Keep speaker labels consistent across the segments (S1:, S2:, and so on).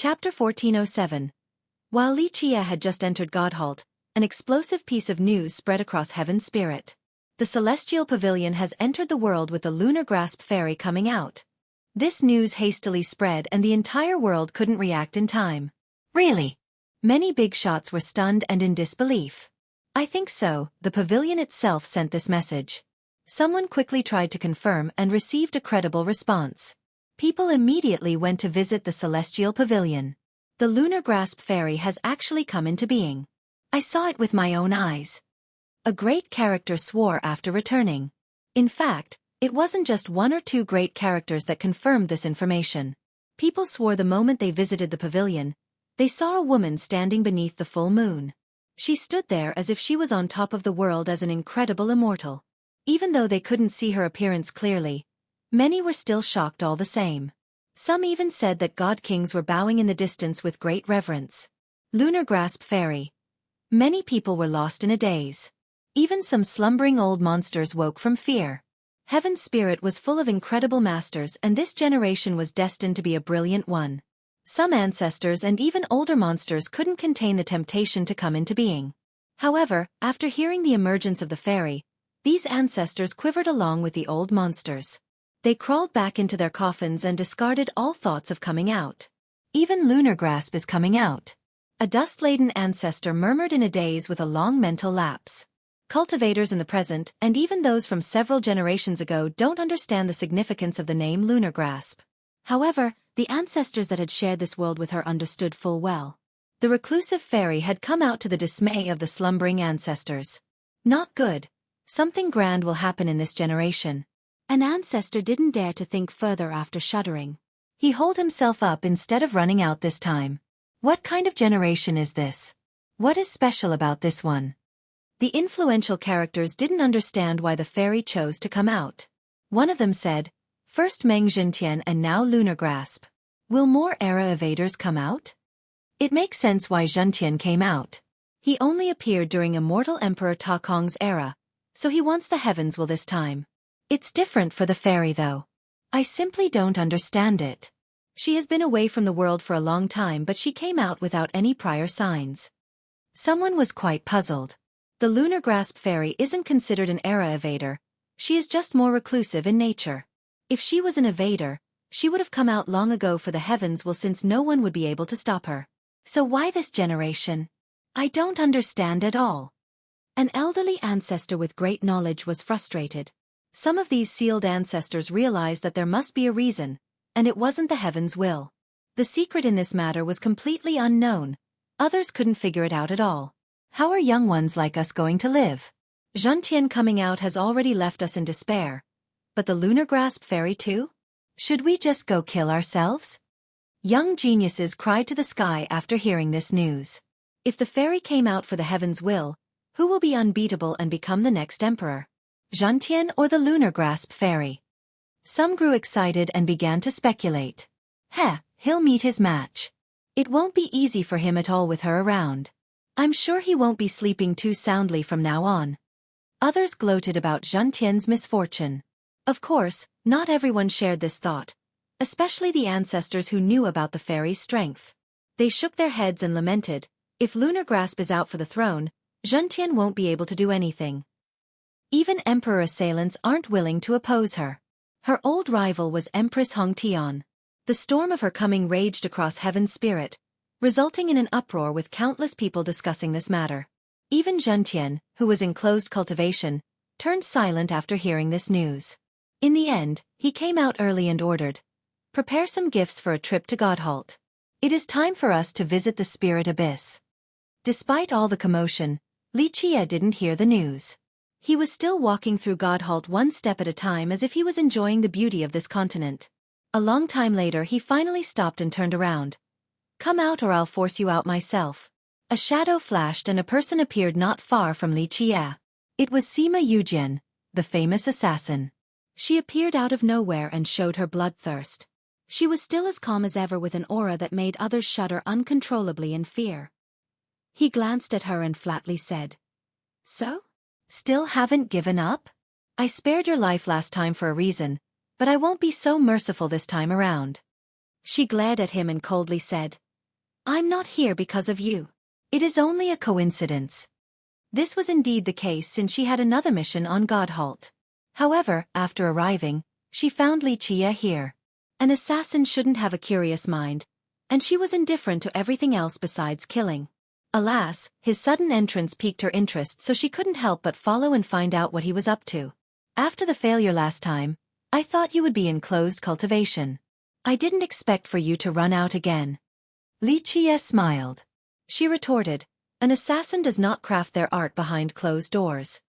S1: Chapter 1407. While Li Qie had just entered Godhalt, an explosive piece of news spread across Heaven's spirit. The celestial pavilion has entered the world with the lunar grasp fairy coming out. This news hastily spread and the entire world couldn't react in time. Really? Many big shots were stunned and in disbelief. I think so, the pavilion itself sent this message. Someone quickly tried to confirm and received a credible response. People immediately went to visit the celestial pavilion. The lunar grasp fairy has actually come into being. I saw it with my own eyes. A great character swore after returning. In fact, it wasn't just one or two great characters that confirmed this information. People swore the moment they visited the pavilion, they saw a woman standing beneath the full moon. She stood there as if she was on top of the world as an incredible immortal. Even though they couldn't see her appearance clearly, many were still shocked all the same. Some even said that god kings were bowing in the distance with great reverence. Lunar grasp fairy. Many people were lost in a daze. Even some slumbering old monsters woke from fear. Heaven's spirit was full of incredible masters and this generation was destined to be a brilliant one. Some ancestors and even older monsters couldn't contain the temptation to come into being. However, after hearing the emergence of the fairy, these ancestors quivered along with the old monsters. They crawled back into their coffins and discarded all thoughts of coming out. Even lunar grasp is coming out. A dust-laden ancestor murmured in a daze with a long mental lapse. Cultivators in the present, and even those from several generations ago, don't understand the significance of the name lunar grasp. However, the ancestors that had shared this world with her understood full well. The reclusive fairy had come out to the dismay of the slumbering ancestors. Not good. Something grand will happen in this generation. An ancestor didn't dare to think further after shuddering. He holed himself up instead of running out this time. What kind of generation is this? What is special about this one? The influential characters didn't understand why the fairy chose to come out. One of them said, "First Meng Zhentian and now lunar grasp. Will more era evaders come out?" It makes sense why Zhentian came out. He only appeared during immortal Emperor Ta Kong's era, so he wants the heavens will this time. It's different for the fairy though. I simply don't understand it. She has been away from the world for a long time but she came out without any prior signs. Someone was quite puzzled. The lunar grasp fairy isn't considered an era evader, she is just more reclusive in nature. If she was an evader, she would have come out long ago for the heavens will since no one would be able to stop her. So why this generation? I don't understand at all. An elderly ancestor with great knowledge was frustrated. Some of these sealed ancestors realized that there must be a reason, and it wasn't the heavens' will. The secret in this matter was completely unknown. Others couldn't figure it out at all. How are young ones like us going to live? Zhentian coming out has already left us in despair. But the lunar grasp fairy too? Should we just go kill ourselves? Young geniuses cried to the sky after hearing this news. If the fairy came out for the heavens' will, who will be unbeatable and become the next emperor? Zhentian or the lunar grasp fairy? Some grew excited and began to speculate. He'll meet his match. It won't be easy for him at all with her around. I'm sure he won't be sleeping too soundly from now on. Others gloated about Zhentian's misfortune. Of course, not everyone shared this thought, especially the ancestors who knew about the fairy's strength. They shook their heads and lamented, if lunar grasp is out for the throne, Zhentian won't be able to do anything. Even emperor assailants aren't willing to oppose her. Her old rival was Empress Hongtian. The storm of her coming raged across Heaven's spirit, resulting in an uproar with countless people discussing this matter. Even Zhentian, who was in closed cultivation, turned silent after hearing this news. In the end, he came out early and ordered, "Prepare some gifts for a trip to Godhalt. It is time for us to visit the spirit abyss." Despite all the commotion, Li Qie didn't hear the news. He was still walking through Godhalt one step at a time as if he was enjoying the beauty of this continent. A long time later he finally stopped and turned around. "Come out or I'll force you out myself." A shadow flashed and a person appeared not far from Li Qie. It was Sima Yujian, the famous assassin. She appeared out of nowhere and showed her bloodthirst. She was still as calm as ever with an aura that made others shudder uncontrollably in fear. He glanced at her and flatly said, "So? Still haven't given up? I spared your life last time for a reason, but I won't be so merciful this time around." She glared at him and coldly said, I'm not here because of you. It is only a coincidence. This was indeed the case since she had another mission on Godhalt. However, after arriving, she found Xueqi here. An assassin shouldn't have a curious mind, and she was indifferent to everything else besides killing. Alas, his sudden entrance piqued her interest, so she couldn't help but follow and find out what he was up to. After the failure last time, I thought you would be in closed cultivation. I didn't expect for you to run out again. Xueqi smiled. She retorted, an assassin does not craft their art behind closed doors.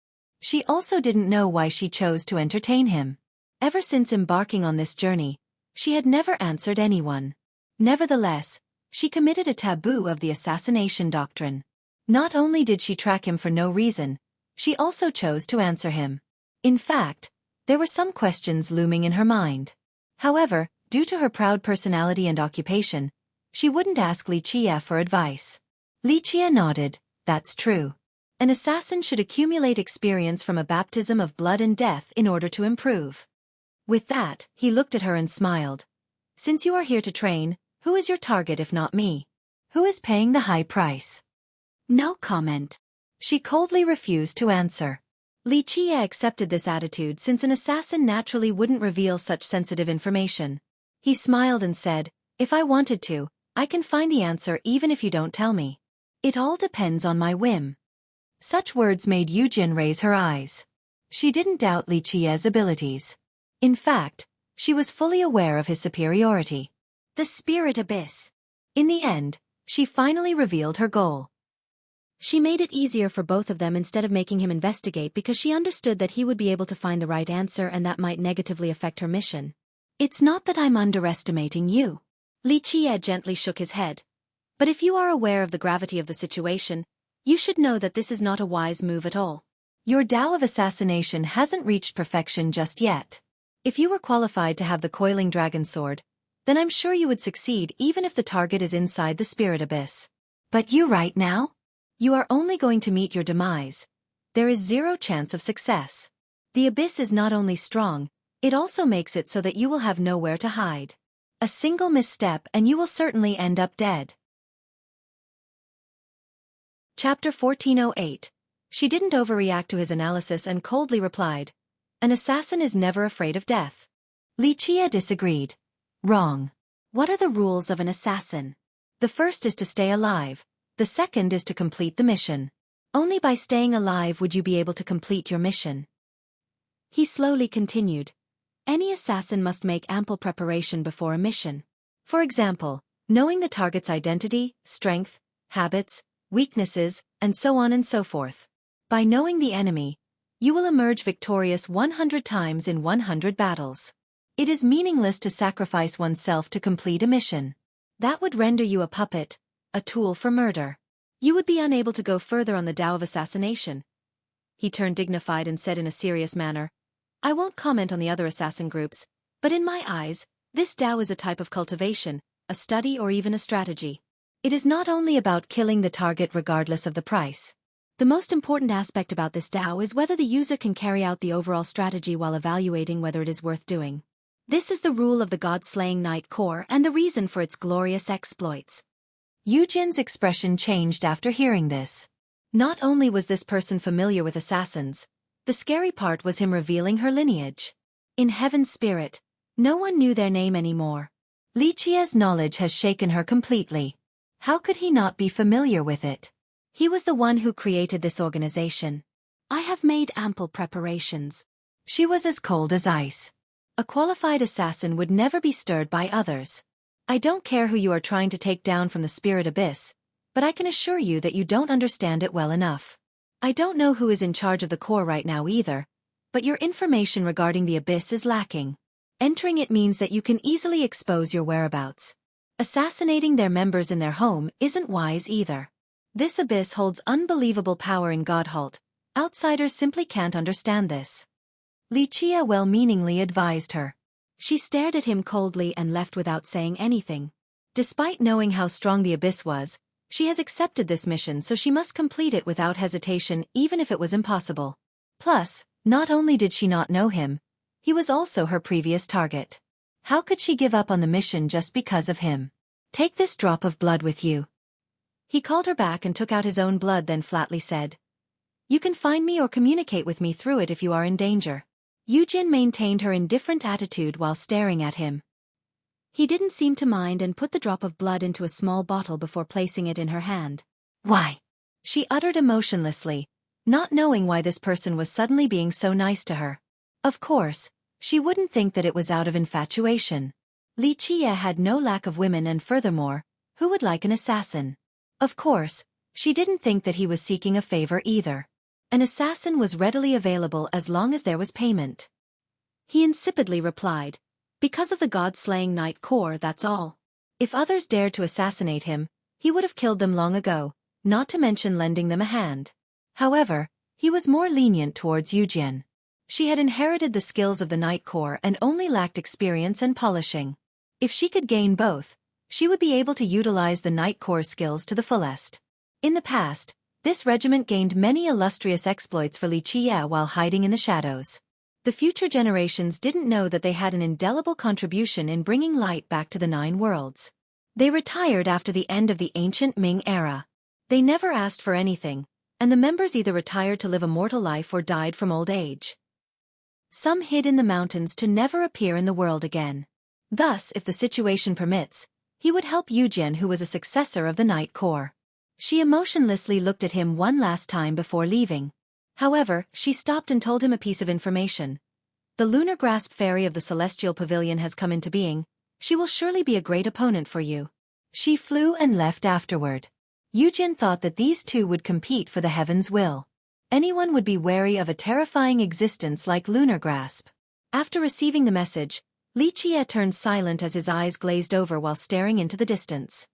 S1: She also didn't know why she chose to entertain him. Ever since embarking on this journey, she had never answered anyone. Nevertheless, she committed a taboo of the assassination doctrine. Not only did she track him for no reason, she also chose to answer him. In fact, there were some questions looming in her mind. However, due to her proud personality and occupation, she wouldn't ask Xueqi for advice. Xueqi nodded, that's true. An assassin should accumulate experience from a baptism of blood and death in order to improve. With that, he looked at her and smiled. Since you are here to train, who is your target if not me? Who is paying the high price? No comment. She coldly refused to answer. Xueqi accepted this attitude since an assassin naturally wouldn't reveal such sensitive information. He smiled and said, if I wanted to, I can find the answer even if you don't tell me. It all depends on my whim. Such words made Yujin raise her eyes. She didn't doubt Xueqi's abilities. In fact, she was fully aware of his superiority. The Spirit Abyss. In the end, she finally revealed her goal. She made it easier for both of them instead of making him investigate because she understood that he would be able to find the right answer and that might negatively affect her mission. It's not that I'm underestimating you. Xueqi gently shook his head. But if you are aware of the gravity of the situation, you should know that this is not a wise move at all. Your Tao of assassination hasn't reached perfection just yet. If you were qualified to have the coiling dragon sword, then I'm sure you would succeed even if the target is inside the Spirit Abyss. But you right now? You are only going to meet your demise. There is zero chance of success. The Abyss is not only strong, it also makes it so that you will have nowhere to hide. A single misstep and you will certainly end up dead. Chapter 1408. She didn't overreact to his analysis and coldly replied, an assassin is never afraid of death. Xueqi disagreed. Wrong. What are the rules of an assassin? The first is to stay alive. The second is to complete the mission. Only by staying alive would you be able to complete your mission. He slowly continued. Any assassin must make ample preparation before a mission. For example, knowing the target's identity, strength, habits, weaknesses, and so on and so forth. By knowing the enemy, you will emerge victorious 100 times in 100 battles. It is meaningless to sacrifice oneself to complete a mission. That would render you a puppet, a tool for murder. You would be unable to go further on the Tao of assassination. He turned dignified and said in a serious manner, I won't comment on the other assassin groups, but in my eyes, this Tao is a type of cultivation, a study or even a strategy. It is not only about killing the target regardless of the price. The most important aspect about this Tao is whether the user can carry out the overall strategy while evaluating whether it is worth doing. This is the rule of the God-slaying Knight Corps and the reason for its glorious exploits. Yujin's expression changed after hearing this. Not only was this person familiar with assassins, the scary part was him revealing her lineage. In Heaven's Spirit, no one knew their name anymore. Xueqi's knowledge has shaken her completely. How could he not be familiar with it? He was the one who created this organization. I have made ample preparations. She was as cold as ice. A qualified assassin would never be stirred by others. I don't care who you are trying to take down from the Spirit Abyss, but I can assure you that you don't understand it well enough. I don't know who is in charge of the Corps right now either, but your information regarding the Abyss is lacking. Entering it means that you can easily expose your whereabouts. Assassinating their members in their home isn't wise either. This Abyss holds unbelievable power in Godhalt. Outsiders simply can't understand this. Xueqi well-meaningly advised her. She stared at him coldly and left without saying anything. Despite knowing how strong the Abyss was, she has accepted this mission, so she must complete it without hesitation even if it was impossible. Plus, not only did she not know him, he was also her previous target. How could she give up on the mission just because of him? Take this drop of blood with you. He called her back and took out his own blood, then flatly said, You can find me or communicate with me through it if you are in danger. Yujin maintained her indifferent attitude while staring at him. He didn't seem to mind and put the drop of blood into a small bottle before placing it in her hand. Why? She uttered emotionlessly, not knowing why this person was suddenly being so nice to her. Of course, she wouldn't think that it was out of infatuation. Li Qie had no lack of women, and furthermore, who would like an assassin? Of course, she didn't think that he was seeking a favor either. An assassin was readily available as long as there was payment. He insipidly replied, Because of the god-slaying Night Core, that's all. If others dared to assassinate him, he would have killed them long ago, not to mention lending them a hand. However, he was more lenient towards Yujin. She had inherited the skills of the Night Core and only lacked experience and polishing. If she could gain both, she would be able to utilize the Night Core skills to the fullest. In the past, this regiment gained many illustrious exploits for Li Qie while hiding in the shadows. The future generations didn't know that they had an indelible contribution in bringing light back to the 9 worlds. They retired after the end of the ancient Ming era. They never asked for anything, and the members either retired to live a mortal life or died from old age. Some hid in the mountains to never appear in the world again. Thus, if the situation permits, he would help Yujin, who was a successor of the Night Core. She emotionlessly looked at him one last time before leaving. However, she stopped and told him a piece of information. The lunar grasp fairy of the celestial pavilion has come into being. She will surely be a great opponent for you. She flew and left afterward. Yujin thought that these two would compete for the heaven's will. Anyone would be wary of a terrifying existence like lunar grasp. After receiving the message, Li Qie turned silent as his eyes glazed over while staring into the distance.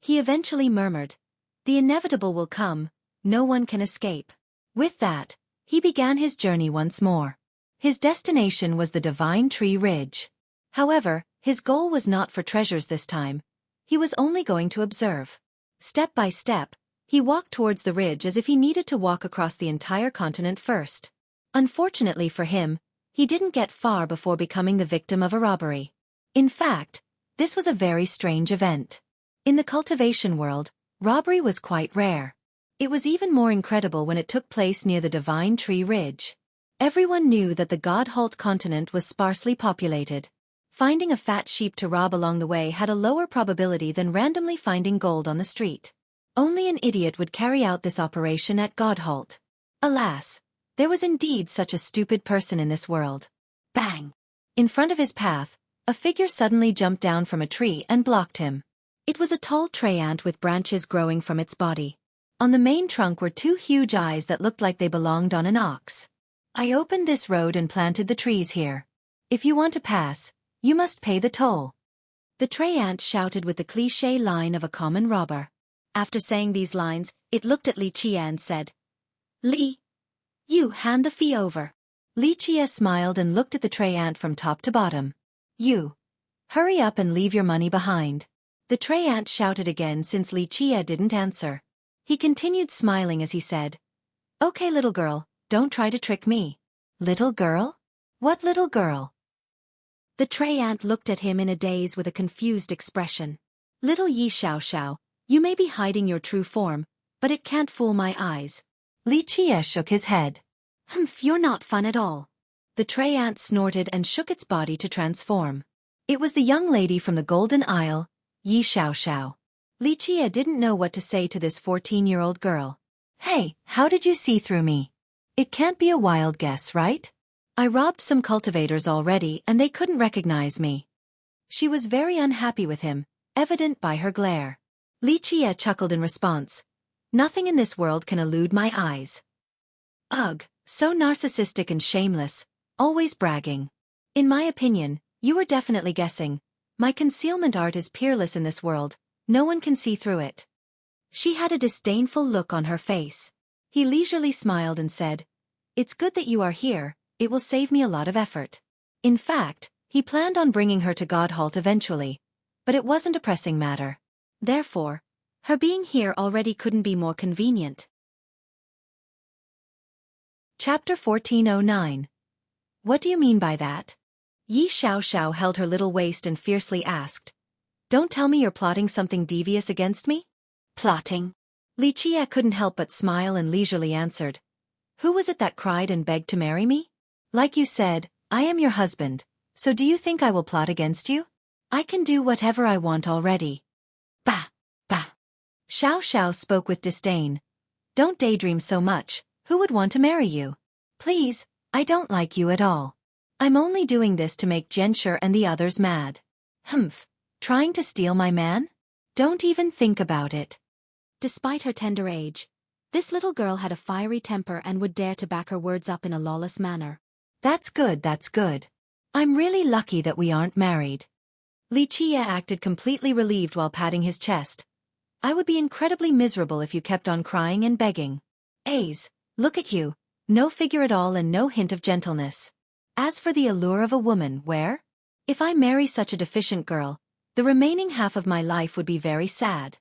S1: He eventually murmured, The inevitable will come, no one can escape. With that, he began his journey once more. His destination was the Divine Tree Ridge. However, his goal was not for treasures this time. He was only going to observe. Step by step, he walked towards the ridge as if he needed to walk across the entire continent first. Unfortunately for him, he didn't get far before becoming the victim of a robbery. In fact, this was a very strange event. In the cultivation world, robbery was quite rare. It was even more incredible when it took place near the Divine Tree Ridge. Everyone knew that the God-Halt continent was sparsely populated. Finding a fat sheep to rob along the way had a lower probability than randomly finding gold on the street. Only an idiot would carry out this operation at God-Halt. Alas, there was indeed such a stupid person in this world. Bang! In front of his path, a figure suddenly jumped down from a tree and blocked him. It was a tall tree ant with branches growing from its body. On the main trunk were 2 huge eyes that looked like they belonged on an ox. I opened this road and planted the trees here. If you want to pass, you must pay the toll. The tree ant shouted with the cliché line of a common robber. After saying these lines, it looked at Li Qie and said, Li, you hand the fee over. Li Qie smiled and looked at the tree ant from top to bottom. You, hurry up and leave your money behind. The tree ant shouted again since Li Qie didn't answer. He continued smiling as he said, Okay, little girl, don't try to trick me. Little girl? What little girl? The tree ant looked at him in a daze with a confused expression. Little Yi Xiao Xiao, you may be hiding your true form, but it can't fool my eyes. Li Qie shook his head. Humph, you're not fun at all. The tree ant snorted and shook its body to transform. It was the young lady from the Golden Isle, Yi Xiao Xiao. Li Qie didn't know what to say to this 14-year-old girl. Hey, how did you see through me? It can't be a wild guess, right? I robbed some cultivators already and they couldn't recognize me. She was very unhappy with him, evident by her glare. Li Qie chuckled in response. Nothing in this world can elude my eyes. Ugh, so narcissistic and shameless, always bragging. In my opinion, you were definitely guessing. My concealment art is peerless in this world. No one can see through it. She had a disdainful look on her face. He leisurely smiled and said, It's good that you are here, it will save me a lot of effort. In fact, he planned on bringing her to God-Halt eventually, but it wasn't a pressing matter. Therefore, her being here already couldn't be more convenient. Chapter 1409. What do you mean by that? Yi Xiao Xiao held her little waist and fiercely asked, Don't tell me you're plotting something devious against me?
S2: Plotting?
S1: Li Chia couldn't help but smile and leisurely answered. Who was it that cried and begged to marry me? Like you said, I am your husband, so do you think I will plot against you? I can do whatever I want already.
S2: Bah, bah.
S1: Xiao spoke with disdain. Don't daydream so much, who would want to marry you? Please, I don't like you at all. I'm only doing this to make Zhenshi and the others mad. Humph, trying to steal my man? Don't even think about it. Despite her tender age, this little girl had a fiery temper and would dare to back her words up in a lawless manner. That's good, that's good. I'm really lucky that we aren't married. Li Chia acted completely relieved while patting his chest. I would be incredibly miserable if you kept on crying and begging. Aze, look at you, no figure at all and no hint of gentleness. As for the allure of a woman, where? If I marry such a deficient girl, the remaining half of my life would be very sad.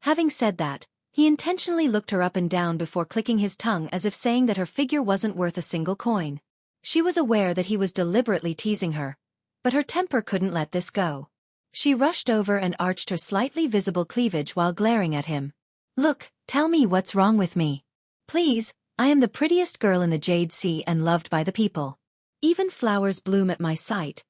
S1: Having said that, he intentionally looked her up and down before clicking his tongue as if saying that her figure wasn't worth a single coin. She was aware that he was deliberately teasing her, but her temper couldn't let this go. She rushed over and arched her slightly visible cleavage while glaring at him. Look, tell me what's wrong with me. Please, I am the prettiest girl in the Jade Sea and loved by the people. Even flowers bloom at my sight.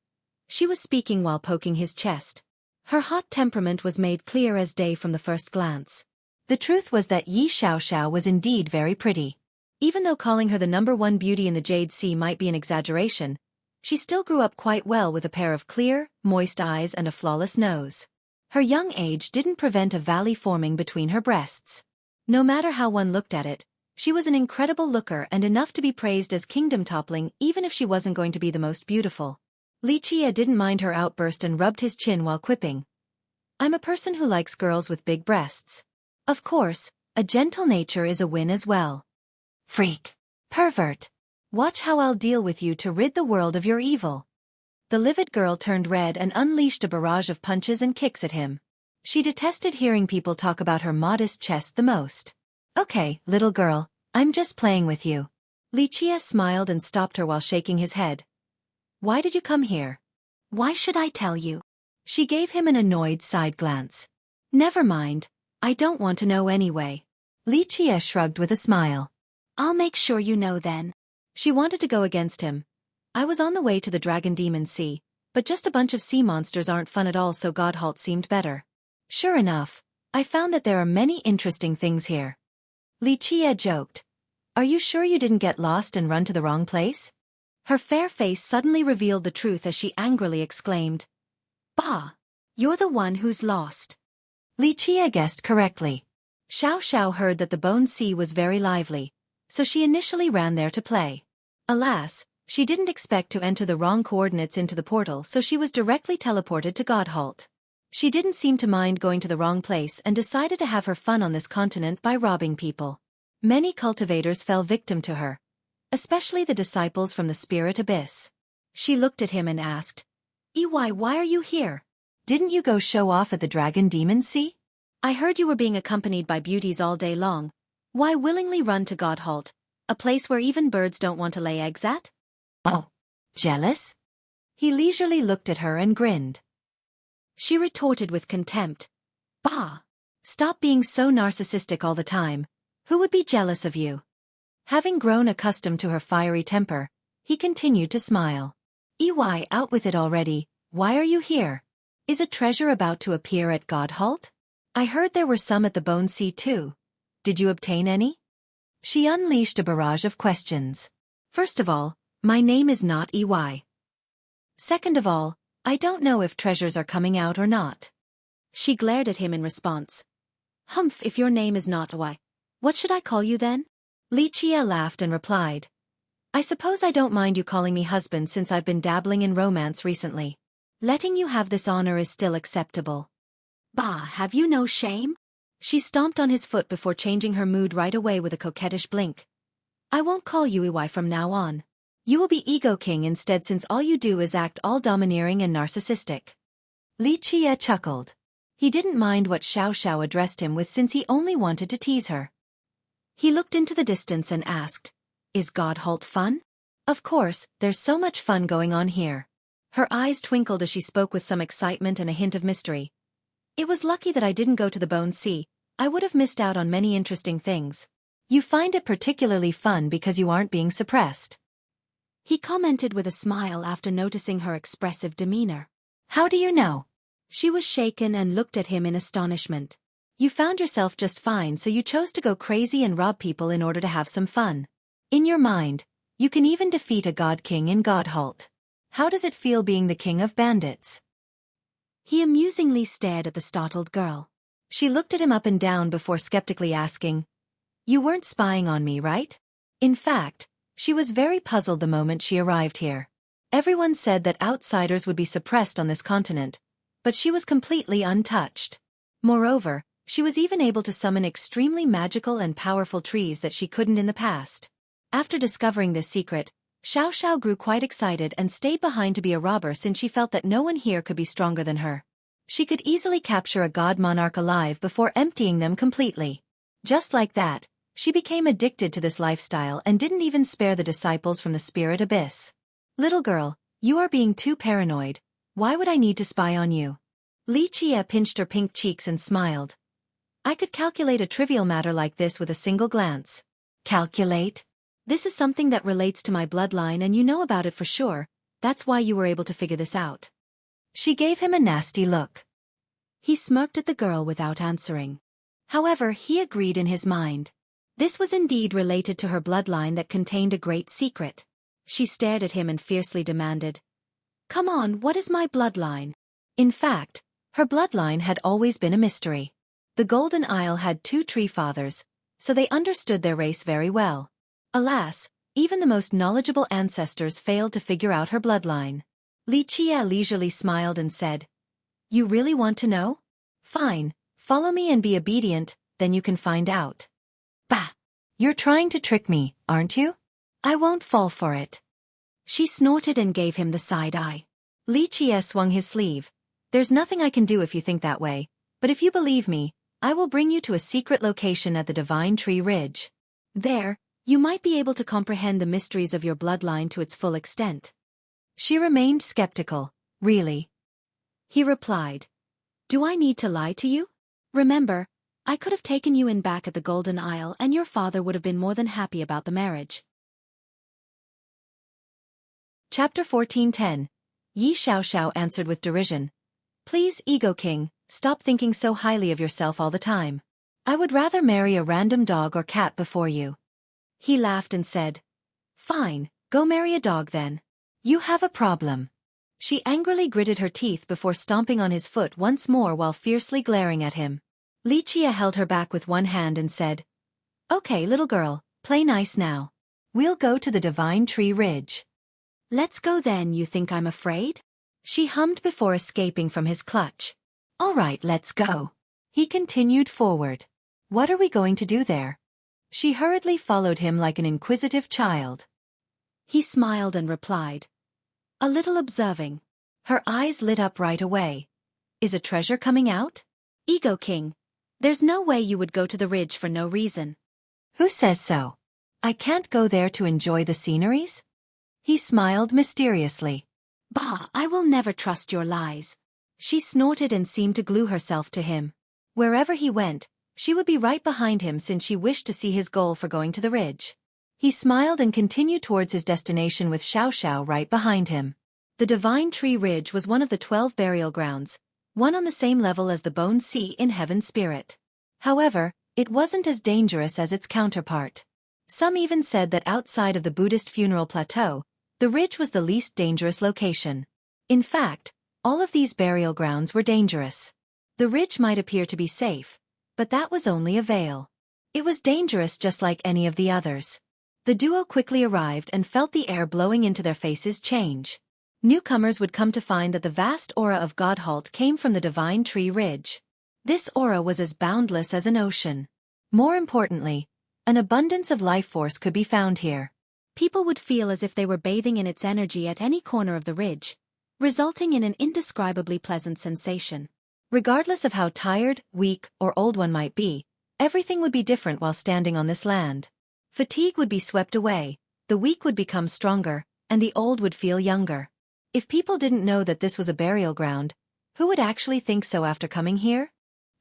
S1: She was speaking while poking his chest. Her hot temperament was made clear as day from the first glance. The truth was that Yi Xiao was indeed very pretty. Even though calling her the #1 beauty in the Jade Sea might be an exaggeration, she still grew up quite well with a pair of clear, moist eyes and a flawless nose. Her young age didn't prevent a valley forming between her breasts. No matter how one looked at it, she was an incredible looker and enough to be praised as kingdom-toppling even if she wasn't going to be the most beautiful. Li Chia didn't mind her outburst and rubbed his chin while quipping. I'm a person who likes girls with big breasts. Of course, a gentle nature is a win as well. Freak. Pervert. Watch how I'll deal with you to rid the world of your evil. The livid girl turned red and unleashed a barrage of punches and kicks at him. She detested hearing people talk about her modest chest the most. Okay, little girl, I'm just playing with you. Li Chia smiled and stopped her while shaking his head. Why did you come here?
S2: Why should I tell you?
S1: She gave him an annoyed side glance. Never mind, I don't want to know anyway. Li Chia shrugged with a smile.
S2: I'll make sure you know then.
S1: She wanted to go against him. I was on the way to the Dragon Demon Sea, but just a bunch of sea monsters aren't fun at all, so Godhalt seemed better. Sure enough, I found that there are many interesting things here. Li Chia joked. Are you sure you didn't get lost and run to the wrong place? Her fair face suddenly revealed the truth as she angrily exclaimed. Bah! You're the one who's lost. Li Chia guessed correctly. Xiao heard that the Bone Sea was very lively, so she initially ran there to play. Alas, she didn't expect to enter the wrong coordinates into the portal, so she was directly teleported to Godhalt. She didn't seem to mind going to the wrong place and decided to have her fun on this continent by robbing people. Many cultivators fell victim to her, especially the disciples from the Spirit Abyss. She looked at him and asked, Ey, why are you here? Didn't you go show off at the Dragon Demon Sea? I heard you were being accompanied by beauties all day long. Why willingly run to Godhalt, a place where even birds don't want to lay eggs at? Oh, jealous? He leisurely looked at her and grinned. She retorted with contempt. Bah! Stop being so narcissistic all the time. Who would be jealous of you? Having grown accustomed to her fiery temper, he continued to smile. Ey, out with it already, why are you here? Is a treasure about to appear at Godhalt? I heard there were some at the Bone Sea too. Did you obtain any? She unleashed a barrage of questions. First of all, my name is not Ey. Second of all, I don't know if treasures are coming out or not. She glared at him in response. Humph, if your name is not Ey, what should I call you then? Li Chia laughed and replied. I suppose I don't mind you calling me husband since I've been dabbling in romance recently. Letting you have this honor is still acceptable. Bah, have you no shame? She stomped on his foot before changing her mood right away with a coquettish blink. I won't call you Ey from now on. You will be Ego King instead since all you do is act all domineering and narcissistic. Li Chia chuckled. He didn't mind what Xiao addressed him with since he only wanted to tease her. He looked into the distance and asked, Is Godhalt fun? Of course, there's so much fun going on here. Her eyes twinkled as she spoke with some excitement and a hint of mystery. It was lucky that I didn't go to the Bone Sea. I would have missed out on many interesting things. You find it particularly fun because you aren't being suppressed.
S2: He commented with a smile after noticing her expressive demeanor.
S1: How do you know?
S2: She was shaken and looked at him in astonishment.
S1: You found yourself just fine, so you chose to go crazy and rob people in order to have some fun. In your mind, you can even defeat a god king in Godhalt. How does it feel being the king of bandits?
S2: He amusingly stared at the startled girl.
S1: She looked at him up and down before skeptically asking, "You weren't spying on me, right?" In fact, she was very puzzled the moment she arrived here. Everyone said that outsiders would be suppressed on this continent, but she was completely untouched. Moreover, she was even able to summon extremely magical and powerful trees that she couldn't in the past. After discovering this secret, Xiao grew quite excited and stayed behind to be a robber since she felt that no one here could be stronger than her. She could easily capture a god monarch alive before emptying them completely. Just like that, she became addicted to this lifestyle and didn't even spare the disciples from the spirit abyss. Little girl, you are being too paranoid. Why would I need to spy on you? Li Qie pinched her pink cheeks and smiled. I could calculate a trivial matter like this with a single glance. Calculate? This is something that relates to my bloodline and you know about it for sure. That's why you were able to figure this out. She gave him a nasty look.
S2: He smirked at the girl without answering.
S1: However, he agreed in his mind. This was indeed related to her bloodline that contained a great secret.
S2: She stared at him and fiercely demanded, "Come on, what is my bloodline?"
S1: In fact, her bloodline had always been a mystery. The Golden Isle had 2 tree fathers, so they understood their race very well. Alas, even the most knowledgeable ancestors failed to figure out her bloodline. Li Qie leisurely smiled and said, "You really want to know? Fine, follow me and be obedient, then you can find out."
S2: Bah!
S1: You're trying to trick me, aren't you? I won't fall for it.
S2: She snorted and gave him the side eye.
S1: Li Qie swung his sleeve. There's nothing I can do if you think that way, but if you believe me, I will bring you to a secret location at the Divine Tree Ridge.
S2: There, you might be able to comprehend the mysteries of your bloodline to its full extent.
S1: She remained skeptical. Really?
S2: He replied, "Do I need to lie to you? Remember, I could have taken you in back at the Golden Isle and your father would have been more than happy about the marriage."
S1: Chapter 14:10. Yi Xiao answered with derision. Please, Ego King, stop thinking so highly of yourself all the time. I would rather marry a random dog or cat before you. He laughed and said, Fine, go marry a dog then. You have a problem. She angrily gritted her teeth before stomping on his foot once more while fiercely glaring at him. Li Qie held her back with one hand and said, Okay, little girl, play nice now. We'll go to the Divine Tree Ridge.
S2: Let's go then, you think I'm afraid?
S1: She hummed before escaping from his clutch. All right, let's go. He continued forward. What are we going to do there? She hurriedly followed him like an inquisitive child.
S2: He smiled and replied, A little observing.
S1: Her eyes lit up right away. Is a treasure coming out?
S2: Ego King, there's no way you would go to the ridge for no reason.
S1: Who says so? I can't go there to enjoy the sceneries? He smiled mysteriously.
S2: Bah, I will never trust your lies.
S1: She snorted and seemed to glue herself to him. Wherever he went, she would be right behind him since she wished to see his goal for going to the ridge. He smiled and continued towards his destination with Xiao right behind him. The Divine Tree Ridge was one of the 12 burial grounds, one on the same level as the Bone Sea in Heaven Spirit. However, it wasn't as dangerous as its counterpart. Some even said that outside of the Buddhist funeral plateau, the ridge was the least dangerous location. In fact, all of these burial grounds were dangerous. The ridge might appear to be safe, but that was only a veil. It was dangerous just like any of the others. The duo quickly arrived and felt the air blowing into their faces change. Newcomers would come to find that the vast aura of Godhalt came from the Divine Tree Ridge. This aura was as boundless as an ocean. More importantly, an abundance of life force could be found here.
S2: People would feel as if they were bathing in its energy at any corner of the ridge, resulting in an indescribably pleasant sensation.
S1: Regardless of how tired, weak, or old one might be, everything would be different while standing on this land. Fatigue would be swept away, the weak would become stronger, and the old would feel younger. If people didn't know that this was a burial ground, Who would actually think so after coming here?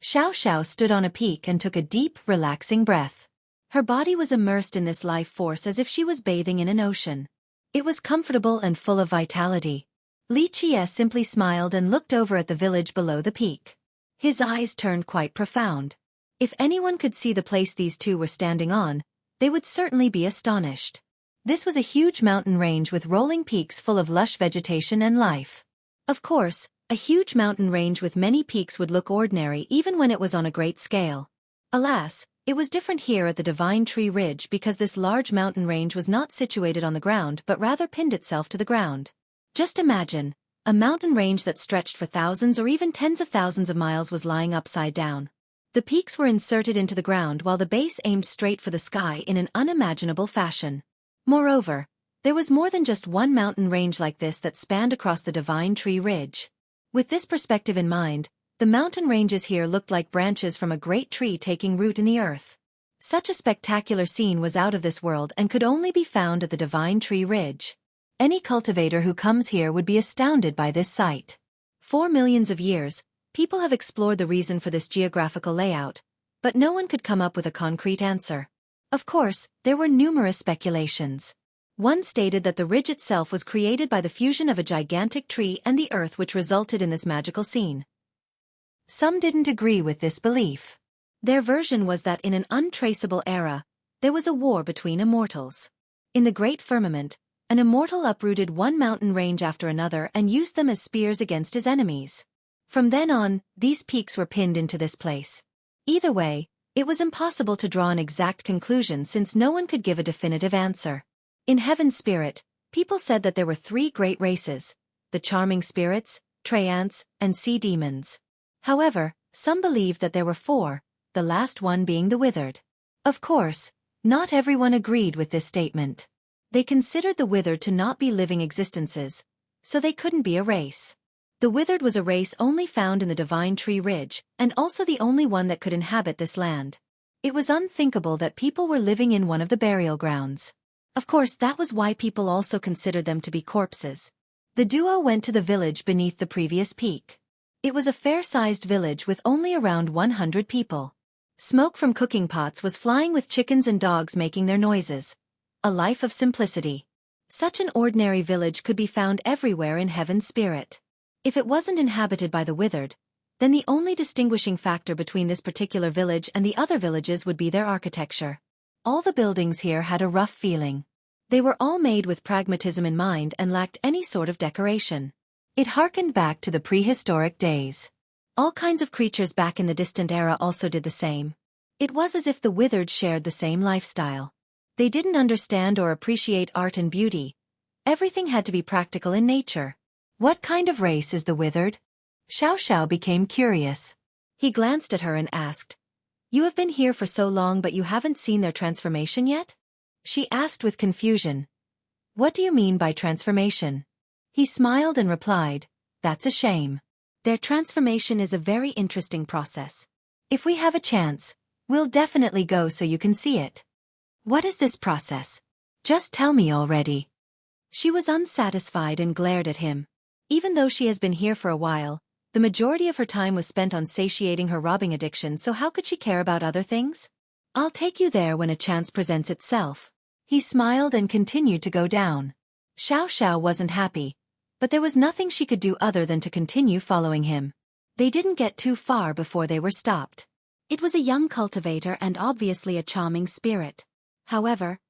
S1: Xiao stood on a peak and took a deep, relaxing breath. Her body was immersed in this life force as if she was bathing in an ocean. It was comfortable and full of vitality. Li Qie simply smiled and looked over at the village below the peak. His eyes turned quite profound. If anyone could see the place these two were standing on, they would certainly be astonished. This was a huge mountain range with rolling peaks full of lush vegetation and life. Of course, a huge mountain range with many peaks would look ordinary even when it was on a great scale. Alas, it was different here at the Divine Tree Ridge because this large mountain range was not situated on the ground but rather pinned itself to the ground. Just imagine, a mountain range that stretched for thousands or even tens of thousands of miles was lying upside down. The peaks were inserted into the ground while the base aimed straight for the sky in an unimaginable fashion. Moreover, there was more than just one mountain range like this that spanned across the Divine Tree Ridge. With this perspective in mind, the mountain ranges here looked like branches from a great tree taking root in the earth. Such a spectacular scene was out of this world and could only be found at the Divine Tree Ridge. Any cultivator who comes here would be astounded by this sight. For millions of years, people have explored the reason for this geographical layout, but no one could come up with a concrete answer. Of course, there were numerous speculations. One stated that the ridge itself was created by the fusion of a gigantic tree and the earth, which resulted in this magical scene. Some didn't agree with this belief. Their version was that in an untraceable era, there was a war between immortals. In the great firmament, an immortal uprooted one mountain range after another and used them as spears against his enemies. From then on, these peaks were pinned into this place. Either way, it was impossible to draw an exact conclusion since no one could give a definitive answer. In Heaven Spirit, people said that there were three great races: the charming spirits, Treants, and sea demons. However, some believed that there were four, the last one being the withered. Of course, not everyone agreed with this statement. They considered the withered to not be living existences, so they couldn't be a race. The withered was a race only found in the Divine Tree Ridge, and also the only one that could inhabit this land. It was unthinkable that people were living in one of the burial grounds. Of course, that was why people also considered them to be corpses. The duo went to the village beneath the previous peak. It was a fair-sized village with only around 100 people. Smoke from cooking pots was flying with chickens and dogs making their noises. A life of simplicity. Such an ordinary village could be found everywhere in Heaven Spirit. If it wasn't inhabited by the withered, then the only distinguishing factor between this particular village and the other villages would be their architecture. All the buildings here had a rough feeling. They were all made with pragmatism in mind and lacked any sort of decoration. It harkened back to the prehistoric days. All kinds of creatures back in the distant era also did the same. It was as if the withered shared the same lifestyle. They didn't understand or appreciate art and beauty. Everything had to be practical in nature. What kind of race is the withered? Xiao became curious. He glanced at her and asked, "You have been here for so long but you haven't seen their transformation yet?" She asked with confusion. "What do you mean by transformation?" He smiled and replied, "That's a shame. Their transformation is a very interesting process. If we have a chance, we'll definitely go so you can see it." "What is this process? Just tell me already." She was unsatisfied and glared at him. Even though she has been here for a while, the majority of her time was spent on satiating her robbing addiction, so how could she care about other things? "I'll take you there when a chance presents itself." He smiled and continued to go down. Xiao wasn't happy, but there was nothing she could do other than to continue following him. They didn't get too far before they were stopped. It was a young cultivator and obviously a charming spirit. However,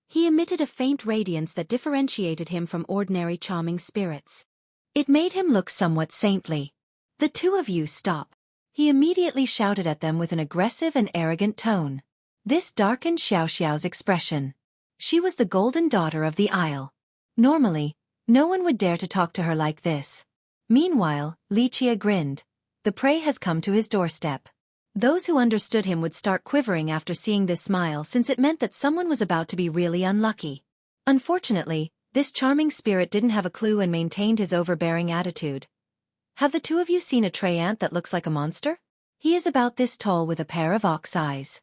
S1: he emitted a faint radiance that differentiated him from ordinary charming spirits. It made him look somewhat saintly. "The two of you stop." He immediately shouted at them with an aggressive and arrogant tone. This darkened Xiao's expression. She was the golden daughter of the Isle. Normally, no one would dare to talk to her like this. Meanwhile, Li Qie grinned. The prey has come to his doorstep. Those who understood him would start quivering after seeing this smile, since it meant that someone was about to be really unlucky. Unfortunately, this charming spirit didn't have a clue and maintained his overbearing attitude. "Have the two of you seen a Treant that looks like a monster? He is about this tall with a pair of ox eyes."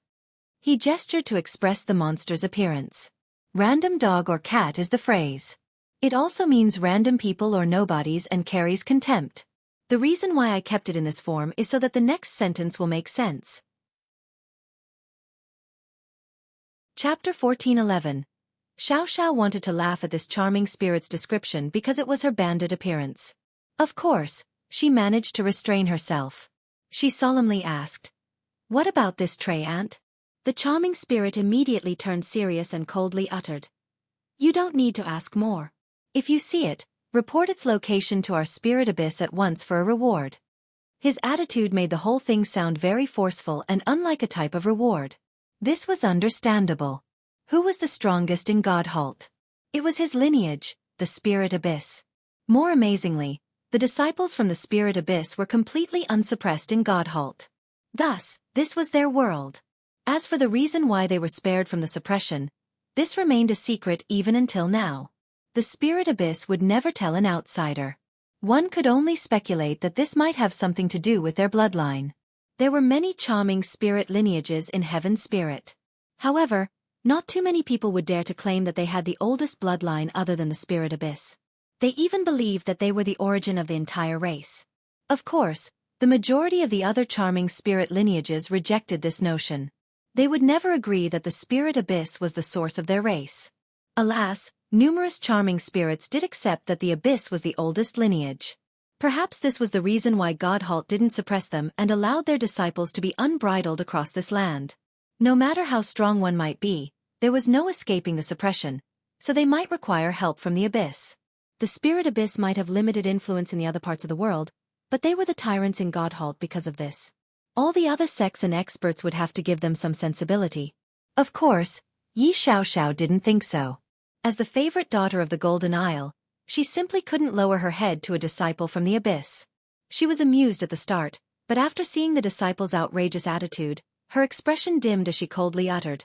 S1: He gestured to express the monster's appearance. Random dog or cat is the phrase. It also means random people or nobodies and carries contempt. The reason why I kept it in this form is so that the next sentence will make sense. Chapter 14:11. Xiao wanted to laugh at this charming spirit's description because it was her bandit appearance. Of course, she managed to restrain herself. She solemnly asked, "What about this tray ant?" The charming spirit immediately turned serious and coldly uttered, "You don't need to ask more. If you see it, report its location to our spirit abyss at once for a reward." His attitude made the whole thing sound very forceful and unlike a type of reward. This was understandable. Who was the strongest in Godhalt? It was his lineage, the spirit abyss. More amazingly, the disciples from the spirit abyss were completely unsuppressed in Godhalt. Thus, this was their world. As for the reason why they were spared from the suppression, this remained a secret even until now. The spirit abyss would never tell an outsider. One could only speculate that this might have something to do with their bloodline. There were many charming spirit lineages in Heaven Spirit. However, not too many people would dare to claim that they had the oldest bloodline other than the spirit abyss. They even believed that they were the origin of the entire race. Of course, the majority of the other charming spirit lineages rejected this notion. They would never agree that the spirit abyss was the source of their race. Alas, numerous charming spirits did accept that the abyss was the oldest lineage. Perhaps this was the reason why Godhalt didn't suppress them and allowed their disciples to be unbridled across this land. No matter how strong one might be, there was no escaping the suppression, so they might require help from the abyss. The spirit abyss might have limited influence in the other parts of the world, but they were the tyrants in Godhalt because of this. All the other sects and experts would have to give them some sensibility. Of course, Yi Xiao didn't think so. As the favorite daughter of the Golden Isle, she simply couldn't lower her head to a disciple from the abyss. She was amused at the start, but after seeing the disciple's outrageous attitude, her expression dimmed as she coldly uttered,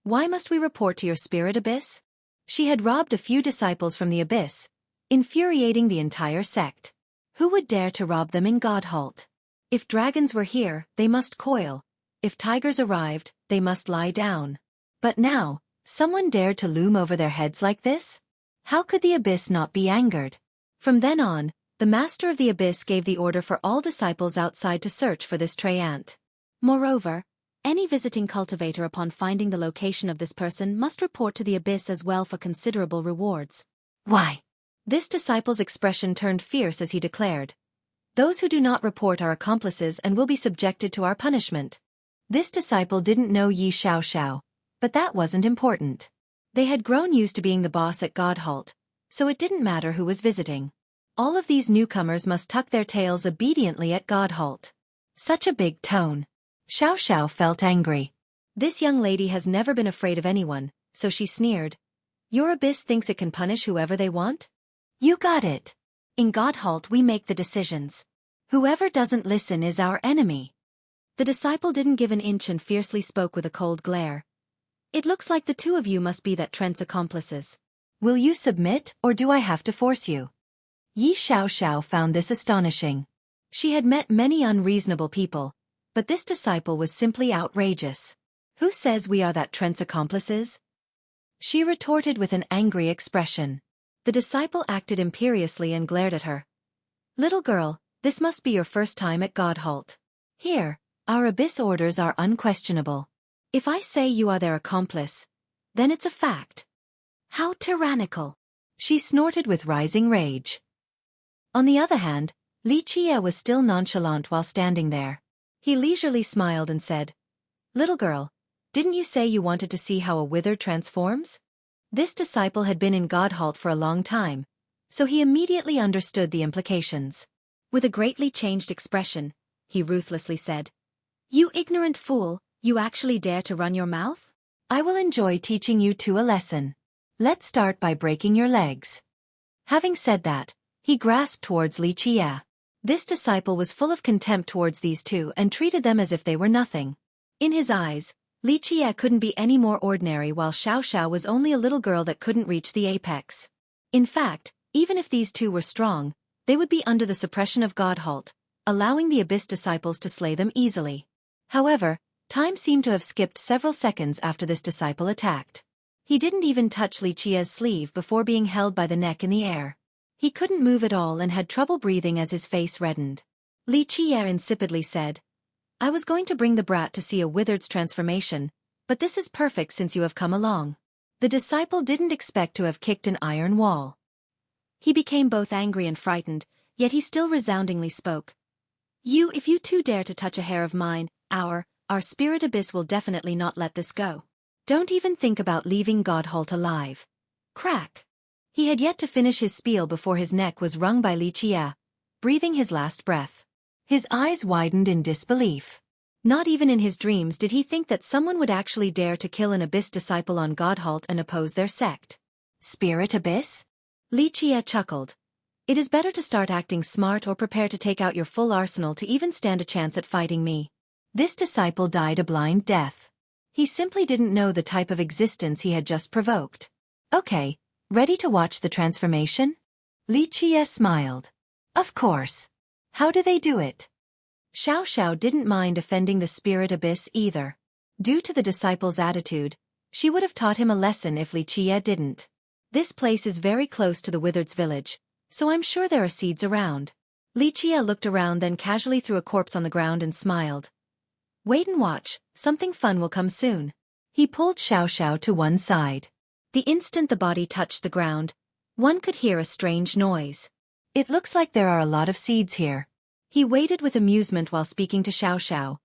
S1: "Why must we report to your spirit abyss?" She had robbed a few disciples from the abyss, infuriating the entire sect. Who would dare to rob them in Godhalt? If dragons were here, they must coil. If tigers arrived, they must lie down. But now, someone dared to loom over their heads like this? How could the abyss not be angered? From then on, the master of the abyss gave the order for all disciples outside to search for this tray ant. Moreover, any visiting cultivator upon finding the location of this person must report to the abyss as well for considerable rewards. Why? This disciple's expression turned fierce as he declared, "Those who do not report are accomplices and will be subjected to our punishment." This disciple didn't know Yi Xiao, but that wasn't important. They had grown used to being the boss at Godhalt, so it didn't matter who was visiting. All of these newcomers must tuck their tails obediently at Godhalt. Such a big tone. Xiao felt angry. This young lady has never been afraid of anyone, so she sneered. "Your abyss thinks it can punish whoever they want? You got it. In Godhalt we make the decisions. Whoever doesn't listen is our enemy." The disciple didn't give an inch and fiercely spoke with a cold glare. "It looks like the two of you must be that Trent's accomplices. Will you submit, or do I have to force you?" Yi Xiao found this astonishing. She had met many unreasonable people, but this disciple was simply outrageous. "Who says we are that Trent's accomplices?" She retorted with an angry expression. The disciple acted imperiously and glared at her. "Little girl, this must be your first time at Godhalt. Here, our abyss orders are unquestionable. If I say you are their accomplice, then it's a fact." How tyrannical! She snorted with rising rage. On the other hand, Li Qie was still nonchalant while standing there. He leisurely smiled and said, "Little girl, didn't you say you wanted to see how a wither transforms?" This disciple had been in Godhalt for a long time, so he immediately understood the implications. With a greatly changed expression, he ruthlessly said, "You ignorant fool, you actually dare to run your mouth? I will enjoy teaching you two a lesson. Let's start by breaking your legs." Having said that, he grasped towards Li Qie. This disciple was full of contempt towards these two and treated them as if they were nothing. In his eyes, Li Qie couldn't be any more ordinary while Xiao was only a little girl that couldn't reach the apex. In fact, even if these two were strong, they would be under the suppression of Godhalt, allowing the abyss disciples to slay them easily. However, time seemed to have skipped several seconds after this disciple attacked. He didn't even touch Li Qie's sleeve before being held by the neck in the air. He couldn't move at all and had trouble breathing as his face reddened. Li Qiye insipidly said, I was going to bring the brat to see a wizard's transformation, but this is perfect since you have come along. The disciple didn't expect to have kicked an iron wall. He became both angry and frightened, yet he still resoundingly spoke. If you two dare to touch a hair of mine, our spirit abyss will definitely not let this go. Don't even think about leaving Godholt alive. Crack. He had yet to finish his spiel before his neck was wrung by Li Qiye, breathing his last breath. His eyes widened in disbelief. Not even in his dreams did he think that someone would actually dare to kill an abyss disciple on Godholt and oppose their sect. Spirit abyss? Li Qiye chuckled. It is better to start acting smart or prepare to take out your full arsenal to even stand a chance at fighting me. This disciple died a blind death. He simply didn't know the type of existence he had just provoked. Okay, ready to watch the transformation? Li Qiye smiled. Of course. How do they do it? Xiao didn't mind offending the spirit abyss either. Due to the disciple's attitude, she would have taught him a lesson if Li Qiye didn't. This place is very close to the Wizard's village, so I'm sure there are seeds around. Li Qiye looked around, then casually threw a corpse on the ground and smiled. Wait and watch, something fun will come soon. He pulled Xiao to one side. The instant the body touched the ground, one could hear a strange noise. It looks like there are a lot of seeds here. He waited with amusement while speaking to Xiao.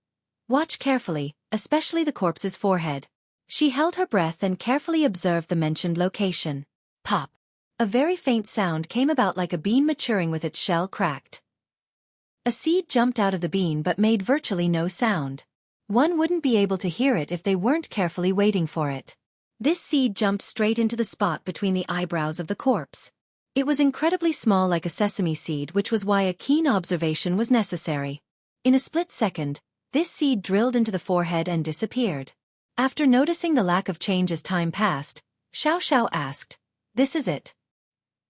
S1: Watch carefully, especially the corpse's forehead. She held her breath and carefully observed the mentioned location. Pop. A very faint sound came about like a bean maturing with its shell cracked. A seed jumped out of the bean but made virtually no sound. One wouldn't be able to hear it if they weren't carefully waiting for it. This seed jumped straight into the spot between the eyebrows of the corpse. It was incredibly small, like a sesame seed, which was why a keen observation was necessary. In a split second, this seed drilled into the forehead and disappeared. After noticing the lack of change as time passed, Xiao asked, This is it?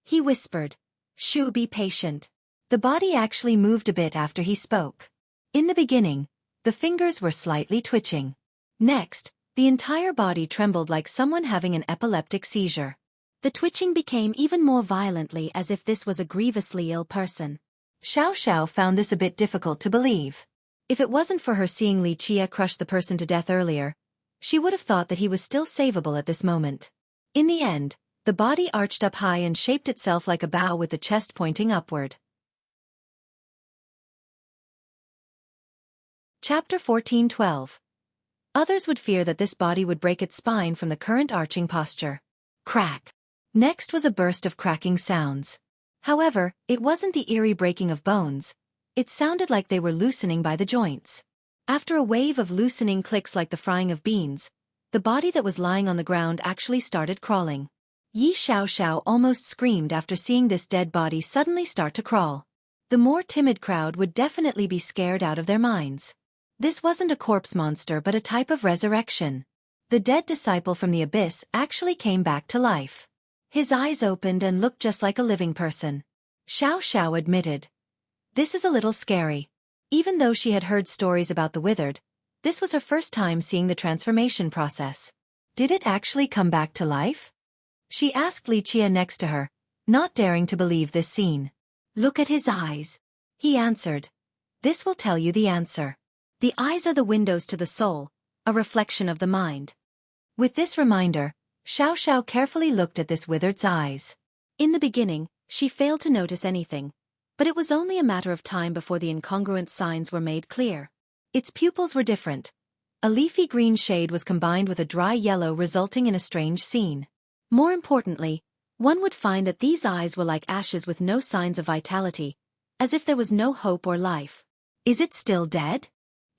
S1: He whispered, Shu, be patient. The body actually moved a bit after he spoke. In the beginning, the fingers were slightly twitching. Next, the entire body trembled like someone having an epileptic seizure. The twitching became even more violently, as if this was a grievously ill person. Xiao found this a bit difficult to believe. If it wasn't for her seeing Li Qiye crush the person to death earlier, she would have thought that he was still savable at this moment. In the end, the body arched up high and shaped itself like a bow with the chest pointing upward. Chapter 14:12. Others would fear that this body would break its spine from the current arching posture. Crack. Next was a burst of cracking sounds. However, it wasn't the eerie breaking of bones. It sounded like they were loosening by the joints. After a wave of loosening clicks like the frying of beans, the body that was lying on the ground actually started crawling. Xiao almost screamed after seeing this dead body suddenly start to crawl. The more timid crowd would definitely be scared out of their minds. This wasn't a corpse monster but a type of resurrection. The dead disciple from the abyss actually came back to life. His eyes opened and looked just like a living person. Xiao admitted. This is a little scary. Even though she had heard stories about the withered, this was her first time seeing the transformation process. Did it actually come back to life? She asked Li Qiye next to her, not daring to believe this scene. Look at his eyes. He answered. This will tell you the answer. The eyes are the windows to the soul, a reflection of the mind. With this reminder, Xiao carefully looked at this withered's eyes. In the beginning, she failed to notice anything, but it was only a matter of time before the incongruent signs were made clear. Its pupils were different. A leafy green shade was combined with a dry yellow, resulting in a strange scene. More importantly, one would find that these eyes were like ashes with no signs of vitality, as if there was no hope or life. Is it still dead?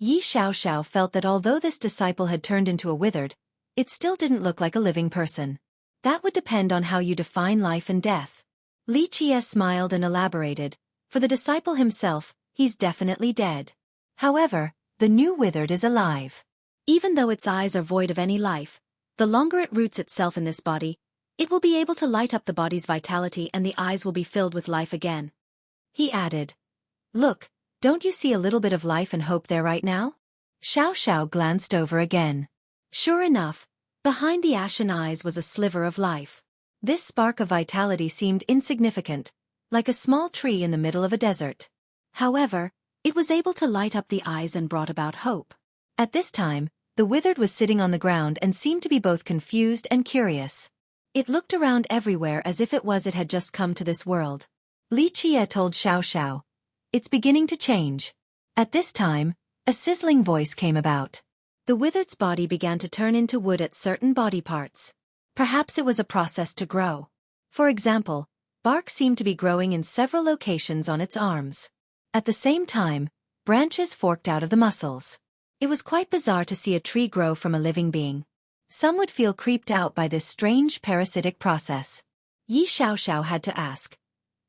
S1: Xiao felt that although this disciple had turned into a withered, it still didn't look like a living person. That would depend on how you define life and death. Li Qiye smiled and elaborated. For the disciple himself, he's definitely dead. However, the new withered is alive. Even though its eyes are void of any life, the longer it roots itself in this body, it will be able to light up the body's vitality and the eyes will be filled with life again. He added. Look, don't you see a little bit of life and hope there right now? Xiao glanced over again. Sure enough, behind the ashen eyes was a sliver of life. This spark of vitality seemed insignificant, like a small tree in the middle of a desert.
S2: However, it was able to light up the eyes and brought about hope.
S1: At this time, the withered was sitting on the ground and seemed to be both confused and curious. It looked around everywhere as if it had just come to this world. Li Qie told Xiao, "It's beginning to change." At this time, a sizzling voice came about.
S2: The withered's body began to turn into wood at certain body parts.
S1: Perhaps it was a process to grow. For example, bark seemed to be growing in several locations on its arms. At the same time, branches forked out of the muscles. It was quite bizarre to see a tree grow from a living being. Some would feel creeped out by this strange parasitic process.
S2: Yi Xiao had to ask,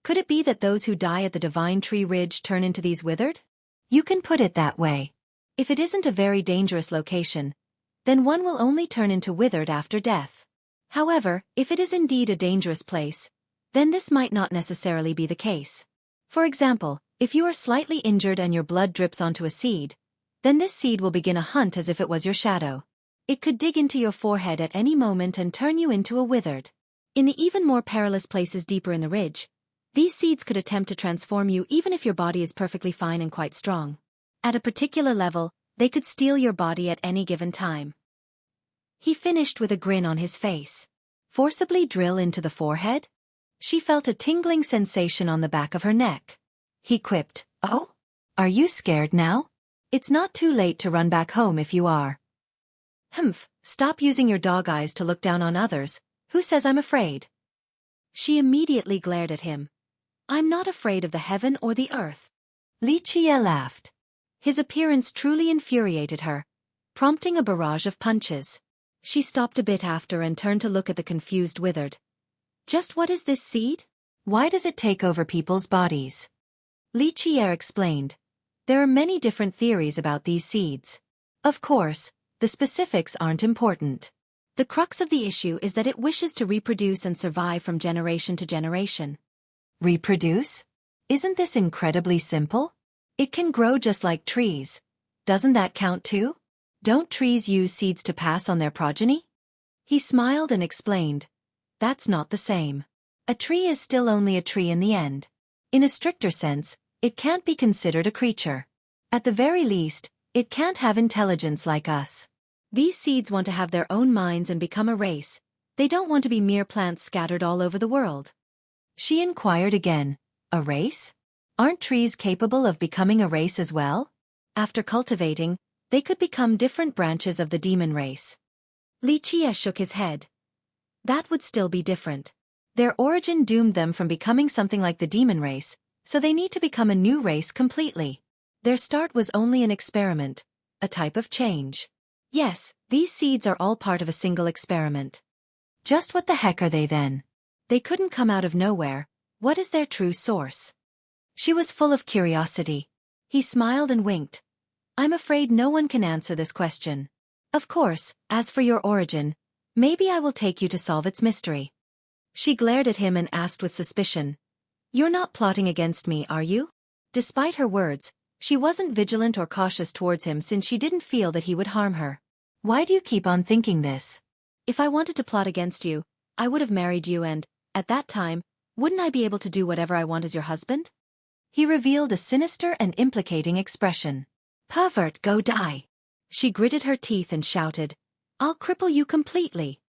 S2: could it be that those who die at the divine tree ridge turn into these withered?
S1: You can put it that way.
S2: If it isn't a very dangerous location, then one will only turn into withered after death. However, if it is indeed a dangerous place, then this might not necessarily be the case. For example, if you are slightly injured and your blood drips onto a seed, then this seed will begin a hunt as if it was your shadow. It could dig into your forehead at any moment and turn you into a withered. In the even more perilous places deeper in the ridge, these seeds could attempt to transform you even if your body is perfectly fine and quite strong. At a particular level, they could steal your body at any given time.
S1: He finished with a grin on his face. Forcibly drill into the forehead? She felt a tingling sensation on the back of her neck. He quipped, "Oh? Are you scared now? It's not too late to run back home if you are."
S2: "Humph, stop using your dog eyes to look down on others. Who says I'm afraid?" She immediately glared at him. "I'm not afraid of the heaven or the earth."
S1: Li Qie laughed.
S2: His appearance truly infuriated her, prompting a barrage of punches. She stopped a bit after and turned to look at the confused withered. "Just what is this seed?
S1: Why does it take over people's bodies?"
S2: Li Qie explained. "There are many different theories about these seeds.
S1: Of course, the specifics aren't important.
S2: The crux of the issue is that it wishes to reproduce and survive from generation to generation."
S1: Reproduce? Isn't this incredibly simple? It can grow just like trees. Doesn't that count too? Don't trees use seeds to pass on their progeny?
S2: He smiled and explained. "That's not the same.
S1: A tree is still only a tree in the end. In a stricter sense, it can't be considered a creature. At the very least, it can't have intelligence like us.
S2: These seeds want to have their own minds and become a race. They don't want to be mere plants scattered all over the world."
S1: She inquired again, "A race? Aren't trees capable of becoming a race as well?"
S2: "After cultivating, they could become different branches of the demon race." Li Qie shook his head. "That would still be different. Their origin doomed them from becoming something like the demon race, so they need to become a new race completely. Their start was only an experiment, a type of change. Yes, these seeds are all part of a single experiment."
S1: "Just what the heck are they then?"
S2: "They couldn't come out of nowhere. What is their true source?" She was full of curiosity. He smiled and winked. "I'm afraid no one can answer this question. Of course, as for your origin, maybe I will take you to solve its mystery." She glared at him and asked with suspicion, "You're not plotting against me, are you?" Despite her words, she wasn't vigilant or cautious towards him since she didn't feel that he would harm her.
S1: "Why do you keep on thinking this?"
S2: "If I wanted to plot against you, I would have married you and, at that time, wouldn't I be able to do whatever I want as your husband?"
S1: He revealed a sinister and implicating expression.
S2: "Pervert, go die." She gritted her teeth and shouted, "I'll cripple you completely."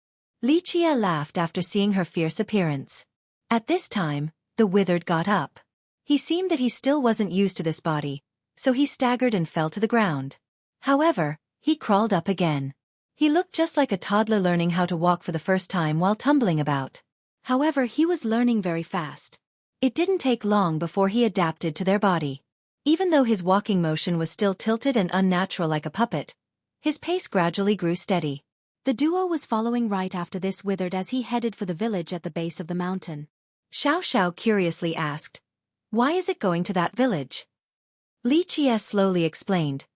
S1: Li Qie laughed after seeing her fierce appearance. At this time, the withered got up. He seemed that he still wasn't used to this body, so he staggered and fell to the ground. However, he crawled up again. He looked just like a toddler learning how to walk for the first time while tumbling about.
S2: However, he was learning very fast.
S1: It didn't take long before he adapted to their body. Even though his walking motion was still tilted and unnatural like a puppet, his pace gradually grew steady.
S2: The duo was following right after this withered as he headed for the village at the base of the mountain.
S1: Xiao curiously asked, "Why is it going to that village?"
S2: Li Qie slowly explained,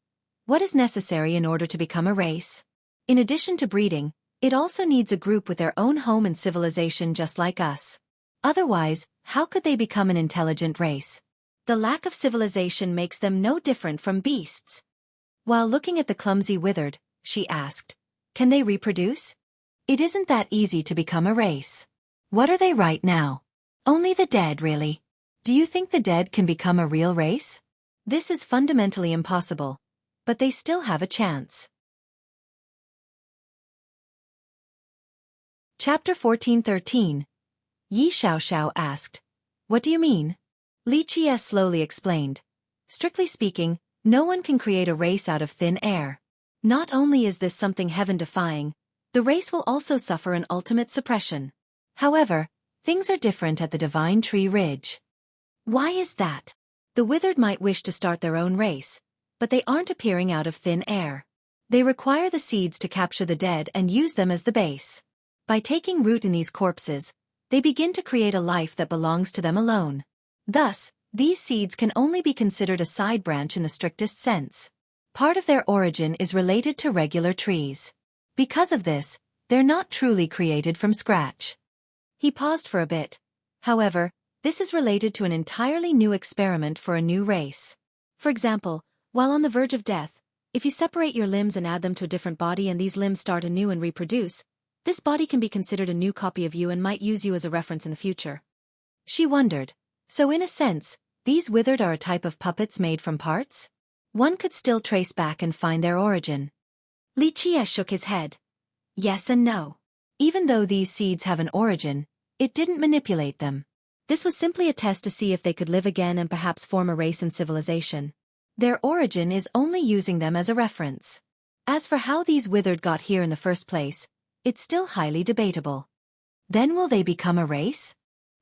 S2: "What is necessary in order to become a race? In addition to breeding, it also needs a group with their own home and civilization just like us.
S1: Otherwise, how could they become an intelligent race?
S2: The lack of civilization makes them no different from beasts."
S1: While looking at the clumsy withered, she asked, "Can they reproduce?" "It isn't that easy to become a race. What are they right now?" "Only the dead, really." Do you think the dead can become a real race? This is fundamentally impossible, but they still have a chance. Chapter 14:13. Yi Xiaoxiao asked, "What do you mean?" Li Qie slowly explained. Strictly speaking, no one can create a race out of thin air. Not only is this something heaven-defying, the race will also suffer an ultimate suppression. However, things are different at the Divine Tree Ridge. Why is that? The withered might wish to start their own race, but they aren't appearing out of thin air. They require the seeds to capture the dead and use them as the base. By taking root in these corpses, they begin to create a life that belongs to them alone. Thus, these seeds can only be considered a side branch in the strictest sense. Part of their origin is related to regular trees. Because of this, they're not truly created from scratch. He paused for a bit. However, this is related to an entirely new experiment for a new race. For example, while on the verge of death, if you separate your limbs and add them to a different body and these limbs start anew and reproduce, this body can be considered a new copy of you and might use you as a reference in the future. She wondered. So in a sense, these withered are a type of puppets made from parts? One could still trace back and find their origin. Li Qie shook his head. Yes and no. Even though these seeds have an origin, it didn't manipulate them. This was simply a test to see if they could live again and perhaps form a race and civilization. Their origin is only using them as a reference. As for how these withered got here in the first place, it's still highly debatable. Then will they become a race?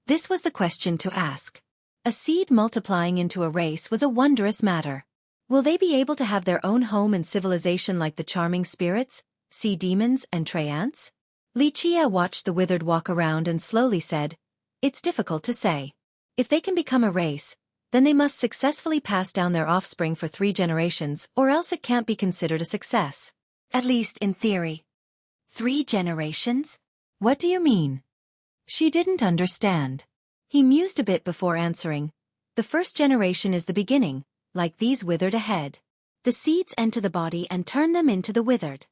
S1: This was the question to ask. A seed multiplying into a race was a wondrous matter. Will they be able to have their own home and civilization like the charming spirits, sea demons and treants? Li Qie watched the withered walk around and slowly said, "It's difficult to say. If they can become a race, then they must successfully pass down their offspring for 3 generations or else it can't be considered a success. At least in theory." 3 generations? What do you mean? She didn't understand. He mused a bit before answering. The first generation is the beginning, like these withered ahead. The seeds enter the body and turn them into the withered.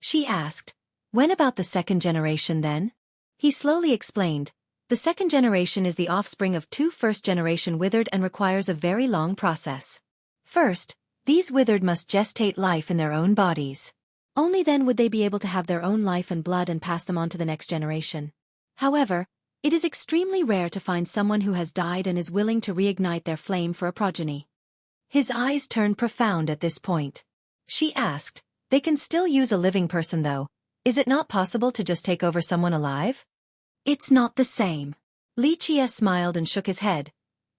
S1: She asked, "When about the second generation then?" He slowly explained, "The second generation is the offspring of 2 first-generation withered and requires a very long process. First, these withered must gestate life in their own bodies. Only then would they be able to have their own life and blood and pass them on to the next generation. However, it is extremely rare to find someone who has died and is willing to reignite their flame for a progeny." His eyes turned profound at this point. She asked, "They can still use a living person though. Is it not possible to just take over someone alive?" "It's not the same." Li Qie smiled and shook his head.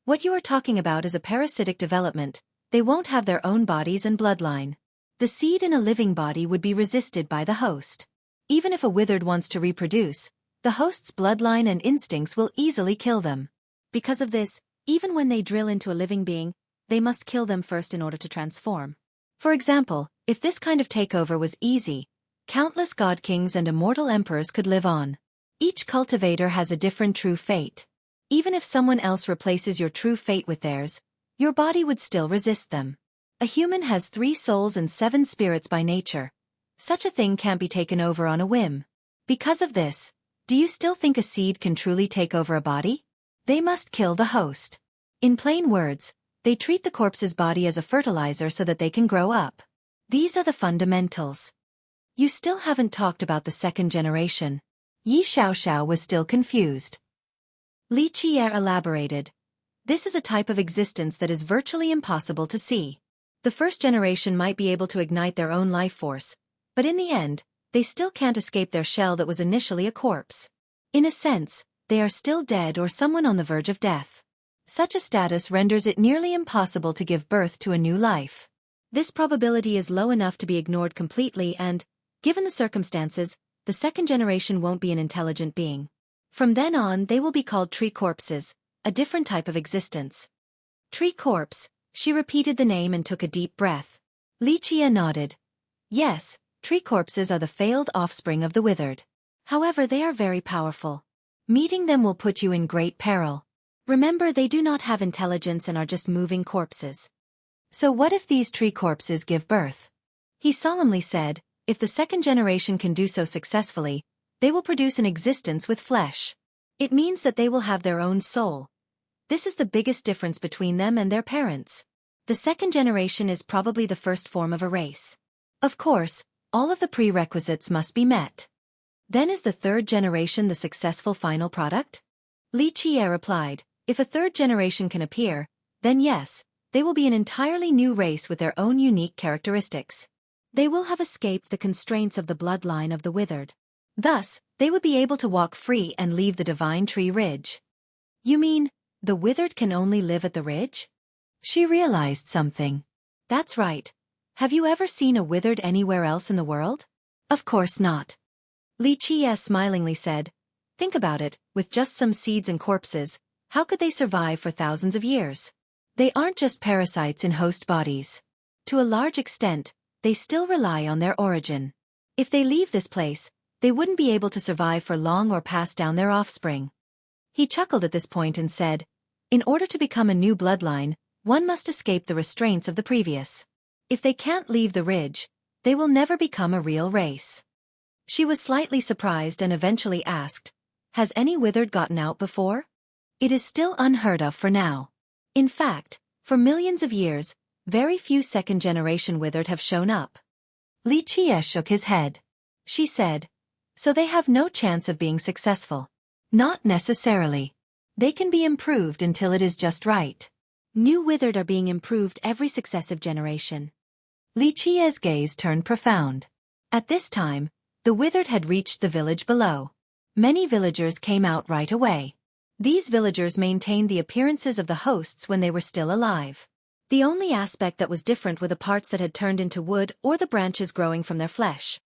S1: "What you are talking about is a parasitic development. They won't have their own bodies and bloodline. The seed in a living body would be resisted by the host. Even if a withered wants to reproduce, the host's bloodline and instincts will easily kill them. Because of this, even when they drill into a living being, they must kill them first in order to transform. For example, if this kind of takeover was easy, countless god kings and immortal emperors could live on. Each cultivator has a different true fate. Even if someone else replaces your true fate with theirs, your body would still resist them. A human has 3 souls and 7 spirits by nature. Such a thing can't be taken over on a whim. Because of this, do you still think a seed can truly take over a body? They must kill the host. In plain words, they treat the corpse's body as a fertilizer so that they can grow up. These are the fundamentals. You still haven't talked about the second generation." Yi Xiaoxiao was still confused. Li Qie elaborated. "This is a type of existence that is virtually impossible to see. The first generation might be able to ignite their own life force, but in the end, they still can't escape their shell that was initially a corpse. In a sense, they are still dead or someone on the verge of death. Such a status renders it nearly impossible to give birth to a new life. This probability is low enough to be ignored completely and, given the circumstances, the second generation won't be an intelligent being. From then on they will be called tree corpses, a different type of existence." "Tree corpse," she repeated the name and took a deep breath. Li Qie nodded. "Yes, tree corpses are the failed offspring of the withered. However, they are very powerful. Meeting them will put you in great peril. Remember, they do not have intelligence and are just moving corpses." "So what if these tree corpses give birth?" He solemnly said, "If the second generation can do so successfully, they will produce an existence with flesh. It means that they will have their own soul. This is the biggest difference between them and their parents. The second generation is probably the first form of a race. Of course, all of the prerequisites must be met. Then is the third generation the successful final product? Li Qie replied, if a third generation can appear, then yes, they will be an entirely new race with their own unique characteristics. They will have escaped the constraints of the bloodline of the withered. Thus, they would be able to walk free and leave the divine tree ridge. You mean, the withered can only live at the ridge? She realized something. That's right. Have you ever seen a withered anywhere else in the world? Of course not. Li Qie smilingly said, think about it, with just some seeds and corpses, how could they survive for thousands of years? They aren't just parasites in host bodies. To a large extent, they still rely on their origin. If they leave this place, they wouldn't be able to survive for long or pass down their offspring. He chuckled at this point and said, in order to become a new bloodline, one must escape the restraints of the previous. If they can't leave the ridge, they will never become a real race. She was slightly surprised and eventually asked, has any withered gotten out before? It is still unheard of for now. In fact, for millions of years, very few second-generation withered have shown up. Li Qie shook his head. She said, so they have no chance of being successful. Not necessarily. They can be improved until it is just right. New withered are being improved every successive generation. Li Qie's gaze turned profound. At this time, the withered had reached the village below. Many villagers came out right away. These villagers maintained the appearances of the hosts when they were still alive. The only aspect that was different were the parts that had turned into wood or the branches growing from their flesh.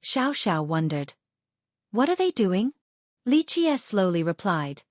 S1: Xiao wondered. What are they doing? Li Qie slowly replied.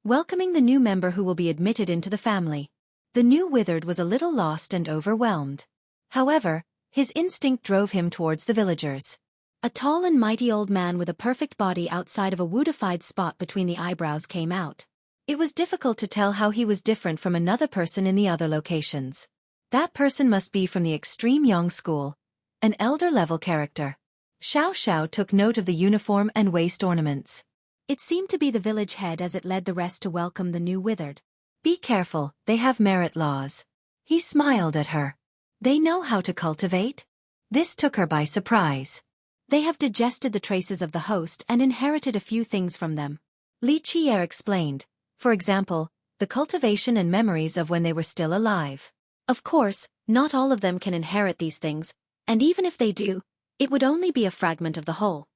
S1: Welcoming the new member who will be admitted into the family. The new withered was a little lost and overwhelmed. However, his instinct drove him towards the villagers. A tall and mighty old man with a perfect body outside of a woodified spot between the eyebrows came out. It was difficult to tell how he was different from another person in the other locations. That person must be from the extreme young school, an elder-level character. Xiao took note of the uniform and waist ornaments. It seemed to be the village head as it led the rest to welcome the new withered. Be careful, they have merit laws. He smiled at her. They know how to cultivate? This took her by surprise. They have digested the traces of the host and inherited a few things from them. Li Qie explained, for example, the cultivation and memories of when they were still alive. Of course, not all of them can inherit these things, and even if they do, it would only be a fragment of the whole.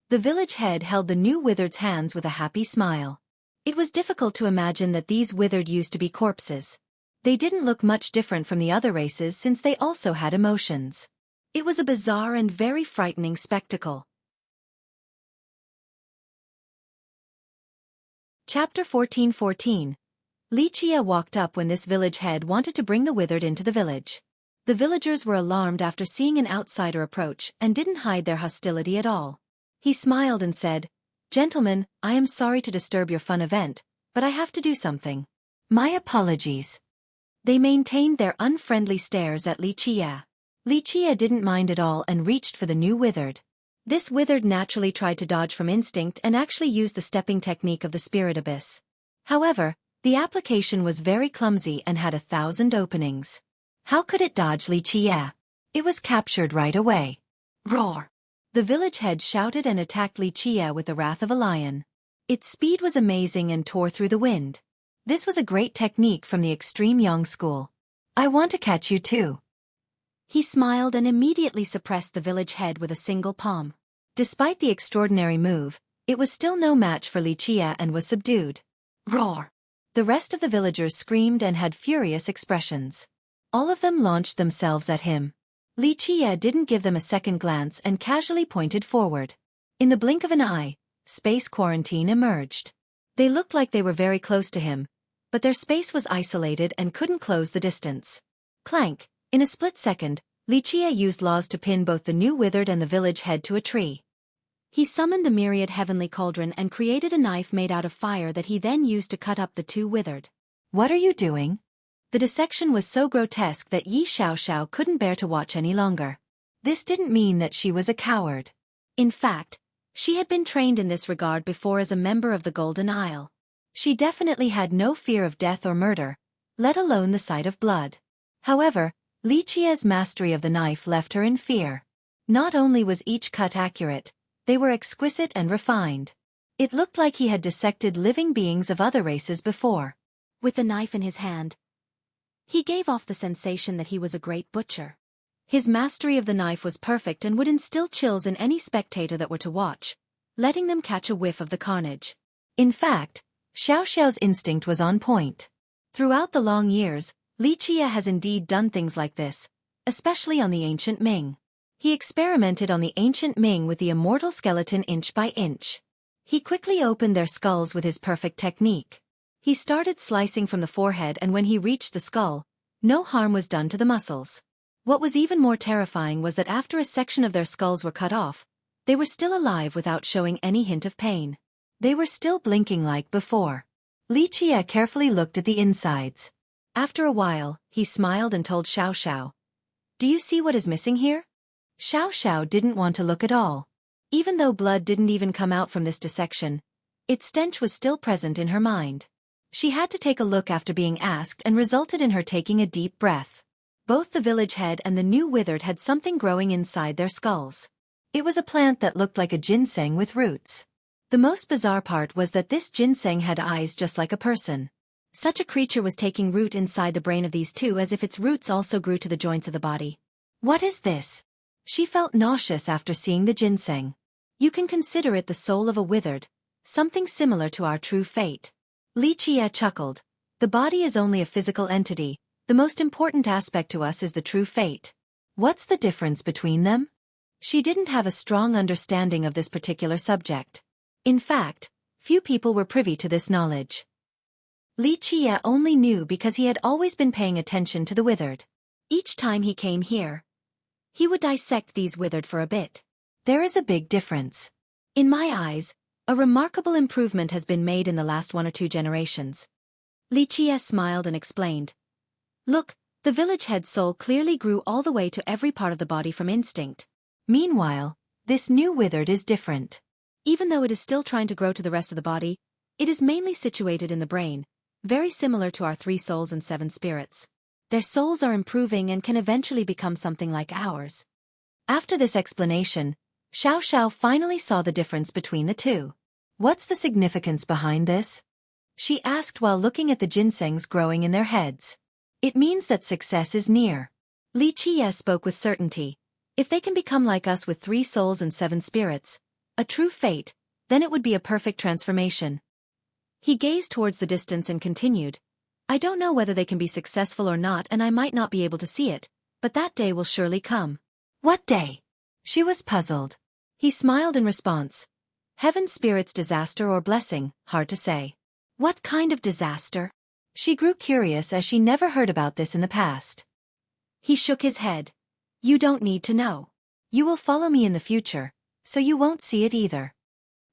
S1: The village head held the new withered's hands with a happy smile. It was difficult to imagine that these withered used to be corpses. They didn't look much different from the other races since they also had emotions. It was a bizarre and very frightening spectacle. Chapter 14:14. Li Qie walked up when this village head wanted to bring the withered into the village. The villagers were alarmed after seeing an outsider approach and didn't hide their hostility at all. He smiled and said, Gentlemen, I am sorry to disturb your fun event, but I have to do something. My apologies. They maintained their unfriendly stares at Li Qie. Li Qie didn't mind at all and reached for the new withered. This withered naturally tried to dodge from instinct and actually used the stepping technique of the spirit abyss. However, the application was very clumsy and had 1,000 openings. How could it dodge Li Qie? It was captured right away. Roar! The village head shouted and attacked Li Qie with the wrath of a lion. Its speed was amazing and tore through the wind. This was a great technique from the extreme young school. I want to catch you too. He smiled and immediately suppressed the village head with a single palm. Despite the extraordinary move, it was still no match for Li Qie and was subdued. Roar! The rest of the villagers screamed and had furious expressions. All of them launched themselves at him. Li Qie didn't give them a second glance and casually pointed forward. In the blink of an eye, space quarantine emerged. They looked like they were very close to him, but their space was isolated and couldn't close the distance. Clank! In a split second, Li Qie used laws to pin both the new withered and the village head to a tree. He summoned the myriad heavenly cauldron and created a knife made out of fire that he then used to cut up the two withered. What are you doing? The dissection was so grotesque that Yi Xiao couldn't bear to watch any longer. This didn't mean that she was a coward. In fact, she had been trained in this regard before as a member of the Golden Isle. She definitely had no fear of death or murder, let alone the sight of blood. However, Li Qia's mastery of the knife left her in fear. Not only was each cut accurate, they were exquisite and refined. It looked like he had dissected living beings of other races before. With the knife in his hand, he gave off the sensation that he was a great butcher. His mastery of the knife was perfect and would instill chills in any spectator that were to watch, letting them catch a whiff of the carnage. In fact, Xiaoxiao's instinct was on point. Throughout the long years, Li Qia has indeed done things like this, especially on the ancient Ming. He experimented on the ancient Ming with the immortal skeleton inch by inch. He quickly opened their skulls with his perfect technique. He started slicing from the forehead, and when he reached the skull, no harm was done to the muscles. What was even more terrifying was that after a section of their skulls were cut off, they were still alive without showing any hint of pain. They were still blinking like before. Li Qia carefully looked at the insides. After a while, he smiled and told Xiaoxiao, "Do you see what is missing here?" Xiaoxiao didn't want to look at all. Even though blood didn't even come out from this dissection, its stench was still present in her mind. She had to take a look after being asked, and resulted in her taking a deep breath. Both the village head and the new withered had something growing inside their skulls. It was a plant that looked like a ginseng with roots. The most bizarre part was that this ginseng had eyes just like a person. Such a creature was taking root inside the brain of these two, as if its roots also grew to the joints of the body. What is this? She felt nauseous after seeing the ginseng. You can consider it the soul of a withered, something similar to our true fate. Li Qia chuckled. The body is only a physical entity. The most important aspect to us is the true fate. What's the difference between them? She didn't have a strong understanding of this particular subject. In fact, few people were privy to this knowledge. Li Qia only knew because he had always been paying attention to the withered. Each time he came here, he would dissect these withered for a bit. There is a big difference. In my eyes, a remarkable improvement has been made in the last 1 or 2 generations. Li Qia smiled and explained. Look, the village head soul clearly grew all the way to every part of the body from instinct. Meanwhile, this new withered is different. Even though it is still trying to grow to the rest of the body, it is mainly situated in the brain, very similar to our 3 souls and 7 spirits. Their souls are improving and can eventually become something like ours. After this explanation, Xiaoxiao finally saw the difference between the two. What's the significance behind this? She asked while looking at the ginsengs growing in their heads. It means that success is near. Li Qia spoke with certainty. If they can become like us with 3 souls and 7 spirits, a true fate, then it would be a perfect transformation. He gazed towards the distance and continued, I don't know whether they can be successful or not, and I might not be able to see it, but that day will surely come. What day? She was puzzled. He smiled in response. Heaven spirit's disaster or blessing, hard to say. What kind of disaster? She grew curious as she never heard about this in the past. He shook his head. You don't need to know. You will follow me in the future, so you won't see it either.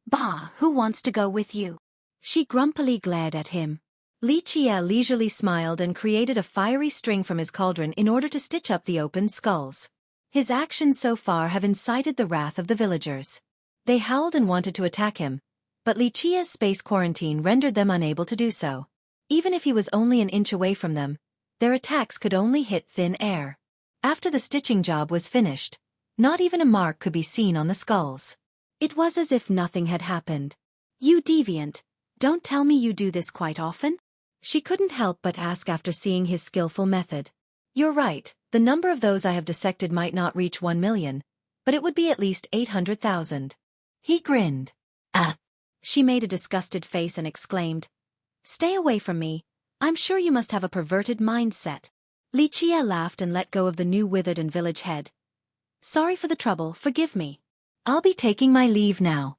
S1: Bah, who wants to go with you? She grumpily glared at him. Li Qia leisurely smiled and created a fiery string from his cauldron in order to stitch up the open skulls. His actions so far have incited the wrath of the villagers. They howled and wanted to attack him, but Li Qia's space quarantine rendered them unable to do so. Even if he was only an inch away from them, their attacks could only hit thin air. After the stitching job was finished, not even a mark could be seen on the skulls. It was as if nothing had happened. You deviant, don't tell me you do this quite often? She couldn't help but ask after seeing his skillful method. You're right, the number of those I have dissected might not reach 1 million, but it would be at least 800,000. He grinned. Ah! She made a disgusted face and exclaimed, Stay away from me, I'm sure you must have a perverted mindset. Li Qia laughed and let go of the new withered and village head. Sorry for the trouble, forgive me. I'll be taking my leave now.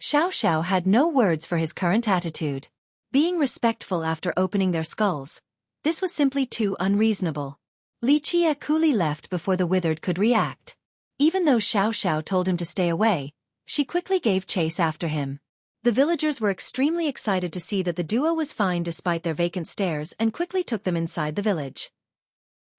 S1: Xiaoxiao had no words for his current attitude. Being respectful after opening their skulls, this was simply too unreasonable. Li Qia coolly left before the withered could react. Even though Xiaoxiao told him to stay away, she quickly gave chase after him. The villagers were extremely excited to see that the duo was fine despite their vacant stares and quickly took them inside the village.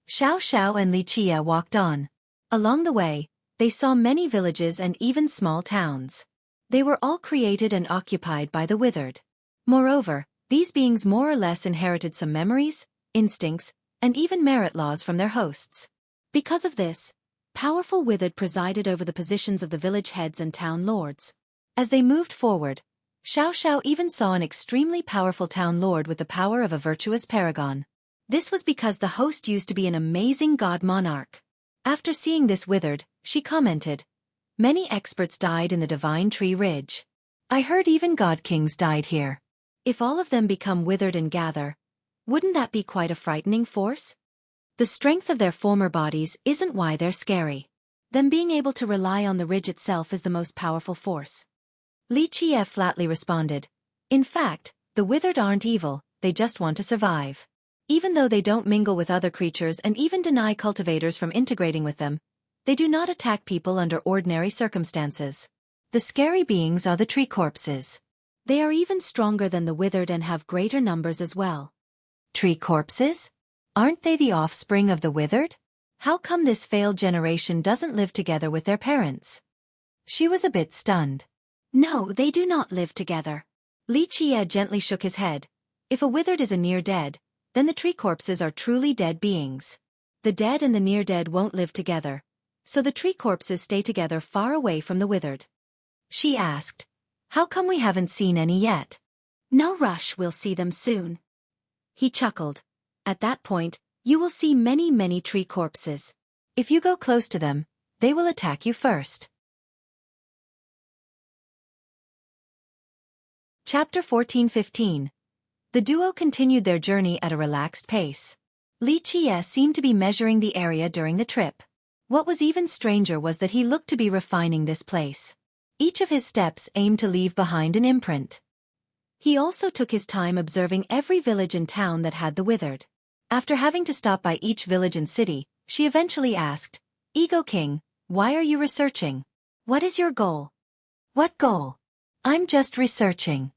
S1: Xiaoxiao and Li Qia walked on. Along the way, they saw many villages and even small towns. They were all created and occupied by the withered. Moreover, these beings more or less inherited some memories, instincts, and even merit laws from their hosts. Because of this, powerful withered presided over the positions of the village heads and town lords. As they moved forward, Xiao even saw an extremely powerful town lord with the power of a virtuous paragon. This was because the host used to be an amazing god monarch. After seeing this withered, she commented, "Many experts died in the Divine Tree Ridge. I heard even god kings died here. If all of them become withered and gather, wouldn't that be quite a frightening force? The strength of their former bodies isn't why they're scary. Them being able to rely on the ridge itself is the most powerful force." Li Qiye flatly responded, "In fact, the withered aren't evil, they just want to survive. Even though they don't mingle with other creatures and even deny cultivators from integrating with them, they do not attack people under ordinary circumstances. The scary beings are the tree corpses. They are even stronger than the withered and have greater numbers as well." Tree corpses? Aren't they the offspring of the withered? How come this failed generation doesn't live together with their parents? She was a bit stunned. "No, they do not live together." Li Qiye gently shook his head. "If a withered is a near-dead, then the tree corpses are truly dead beings. The dead and the near-dead won't live together, so the tree corpses stay together far away from the withered." She asked, "How come we haven't seen any yet?" "No rush, we'll see them soon." He chuckled. "At that point, you will see many tree corpses. If you go close to them, they will attack you first." Chapter 14-15. The duo continued their journey at a relaxed pace. Li Qiye seemed to be measuring the area during the trip. What was even stranger was that he looked to be refining this place. Each of his steps aimed to leave behind an imprint. He also took his time observing every village and town that had the withered. After having to stop by each village and city, she eventually asked, "Ego King, why are you researching? What is your goal?" "What goal? I'm just researching."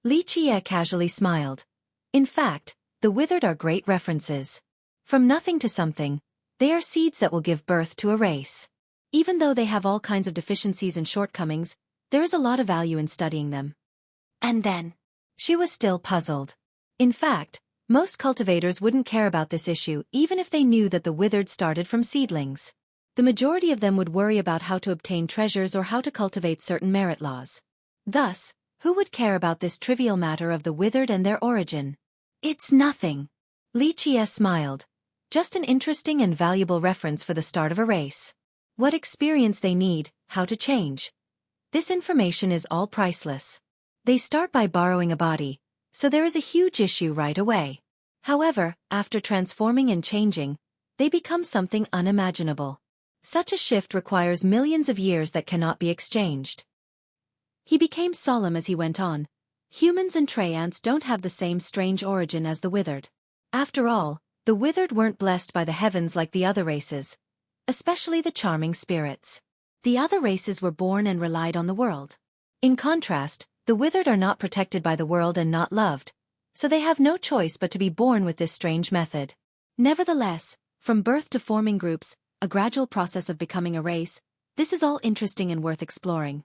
S1: Li Qiye casually smiled. In fact, the withered are great references. From nothing to something, they are seeds that will give birth to a race. Even though they have all kinds of deficiencies and shortcomings, there is a lot of value in studying them. And then, she was still puzzled. In fact, most cultivators wouldn't care about this issue even if they knew that the withered started from seedlings. The majority of them would worry about how to obtain treasures or how to cultivate certain merit laws. Thus, who would care about this trivial matter of the withered and their origin? "It's nothing." Li Qiye smiled. "Just an interesting and valuable reference for the start of a race. What experience they need, how to change. This information is all priceless. They start by borrowing a body, so there is a huge issue right away. However, after transforming and changing, they become something unimaginable. Such a shift requires millions of years that cannot be exchanged." He became solemn as he went on. "Humans and Treants don't have the same strange origin as the withered. After all, the withered weren't blessed by the heavens like the other races, especially the charming spirits. The other races were born and relied on the world. In contrast, the withered are not protected by the world and not loved, so they have no choice but to be born with this strange method. Nevertheless, from birth to forming groups, a gradual process of becoming a race, this is all interesting and worth exploring."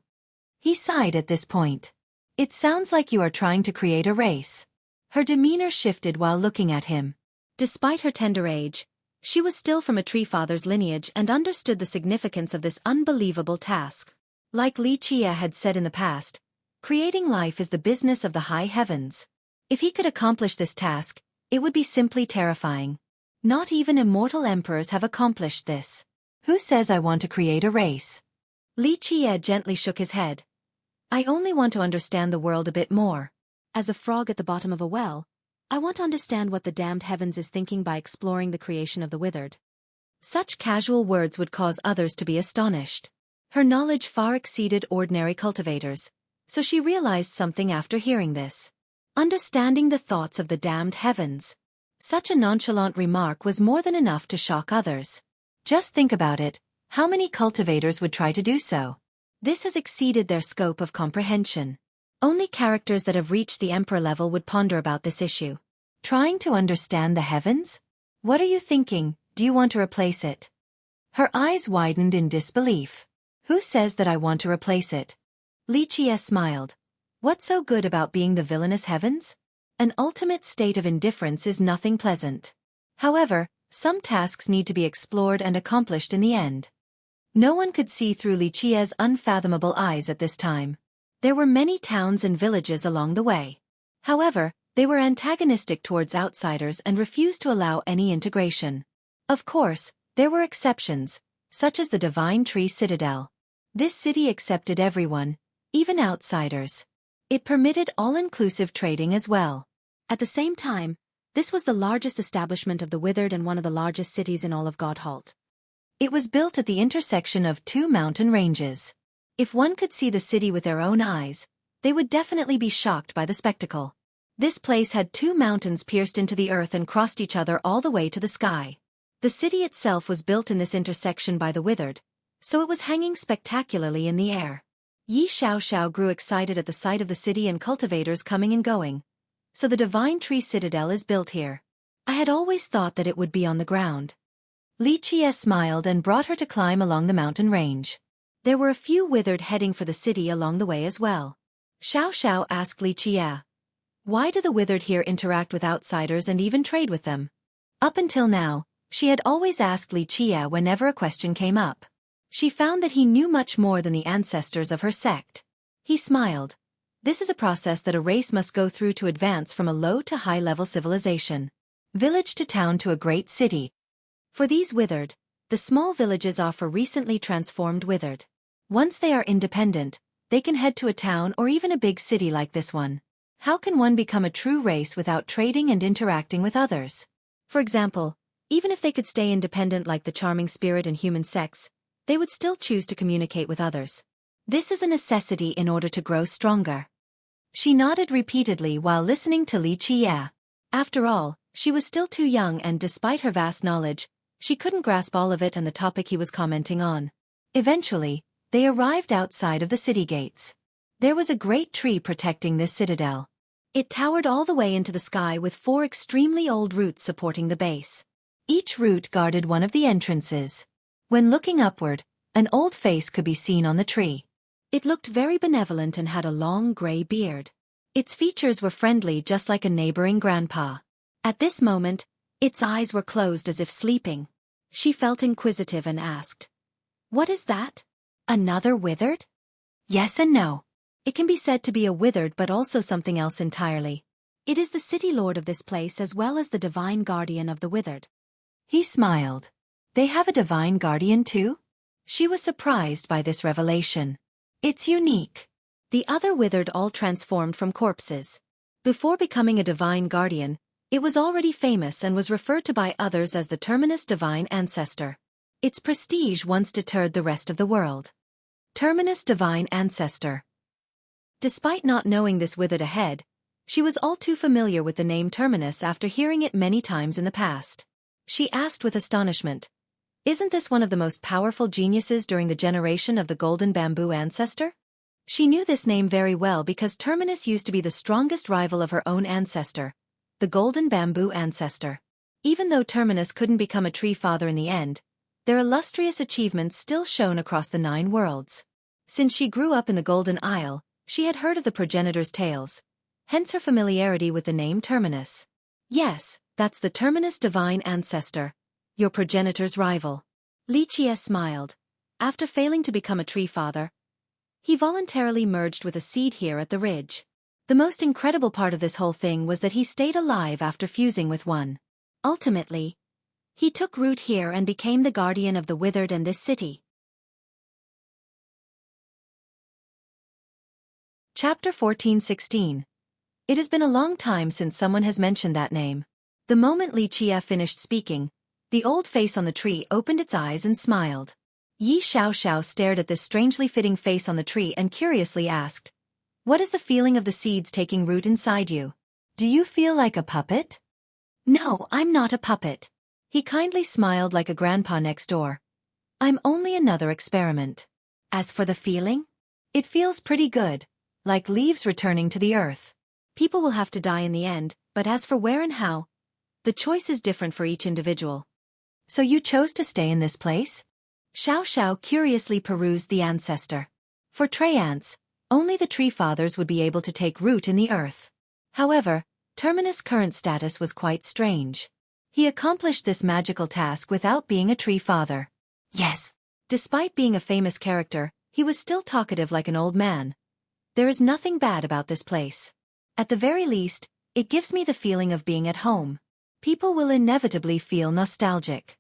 S1: He sighed at this point. "It sounds like you are trying to create a race." Her demeanor shifted while looking at him. Despite her tender age, she was still from a tree father's lineage and understood the significance of this unbelievable task. Like Li Qiye had said in the past, creating life is the business of the high heavens. If he could accomplish this task, it would be simply terrifying. Not even immortal emperors have accomplished this. Who says I want to create a race? Li Qiye gently shook his head. "I only want to understand the world a bit more. As a frog at the bottom of a well, I want to understand what the damned heavens is thinking by exploring the creation of the withered." Such casual words would cause others to be astonished. Her knowledge far exceeded ordinary cultivators, so she realized something after hearing this. Understanding the thoughts of the damned heavens. Such a nonchalant remark was more than enough to shock others. Just think about it, how many cultivators would try to do so? This has exceeded their scope of comprehension. Only characters that have reached the emperor level would ponder about this issue. Trying to understand the heavens? What are you thinking? Do you want to replace it? Her eyes widened in disbelief. Who says that I want to replace it? Li Qiye smiled. What's so good about being the villainous heavens? An ultimate state of indifference is nothing pleasant. However, some tasks need to be explored and accomplished in the end. No one could see through Li Qia's unfathomable eyes at this time. There were many towns and villages along the way. However, they were antagonistic towards outsiders and refused to allow any integration. Of course, there were exceptions, such as the Divine Tree Citadel. This city accepted everyone, even outsiders. It permitted all-inclusive trading as well. At the same time, this was the largest establishment of the Withered and one of the largest cities in all of Godhalt. It was built at the intersection of two mountain ranges. If one could see the city with their own eyes, they would definitely be shocked by the spectacle. This place had two mountains pierced into the earth and crossed each other all the way to the sky. The city itself was built in this intersection by the Withered, so it was hanging spectacularly in the air. Yi Xiaoxiao grew excited at the sight of the city and cultivators coming and going. So the Divine Tree Citadel is built here. I had always thought that it would be on the ground. Li Qie smiled and brought her to climb along the mountain range. There were a few Withered heading for the city along the way as well. Xiaoxiao asked Li Qie, "Why do the Withered here interact with outsiders and even trade with them?" Up until now, she had always asked Li Qie whenever a question came up. She found that he knew much more than the ancestors of her sect. He smiled. This is a process that a race must go through to advance from a low to high-level civilization. Village to town to a great city. For these Withered, the small villages are for recently transformed Withered. Once they are independent, they can head to a town or even a big city like this one. How can one become a true race without trading and interacting with others? For example, even if they could stay independent like the charming spirit and human sex, they would still choose to communicate with others. This is a necessity in order to grow stronger. She nodded repeatedly while listening to Li Qie. After all, she was still too young and despite her vast knowledge, she couldn't grasp all of it and the topic he was commenting on. Eventually, they arrived outside of the city gates. There was a great tree protecting this citadel. It towered all the way into the sky with 4 extremely old roots supporting the base. Each root guarded one of the entrances. When looking upward, an old face could be seen on the tree. It looked very benevolent and had a long gray beard. Its features were friendly just like a neighboring grandpa. At this moment, its eyes were closed as if sleeping. She felt inquisitive and asked, "What is that? Another Withered?" Yes and no. It can be said to be a Withered but also something else entirely. It is the city lord of this place as well as the divine guardian of the Withered. He smiled. They have a divine guardian too? She was surprised by this revelation. It's unique. The other Withered all transformed from corpses. Before becoming a divine guardian, it was already famous and was referred to by others as the Terminus Divine Ancestor. Its prestige once deterred the rest of the world. Terminus Divine Ancestor. Despite not knowing this Withered ahead, she was all too familiar with the name Terminus after hearing it many times in the past. She asked with astonishment, "Isn't this one of the most powerful geniuses during the generation of the Golden Bamboo Ancestor?" She knew this name very well because Terminus used to be the strongest rival of her own ancestor, the Golden Bamboo Ancestor. Even though Terminus couldn't become a tree father in the end, their illustrious achievements still shone across the 9 worlds. Since she grew up in the Golden Isle, she had heard of the progenitors' tales, hence her familiarity with the name Terminus. Yes, that's the Terminus Divine Ancestor, your progenitor's rival. Li Qie smiled. After failing to become a tree father, he voluntarily merged with a seed here at the ridge. The most incredible part of this whole thing was that he stayed alive after fusing with one. Ultimately, he took root here and became the guardian of the Withered and this city. Chapter 14:16. It has been a long time since someone has mentioned that name. The moment Li Qie finished speaking, the old face on the tree opened its eyes and smiled. Yi Xiaoxiao stared at this strangely fitting face on the tree and curiously asked, "What is the feeling of the seeds taking root inside you? Do you feel like a puppet?" "No, I'm not a puppet." He kindly smiled like a grandpa next door. "I'm only another experiment. As for the feeling, it feels pretty good, like leaves returning to the earth. People will have to die in the end, but as for where and how, the choice is different for each individual." "So you chose to stay in this place?" Xiao Xiao curiously perused the ancestor. For Trey ants, Only the tree fathers would be able to take root in the earth. However, Terminus' current status was quite strange. He accomplished this magical task without being a tree father. Yes. Despite being a famous character, he was still talkative like an old man. There is nothing bad about this place. At the very least, it gives me the feeling of being at home. People will inevitably feel nostalgic.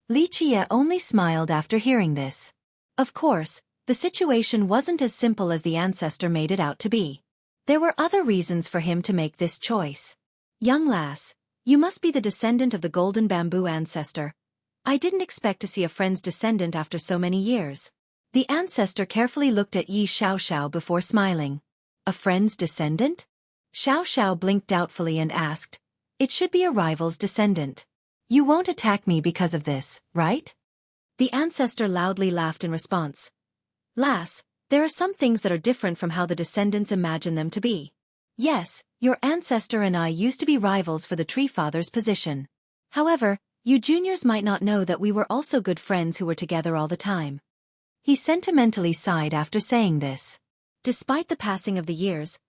S1: Lichia only smiled after hearing this. Of course, the situation wasn't as simple as the ancestor made it out to be. There were other reasons for him to make this choice. Young lass, you must be the descendant of the golden bamboo ancestor. I didn't expect to see a friend's descendant after so many years. The ancestor carefully looked at Yi Xiaoxiao before smiling. A friend's descendant? Xiaoxiao blinked doubtfully and asked, "It should be a rival's descendant. You won't attack me because of this, right?" The ancestor loudly laughed in response. "Lass, there are some things that are different from how the descendants imagine them to be. Yes, your ancestor and I used to be rivals for the tree father's position. However, you juniors might not know that we were also good friends who were together all the time." He sentimentally sighed after saying this. Despite the passing of the years,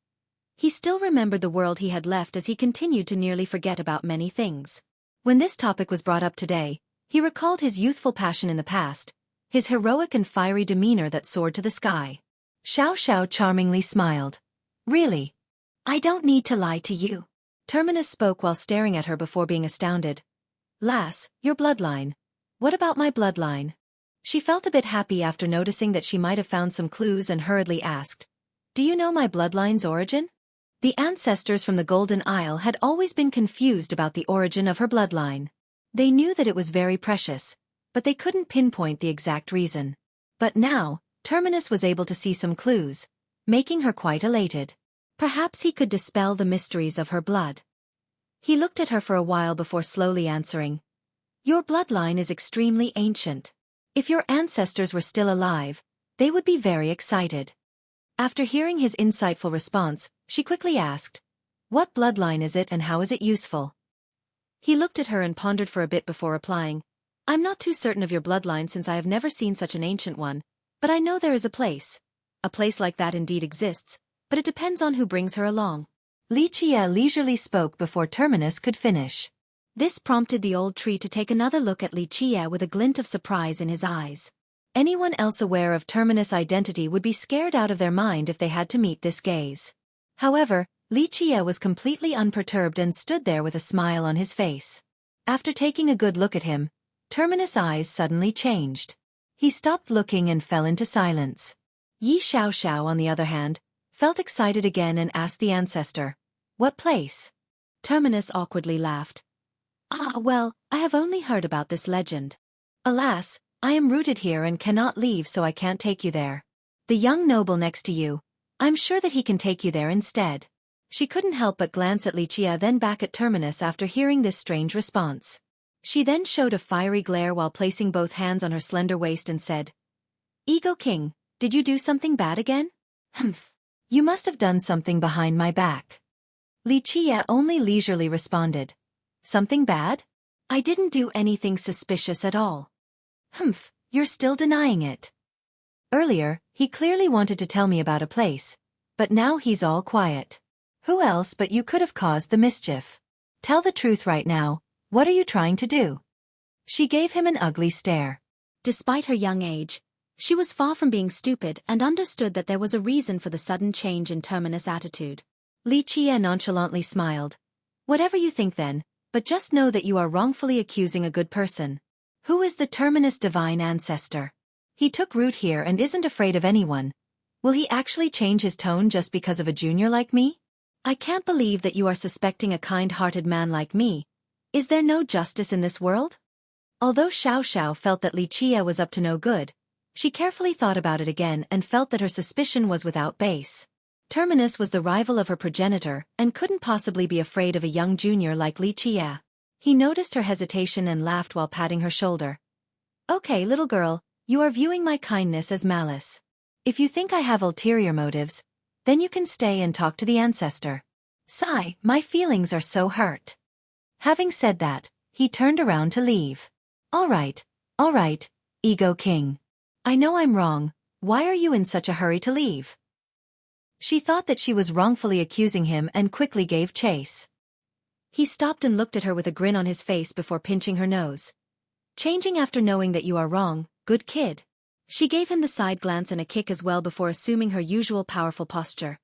S1: he still remembered the world he had left as he continued to nearly forget about many things. When this topic was brought up today, he recalled his youthful passion in the past, his heroic and fiery demeanor that soared to the sky. Xiaoxiao charmingly smiled. "Really? I don't need to lie to you." Terminus spoke while staring at her before being astounded. "Lass, your bloodline. What about my bloodline?" She felt a bit happy after noticing that she might have found some clues and hurriedly asked, "Do you know my bloodline's origin?" The ancestors from the Golden Isle had always been confused about the origin of her bloodline. They knew that it was very precious, but they couldn't pinpoint the exact reason. But now, Terminus was able to see some clues, making her quite elated. Perhaps he could dispel the mysteries of her blood. He looked at her for a while before slowly answering, "Your bloodline is extremely ancient. If your ancestors were still alive, they would be very excited." After hearing his insightful response, she quickly asked, "What bloodline is it and how is it useful?" He looked at her and pondered for a bit before replying, "I'm not too certain of your bloodline since I have never seen such an ancient one, but I know there is a place. A place like that indeed exists, but it depends on who brings her along." Lichia leisurely spoke before Terminus could finish. This prompted the old tree to take another look at Lichia with a glint of surprise in his eyes. Anyone else aware of Terminus' identity would be scared out of their mind if they had to meet this gaze. However, Lichia was completely unperturbed and stood there with a smile on his face. After taking a good look at him, Terminus' eyes suddenly changed. He stopped looking and fell into silence. Yi Xiaoxiao, on the other hand, felt excited again and asked the ancestor, "What place?" Terminus awkwardly laughed. "Ah, well, I have only heard about this legend. Alas, I am rooted here and cannot leave, so I can't take you there. The young noble next to you, I'm sure that he can take you there instead." She couldn't help but glance at Lichia, then back at Terminus after hearing this strange response. She then showed a fiery glare while placing both hands on her slender waist and said, "Ego King, did you do something bad again?" "Humph. You must have done something behind my back." Lichia only leisurely responded, "Something bad? I didn't do anything suspicious at all." "Humph, you're still denying it." Earlier, he clearly wanted to tell me about a place, but now he's all quiet. Who else but you could have caused the mischief? Tell the truth right now, what are you trying to do? She gave him an ugly stare. Despite her young age, she was far from being stupid and understood that there was a reason for the sudden change in Terminus' attitude. Lichia nonchalantly smiled. "Whatever you think then, but just know that you are wrongfully accusing a good person. Who is the Terminus divine ancestor? He took root here and isn't afraid of anyone. Will he actually change his tone just because of a junior like me? I can't believe that you are suspecting a kind-hearted man like me. Is there no justice in this world?" Although Xiaoxiao felt that Lichia was up to no good, she carefully thought about it again and felt that her suspicion was without base. Terminus was the rival of her progenitor and couldn't possibly be afraid of a young junior like Lichia. He noticed her hesitation and laughed while patting her shoulder. "Okay, little girl, you are viewing my kindness as malice. If you think I have ulterior motives, then you can stay and talk to the ancestor. Sigh, my feelings are so hurt." Having said that, he turned around to leave. All right, Ego King. I know I'm wrong, why are you in such a hurry to leave?" She thought that she was wrongfully accusing him and quickly gave chase. He stopped and looked at her with a grin on his face before pinching her nose. Changing after knowing that you are wrong, good kid. She gave him the side glance and a kick as well before assuming her usual powerful posture.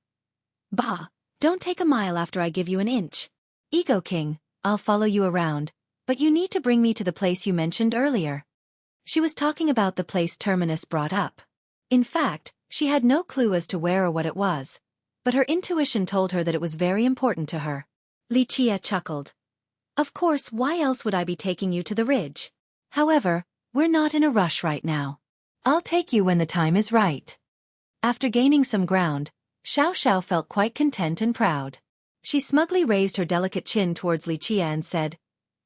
S1: Bah, don't take a mile after I give you an inch. Ego King, I'll follow you around, but you need to bring me to the place you mentioned earlier. She was talking about the place Terminus brought up. In fact, she had no clue as to where or what it was, but her intuition told her that it was very important to her. Lichia chuckled. Of course, why else would I be taking you to the ridge? However, we're not in a rush right now. I'll take you when the time is right. After gaining some ground, Xiao felt quite content and proud. She smugly raised her delicate chin towards Lichia and said,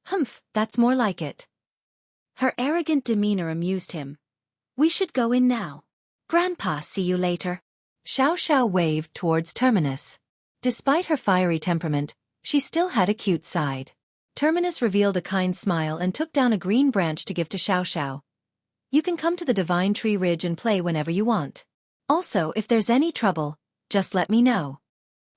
S1: "Humph, that's more like it." Her arrogant demeanor amused him. "We should go in now. Grandpa, see you later." Xiao waved towards Terminus. Despite her fiery temperament, she still had a cute side. Terminus revealed a kind smile and took down a green branch to give to Xiao. "You can come to the Divine Tree Ridge and play whenever you want. Also, if there's any trouble, just let me know."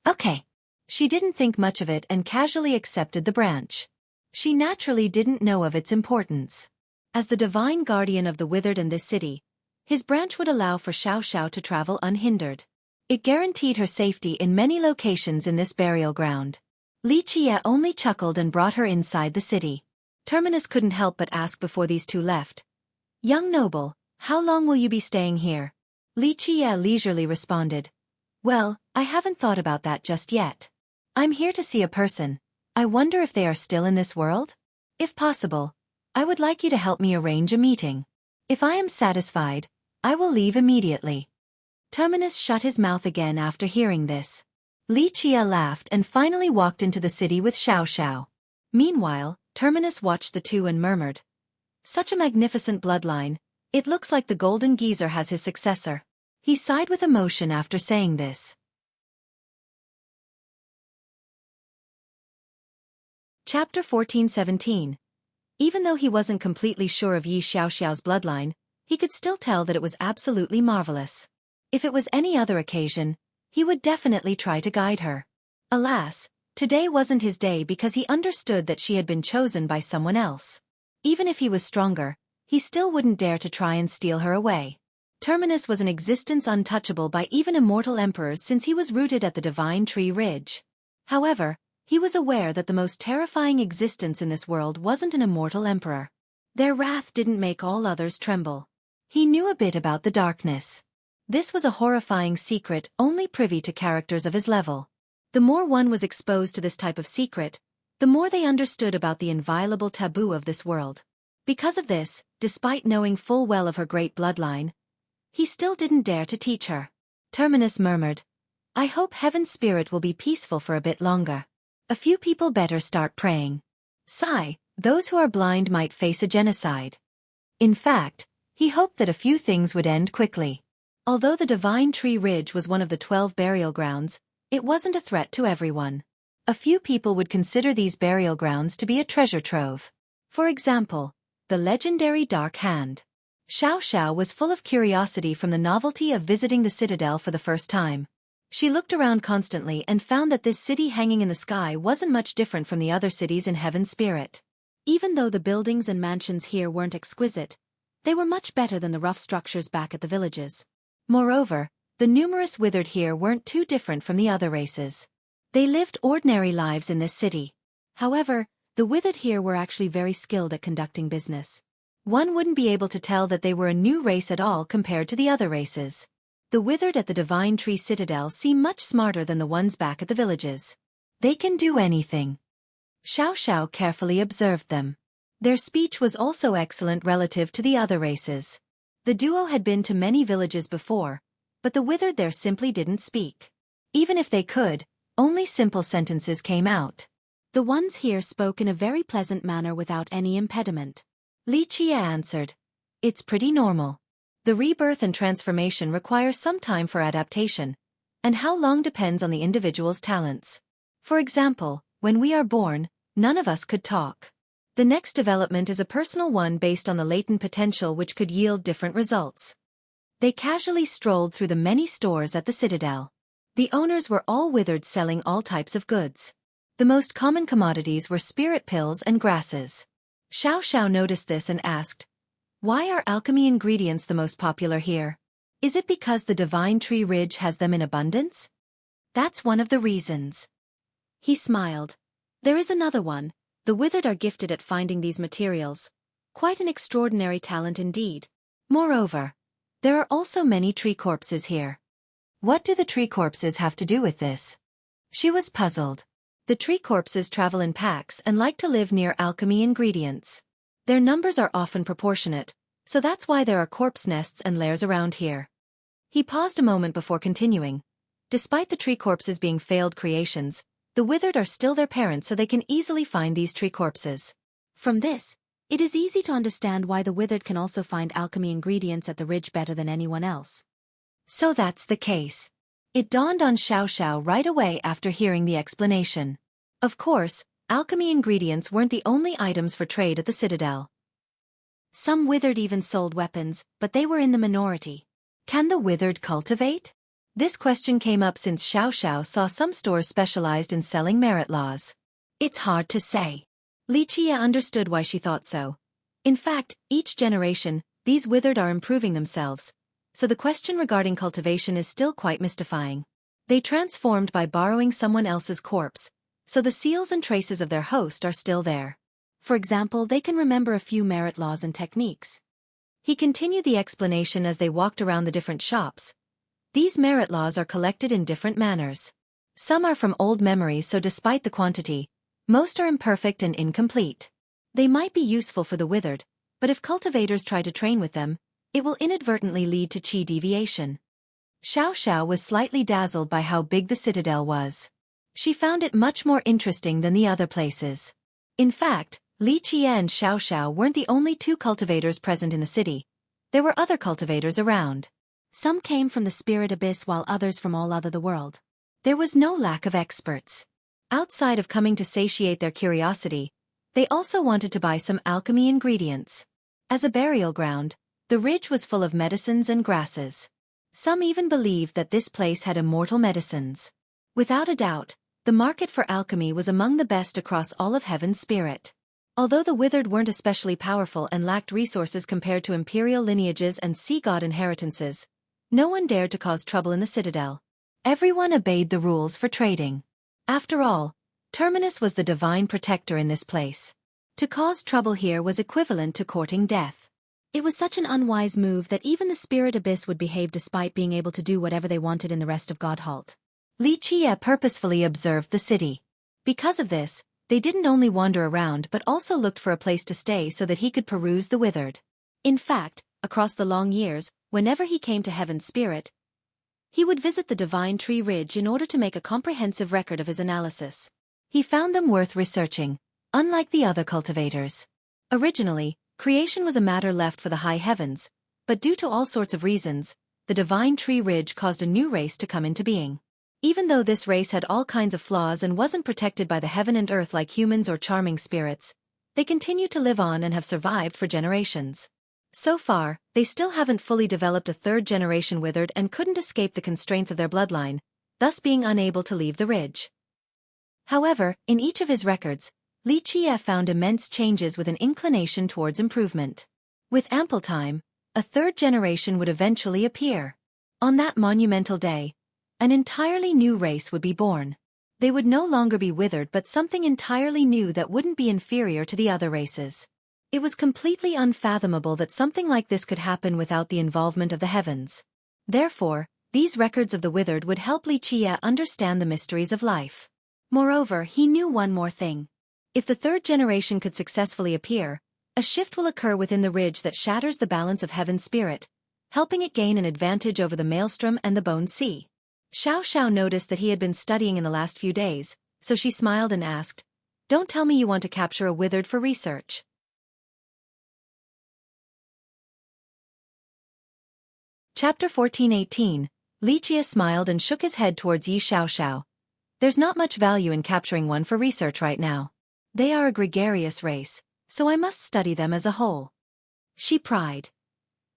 S1: Okay. She didn't think much of it and casually accepted the branch. She naturally didn't know of its importance. As the divine guardian of the withered in this city, his branch would allow for Xiao to travel unhindered. It guaranteed her safety in many locations in this burial ground. Lichia only chuckled and brought her inside the city. Terminus couldn't help but ask before these two left. "Young noble, how long will you be staying here?" Lichia leisurely responded. "Well, I haven't thought about that just yet. I'm here to see a person. I wonder if they are still in this world? If possible, I would like you to help me arrange a meeting. If I am satisfied, I will leave immediately." Terminus shut his mouth again after hearing this. Lichia laughed and finally walked into the city with Xiao. Meanwhile, Terminus watched the two and murmured, "Such a magnificent bloodline, it looks like the Golden Geezer has his successor." He sighed with emotion after saying this. Chapter 14-17. Even though he wasn't completely sure of Yi Xiao's bloodline, he could still tell that it was absolutely marvelous. If it was any other occasion, he would definitely try to guide her. Alas, today wasn't his day because he understood that she had been chosen by someone else. Even if he was stronger, he still wouldn't dare to try and steal her away. Terminus was an existence untouchable by even immortal emperors since he was rooted at the Divine Tree Ridge. However, he was aware that the most terrifying existence in this world wasn't an immortal emperor. Their wrath didn't make all others tremble. He knew a bit about the darkness. This was a horrifying secret only privy to characters of his level. The more one was exposed to this type of secret, the more they understood about the inviolable taboo of this world. Because of this, despite knowing full well of her great bloodline, he still didn't dare to teach her. Terminus murmured, "I hope Heaven's spirit will be peaceful for a bit longer. A few people better start praying. Sigh, those who are blind might face a genocide." In fact, he hoped that a few things would end quickly. Although the Divine Tree Ridge was one of the 12 burial grounds, it wasn't a threat to everyone. A few people would consider these burial grounds to be a treasure trove. For example, the legendary Dark Hand. Xiao was full of curiosity from the novelty of visiting the citadel for the first time. She looked around constantly and found that this city hanging in the sky wasn't much different from the other cities in Heaven's Spirit. Even though the buildings and mansions here weren't exquisite, they were much better than the rough structures back at the villages. Moreover, the numerous withered here weren't too different from the other races. They lived ordinary lives in this city. However, the withered here were actually very skilled at conducting business. One wouldn't be able to tell that they were a new race at all compared to the other races. The withered at the Divine Tree Citadel seem much smarter than the ones back at the villages. They can do anything. Xiao carefully observed them. Their speech was also excellent relative to the other races. The duo had been to many villages before, but the withered there simply didn't speak. Even if they could, only simple sentences came out. The ones here spoke in a very pleasant manner without any impediment. Lichia answered, "It's pretty normal. The rebirth and transformation require some time for adaptation, and how long depends on the individual's talents. For example, when we are born, none of us could talk. The next development is a personal one based on the latent potential which could yield different results." They casually strolled through the many stores at the citadel. The owners were all withered, selling all types of goods. The most common commodities were spirit pills and grasses. Xiao noticed this and asked, "Why are alchemy ingredients the most popular here? Is it because the Divine Tree Ridge has them in abundance?" "That's one of the reasons." He smiled. "There is another one. The withered are gifted at finding these materials. Quite an extraordinary talent indeed. Moreover, there are also many tree corpses here." "What do the tree corpses have to do with this?" She was puzzled. The tree corpses travel in packs and like to live near alchemy ingredients. Their numbers are often proportionate, so that's why there are corpse nests and lairs around here. He paused a moment before continuing. Despite the tree corpses being failed creations, the withered are still their parents, so they can easily find these tree corpses. From this, it is easy to understand why the withered can also find alchemy ingredients at the ridge better than anyone else. So that's the case. It dawned on Xiao right away after hearing the explanation. Of course, alchemy ingredients weren't the only items for trade at the Citadel. Some withered even sold weapons, but they were in the minority. Can the withered cultivate? This question came up since Xiao saw some stores specialized in selling merit laws. It's hard to say. Li Qie understood why she thought so. In fact, each generation, these withered are improving themselves, so the question regarding cultivation is still quite mystifying. They transformed by borrowing someone else's corpse, so the seals and traces of their host are still there. For example, they can remember a few merit laws and techniques. He continued the explanation as they walked around the different shops. These merit laws are collected in different manners. Some are from old memories, so despite the quantity, most are imperfect and incomplete. They might be useful for the withered, but if cultivators try to train with them, it will inadvertently lead to qi deviation. Xiao was slightly dazzled by how big the citadel was. She found it much more interesting than the other places. In fact, Li Qie and Xiao weren't the only two cultivators present in the city. There were other cultivators around. Some came from the spirit abyss while others from all over the world. There was no lack of experts. Outside of coming to satiate their curiosity, they also wanted to buy some alchemy ingredients. As a burial ground, the ridge was full of medicines and grasses. Some even believed that this place had immortal medicines. Without a doubt, the market for alchemy was among the best across all of Heaven's spirit. Although the withered weren't especially powerful and lacked resources compared to imperial lineages and sea god inheritances, no one dared to cause trouble in the citadel. Everyone obeyed the rules for trading. After all, Terminus was the divine protector in this place. To cause trouble here was equivalent to courting death. It was such an unwise move that even the spirit abyss would behave despite being able to do whatever they wanted in the rest of Godhalt. Li Qie purposefully observed the city. Because of this, they didn't only wander around but also looked for a place to stay so that he could peruse the withered. In fact, across the long years, whenever he came to Heaven's spirit, he would visit the Divine Tree Ridge in order to make a comprehensive record of his analysis. He found them worth researching, unlike the other cultivators. Originally, creation was a matter left for the high heavens, but due to all sorts of reasons, the Divine Tree Ridge caused a new race to come into being. Even though this race had all kinds of flaws and wasn't protected by the heaven and earth like humans or charming spirits, they continued to live on and have survived for generations. So far, they still haven't fully developed a third-generation withered and couldn't escape the constraints of their bloodline, thus being unable to leave the ridge. However, in each of his records, Li Qie found immense changes with an inclination towards improvement. With ample time, a third generation would eventually appear. On that monumental day, an entirely new race would be born. They would no longer be withered but something entirely new that wouldn't be inferior to the other races. It was completely unfathomable that something like this could happen without the involvement of the heavens. Therefore, these records of the withered would help Li Qie understand the mysteries of life. Moreover, he knew one more thing. If the third generation could successfully appear, a shift will occur within the ridge that shatters the balance of Heaven's spirit, helping it gain an advantage over the Maelstrom and the Bone Sea. Xiao noticed that he had been studying in the last few days, so she smiled and asked, "Don't tell me you want to capture a withered for research." Chapter 14:18. Li Qie smiled and shook his head towards Yi Xiao. "There's not much value in capturing one for research right now. They are a gregarious race, so I must study them as a whole." She pried.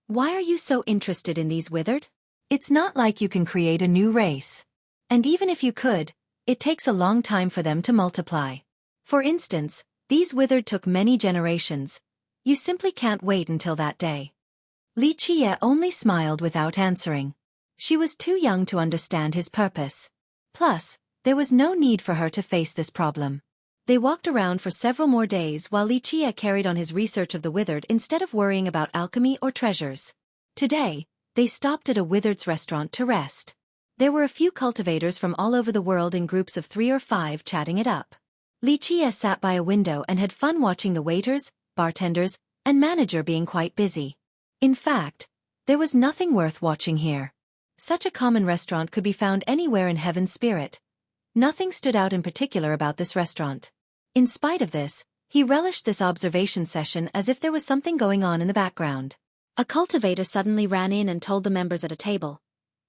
S1: "Why are you so interested in these withered? It's not like you can create a new race." And even if you could, it takes a long time for them to multiply. For instance, these withered took many generations. You simply can't wait until that day. Lichie only smiled without answering. She was too young to understand his purpose. Plus, there was no need for her to face this problem. They walked around for several more days while Lichie carried on his research of the withered instead of worrying about alchemy or treasures. Today, they stopped at a wizard's restaurant to rest. There were a few cultivators from all over the world in groups of 3 or 5 chatting it up. Lichie sat by a window and had fun watching the waiters, bartenders, and manager being quite busy. In fact, there was nothing worth watching here. Such a common restaurant could be found anywhere in Heaven's Spirit. Nothing stood out in particular about this restaurant. In spite of this, he relished this observation session as if there was something going on in the background.
S2: A cultivator suddenly ran in and told the members at a table,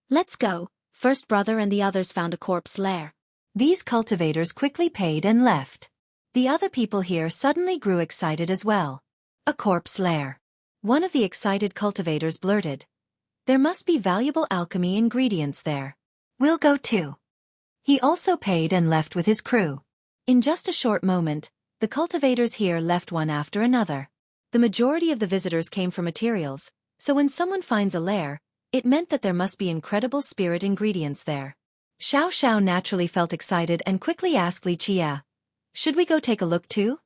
S2: "Let's go." First brother and the others found a corpse lair.
S1: These cultivators quickly paid and left. The other people here suddenly grew excited as well. A corpse lair. One of the excited cultivators blurted, "There must be valuable alchemy ingredients there. We'll go too." He also paid and left with his crew. In just a short moment, the cultivators here left one after another. The majority of the visitors came for materials, so when someone finds a lair, it meant that there must be incredible spirit ingredients there. Xiao naturally felt excited and quickly asked Lichie, "Should we go take a look too?"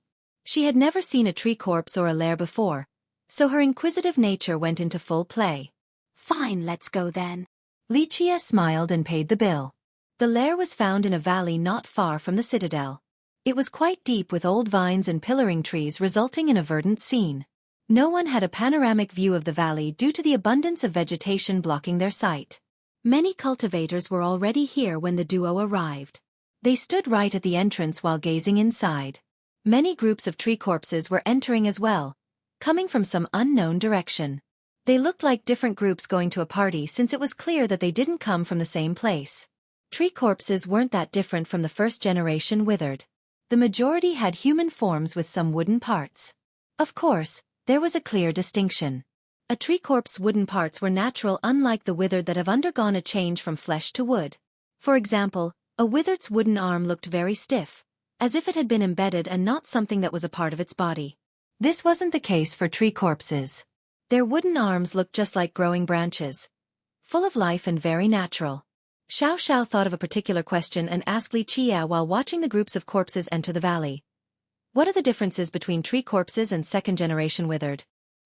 S1: She had never seen a tree corpse or a lair before, so her inquisitive nature went into full play.
S2: "Fine, let's go then."
S1: Lichie smiled and paid the bill. The lair was found in a valley not far from the citadel. It was quite deep with old vines and pillaring trees resulting in a verdant scene. No one had a panoramic view of the valley due to the abundance of vegetation blocking their sight.
S2: Many cultivators were already here when the duo arrived.
S1: They stood right at the entrance while gazing inside. Many groups of tree corpses were entering as well, coming from some unknown direction. They looked like different groups going to a party since it was clear that they didn't come from the same place. Tree corpses weren't that different from the first generation withered. The majority had human forms with some wooden parts. Of course, there was a clear distinction. A tree corpse's wooden parts were natural, unlike the withered that have undergone a change from flesh to wood. For example, a withered's wooden arm looked very stiff, as if it had been embedded and not something that was a part of its body. This wasn't the case for tree corpses. Their wooden arms looked just like growing branches, full of life and very natural. Xiao thought of a particular question and asked Lichie while watching the groups of corpses enter the valley. "What are the differences between tree corpses and second-generation withered?"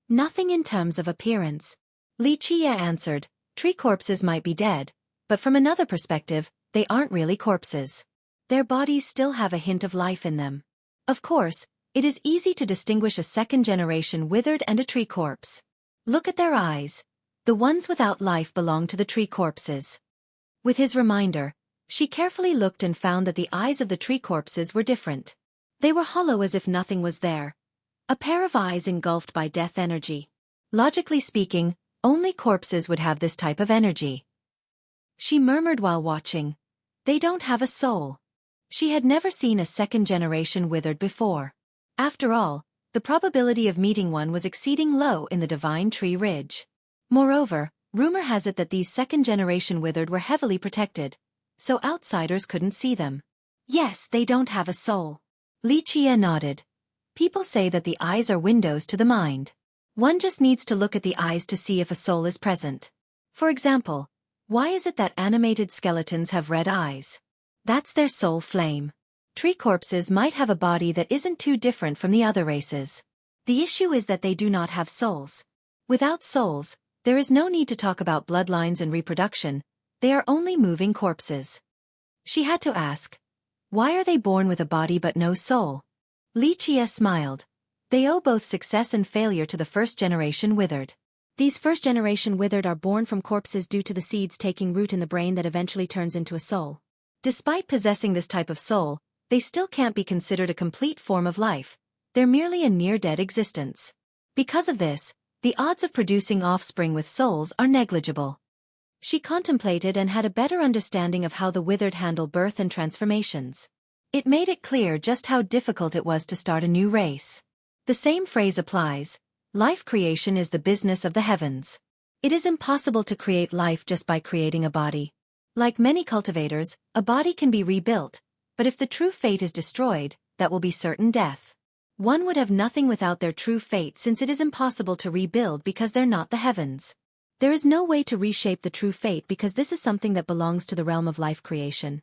S2: "Nothing in terms of appearance."
S1: Lichie answered, "Tree corpses might be dead, but from another perspective, they aren't really corpses. Their bodies still have a hint of life in them. Of course, it is easy to distinguish a second-generation withered and a tree corpse. Look at their eyes. The ones without life belong to the tree corpses." With his reminder, she carefully looked and found that the eyes of the tree corpses were different. They were hollow as if nothing was there. A pair of eyes engulfed by death energy. Logically speaking, only corpses would have this type of energy. She murmured while watching, "They don't have a soul." She had never seen a second-generation withered before. After all, the probability of meeting one was exceeding low in the Divine Tree Ridge. Moreover, rumor has it that these second-generation withered were heavily protected, so outsiders couldn't see them.
S2: "Yes, they don't have a soul."
S1: Lichie nodded. "People say that the eyes are windows to the mind. One just needs to look at the eyes to see if a soul is present. For example, why is it that animated skeletons have red eyes? That's their soul flame. Tree corpses might have a body that isn't too different from the other races. The issue is that they do not have souls. Without souls, there is no need to talk about bloodlines and reproduction. They are only moving corpses." She had to ask, "Why are they born with a body but no soul?" Lichie smiled. "They owe both success and failure to the first-generation withered.
S2: These first-generation withered are born from corpses due to the seeds taking root in the brain that eventually turns into a soul.
S1: Despite possessing this type of soul, they still can't be considered a complete form of life. They're merely a near-dead existence. Because of this, the odds of producing offspring with souls are negligible." She contemplated and had a better understanding of how the withered handle birth and transformations. It made it clear just how difficult it was to start a new race. The same phrase applies: life creation is the business of the heavens. It is impossible to create life just by creating a body. Like many cultivators, a body can be rebuilt, but if the true fate is destroyed, that will be certain death. One would have nothing without their true fate, since it is impossible to rebuild because they're not the heavens. There is no way to reshape the true fate because this is something that belongs to the realm of life creation.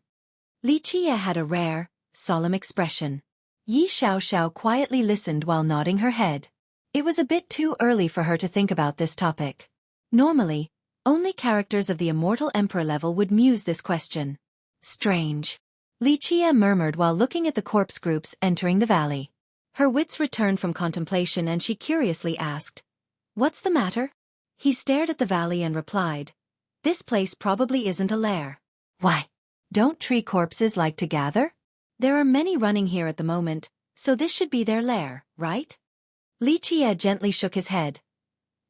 S1: Li Qie had a rare, solemn expression. Yi Xiaoxiao quietly listened while nodding her head. It was a bit too early for her to think about this topic. Normally, only characters of the immortal emperor level would muse this question. Strange. Li Qie murmured while looking at the corpse groups entering the valley. Her wits returned from contemplation and she curiously asked, "What's the matter?" He stared at the valley and replied, "This place probably isn't a lair." "Why? Don't tree corpses like to gather? There are many running here at the moment, so this should be their lair, right?" Li Qie gently shook his head.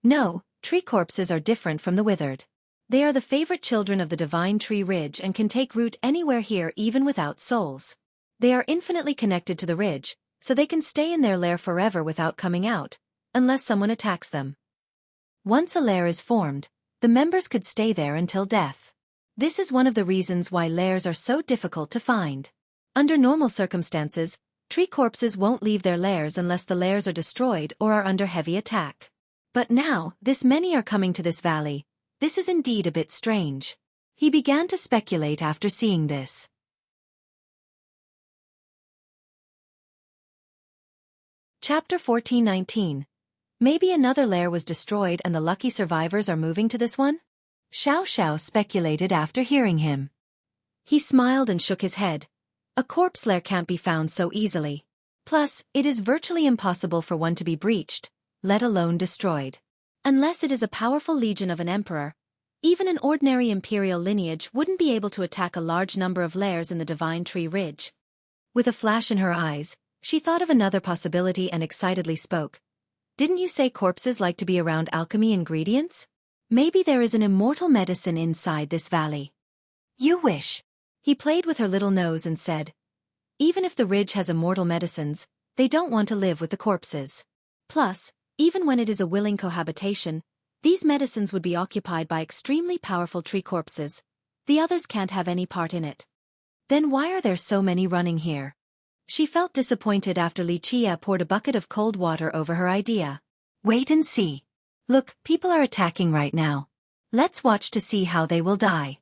S1: "No, tree corpses are different from the withered. They are the favorite children of the divine tree ridge and can take root anywhere here even without souls. They are infinitely connected to the ridge, so they can stay in their lair forever without coming out, unless someone attacks them. Once a lair is formed, the members could stay there until death. This is one of the reasons why lairs are so difficult to find. Under normal circumstances, tree corpses won't leave their lairs unless the lairs are destroyed or are under heavy attack. But now, this many are coming to this valley. This is indeed a bit strange. He began to speculate after seeing this. Chapter 14:19. Maybe another lair was destroyed and the lucky survivors are moving to this one? Xiao Xiao speculated after hearing him. He smiled and shook his head. A corpse lair can't be found so easily. Plus, it is virtually impossible for one to be breached, let alone destroyed. Unless it is a powerful legion of an emperor, even an ordinary imperial lineage wouldn't be able to attack a large number of lairs in the divine tree ridge. With a flash in her eyes, she thought of another possibility and excitedly spoke. "Didn't you say corpses like to be around alchemy ingredients? Maybe there is an immortal medicine inside this valley." "You wish." He played with her little nose and said, "Even if the ridge has immortal medicines, they don't want to live with the corpses. Plus, even when it is a willing cohabitation, these medicines would be occupied by extremely powerful tree corpses. The others can't have any part in it. Then why are there so many running here?" She felt disappointed after Li Qie poured a bucket of cold water over her idea. "Wait and see. Look, people are attacking right now. Let's watch to see how they will die."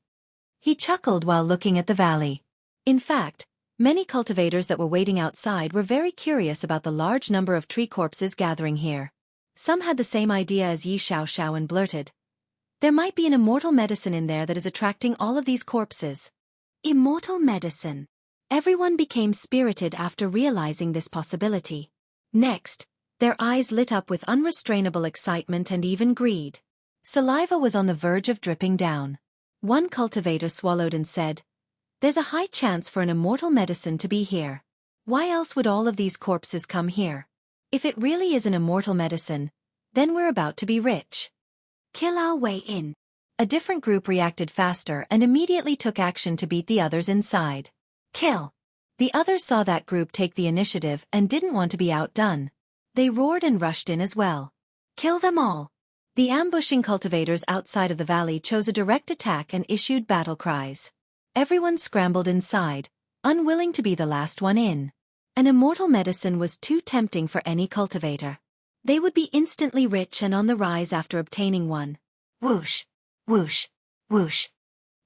S1: He chuckled while looking at the valley. In fact, many cultivators that were waiting outside were very curious about the large number of tree corpses gathering here. Some had the same idea as Yi Xiaoxiao and blurted, "There might be an immortal medicine in there that is attracting all of these corpses." Immortal medicine. Everyone became spirited after realizing this possibility. Next, their eyes lit up with unrestrainable excitement and even greed. Saliva was on the verge of dripping down. One cultivator swallowed and said, "There's a high chance for an immortal medicine to be here. Why else would all of these corpses come here? If it really is an immortal medicine, then we're about to be rich." "Kill our way in." A different group reacted faster and immediately took action to beat the others inside. "Kill." The others saw that group take the initiative and didn't want to be outdone. They roared and rushed in as well. "Kill them all." The ambushing cultivators outside of the valley chose a direct attack and issued battle cries. Everyone scrambled inside, unwilling to be the last one in. An immortal medicine was too tempting for any cultivator. They would be instantly rich and on the rise after obtaining one. Whoosh, whoosh, whoosh.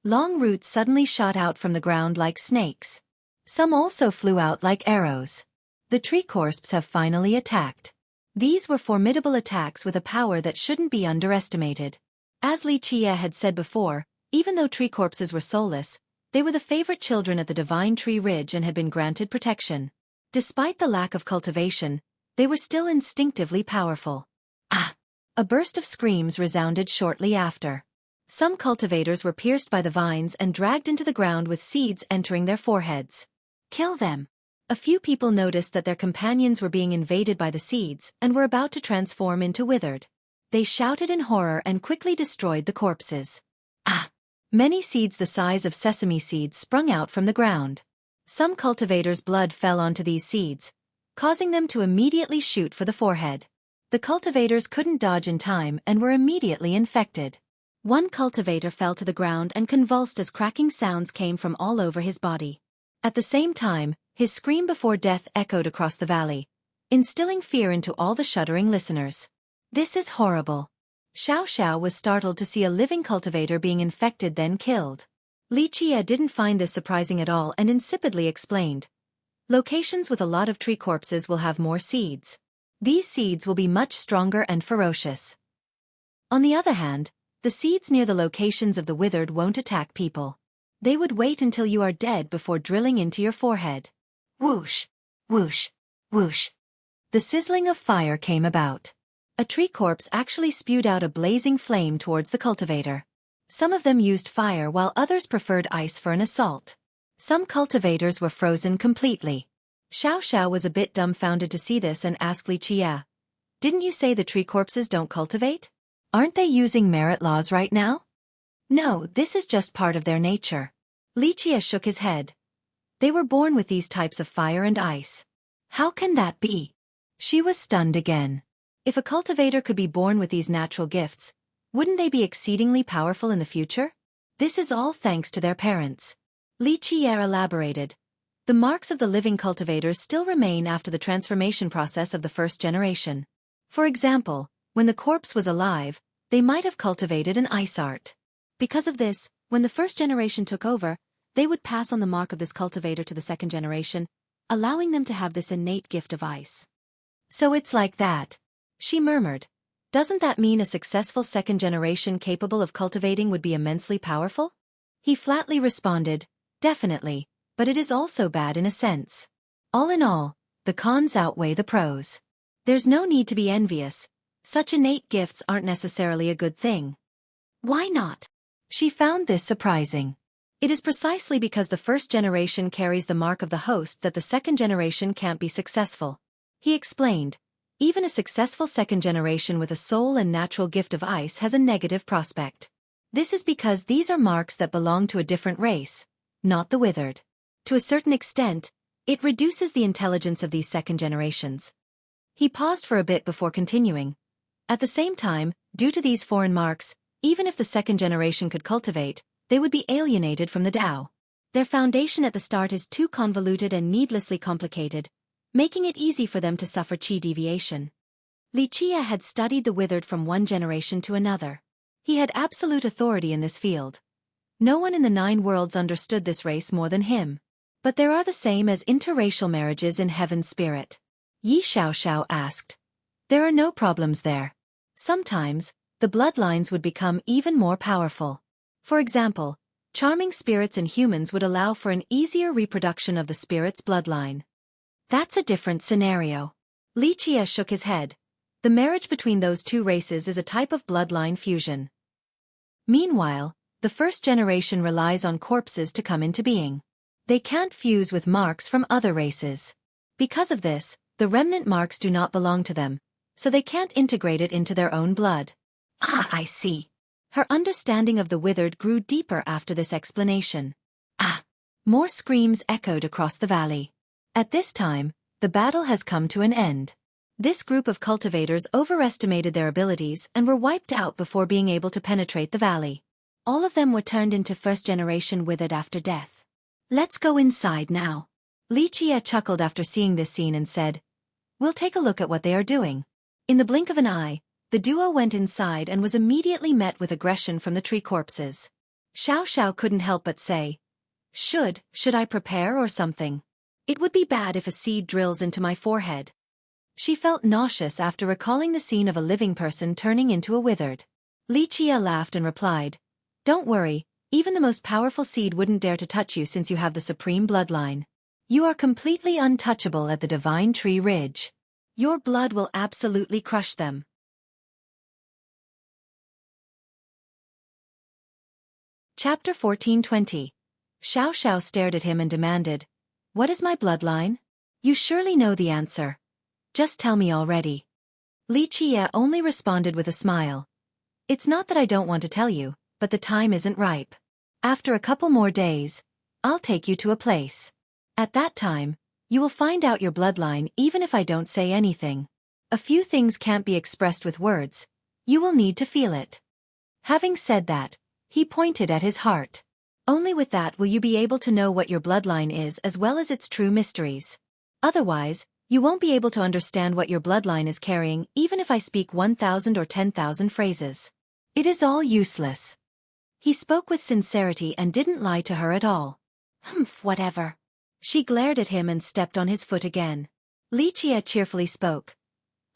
S1: Long roots suddenly shot out from the ground like snakes. Some also flew out like arrows. The tree corpses have finally attacked. These were formidable attacks with a power that shouldn't be underestimated. As Li Qie had said before, even though tree corpses were soulless, they were the favorite children at the divine tree ridge and had been granted protection. Despite the lack of cultivation, they were still instinctively powerful. Ah! A burst of screams resounded shortly after. Some cultivators were pierced by the vines and dragged into the ground with seeds entering their foreheads. "Kill them." A few people noticed that their companions were being invaded by the seeds and were about to transform into withered. They shouted in horror and quickly destroyed the corpses. Ah! Many seeds the size of sesame seeds sprung out from the ground. Some cultivators' blood fell onto these seeds, causing them to immediately shoot for the forehead. The cultivators couldn't dodge in time and were immediately infected. One cultivator fell to the ground and convulsed as cracking sounds came from all over his body. At the same time, his scream before death echoed across the valley, instilling fear into all the shuddering listeners. This is horrible. Xueqi was startled to see a living cultivator being infected then killed. Xueqi didn't find this surprising at all and insipidly explained. Locations with a lot of tree corpses will have more seeds. These seeds will be much stronger and ferocious. On the other hand, the seeds near the locations of the withered won't attack people. They would wait until you are dead before drilling into your forehead. Whoosh, whoosh, whoosh. The sizzling of fire came about. A tree corpse actually spewed out a blazing flame towards the cultivator. Some of them used fire while others preferred ice for an assault. Some cultivators were frozen completely. Xueqi was a bit dumbfounded to see this and asked Xueqi, "Didn't you say the tree corpses don't cultivate? Aren't they using merit laws right now?" "No, this is just part of their nature." Xueqi shook his head. "They were born with these types of fire and ice." "How can that be?" She was stunned again. If a cultivator could be born with these natural gifts, wouldn't they be exceedingly powerful in the future? This is all thanks to their parents. Xueqi elaborated. The marks of the living cultivators still remain after the transformation process of the first generation. For example, when the corpse was alive, they might have cultivated an ice art. Because of this, when the first generation took over, they would pass on the mark of this cultivator to the second generation, allowing them to have this innate gift of ice. "So it's like that," she murmured. "Doesn't that mean a successful second generation capable of cultivating would be immensely powerful?" He flatly responded, "Definitely, but it is also bad in a sense. All in all, the cons outweigh the pros. There's no need to be envious. Such innate gifts aren't necessarily a good thing." "Why not?" She found this surprising. It is precisely because the first generation carries the mark of the host that the second generation can't be successful. He explained, even a successful second generation with a soul and natural gift of ice has a negative prospect. This is because these are marks that belong to a different race, not the withered. To a certain extent, it reduces the intelligence of these second generations. He paused for a bit before continuing. At the same time, due to these foreign marks, even if the second generation could cultivate, they would be alienated from the Tao. Their foundation at the start is too convoluted and needlessly complicated, making it easy for them to suffer qi deviation. Xueqi had studied the withered from one generation to another. He had absolute authority in this field. No one in the 9 worlds understood this race more than him. But there are the same as interracial marriages in heaven's spirit. Xueqi asked. There are no problems there. Sometimes, the bloodlines would become even more powerful. For example, charming spirits and humans would allow for an easier reproduction of the spirit's bloodline. That's a different scenario. Xueqi shook his head. The marriage between those two races is a type of bloodline fusion. Meanwhile, the first generation relies on corpses to come into being. They can't fuse with marks from other races. Because of this, the remnant marks do not belong to them, so they can't integrate it into their own blood. Ah, I see. Her understanding of the withered grew deeper after this explanation. Ah! More screams echoed across the valley. At this time, the battle has come to an end. This group of cultivators overestimated their abilities and were wiped out before being able to penetrate the valley. All of them were turned into first-generation withered after death. Let's go inside now. Xueqi chuckled after seeing this scene and said, We'll take a look at what they are doing. In the blink of an eye, the duo went inside and was immediately met with aggression from the tree corpses. Xueqi couldn't help but say, Should I prepare or something? It would be bad if a seed drills into my forehead. She felt nauseous after recalling the scene of a living person turning into a withered. Xueqi laughed and replied, Don't worry, even the most powerful seed wouldn't dare to touch you since you have the supreme bloodline. You are completely untouchable at the divine tree ridge. Your blood will absolutely crush them. Chapter 14:20. Xueqi stared at him and demanded, What is my bloodline? You surely know the answer. Just tell me already. Xueqi only responded with a smile. It's not that I don't want to tell you, but the time isn't ripe. After a couple more days, I'll take you to a place. At that time, you will find out your bloodline even if I don't say anything. A few things can't be expressed with words. You will need to feel it. Having said that, he pointed at his heart. Only with that will you be able to know what your bloodline is as well as its true mysteries. Otherwise, you won't be able to understand what your bloodline is carrying even if I speak 1,000 or 10,000 phrases. It is all useless. He spoke with sincerity and didn't lie to her at all. Humph, whatever. She glared at him and stepped on his foot again. Lichia cheerfully spoke.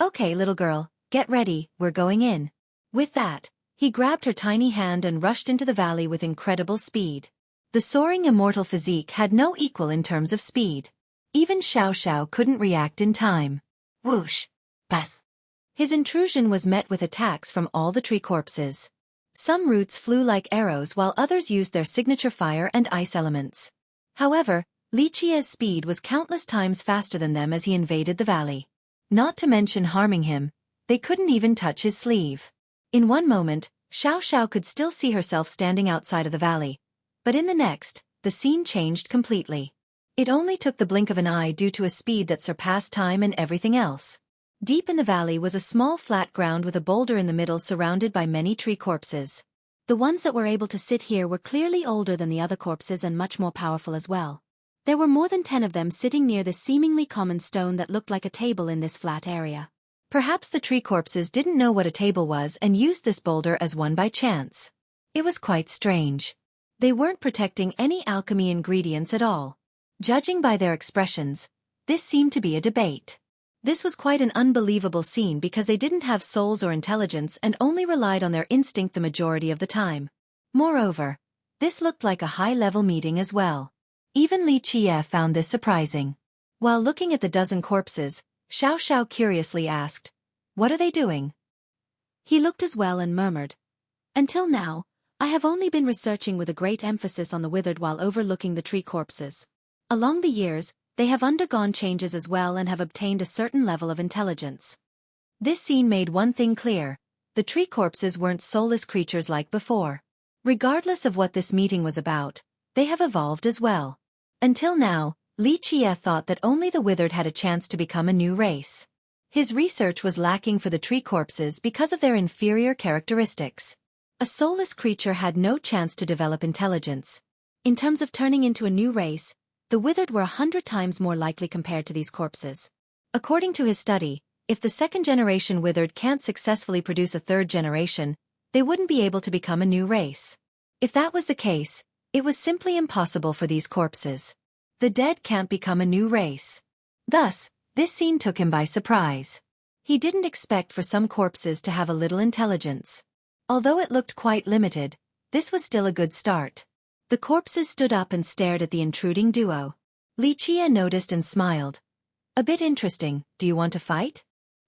S1: Okay, little girl, get ready, we're going in. With that, he grabbed her tiny hand and rushed into the valley with incredible speed. The soaring immortal physique had no equal in terms of speed. Even Xiao couldn't react in time. Whoosh! Buzz! His intrusion was met with attacks from all the tree corpses. Some roots flew like arrows while others used their signature fire and ice elements. However, Lichia's speed was countless times faster than them as he invaded the valley. Not to mention harming him, they couldn't even touch his sleeve. In one moment, Xiao could still see herself standing outside of the valley. But in the next, the scene changed completely. It only took the blink of an eye due to a speed that surpassed time and everything else. Deep in the valley was a small flat ground with a boulder in the middle surrounded by many tree corpses. The ones that were able to sit here were clearly older than the other corpses and much more powerful as well. There were more than 10 of them sitting near the seemingly common stone that looked like a table in this flat area. Perhaps the tree corpses didn't know what a table was and used this boulder as one by chance. It was quite strange. They weren't protecting any alchemy ingredients at all. Judging by their expressions, this seemed to be a debate. This was quite an unbelievable scene because they didn't have souls or intelligence and only relied on their instinct the majority of the time. Moreover, this looked like a high-level meeting as well. Even Lichia found this surprising. While looking at the dozen corpses, Xiao curiously asked, "What are they doing?" He looked as well and murmured, "Until now, I have only been researching with a great emphasis on the withered while overlooking the tree corpses. Along the years, they have undergone changes as well and have obtained a certain level of intelligence." This scene made one thing clear: the tree corpses weren't soulless creatures like before. Regardless of what this meeting was about, they have evolved as well. Until now, Lichia thought that only the withered had a chance to become a new race. His research was lacking for the tree corpses because of their inferior characteristics. A soulless creature had no chance to develop intelligence. In terms of turning into a new race, the withered were 100 times more likely compared to these corpses. According to his study, if the second-generation withered can't successfully produce a third generation, they wouldn't be able to become a new race. If that was the case, it was simply impossible for these corpses. The dead can't become a new race. Thus, this scene took him by surprise. He didn't expect for some corpses to have a little intelligence. Although it looked quite limited, this was still a good start. The corpses stood up and stared at the intruding duo. Lichia noticed and smiled. "A bit interesting, do you want to fight?"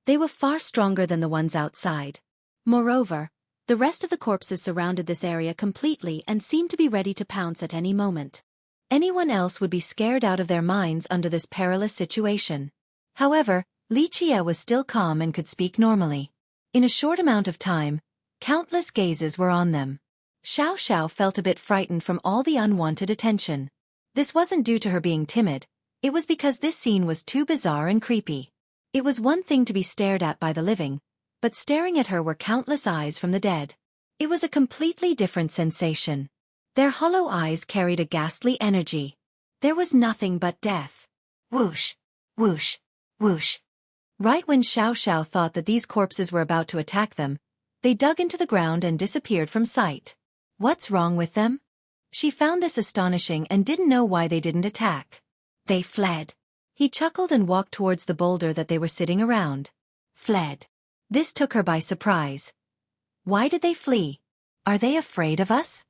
S1: They were far stronger than the ones outside. Moreover, the rest of the corpses surrounded this area completely and seemed to be ready to pounce at any moment. Anyone else would be scared out of their minds under this perilous situation. However, Lichia was still calm and could speak normally. In a short amount of time, countless gazes were on them. Xiao felt a bit frightened from all the unwanted attention. This wasn't due to her being timid, it was because this scene was too bizarre and creepy. It was one thing to be stared at by the living, but staring at her were countless eyes from the dead. It was a completely different sensation. Their hollow eyes carried a ghastly energy. There was nothing but death. Whoosh, whoosh, whoosh. Right when Xiao thought that these corpses were about to attack them, they dug into the ground and disappeared from sight. What's wrong with them? She found this astonishing and didn't know why they didn't attack. They fled. He chuckled and walked towards the boulder that they were sitting around. Fled. This took her by surprise. Why did they flee? Are they afraid of us?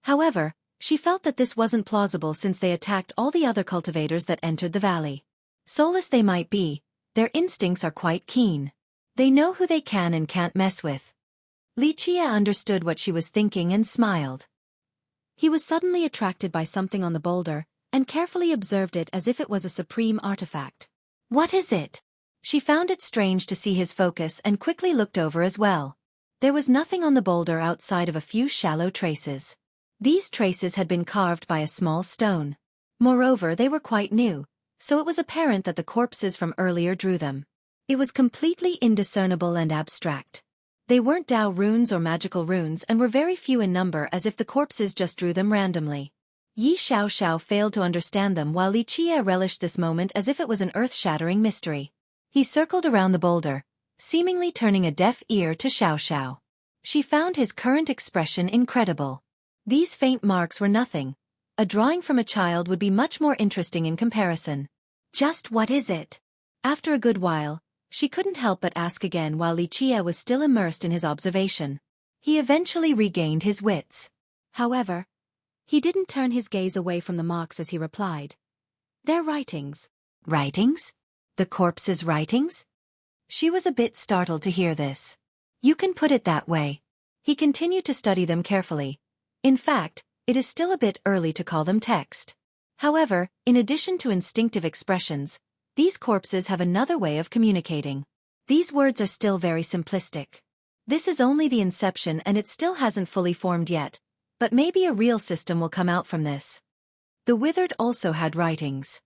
S1: However, she felt that this wasn't plausible since they attacked all the other cultivators that entered the valley. Soulless they might be, their instincts are quite keen. They know who they can and can't mess with. Lichia understood what she was thinking and smiled. He was suddenly attracted by something on the boulder, and carefully observed it as if it was a supreme artifact. What is it? She found it strange to see his focus and quickly looked over as well. There was nothing on the boulder outside of a few shallow traces. These traces had been carved by a small stone. Moreover, they were quite new, so it was apparent that the corpses from earlier drew them. It was completely indiscernible and abstract. They weren't Dao runes or magical runes and were very few in number, as if the corpses just drew them randomly. Yi Xiaoxiao failed to understand them, while Li Qie relished this moment as if it was an earth-shattering mystery. He circled around the boulder, seemingly turning a deaf ear to Xiaoxiao. She found his current expression incredible. These faint marks were nothing. A drawing from a child would be much more interesting in comparison. Just what is it? After a good while, she couldn't help but ask again while Li Qie was still immersed in his observation. He eventually regained his wits. However, he didn't turn his gaze away from the marks as he replied. They're writings. Writings? The corpse's writings? She was a bit startled to hear this. You can put it that way. He continued to study them carefully. In fact, it is still a bit early to call them text. However, in addition to instinctive expressions, these corpses have another way of communicating. These words are still very simplistic. This is only the inception and it still hasn't fully formed yet, but maybe a real system will come out from this. The withered also had writings.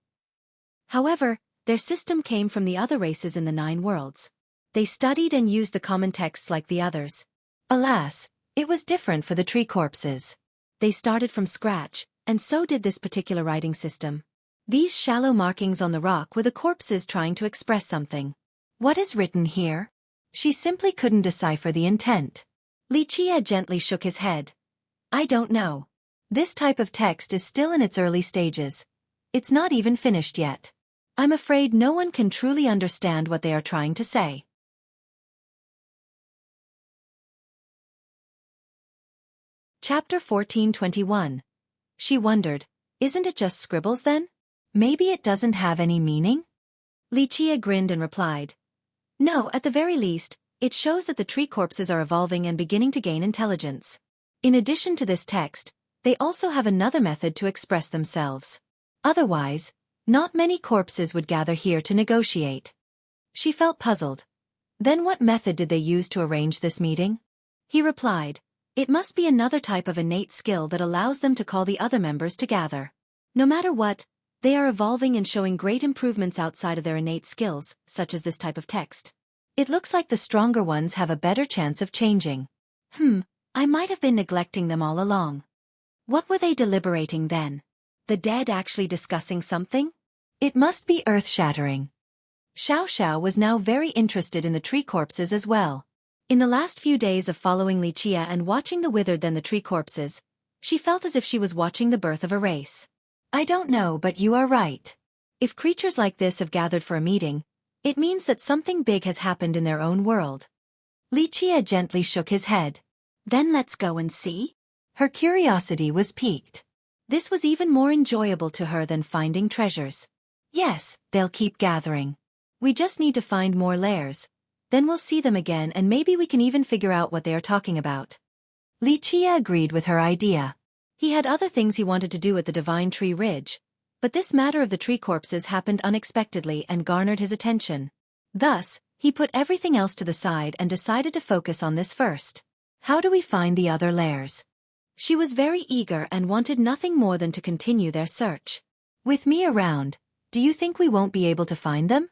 S1: However, their system came from the other races in the 9 worlds. They studied and used the common texts like the others. Alas, it was different for the tree corpses. They started from scratch, and so did this particular writing system. These shallow markings on the rock were the corpses trying to express something. What is written here? She simply couldn't decipher the intent. Li Qie gently shook his head. I don't know. This type of text is still in its early stages. It's not even finished yet. I'm afraid no one can truly understand what they are trying to say. Chapter 14:21. She wondered, isn't it just scribbles then? Maybe it doesn't have any meaning? Li Qie grinned and replied. No, at the very least, it shows that the tree corpses are evolving and beginning to gain intelligence. In addition to this text, they also have another method to express themselves. Otherwise, not many corpses would gather here to negotiate. She felt puzzled. Then what method did they use to arrange this meeting? He replied, it must be another type of innate skill that allows them to call the other members to gather. No matter what, they are evolving and showing great improvements outside of their innate skills, such as this type of text. It looks like the stronger ones have a better chance of changing. I might have been neglecting them all along. What were they deliberating then? The dead actually discussing something? It must be earth-shattering. Xiaoxiao was now very interested in the tree corpses as well. In the last few days of following Li Qie and watching the withered then the tree corpses, she felt as if she was watching the birth of a race. I don't know, but you are right. If creatures like this have gathered for a meeting, it means that something big has happened in their own world. Li Qie gently shook his head. Then let's go and see? Her curiosity was piqued. This was even more enjoyable to her than finding treasures. Yes, they'll keep gathering. We just need to find more layers. Then we'll see them again and maybe we can even figure out what they are talking about. Li Qie agreed with her idea. He had other things he wanted to do at the Divine Tree Ridge, but this matter of the tree corpses happened unexpectedly and garnered his attention. Thus, he put everything else to the side and decided to focus on this first. How do we find the other layers? She was very eager and wanted nothing more than to continue their search. With me around, do you think we won't be able to find them?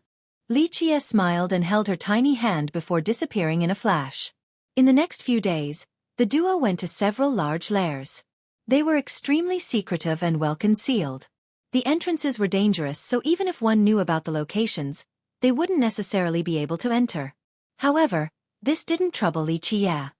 S1: Li Qie smiled and held her tiny hand before disappearing in a flash. In the next few days, the duo went to several large lairs. They were extremely secretive and well concealed. The entrances were dangerous, so even if one knew about the locations, they wouldn't necessarily be able to enter. However, this didn't trouble Li Qie.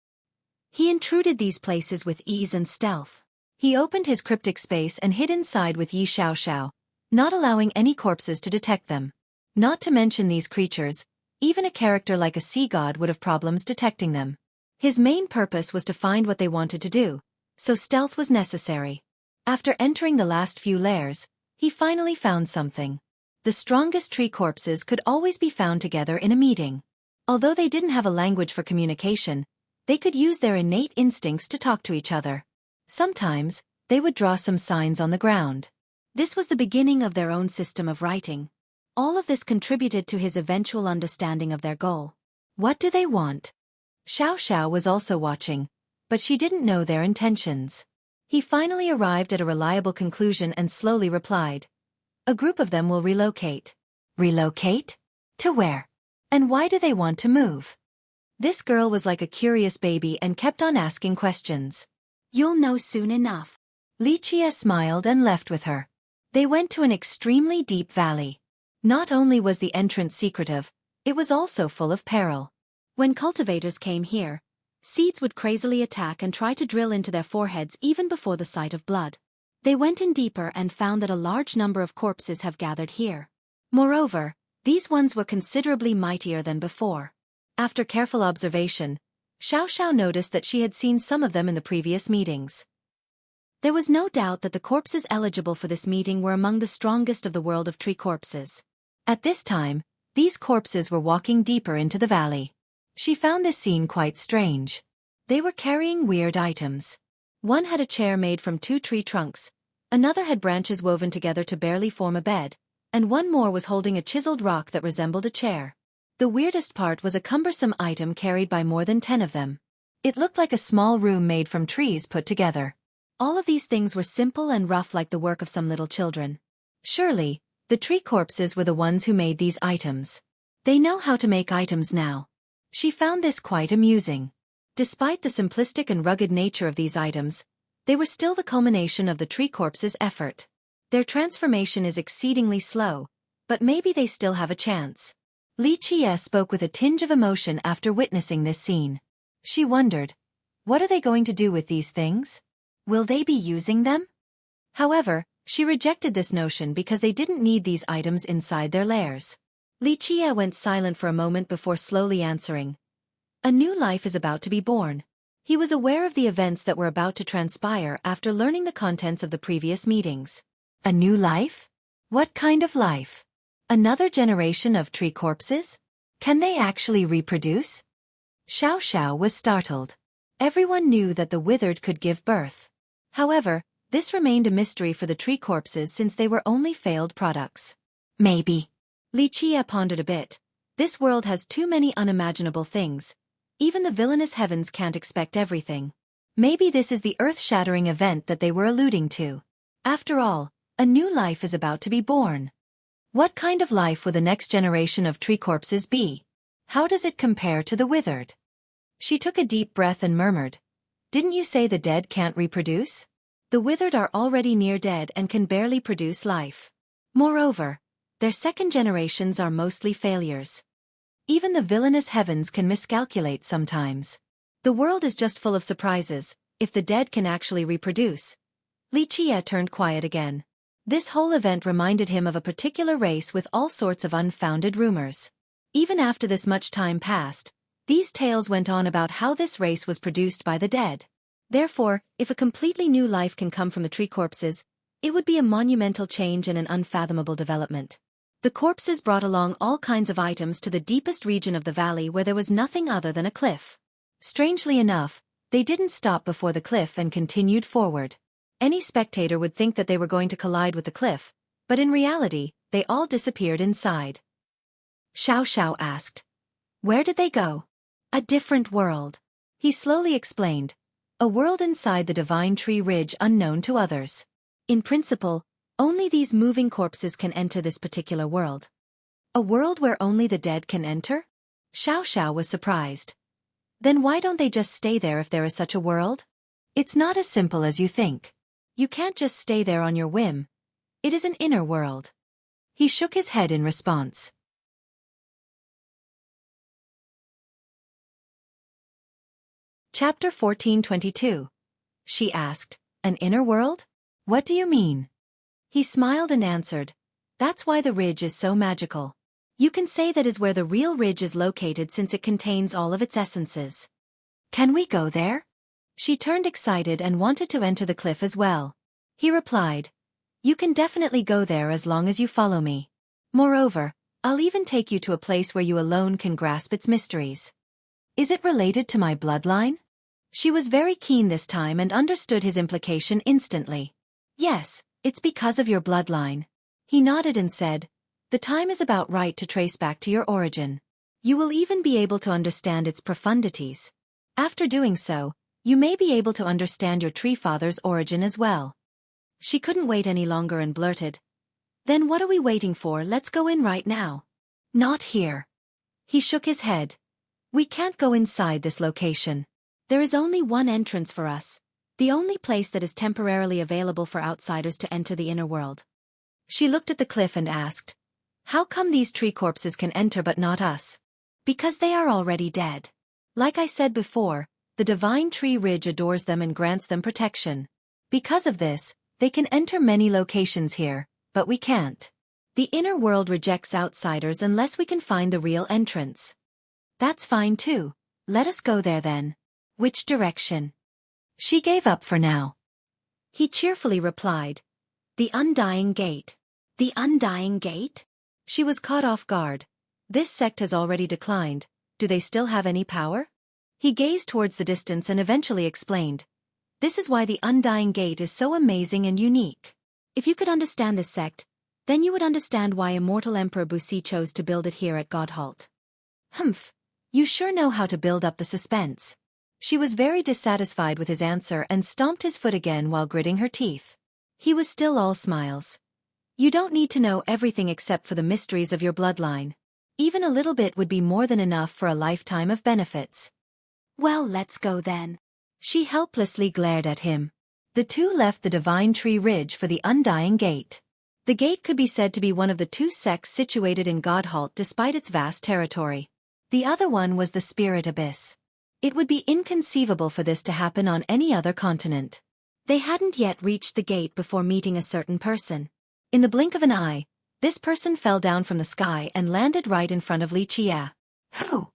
S1: He intruded these places with ease and stealth. He opened his cryptic space and hid inside with Yi Xiaoxiao, not allowing any corpses to detect them. Not to mention these creatures, even a character like a sea god would have problems detecting them. His main purpose was to find what they wanted to do, so stealth was necessary. After entering the last few lairs, he finally found something. The strongest tree corpses could always be found together in a meeting. Although they didn't have a language for communication, they could use their innate instincts to talk to each other. Sometimes, they would draw some signs on the ground. This was the beginning of their own system of writing. All of this contributed to his eventual understanding of their goal. What do they want? Xiaoxiao was also watching, but she didn't know their intentions. He finally arrived at a reliable conclusion and slowly replied. A group of them will relocate. Relocate? To where? And why do they want to move? This girl was like a curious baby and kept on asking questions.
S2: You'll know soon enough.
S1: Lichia smiled and left with her. They went to an extremely deep valley. Not only was the entrance secretive, it was also full of peril.
S2: When cultivators came here, seeds would crazily attack and try to drill into their foreheads even before the sight of blood. They went in deeper and found that a large number of corpses have gathered here. Moreover, these ones were considerably mightier than before.
S1: After careful observation, Xiao noticed that she had seen some of them in the previous meetings.
S2: There was no doubt that the corpses eligible for this meeting were among the strongest of the world of tree corpses.
S1: At this time, these corpses were walking deeper into the valley. She found this scene quite strange. They were carrying weird items. One had a chair made from 2 tree trunks, another had branches woven together to barely form a bed, and one more was holding a chiseled rock that resembled a chair. The weirdest part was a cumbersome item carried by more than 10 of them. It looked like a small room made from trees put together.
S2: All of these things were simple and rough like the work of some little children.
S1: Surely, the tree corpses were the ones who made these items. They know how to make items now. She found this quite amusing. Despite the simplistic and rugged nature of these items, they were still the culmination of the tree corpses' effort. Their transformation is exceedingly slow, but maybe they still have a chance. Lichia spoke with a tinge of emotion after witnessing this scene. She wondered, what are they going to do with these things? Will they be using them? However, she rejected this notion because they didn't need these items inside their lairs. Lichia went silent for a moment before slowly answering. A new life is about to be born. He was aware of the events that were about to transpire after learning the contents of the previous meetings. A new life? What kind of life? Another generation of tree corpses? Can they actually reproduce? Xiao was startled. Everyone knew that the withered could give birth. However, this remained a mystery for the tree corpses since they were only failed products. Maybe. Lichia pondered a bit. This world has too many unimaginable things. Even the villainous heavens can't expect everything. Maybe this is the earth-shattering event that they were alluding to. After all, a new life is about to be born. What kind of life will the next generation of tree corpses be? How does it compare to the withered? She took a deep breath and murmured, "Didn't you say the dead can't reproduce? The withered are already near dead and can barely produce life. Moreover, their second generations are mostly failures. Even the villainous heavens can miscalculate sometimes. The world is just full of surprises, if the dead can actually reproduce." Lichia turned quiet again. This whole event reminded him of a particular race with all sorts of unfounded rumors. Even after this much time passed, these tales went on about how this race was produced by the dead. Therefore, if a completely new life can come from the tree corpses, it would be a monumental change and an unfathomable development. The corpses brought along all kinds of items to the deepest region of the valley where there was nothing other than a cliff. Strangely enough, they didn't stop before the cliff and continued forward. Any spectator would think that they were going to collide with the cliff, but in reality, they all disappeared inside. Xiao asked, "Where did they go?" "A different world," he slowly explained. "A world inside the divine tree ridge unknown to others. In principle, only these moving corpses can enter this particular world." "A world where only the dead can enter?" Xiao was surprised. "Then why don't they just stay there if there is such a world? It's not as simple as you think. You can't just stay there on your whim. It is an inner world." He shook his head in response. Chapter 1422. She asked, "An inner world? What do you mean?" He smiled and answered, "That's why the ridge is so magical. You can say that is where the real ridge is located since it contains all of its essences." "Can we go there?" She turned excited and wanted to enter the cliff as well. He replied, "You can definitely go there as long as you follow me. Moreover, I'll even take you to a place where you alone can grasp its mysteries." "Is it related to my bloodline?" She was very keen this time and understood his implication instantly. "Yes, it's because of your bloodline." He nodded and said, "The time is about right to trace back to your origin. You will even be able to understand its profundities. After doing so, you may be able to understand your tree father's origin as well." She couldn't wait any longer and blurted, "Then what are we waiting for? Let's go in right now." "Not here." He shook his head.
S2: We can't go inside this location. There is only one entrance for us, the only place that is temporarily available for outsiders to enter the inner world. She looked at the cliff and asked, "How come these tree corpses can enter but not us?" "Because they are already dead. Like I said before, the divine tree ridge adores them and grants them protection. Because of this, they can enter many locations here, but we can't. The inner world rejects outsiders unless we can find the real entrance." "That's fine too. Let us go there then." "Which direction?" She gave up for now. He cheerfully replied, "The Undying Gate." "The Undying Gate?" She was caught off guard. This sect has already declined. Do they still have any power? He gazed towards the distance and eventually explained, "This is why the Undying Gate is so amazing and unique. If you could understand this sect, then you would understand why Immortal Emperor Busi chose to build it here at Godhalt." "Humph. You sure know how to build up the suspense." She was very dissatisfied with his answer and stomped his foot again while gritting her teeth. He was still all smiles. "You don't need to know everything except for the mysteries of your bloodline. Even a little bit would be more than enough for a lifetime of benefits." "Well, let's go then." She helplessly glared at him. The two left the Divine Tree Ridge for the Undying Gate. The gate could be said to be one of the two sects situated in Godhalt despite its vast territory. The other one was the Spirit Abyss. It would be inconceivable for this to happen on any other continent. They hadn't yet reached the gate before meeting a certain person. In the blink of an eye, this person fell down from the sky and landed right in front of Li Chia. "Who?"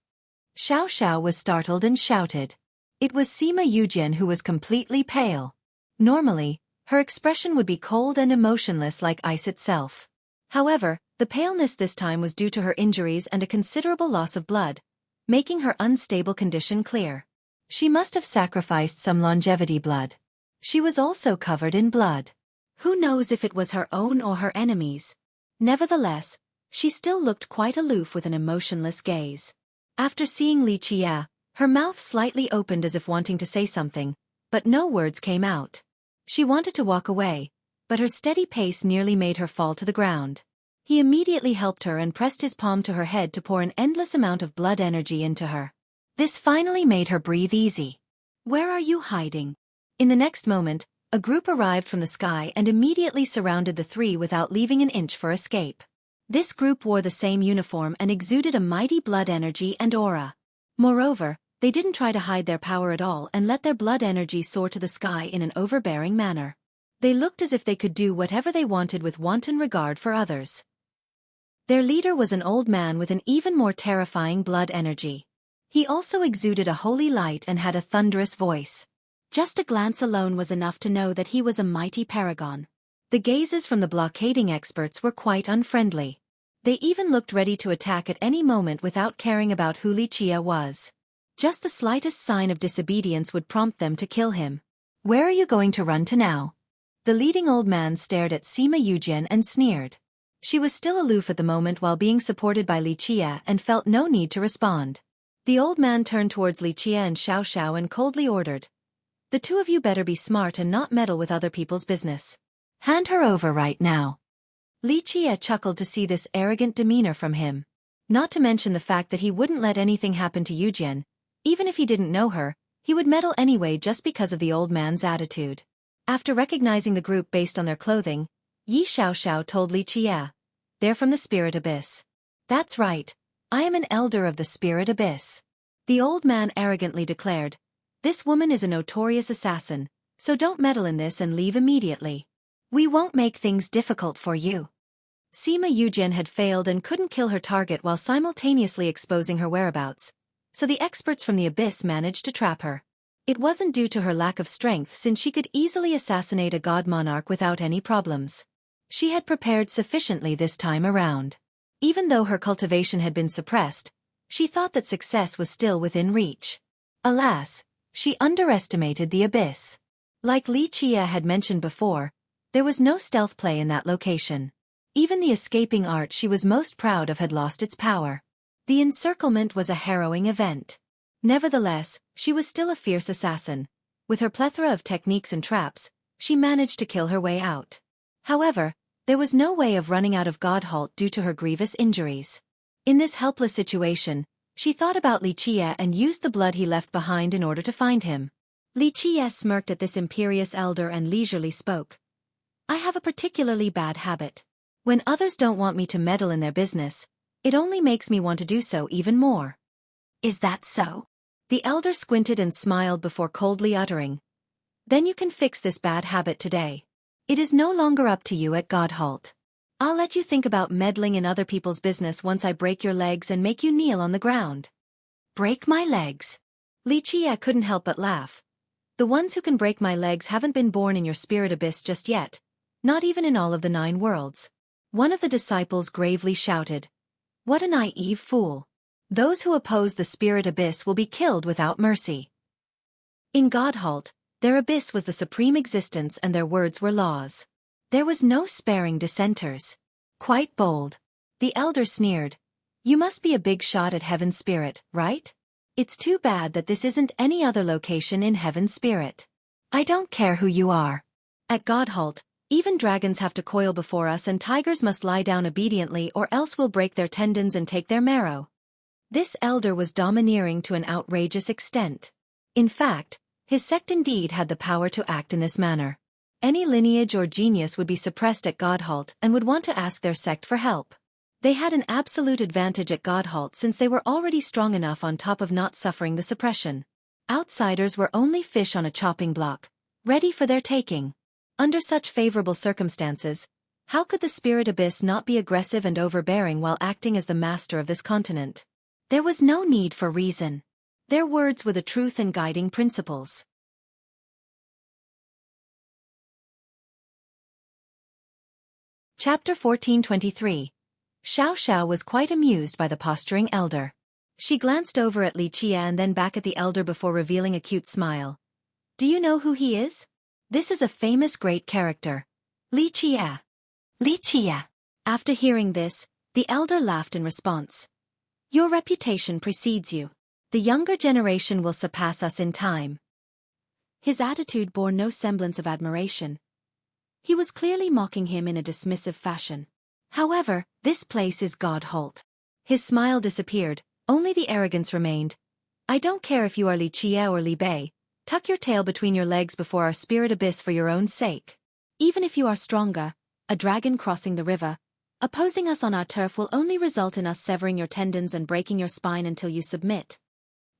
S2: Xiao Xiao was startled and shouted. It was Sima Yujian, who was completely pale. Normally, her expression would be cold and emotionless like ice itself. However, the paleness this time was due to her injuries and a considerable loss of blood, making her unstable condition clear. She must have sacrificed some longevity blood. She was also covered in blood. Who knows if it was her own or her enemy's? Nevertheless, she still looked quite aloof with an emotionless gaze. After seeing Li Chia, her mouth slightly opened as if wanting to say something, but no words came out. She wanted to walk away, but her steady pace nearly made her fall to the ground. He immediately helped her and pressed his palm to her head to pour an endless amount of blood energy into her. This finally made her breathe easy. "Where are you hiding?" In the next moment, a group arrived from the sky and immediately surrounded the three without leaving an inch for escape. This group wore the same uniform and exuded a mighty blood energy and aura. Moreover, they didn't try to hide their power at all and let their blood energy soar to the sky in an overbearing manner. They looked as if they could do whatever they wanted with wanton regard for others. Their leader was an old man with an even more terrifying blood energy. He also exuded a holy light and had a thunderous voice. Just a glance alone was enough to know that he was a mighty paragon. The gazes from the blockading experts were quite unfriendly. They even looked ready to attack at any moment without caring about who Li Chia was. Just the slightest sign of disobedience would prompt them to kill him. "Where are you going to run to now?" The leading old man stared at Sima Yujian and sneered. She was still aloof at the moment while being supported by Li Chia and felt no need to respond. The old man turned towards Li Chia and Xiao Xiao and coldly ordered, "The two of you better be smart and not meddle with other people's business. Hand her over right now." Li Chia chuckled to see this arrogant demeanor from him. Not to mention the fact that he wouldn't let anything happen to Yujian. Even if he didn't know her, he would meddle anyway just because of the old man's attitude. After recognizing the group based on their clothing, Yi Xiao Xiao told Li Chia, "They're from the Spirit Abyss." "That's right. I am an elder of the Spirit Abyss." The old man arrogantly declared, "This woman is a notorious assassin, so don't meddle in this and leave immediately. We won't make things difficult for you." Sima Yujian had failed and couldn't kill her target while simultaneously exposing her whereabouts, so the experts from the Abyss managed to trap her. It wasn't due to her lack of strength since she could easily assassinate a god monarch without any problems. She had prepared sufficiently this time around. Even though her cultivation had been suppressed, she thought that success was still within reach. Alas, she underestimated the Abyss. Like Li Chia had mentioned before, there was no stealth play in that location. Even the escaping art she was most proud of had lost its power. The encirclement was a harrowing event. Nevertheless, she was still a fierce assassin. With her plethora of techniques and traps, she managed to kill her way out. However, there was no way of running out of Godhalt due to her grievous injuries. In this helpless situation,
S1: She thought about Li Qie and used the blood he left behind in order to find him. Li Qie smirked at this imperious elder and leisurely spoke. I have a particularly bad habit. When others don't want me to meddle in their business, it only makes me want to do so even more. Is that so? The elder squinted and smiled before coldly uttering. Then you can fix this bad habit today. It is no longer up to you at Godhalt. I'll let you think about meddling in other people's business once I break your legs and make you kneel on the ground. Break my legs? Li Qie couldn't help but laugh. The ones who can break my legs haven't been born in your spirit abyss just yet, not even in all of the 9 worlds. One of the disciples gravely shouted. What a naive fool. Those who oppose the spirit abyss will be killed without mercy. In Godhalt, their abyss was the supreme existence and their words were laws. There was no sparing dissenters. Quite bold. The elder sneered. You must be a big shot at Heaven's Spirit, right? It's too bad that this isn't any other location in Heaven's Spirit. I don't care who you are. At Godhalt, even dragons have to coil before us and tigers must lie down obediently or else we'll break their tendons and take their marrow. This elder was domineering to an outrageous extent. In fact, his sect indeed had the power to act in this manner. Any lineage or genius would be suppressed at Godhalt and would want to ask their sect for help. They had an absolute advantage at Godhalt since they were already strong enough on top of not suffering the suppression. Outsiders were only fish on a chopping block, ready for their taking. Under such favorable circumstances, how could the spirit abyss not be aggressive and overbearing while acting as the master of this continent? There was no need for reason. Their words were the truth and guiding principles. Chapter 1423. Xiao was quite amused by the posturing elder. She glanced over at Li Qie and then back at the elder before revealing a cute smile. Do you know who he is? This is a famous great character. Li Qie. Li Qie. After hearing this, the elder laughed in response. Your reputation precedes you. The younger generation will surpass us in time. His attitude bore no semblance of admiration. He was clearly mocking him in a dismissive fashion. However, this place is Godhalt. His smile disappeared, only the arrogance remained. I don't care if you are Li Qie or Li Bei, tuck your tail between your legs before our spirit abyss for your own sake. Even if you are stronger, a dragon crossing the river, opposing us on our turf will only result in us severing your tendons and breaking your spine until you submit.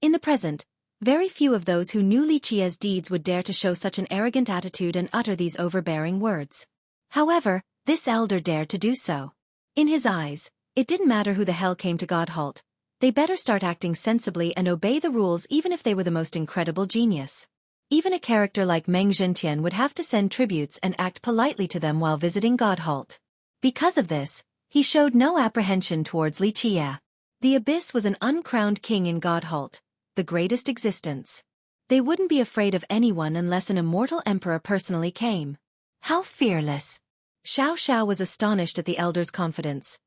S1: In the present, very few of those who knew Li Qie's deeds would dare to show such an arrogant attitude and utter these overbearing words. However, this elder dared to do so. In his eyes, it didn't matter who the hell came to Godhalt. They better start acting sensibly and obey the rules even if they were the most incredible genius. Even a character like Meng Zhentian would have to send tributes and act politely to them while visiting Godhalt. Because of this, he showed no apprehension towards Li Qie. The Abyss was an uncrowned king in Godhalt, the greatest existence. They wouldn't be afraid of anyone unless an immortal emperor personally came. How fearless! Xiao was astonished at the elder's confidence.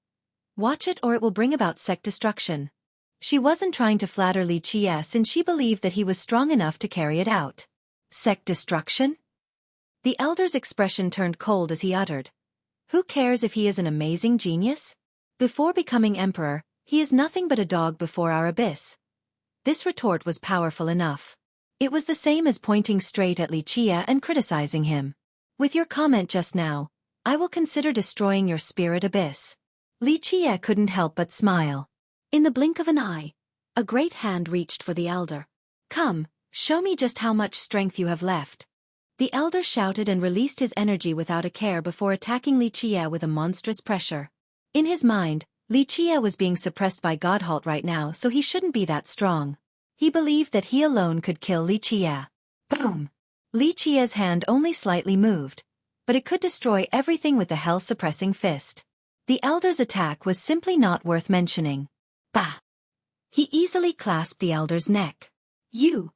S1: Watch it or it will bring about sect destruction. She wasn't trying to flatter Li Qie since she believed that he was strong enough to carry it out. Sect destruction? The elder's expression turned cold as he uttered. Who cares if he is an amazing genius? Before becoming emperor, he is nothing but a dog before our abyss. This retort was powerful enough. It was the same as pointing straight at Li Qie and criticizing him. With your comment just now, I will consider destroying your spirit abyss. Li Qie couldn't help but smile. In the blink of an eye, a great hand reached for the elder. Come, show me just how much strength you have left. The elder shouted and released his energy without a care before attacking Li Qie with a monstrous pressure. In his mind, Li Qie was being suppressed by Godhalt right now, so he shouldn't be that strong. He believed that he alone could kill Li Qie. Boom! Li Qie's hand only slightly moved, but it could destroy everything with the hell-suppressing fist. The elder's attack was simply not worth mentioning. Bah! He easily clasped the elder's neck. You!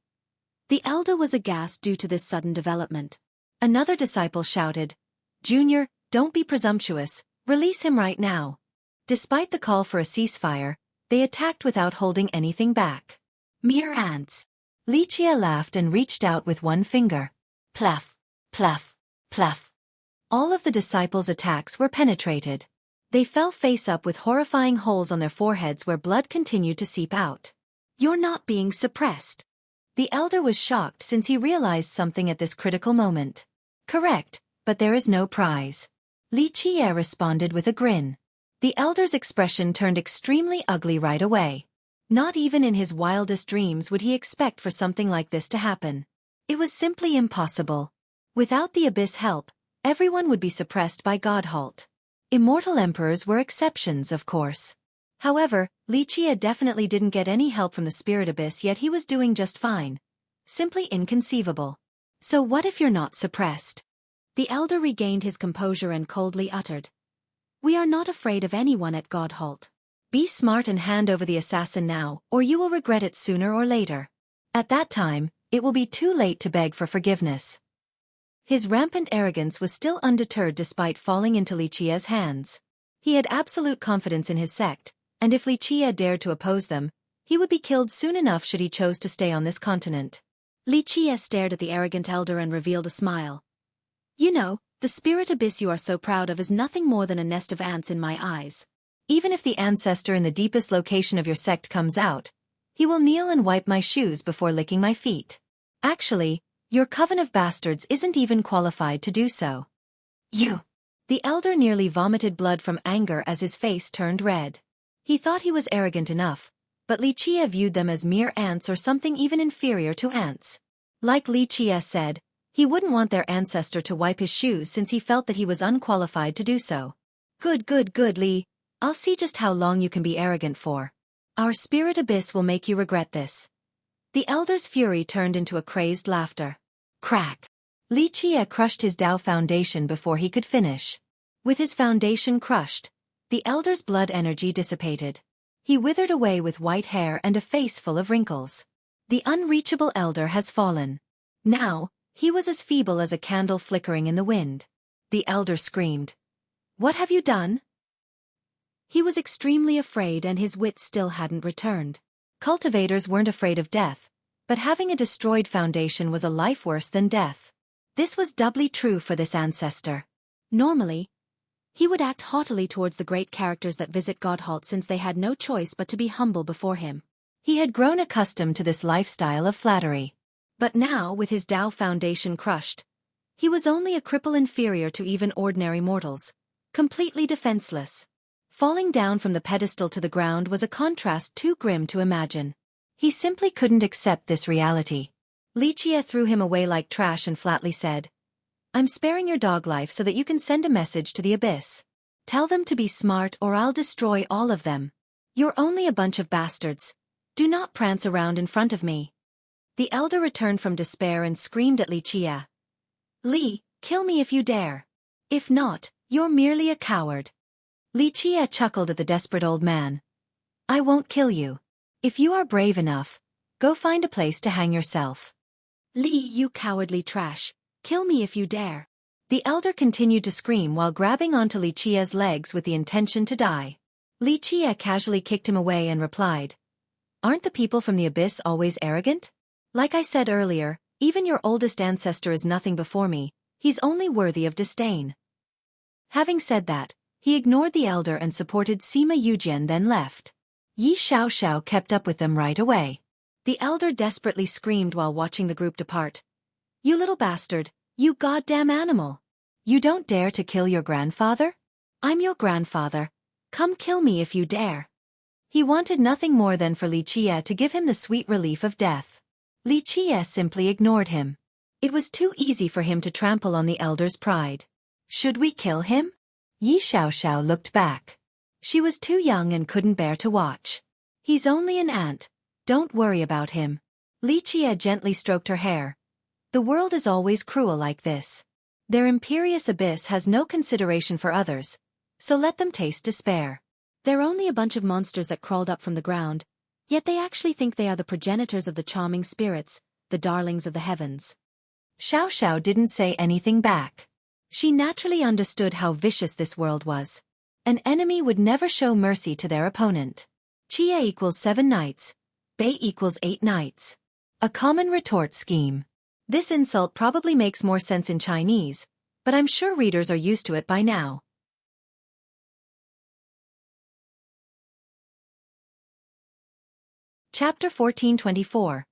S1: The elder was aghast due to this sudden development. Another disciple shouted, Junior, don't be presumptuous, release him right now. Despite the call for a ceasefire, they attacked without holding anything back. Mere ants. Li Qie laughed and reached out with one finger. Pluff, pluff, pluff. All of the disciples' attacks were penetrated. They fell face up with horrifying holes on their foreheads where blood continued to seep out. "You're not being suppressed." The elder was shocked since he realized something at this critical moment. "Correct, but there is no prize." Li Qie responded with a grin. The elder's expression turned extremely ugly right away. Not even in his wildest dreams would he expect for something like this to happen. It was simply impossible. Without the Abyss help, everyone would be suppressed by Godhalt. Immortal emperors were exceptions, of course. However, Li Qie definitely didn't get any help from the Spirit Abyss, yet he was doing just fine. Simply inconceivable. "So what if you're not suppressed?" The elder regained his composure and coldly uttered. "We are not afraid of anyone at Godhalt. Be smart and hand over the assassin now, or you will regret it sooner or later. At that time, it will be too late to beg for forgiveness." His rampant arrogance was still undeterred despite falling into Li Qie's hands. He had absolute confidence in his sect, and if Li Qie dared to oppose them, he would be killed soon enough should he choose to stay on this continent. Li Qie stared at the arrogant elder and revealed a smile. "You know, the Spirit Abyss you are so proud of is nothing more than a nest of ants in my eyes. Even if the ancestor in the deepest location of your sect comes out, he will kneel and wipe my shoes before licking my feet. Actually, your coven of bastards isn't even qualified to do so." "You!" The elder nearly vomited blood from anger as his face turned red. He thought he was arrogant enough, but Li Qie viewed them as mere ants or something even inferior to ants. Like Li Qie said, he wouldn't want their ancestor to wipe his shoes since he felt that he was unqualified to do so. Good, Li. I'll see just how long you can be arrogant for. Our Spirit Abyss will make you regret this." The elder's fury turned into a crazed laughter. Crack! Li Qie crushed his Dao foundation before he could finish. With his foundation crushed, the elder's blood energy dissipated. He withered away with white hair and a face full of wrinkles. The unreachable elder has fallen. Now, he was as feeble as a candle flickering in the wind. The elder screamed. "What have you done?" He was extremely afraid and his wits still hadn't returned. Cultivators weren't afraid of death, but having a destroyed foundation was a life worse than death. This was doubly true for this ancestor. Normally, he would act haughtily towards the great characters that visit Godhalt since they had no choice but to be humble before him. He had grown accustomed to this lifestyle of flattery. But now, with his Dao foundation crushed, he was only a cripple inferior to even ordinary mortals, completely defenseless. Falling down from the pedestal to the ground was a contrast too grim to imagine. He simply couldn't accept this reality. Li Qie threw him away like trash and flatly said, "I'm sparing your dog life so that you can send a message to the Abyss. Tell them to be smart or I'll destroy all of them. You're only a bunch of bastards. Do not prance around in front of me." The elder returned from despair and screamed at Li Qie. "Li, kill me if you dare. If not, you're merely a coward." Li Qie chuckled at the desperate old man. "I won't kill you. If you are brave enough, go find a place to hang yourself." "Li, you cowardly trash, kill me if you dare." The elder continued to scream while grabbing onto Li Qie's legs with the intention to die. Li Qie casually kicked him away and replied, "Aren't the people from the Abyss always arrogant? Like I said earlier, even your oldest ancestor is nothing before me, he's only worthy of disdain." Having said that, he ignored the elder and supported Sima Yujian then left. Yi Xiaoxiao kept up with them right away. The elder desperately screamed while watching the group depart. "You little bastard, you goddamn animal! You don't dare to kill your grandfather? I'm your grandfather. Come kill me if you dare." He wanted nothing more than for Li Qie to give him the sweet relief of death. Li Qie simply ignored him. It was too easy for him to trample on the elder's pride. "Should we kill him?" Yi Xiaoxiao looked back. She was too young and couldn't bear to watch. "He's only an ant. Don't worry about him." Li Qie gently stroked her hair. "The world is always cruel like this. Their imperious abyss has no consideration for others, so let them taste despair. They're only a bunch of monsters that crawled up from the ground, yet they actually think they are the progenitors of the charming spirits, the darlings of the heavens." Xiaoxiao didn't say anything back. She naturally understood how vicious this world was. An enemy would never show mercy to their opponent. Qie equals 7 knights. Bei equals 8 knights. A common retort scheme. This insult probably makes more sense in Chinese, but I'm sure readers are used to it by now. Chapter 1424.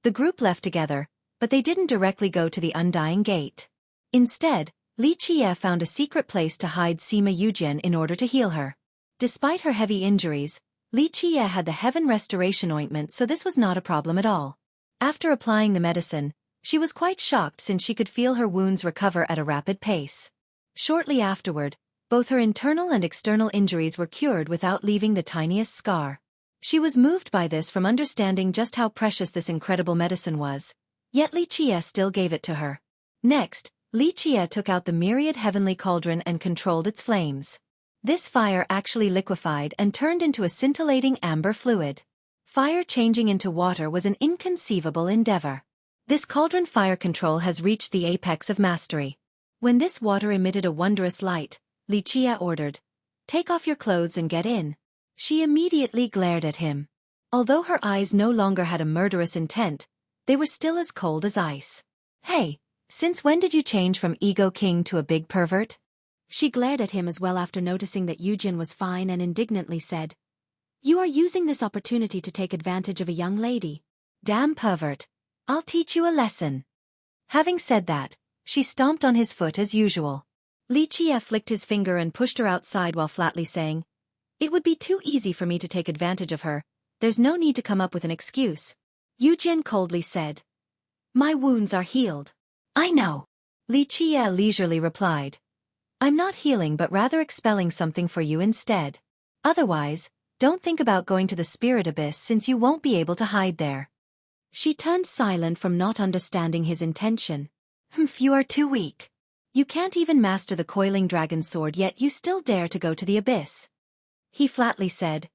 S1: The group left together, but they didn't directly go to the Undying Gate. Instead, Li Qie found a secret place to hide Sima Yujian in order to heal her. Despite her heavy injuries, Li Qie had the Heaven Restoration Ointment, so this was not a problem at all. After applying the medicine, she was quite shocked since she could feel her wounds recover at a rapid pace. Shortly afterward, both her internal and external injuries were cured without leaving the tiniest scar. She was moved by this from understanding just how precious this incredible medicine was, yet Li Qie still gave it to her. Next, Li Qie took out the myriad heavenly cauldron and controlled its flames. This fire actually liquefied and turned into a scintillating amber fluid. Fire changing into water was an inconceivable endeavor. This cauldron fire control has reached the apex of mastery. When this water emitted a wondrous light, Li Qie ordered, "Take off your clothes and get in." She immediately glared at him. Although her eyes no longer had a murderous intent, they were still as cold as ice. "Hey, since when did you change from ego king to a big pervert?" She glared at him as well after noticing that Yujian was fine and indignantly said, "You are using this opportunity to take advantage of a young lady. Damn pervert. I'll teach you a lesson." Having said that, she stomped on his foot as usual. Li Qie flicked his finger and pushed her outside while flatly saying, "It would be too easy for me to take advantage of her. There's no need to come up with an excuse." Yujian coldly said, "My wounds are healed." "I know," Li Qie leisurely replied. "I'm not healing but rather expelling something for you instead. Otherwise, don't think about going to the spirit abyss since you won't be able to hide there." She turned silent from not understanding his intention. You are too weak. You can't even master the coiling dragon sword yet you still dare to go to the abyss." He flatly said,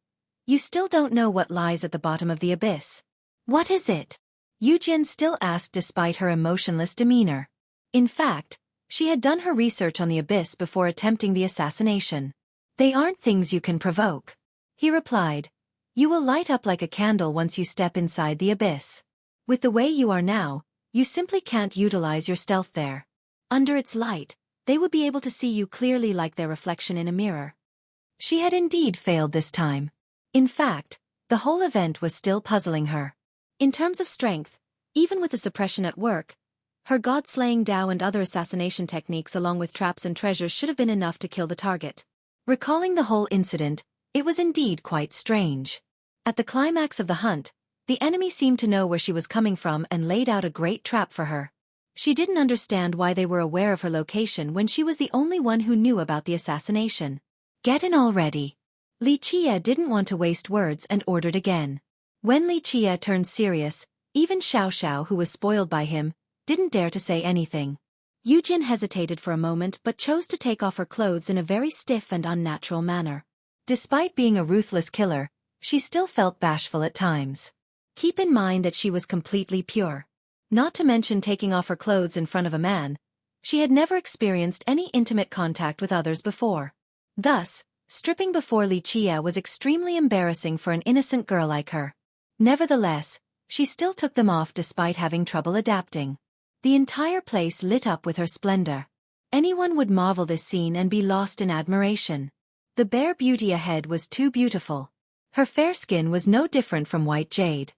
S1: "You still don't know what lies at the bottom of the abyss." "What is it?" Yujian still asked despite her emotionless demeanor. In fact, she had done her research on the abyss before attempting the assassination. "They aren't things you can provoke," he replied. "You will light up like a candle once you step inside the abyss. With the way you are now, you simply can't utilize your stealth there. Under its light, they would be able to see you clearly like their reflection in a mirror." She had indeed failed this time. In fact, the whole event was still puzzling her. In terms of strength, even with the suppression at work, her god-slaying Tao and other assassination techniques along with traps and treasures should have been enough to kill the target. Recalling the whole incident, it was indeed quite strange. At the climax of the hunt, the enemy seemed to know where she was coming from and laid out a great trap for her. She didn't understand why they were aware of her location when she was the only one who knew about the assassination. "Get in already." Li Qie didn't want to waste words and ordered again. When Li Qie turned serious, even Xiao, who was spoiled by him, didn't dare to say anything. Yujian hesitated for a moment but chose to take off her clothes in a very stiff and unnatural manner. Despite being a ruthless killer, she still felt bashful at times. Keep in mind that she was completely pure. Not to mention taking off her clothes in front of a man, she had never experienced any intimate contact with others before. Thus, stripping before Li Qie was extremely embarrassing for an innocent girl like her. Nevertheless, she still took them off despite having trouble adapting. The entire place lit up with her splendor. Anyone would marvel this scene and be lost in admiration. The bare beauty ahead was too beautiful. Her fair skin was no different from white jade.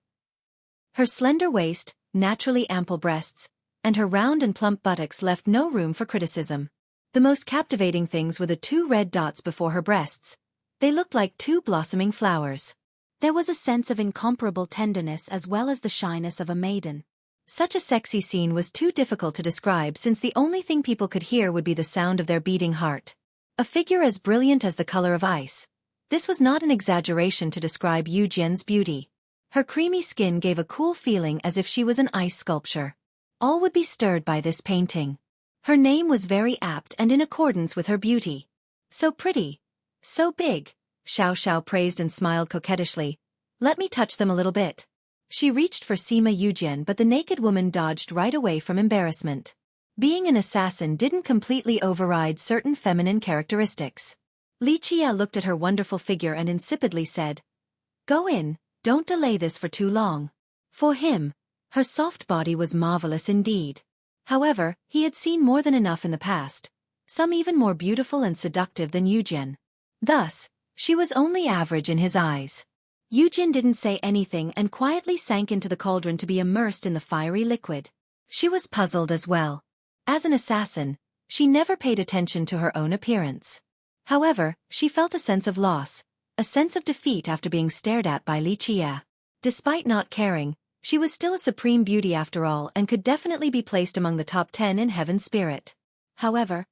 S1: Her slender waist, naturally ample breasts, and her round and plump buttocks left no room for criticism. The most captivating things were the two red dots before her breasts. They looked like two blossoming flowers. There was a sense of incomparable tenderness as well as the shyness of a maiden. Such a sexy scene was too difficult to describe since the only thing people could hear would be the sound of their beating heart. A figure as brilliant as the color of ice. This was not an exaggeration to describe Yujian's beauty. Her creamy skin gave a cool feeling as if she was an ice sculpture. All would be stirred by this painting. Her name was very apt and in accordance with her beauty. "So pretty. So big," Xiao praised and smiled coquettishly. "Let me touch them a little bit." She reached for Sima Yujian but the naked woman dodged right away from embarrassment. Being an assassin didn't completely override certain feminine characteristics. Li Qie looked at her wonderful figure and insipidly said, "Go in, don't delay this for too long." For him, her soft body was marvelous indeed. However, he had seen more than enough in the past, some even more beautiful and seductive than Yujian. Thus, she was only average in his eyes. Yujin didn't say anything and quietly sank into the cauldron to be immersed in the fiery liquid. She was puzzled as well. As an assassin, she never paid attention to her own appearance. However, she felt a sense of loss, a sense of defeat after being stared at by Li Qie. Despite not caring, she was still a supreme beauty after all and could definitely be placed among the top 10 in Heaven's spirit. However,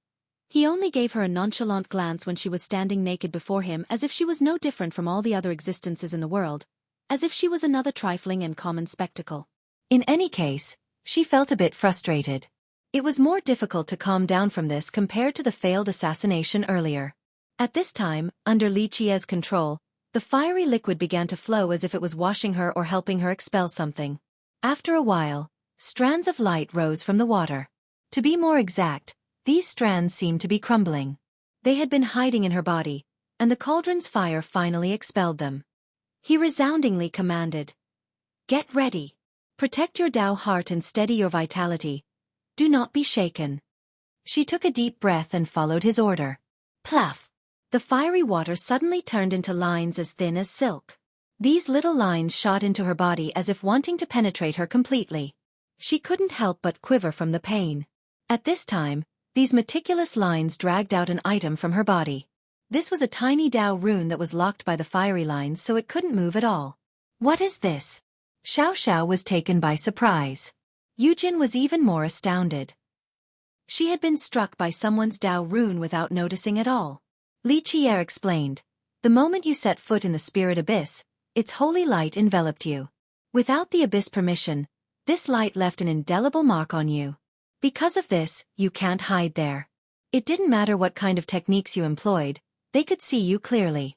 S1: he only gave her a nonchalant glance when she was standing naked before him, as if she was no different from all the other existences in the world, as if she was another trifling and common spectacle. In any case, she felt a bit frustrated. It was more difficult to calm down from this compared to the failed assassination earlier. At this time, under Li Qie's control, the fiery liquid began to flow as if it was washing her or helping her expel something. After a while, strands of light rose from the water. To be more exact, these strands seemed to be crumbling. They had been hiding in her body, and the cauldron's fire finally expelled them. He resoundingly commanded, "Get ready. Protect your Tao heart and steady your vitality. Do not be shaken." She took a deep breath and followed his order. Pluff! The fiery water suddenly turned into lines as thin as silk. These little lines shot into her body as if wanting to penetrate her completely. She couldn't help but quiver from the pain. At this time, these meticulous lines dragged out an item from her body. This was a tiny Tao rune that was locked by the fiery lines so it couldn't move at all. What is this? Xiao was taken by surprise. Yujin was even more astounded. She had been struck by someone's Tao rune without noticing at all. Li Qie explained, "The moment you set foot in the spirit abyss, its holy light enveloped you. Without the abyss permission, this light left an indelible mark on you. Because of this, you can't hide there. It didn't matter what kind of techniques you employed, they could see you clearly."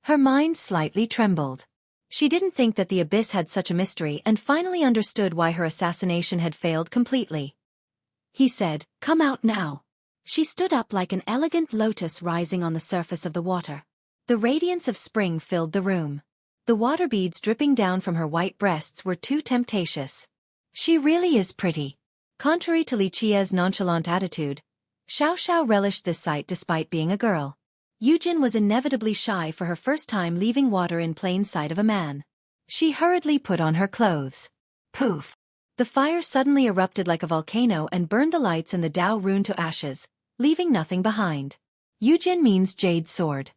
S1: Her mind slightly trembled. She didn't think that the abyss had such a mystery and finally understood why her assassination had failed completely. He said, "Come out now." She stood up like an elegant lotus rising on the surface of the water. The radiance of spring filled the room. The water beads dripping down from her white breasts were too temptatious. She really is pretty. Contrary to Li Qie's nonchalant attitude, Xiao relished this sight despite being a girl. Yujin was inevitably shy for her first time leaving water in plain sight of a man. She hurriedly put on her clothes. Poof! The fire suddenly erupted like a volcano and burned the lights and the Tao rune to ashes, leaving nothing behind. Yujin means jade sword.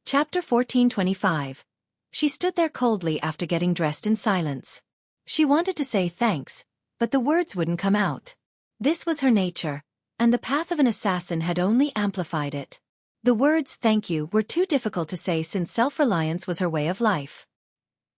S1: Chapter 1425. She stood there coldly after getting dressed in silence. She wanted to say thanks, but the words wouldn't come out. This was her nature, and the path of an assassin had only amplified it. The words "thank you" were too difficult to say since self-reliance was her way of life.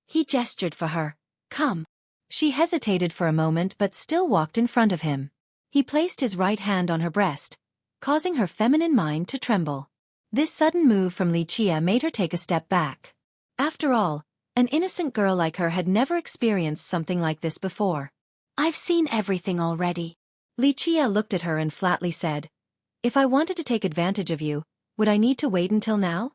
S1: He gestured for her. "Come." She hesitated for a moment but still walked in front of him. He placed his right hand on her breast, causing her feminine mind to tremble. This sudden move from Li Qie made her take a step back. After all, an innocent girl like her had never experienced something like this before. "I've seen everything already." Li Qie looked at her and flatly said, "If I wanted to take advantage of you, would I need to wait until now?"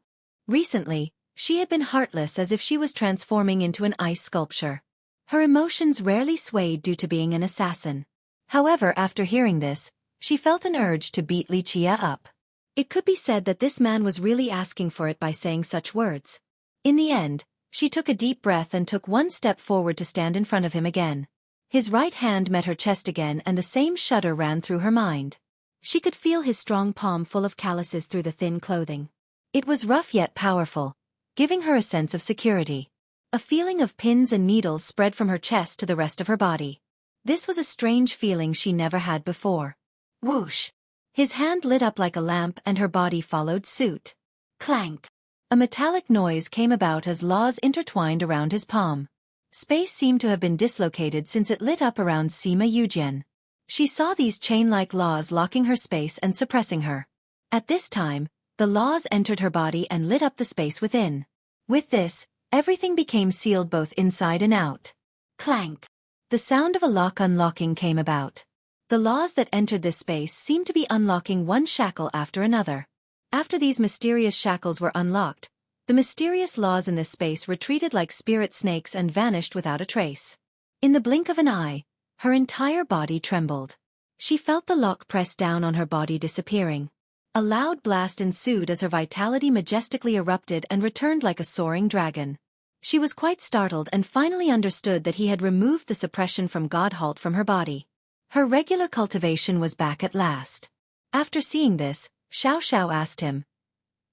S1: Recently, she had been heartless as if she was transforming into an ice sculpture. Her emotions rarely swayed due to being an assassin. However, after hearing this, she felt an urge to beat Li Qie up. It could be said that this man was really asking for it by saying such words. In the end, she took a deep breath and took one step forward to stand in front of him again. His right hand met her chest again and the same shudder ran through her mind. She could feel his strong palm full of calluses through the thin clothing. It was rough yet powerful, giving her a sense of security. A feeling of pins and needles spread from her chest to the rest of her body. This was a strange feeling she never had before. Whoosh! His hand lit up like a lamp and her body followed suit. Clank! A metallic noise came about as laws intertwined around his palm. Space seemed to have been dislocated since it lit up around Sima Yujin. She saw these chain-like laws locking her space and suppressing her. At this time, the laws entered her body and lit up the space within. With this, everything became sealed both inside and out. Clank! The sound of a lock unlocking came about. The laws that entered this space seemed to be unlocking one shackle after another. After these mysterious shackles were unlocked, the mysterious laws in this space retreated like spirit snakes and vanished without a trace. In the blink of an eye, her entire body trembled. She felt the lock press down on her body disappearing. A loud blast ensued as her vitality majestically erupted and returned like a soaring dragon. She was quite startled and finally understood that he had removed the suppression from Godhalt from her body. Her regular cultivation was back at last. After seeing this, Xiao asked him,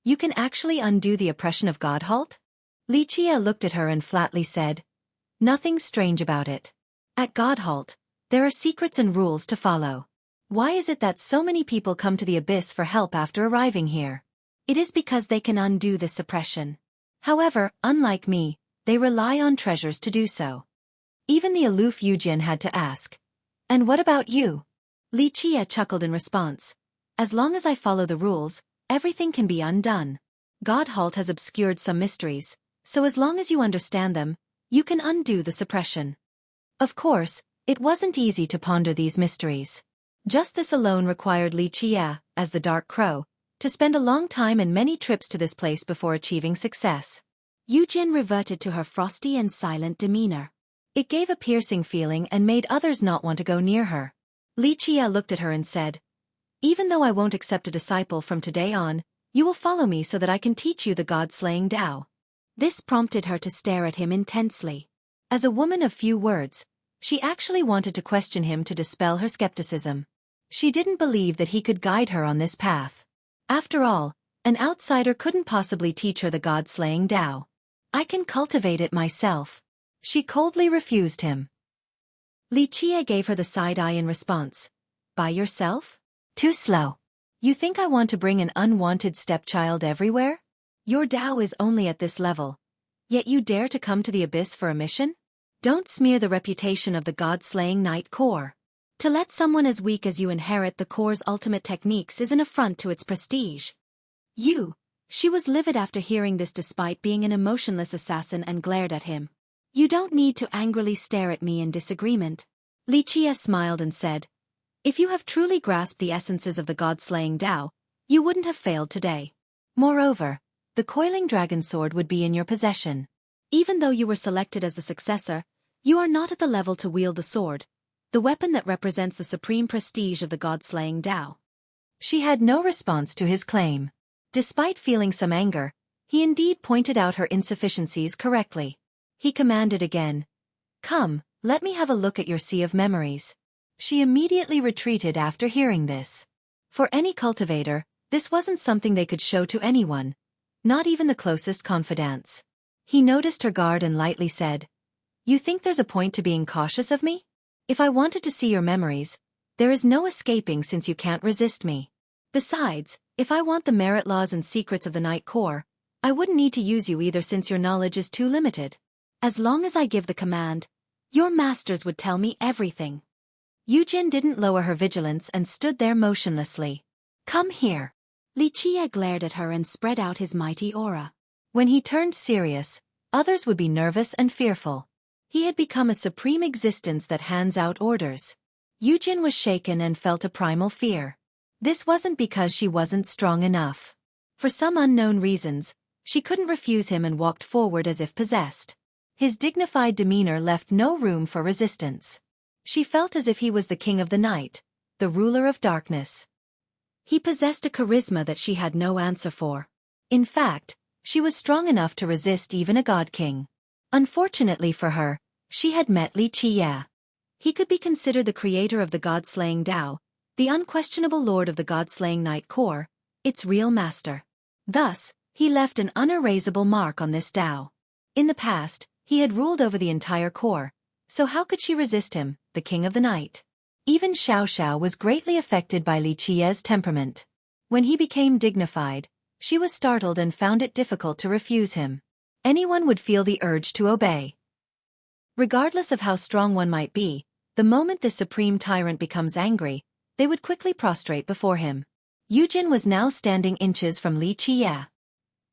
S1: "You can actually undo the oppression of Godhalt?" Li Qie looked at her and flatly said, "Nothing strange about it. At Godhalt, there are secrets and rules to follow. Why is it that so many people come to the abyss for help after arriving here? It is because they can undo this suppression. However, unlike me, they rely on treasures to do so." Even the aloof Yujin had to ask, "And what about you?" Li Qie chuckled in response, "As long as I follow the rules, everything can be undone. Godhalt has obscured some mysteries, so as long as you understand them, you can undo the suppression." Of course, it wasn't easy to ponder these mysteries. Just this alone required Li Qie, as the Dark Crow, to spend a long time and many trips to this place before achieving success. Yujin reverted to her frosty and silent demeanor. It gave a piercing feeling and made others not want to go near her. Li Qie looked at her and said, "Even though I won't accept a disciple from today on, you will follow me so that I can teach you the god-slaying Tao." This prompted her to stare at him intensely. As a woman of few words, she actually wanted to question him to dispel her skepticism. She didn't believe that he could guide her on this path. After all, an outsider couldn't possibly teach her the god-slaying Tao. "I can cultivate it myself." She coldly refused him. Li Qie gave her the side eye in response. "By yourself? Too slow. You think I want to bring an unwanted stepchild everywhere? Your Tao is only at this level. Yet you dare to come to the abyss for a mission? Don't smear the reputation of the god-slaying Night Corps. To let someone as weak as you inherit the Corps' ultimate techniques is an affront to its prestige." She was livid after hearing this despite being an emotionless assassin and glared at him. "You don't need to angrily stare at me in disagreement." Li Qie smiled and said, "If you have truly grasped the essences of the god-slaying Tao, you wouldn't have failed today. Moreover, the coiling dragon sword would be in your possession. Even though you were selected as the successor, you are not at the level to wield the sword, the weapon that represents the supreme prestige of the god-slaying Tao." She had no response to his claim. Despite feeling some anger, he indeed pointed out her insufficiencies correctly. He commanded again, "Come, let me have a look at your sea of memories." She immediately retreated after hearing this. For any cultivator, this wasn't something they could show to anyone, not even the closest confidants. He noticed her guard and lightly said, "You think there's a point to being cautious of me? If I wanted to see your memories, there is no escaping since you can't resist me. Besides, if I want the merit laws and secrets of the Night Corps, I wouldn't need to use you either since your knowledge is too limited. As long as I give the command, your masters would tell me everything." Yujin didn't lower her vigilance and stood there motionlessly. "Come here." Li Qie glared at her and spread out his mighty aura. When he turned serious, others would be nervous and fearful. He had become a supreme existence that hands out orders. Yujin was shaken and felt a primal fear. This wasn't because she wasn't strong enough. For some unknown reasons, she couldn't refuse him and walked forward as if possessed. His dignified demeanor left no room for resistance. She felt as if he was the king of the night, the ruler of darkness. He possessed a charisma that she had no answer for. In fact, she was strong enough to resist even a god king. Unfortunately for her, she had met Li Qie. He could be considered the creator of the god-slaying Tao, the unquestionable lord of the god-slaying Night Corps, its real master. Thus, he left an unerasable mark on this Tao. In the past, he had ruled over the entire Corps, so how could she resist him, the king of the night? Even Xiao was greatly affected by Li Qie's temperament. When he became dignified, she was startled and found it difficult to refuse him. Anyone would feel the urge to obey. Regardless of how strong one might be, the moment this supreme tyrant becomes angry, they would quickly prostrate before him. Yujin was now standing inches from Li Qie.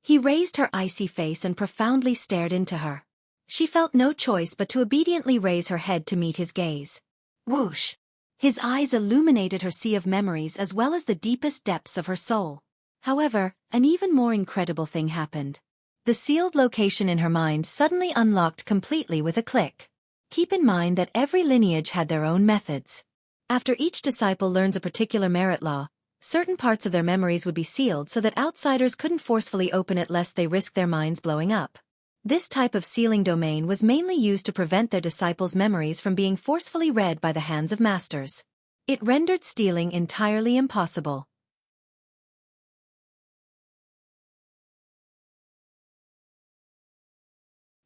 S1: He raised her icy face and profoundly stared into her. She felt no choice but to obediently raise her head to meet his gaze. Whoosh! His eyes illuminated her sea of memories as well as the deepest depths of her soul. However, an even more incredible thing happened. The sealed location in her mind suddenly unlocked completely with a click. Keep in mind that every lineage had their own methods. After each disciple learns a particular merit law, Certain parts of their memories would be sealed so that outsiders couldn't forcefully open it lest they risk their minds blowing up. This type of sealing domain was mainly used to prevent their disciples' memories from being forcefully read by the hands of masters. It rendered stealing entirely impossible.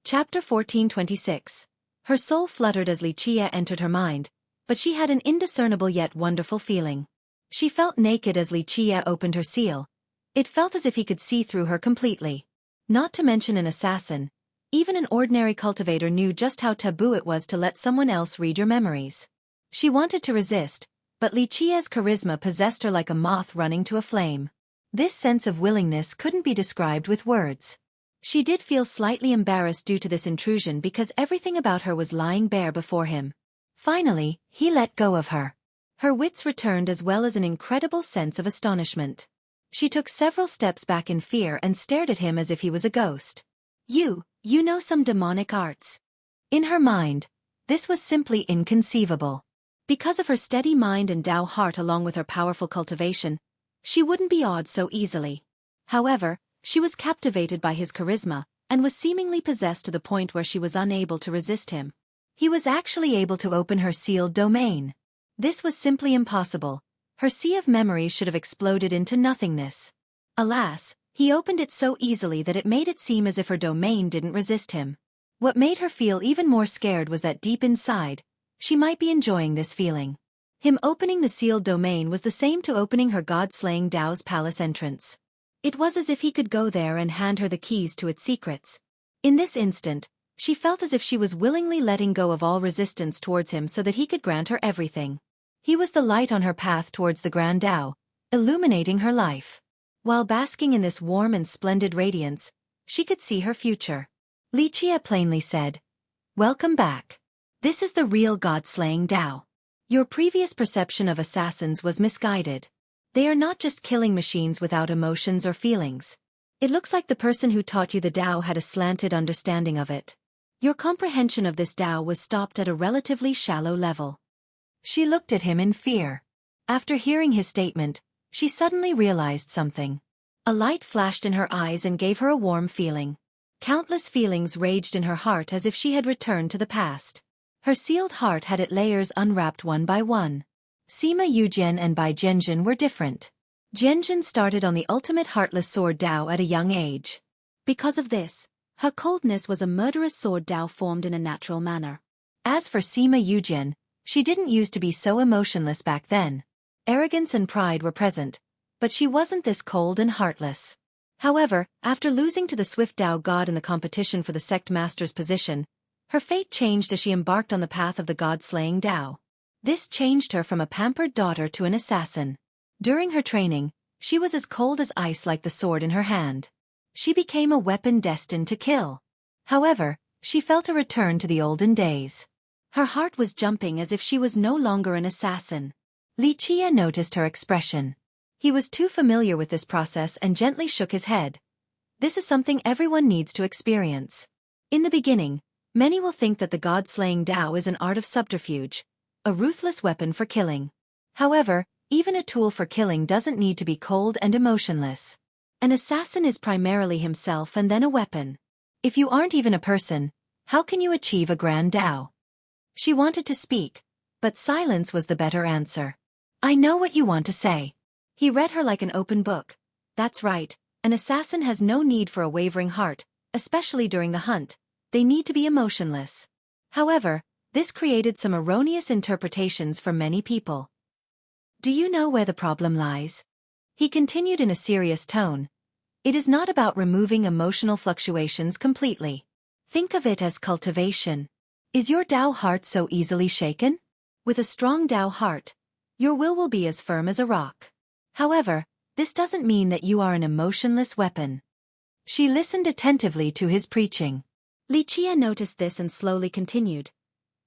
S1: Chapter 1426. Her soul fluttered as Lichia entered her mind, but she had an indiscernible yet wonderful feeling. She felt naked as Lichia opened her seal. It felt as if he could see through her completely. Not to mention an assassin, even an ordinary cultivator knew just how taboo it was to let someone else read your memories. She wanted to resist, but Lichia's charisma possessed her like a moth running to a flame. This sense of willingness couldn't be described with words. She did feel slightly embarrassed due to this intrusion because everything about her was lying bare before him. Finally, he let go of her. Her wits returned as well as an incredible sense of astonishment. She took several steps back in fear and stared at him as if he was a ghost. You know some demonic arts." In her mind, this was simply inconceivable. Because of her steady mind and Tao heart along with her powerful cultivation, she wouldn't be awed so easily. However, she was captivated by his charisma, and was seemingly possessed to the point where she was unable to resist him. He was actually able to open her sealed domain. This was simply impossible. Her sea of memories should have exploded into nothingness. Alas, he opened it so easily that it made it seem as if her domain didn't resist him. What made her feel even more scared was that deep inside, she might be enjoying this feeling. Him opening the sealed domain was the same to opening her god-slaying Tao's palace entrance. It was as if he could go there and hand her the keys to its secrets. In this instant, she felt as if she was willingly letting go of all resistance towards him so that he could grant her everything. He was the light on her path towards the Grand Tao, illuminating her life. While basking in this warm and splendid radiance, she could see her future. Lichia plainly said, "Welcome back. This is the real god-slaying Tao. Your previous perception of assassins was misguided. They are not just killing machines without emotions or feelings. It looks like the person who taught you the Tao had a slanted understanding of it. Your comprehension of this Tao was stopped at a relatively shallow level." She looked at him in fear. After hearing his statement, she suddenly realized something. A light flashed in her eyes and gave her a warm feeling. Countless feelings raged in her heart as if she had returned to the past. Her sealed heart had its layers unwrapped one by one. Sima Yujian and Bai Zhenjin were different. Zhenjin started on the ultimate heartless sword Tao at a young age. Because of this, her coldness was a murderous sword Tao formed in a natural manner. As for Sima Yujian, she didn't used to be so emotionless back then. Arrogance and pride were present, but she wasn't this cold and heartless. However, after losing to the swift Tao god in the competition for the sect master's position, her fate changed as she embarked on the path of the god-slaying Tao. This changed her from a pampered daughter to an assassin. During her training, she was as cold as ice like the sword in her hand. She became a weapon destined to kill. However, she felt a return to the olden days. Her heart was jumping as if she was no longer an assassin. Lichia noticed her expression. He was too familiar with this process and gently shook his head. This is something everyone needs to experience. In the beginning, many will think that the god-slaying Tao is an art of subterfuge, a ruthless weapon for killing. However, even a tool for killing doesn't need to be cold and emotionless. An assassin is primarily himself and then a weapon. If you aren't even a person, how can you achieve a grand Tao? She wanted to speak, but silence was the better answer. "I know what you want to say." He read her like an open book. That's right, an assassin has no need for a wavering heart, especially during the hunt. They need to be emotionless. However, this created some erroneous interpretations for many people. "Do you know where the problem lies?" He continued in a serious tone. "It is not about removing emotional fluctuations completely. Think of it as cultivation. Is your Tao heart so easily shaken? With a strong Tao heart, your will be as firm as a rock. However, this doesn't mean that you are an emotionless weapon." She listened attentively to his preaching. Lichia noticed this and slowly continued.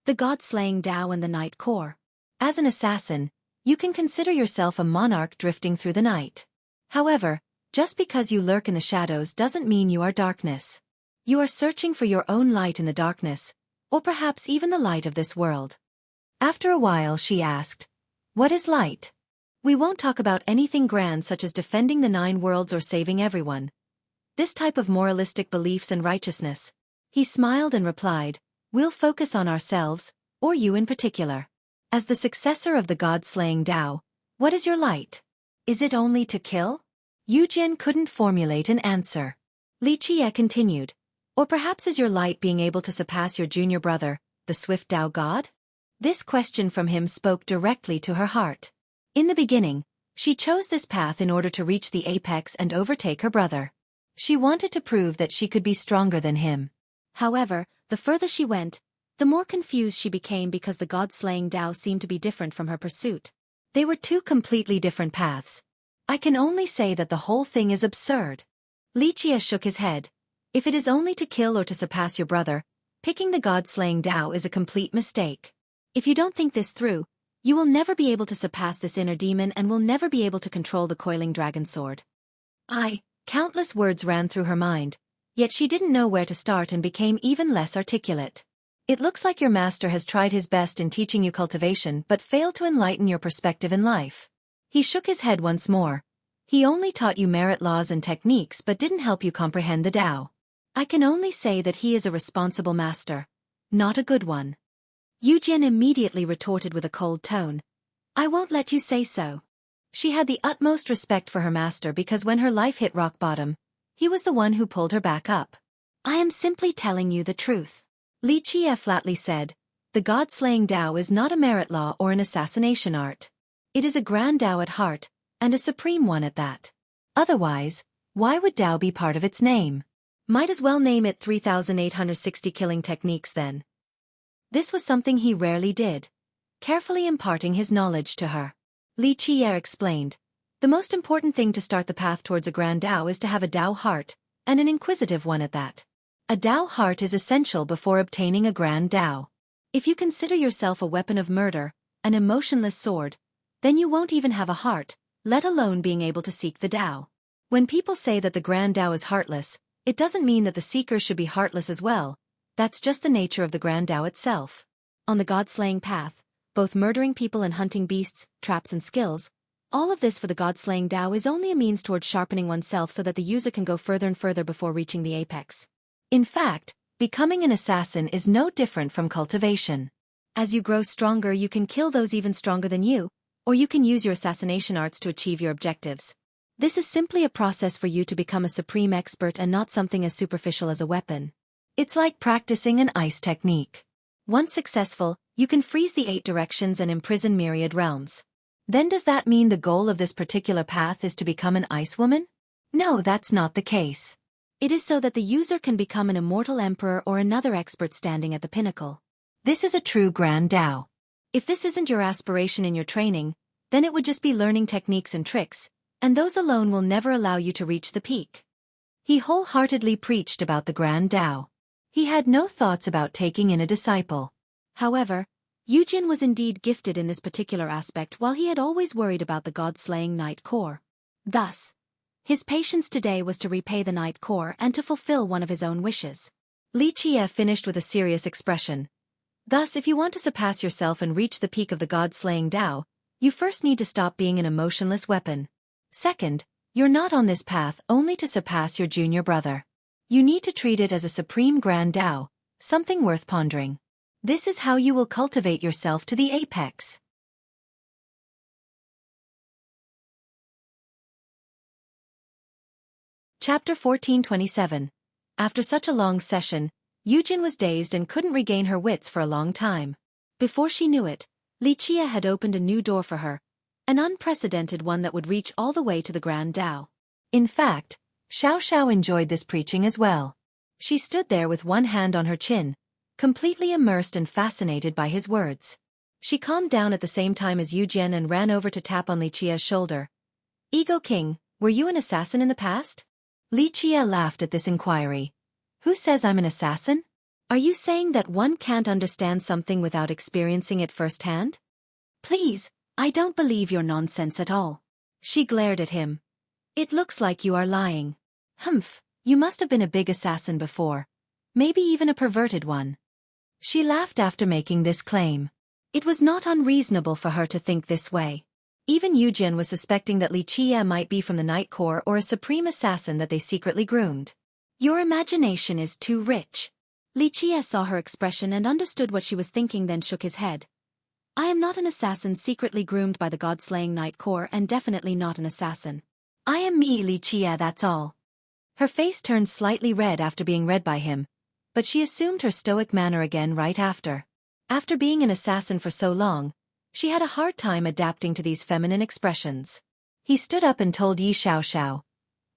S1: "The god-slaying Tao and the night core. As an assassin, you can consider yourself a monarch drifting through the night. However, just because you lurk in the shadows doesn't mean you are darkness. You are searching for your own light in the darkness, or perhaps even the light of this world." After a while she asked, "What is light?" We won't talk about anything grand such as defending the 9 worlds or saving everyone. This type of moralistic beliefs and righteousness. He smiled and replied, we'll focus on ourselves, or you in particular. As the successor of the god-slaying Tao, what is your light? Is it only to kill? Yu Jian couldn't formulate an answer. Li Qie continued, or perhaps is your light being able to surpass your junior brother, the swift Tao god? This question from him spoke directly to her heart. In the beginning, she chose this path in order to reach the apex and overtake her brother. She wanted to prove that she could be stronger than him. However, the further she went, the more confused she became because the god-slaying Tao seemed to be different from her pursuit. They were 2 completely different paths. I can only say that the whole thing is absurd. Li Qie shook his head. If it is only to kill or to surpass your brother, picking the god-slaying Tao is a complete mistake. If you don't think this through, you will never be able to surpass this inner demon and will never be able to control the coiling dragon sword. Countless words ran through her mind, yet she didn't know where to start and became even less articulate. It looks like your master has tried his best in teaching you cultivation but failed to enlighten your perspective in life. He shook his head once more. He only taught you merit laws and techniques but didn't help you comprehend the Tao. I can only say that he is a responsible master, not a good one. Yu Jian immediately retorted with a cold tone. I won't let you say so. She had the utmost respect for her master because when her life hit rock bottom, he was the one who pulled her back up. I am simply telling you the truth. Li Qie flatly said, the god-slaying Tao is not a merit law or an assassination art. It is a grand Tao at heart, and a supreme one at that. Otherwise, why would Tao be part of its name? Might as well name it 3,860 killing techniques then. This was something he rarely did, carefully imparting his knowledge to her. Li Qie explained, the most important thing to start the path towards a grand Tao is to have a Tao heart, and an inquisitive one at that. A Tao heart is essential before obtaining a grand Tao. If you consider yourself a weapon of murder, an emotionless sword, then you won't even have a heart, let alone being able to seek the Tao. When people say that the grand Tao is heartless, it doesn't mean that the seeker should be heartless as well. That's just the nature of the grand Tao itself. On the god-slaying path, both murdering people and hunting beasts, traps and skills, all of this for the god-slaying Tao is only a means towards sharpening oneself so that the user can go further and further before reaching the apex. In fact, becoming an assassin is no different from cultivation. As you grow stronger, you can kill those even stronger than you, or you can use your assassination arts to achieve your objectives. This is simply a process for you to become a supreme expert and not something as superficial as a weapon. It's like practicing an ice technique. Once successful, you can freeze the 8 directions and imprison myriad realms. Then does that mean the goal of this particular path is to become an ice woman? No, that's not the case. It is so that the user can become an immortal emperor or another expert standing at the pinnacle. This is a true grand Tao. If this isn't your aspiration in your training, then it would just be learning techniques and tricks, and those alone will never allow you to reach the peak. He wholeheartedly preached about the grand Tao. He had no thoughts about taking in a disciple. However, Yu Jian was indeed gifted in this particular aspect while he had always worried about the god-slaying Night Core. Thus, his patience today was to repay the Night Core and to fulfill one of his own wishes. Li Qie finished with a serious expression. Thus, if you want to surpass yourself and reach the peak of the god-slaying Tao, you first need to stop being an emotionless weapon. Second, you're not on this path only to surpass your junior brother. You need to treat it as a supreme grand Tao, something worth pondering. This is how you will cultivate yourself to the apex. Chapter 1427. After such a long session, Yu Jian was dazed and couldn't regain her wits for a long time. Before she knew it, Li Qie had opened a new door for her, an unprecedented one that would reach all the way to the grand Tao. In fact, Xiao enjoyed this preaching as well. She stood there with one hand on her chin, completely immersed and fascinated by his words. She calmed down at the same time as Yu Jian and ran over to tap on Li Qie's shoulder. Ego King, were you an assassin in the past? Li Qie laughed at this inquiry. Who says I'm an assassin? Are you saying that one can't understand something without experiencing it firsthand? Please, I don't believe your nonsense at all. She glared at him. It looks like you are lying. Humph, you must have been a big assassin before. Maybe even a perverted one. She laughed after making this claim. It was not unreasonable for her to think this way. Even Yujin was suspecting that Li Qie might be from the Night Corps or a supreme assassin that they secretly groomed. Your imagination is too rich. Li Qie saw her expression and understood what she was thinking, then shook his head. I am not an assassin secretly groomed by the god-slaying Night Corps, and definitely not an assassin. I am me, Li Qie, that's all. Her face turned slightly red after being read by him, but she assumed her stoic manner again right after. After being an assassin for so long, she had a hard time adapting to these feminine expressions. He stood up and told Yi Xiaoxiao.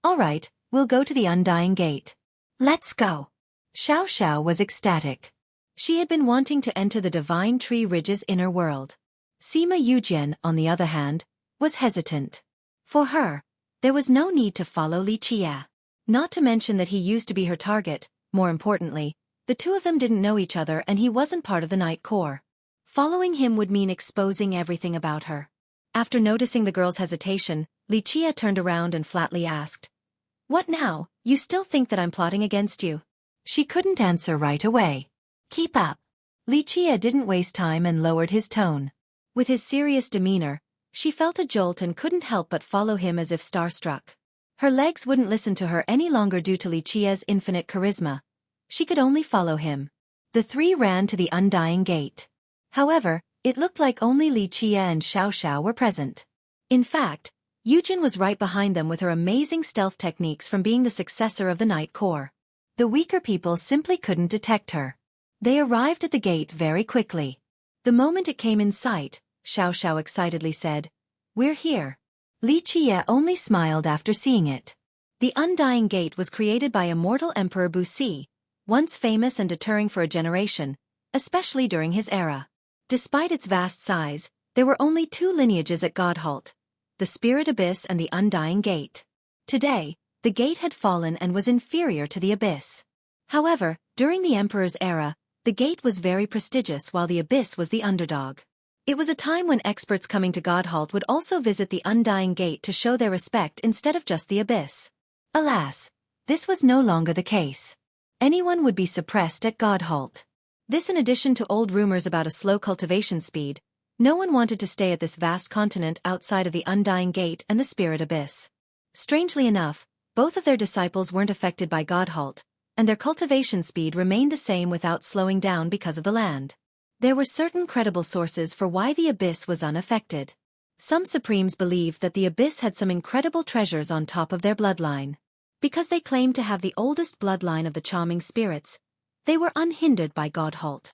S1: All right, we'll go to the Undying Gate. Let's go. Xiaoxiao was ecstatic. She had been wanting to enter the Divine Tree Ridge's inner world. Sima Yujian, on the other hand, was hesitant. For her, there was no need to follow Li Qie. Not to mention that he used to be her target. More importantly, the two of them didn't know each other and he wasn't part of the Night Corps. Following him would mean exposing everything about her. After noticing the girl's hesitation, Li Qie turned around and flatly asked, What now? You still think that I'm plotting against you? She couldn't answer right away. Keep up. Li Qie didn't waste time and lowered his tone. With his serious demeanor, she felt a jolt and couldn't help but follow him as if starstruck. Her legs wouldn't listen to her any longer due to Li Qie's infinite charisma. She could only follow him. The three ran to the Undying Gate. However, it looked like only Li Qie and Xiaoxiao were present. In fact, Yujin was right behind them with her amazing stealth techniques from being the successor of the Night Corps. The weaker people simply couldn't detect her. They arrived at the gate very quickly. The moment it came in sight, Xiaoxiao excitedly said, We're here. Li Qie only smiled after seeing it. The Undying Gate was created by immortal Emperor Busi, once famous and deterring for a generation, especially during his era. Despite its vast size, there were only two lineages at Godhalt, the Spirit Abyss and the Undying Gate. Today, the gate had fallen and was inferior to the Abyss. However, during the Emperor's era, the gate was very prestigious while the Abyss was the underdog. It was a time when experts coming to Godhalt would also visit the Undying Gate to show their respect instead of just the Abyss. Alas, this was no longer the case. Anyone would be suppressed at Godhalt. This, in addition to old rumors about a slow cultivation speed, no one wanted to stay at this vast continent outside of the Undying Gate and the Spirit Abyss. Strangely enough, both of their disciples weren't affected by Godhalt, and their cultivation speed remained the same without slowing down because of the land. There were certain credible sources for why the Abyss was unaffected. Some Supremes believed that the Abyss had some incredible treasures on top of their bloodline. Because they claimed to have the oldest bloodline of the Charming Spirits, they were unhindered by Godhalt.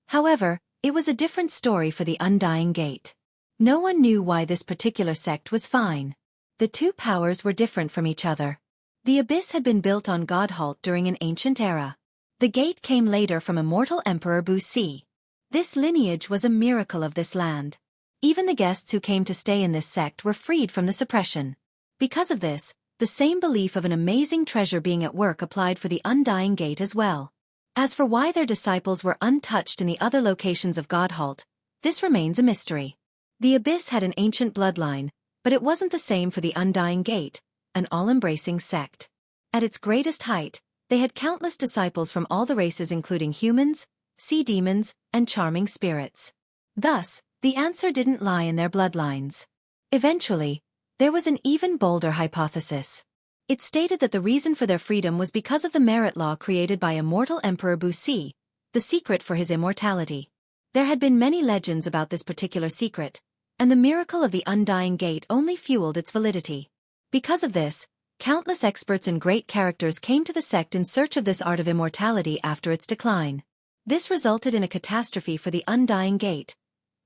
S1: However, it was a different story for the Undying Gate. No one knew why this particular sect was fine. The two powers were different from each other. The Abyss had been built on Godhalt during an ancient era. The gate came later from immortal Emperor Busi. This lineage was a miracle of this land. Even the guests who came to stay in this sect were freed from the suppression. Because of this, the same belief of an amazing treasure being at work applied for the Undying Gate as well. As for why their disciples were untouched in the other locations of Godhalt, this remains a mystery. The Abyss had an ancient bloodline, but it wasn't the same for the Undying Gate, an all-embracing sect. At its greatest height, they had countless disciples from all the races including humans, sea demons, and charming spirits. Thus, the answer didn't lie in their bloodlines. Eventually, there was an even bolder hypothesis. It stated that the reason for their freedom was because of the merit law created by immortal Emperor Busi, the secret for his immortality. There had been many legends about this particular secret, and the miracle of the Undying Gate only fueled its validity. Because of this, countless experts and great characters came to the sect in search of this art of immortality after its decline. This resulted in a catastrophe for the Undying Gate,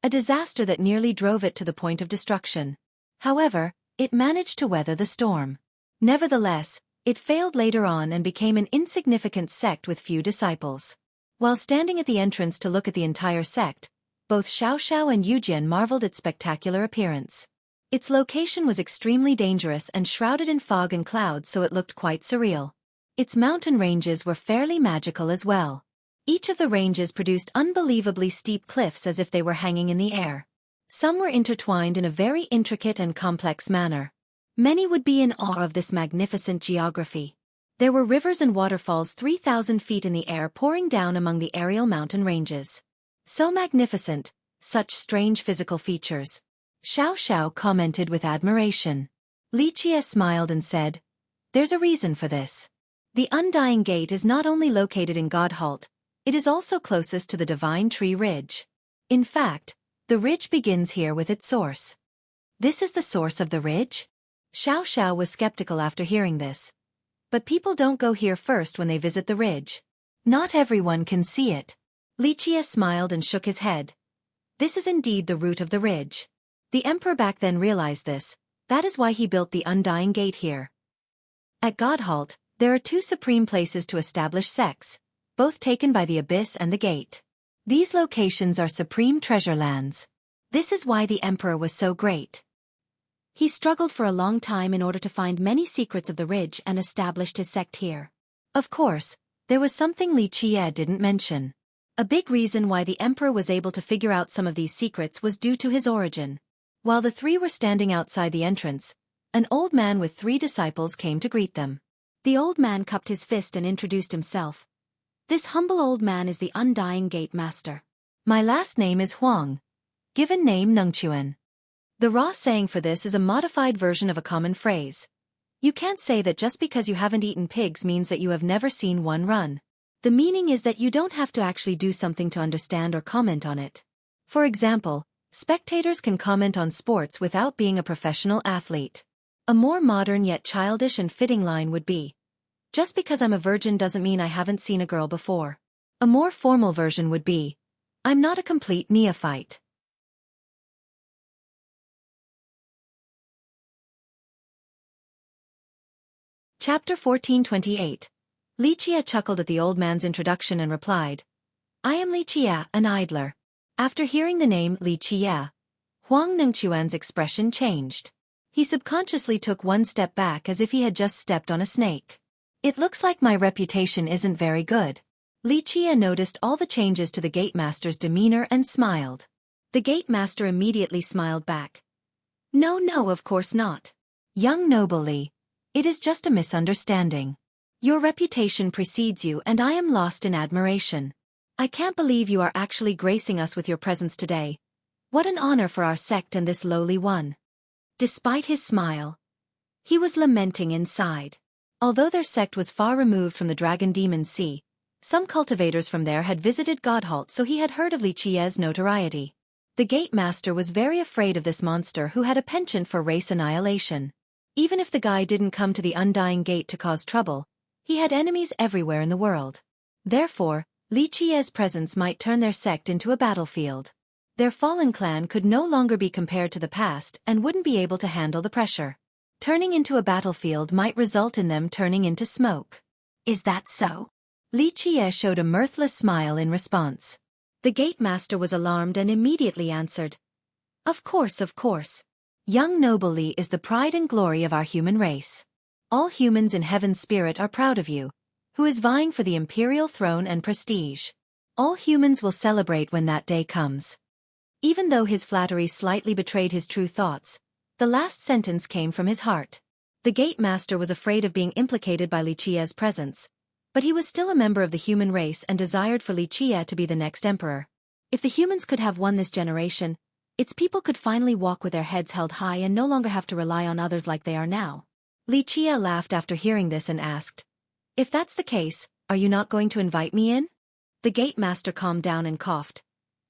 S1: a disaster that nearly drove it to the point of destruction. However, it managed to weather the storm. Nevertheless, it failed later on and became an insignificant sect with few disciples. While standing at the entrance to look at the entire sect, both Xiaoxiao and Yujin marveled at its spectacular appearance. Its location was extremely dangerous and shrouded in fog and clouds, so it looked quite surreal. Its mountain ranges were fairly magical as well. Each of the ranges produced unbelievably steep cliffs as if they were hanging in the air. Some were intertwined in a very intricate and complex manner. Many would be in awe of this magnificent geography. There were rivers and waterfalls 3,000 feet in the air pouring down among the aerial mountain ranges. So magnificent, such strange physical features. Xiao commented with admiration. Li Jie smiled and said, "There's a reason for this. The Undying Gate is not only located in Godhalt, it is also closest to the Divine Tree Ridge. In fact, the ridge begins here with its source." "This is the source of the ridge?" Xiao was skeptical after hearing this. "But people don't go here first when they visit the ridge. Not everyone can see it." Li Jie smiled and shook his head. "This is indeed the root of the ridge. The emperor back then realized this, that is why he built the Undying Gate here. At Godhalt, there are two supreme places to establish sects, both taken by the Abyss and the Gate. These locations are supreme treasure lands. This is why the emperor was so great. He struggled for a long time in order to find many secrets of the ridge and established his sect here. Of course, there was something Li Jie didn't mention. A big reason why the emperor was able to figure out some of these secrets was due to his origin. While the three were standing outside the entrance, an old man with 3 disciples came to greet them. The old man cupped his fist and introduced himself. "This humble old man is the Undying Gate Master. My last name is Huang. Given name Nengquan." The raw saying for this is a modified version of a common phrase. You can't say that just because you haven't eaten pigs means that you have never seen one run. The meaning is that you don't have to actually do something to understand or comment on it. For example, spectators can comment on sports without being a professional athlete. A more modern yet childish and fitting line would be, "Just because I'm a virgin doesn't mean I haven't seen a girl before." A more formal version would be, "I'm not a complete neophyte." Chapter 1428. Li Jie chuckled at the old man's introduction and replied, "I am Li Jie, an idler." After hearing the name Li Jie, Huang Nengquan's expression changed. He subconsciously took one step back as if he had just stepped on a snake. "It looks like my reputation isn't very good." Li Jie noticed all the changes to the Gate Master's demeanor and smiled. The Gate Master immediately smiled back. No, of course not. Young noble Li, it is just a misunderstanding. Your reputation precedes you and I am lost in admiration. I can't believe you are actually gracing us with your presence today. What an honor for our sect and this lowly one." Despite his smile, he was lamenting inside. Although their sect was far removed from the Dragon Demon Sea, some cultivators from there had visited Godhalt, so he had heard of Li Jie's notoriety. The Gate Master was very afraid of this monster who had a penchant for race annihilation. Even if the guy didn't come to the Undying Gate to cause trouble, he had enemies everywhere in the world. Therefore, Li Jie's presence might turn their sect into a battlefield. Their fallen clan could no longer be compared to the past and wouldn't be able to handle the pressure. Turning into a battlefield might result in them turning into smoke. "Is that so?" Li Jie showed a mirthless smile in response. The Gate Master was alarmed and immediately answered, Of course. Young noble Li is the pride and glory of our human race. All humans in heaven's spirit are proud of you, who is vying for the imperial throne and prestige. All humans will celebrate when that day comes." Even though his flattery slightly betrayed his true thoughts, the last sentence came from his heart. The Gate Master was afraid of being implicated by Li Jie's presence, but he was still a member of the human race and desired for Li Jie to be the next emperor. If the humans could have won this generation, its people could finally walk with their heads held high and no longer have to rely on others like they are now. Li Jie laughed after hearing this and asked, "If that's the case, are you not going to invite me in?" The Gate Master calmed down and coughed.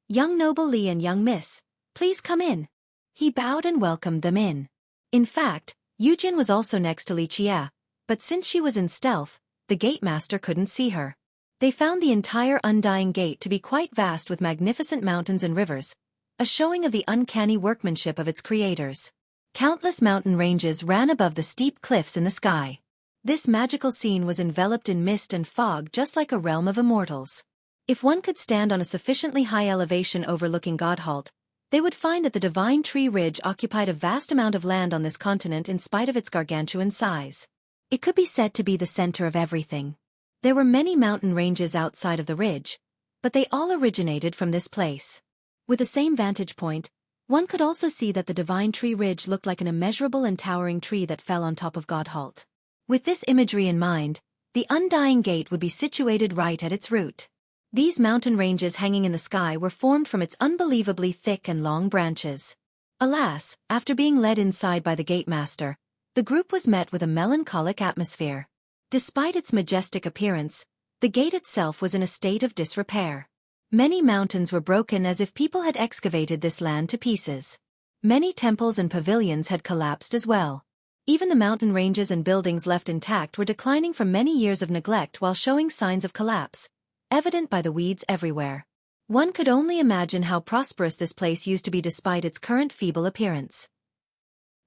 S1: "Young noble Li and young miss, please come in." He bowed and welcomed them in. In fact, Yujin was also next to Li Jie, but since she was in stealth, the Gate Master couldn't see her. They found the entire Undying Gate to be quite vast with magnificent mountains and rivers, a showing of the uncanny workmanship of its creators. Countless mountain ranges ran above the steep cliffs in the sky. This magical scene was enveloped in mist and fog just like a realm of immortals. If one could stand on a sufficiently high elevation overlooking Godhalt, they would find that the Divine Tree Ridge occupied a vast amount of land on this continent in spite of its gargantuan size. It could be said to be the center of everything. There were many mountain ranges outside of the ridge, but they all originated from this place. With the same vantage point, one could also see that the Divine Tree Ridge looked like an immeasurable and towering tree that fell on top of Godhalt. With this imagery in mind, the Undying Gate would be situated right at its root. These mountain ranges hanging in the sky were formed from its unbelievably thick and long branches. Alas, after being led inside by the gate master, the group was met with a melancholic atmosphere. Despite its majestic appearance, the gate itself was in a state of disrepair. Many mountains were broken as if people had excavated this land to pieces. Many temples and pavilions had collapsed as well. Even the mountain ranges and buildings left intact were declining from many years of neglect while showing signs of collapse, evident by the weeds everywhere. One could only imagine how prosperous this place used to be despite its current feeble appearance.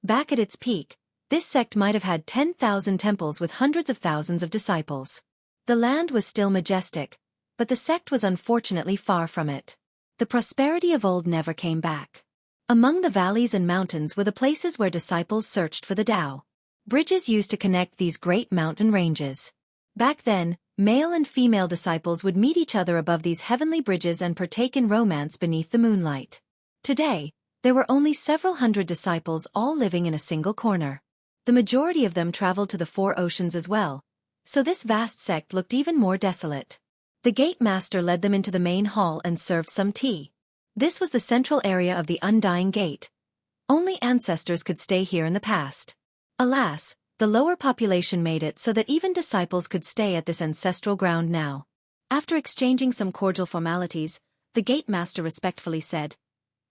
S1: Back at its peak, this sect might have had 10,000 temples with hundreds of thousands of disciples. The land was still majestic, but the sect was unfortunately far from it. The prosperity of old never came back. Among the valleys and mountains were the places where disciples searched for the Tao. Bridges used to connect these great mountain ranges. Back then, male and female disciples would meet each other above these heavenly bridges and partake in romance beneath the moonlight. Today, there were only several hundred disciples all living in a single corner. The majority of them traveled to the four oceans as well, so this vast sect looked even more desolate. The gate master led them into the main hall and served some tea. This was the central area of the Undying Gate. Only ancestors could stay here in the past. Alas, the lower population made it so that even disciples could stay at this ancestral ground now. After exchanging some cordial formalities, the gate master respectfully said,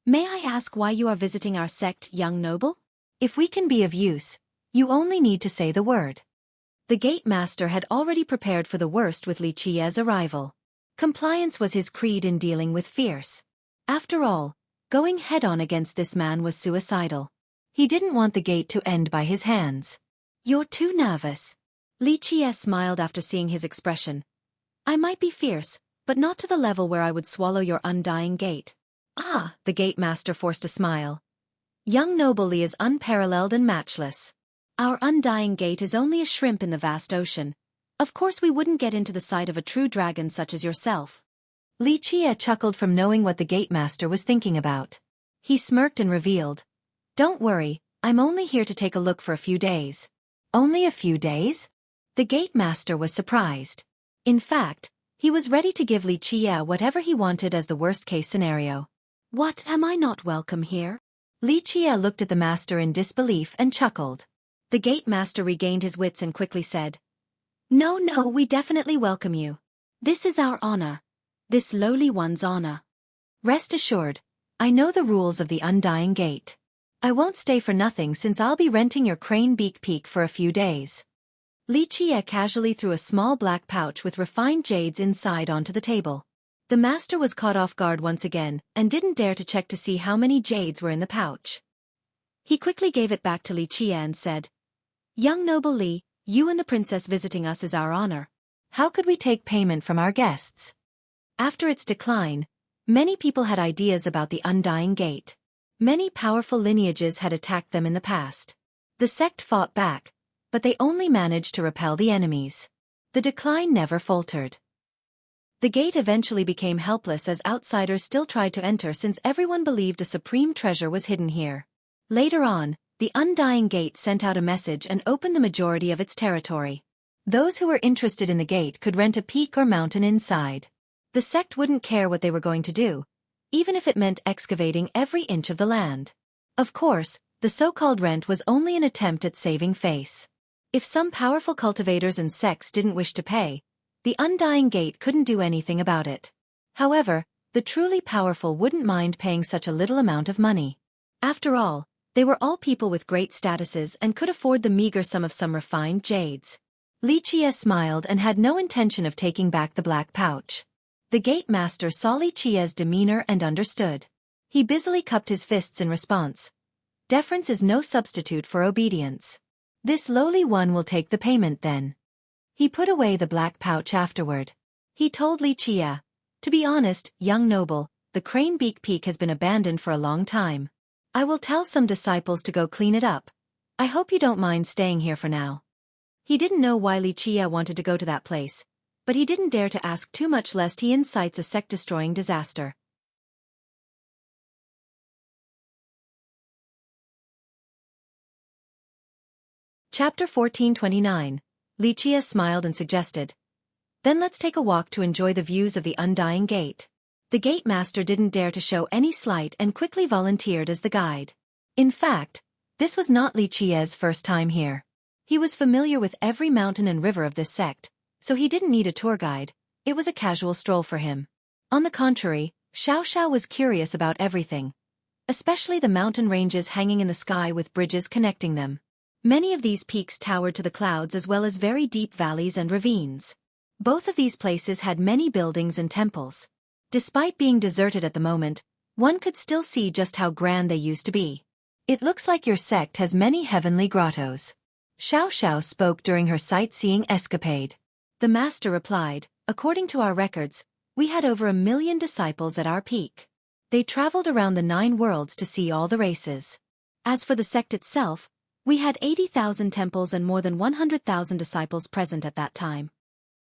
S1: "May I ask why you are visiting our sect, young noble? If we can be of use, you only need to say the word." The gate master had already prepared for the worst with Xueqi's arrival. Compliance was his creed in dealing with fierce. After all, going head-on against this man was suicidal. He didn't want the gate to end by his hands. "You're too nervous." Xueqi smiled after seeing his expression. "I might be fierce, but not to the level where I would swallow your Undying Gate." "Ah," the gate master forced a smile. "Young noble Li is unparalleled and matchless. Our Undying Gate is only a shrimp in the vast ocean. Of course we wouldn't get into the sight of a true dragon such as yourself." Xueqi chuckled from knowing what the gate master was thinking about. He smirked and revealed, "Don't worry, I'm only here to take a look for a few days." "Only a few days?" The gate master was surprised. In fact, he was ready to give Xueqi whatever he wanted as the worst-case scenario. "What, am I not welcome here?" Xueqi looked at the master in disbelief and chuckled. The gate master regained his wits and quickly said, No, we definitely welcome you. This is our honor. This lowly one's honor. Rest assured, I know the rules of the Undying Gate. I won't stay for nothing since I'll be renting your crane beak peak for a few days." Xueqi casually threw a small black pouch with refined jades inside onto the table. The master was caught off guard once again and didn't dare to check to see how many jades were in the pouch. He quickly gave it back to Xueqi and said, "Young noble Li, you and the princess visiting us is our honor. How could we take payment from our guests?" After its decline, many people had ideas about the Undying Gate. Many powerful lineages had attacked them in the past. The sect fought back, but they only managed to repel the enemies. The decline never faltered. The gate eventually became helpless as outsiders still tried to enter since everyone believed a supreme treasure was hidden here. Later on, the Undying Gate sent out a message and opened the majority of its territory. Those who were interested in the gate could rent a peak or mountain inside. The sect wouldn't care what they were going to do, even if it meant excavating every inch of the land. Of course, the so-called rent was only an attempt at saving face. If some powerful cultivators and sects didn't wish to pay, the Undying Gate couldn't do anything about it. However, the truly powerful wouldn't mind paying such a little amount of money. After all, they were all people with great statuses and could afford the meager sum of some refined jades. Xueqi smiled and had no intention of taking back the black pouch. The gate master saw Xueqi's demeanor and understood. He busily cupped his fists in response. Deference is no substitute for obedience. This lowly one will take the payment then. He put away the black pouch afterward. He told Xueqi, "To be honest, young noble, the crane beak peak has been abandoned for a long time. I will tell some disciples to go clean it up. I hope you don't mind staying here for now." He didn't know why Xueqi wanted to go to that place, but he didn't dare to ask too much lest he incites a sect-destroying disaster. Chapter 1429. Xueqi smiled and suggested, "Then let's take a walk to enjoy the views of the Undying Gate." The gate master didn't dare to show any slight and quickly volunteered as the guide. In fact, this was not Li Qie's first time here. He was familiar with every mountain and river of this sect, so he didn't need a tour guide. It was a casual stroll for him. On the contrary, Xiao was curious about everything, especially the mountain ranges hanging in the sky with bridges connecting them. Many of these peaks towered to the clouds as well as very deep valleys and ravines. Both of these places had many buildings and temples. Despite being deserted at the moment, one could still see just how grand they used to be. It looks like your sect has many heavenly grottos. Xiao spoke during her sightseeing escapade. The master replied, according to our records, we had over 1 million disciples at our peak. They traveled around the 9 worlds to see all the races. As for the sect itself, we had 80,000 temples and more than 100,000 disciples present at that time.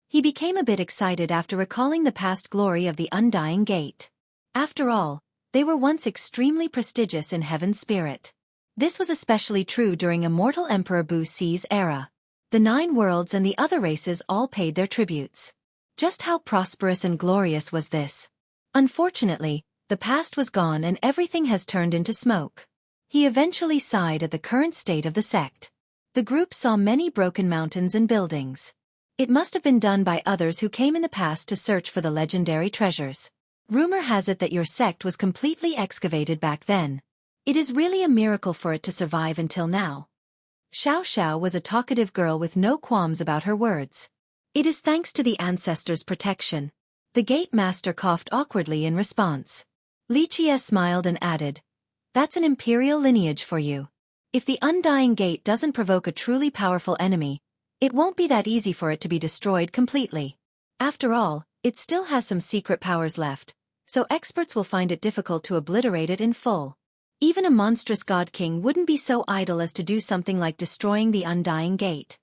S1: He became a bit excited after recalling the past glory of the Undying Gate. After all, they were once extremely prestigious in heaven's spirit. This was especially true during Immortal Emperor Bu Si's era. The 9 worlds and the other races all paid their tributes. Just how prosperous and glorious was this? Unfortunately, the past was gone and everything has turned into smoke. He eventually sighed at the current state of the sect. The group saw many broken mountains and buildings. It must have been done by others who came in the past to search for the legendary treasures. Rumor has it that your sect was completely excavated back then. It is really a miracle for it to survive until now. Xiao was a talkative girl with no qualms about her words. It is thanks to the ancestors' protection. The gate master coughed awkwardly in response. Li Qie smiled and added, that's an imperial lineage for you. If the Undying Gate doesn't provoke a truly powerful enemy, it won't be that easy for it to be destroyed completely. After all, it still has some secret powers left, so experts will find it difficult to obliterate it in full. Even a monstrous god king wouldn't be so idle as to do something like destroying the Undying Gate.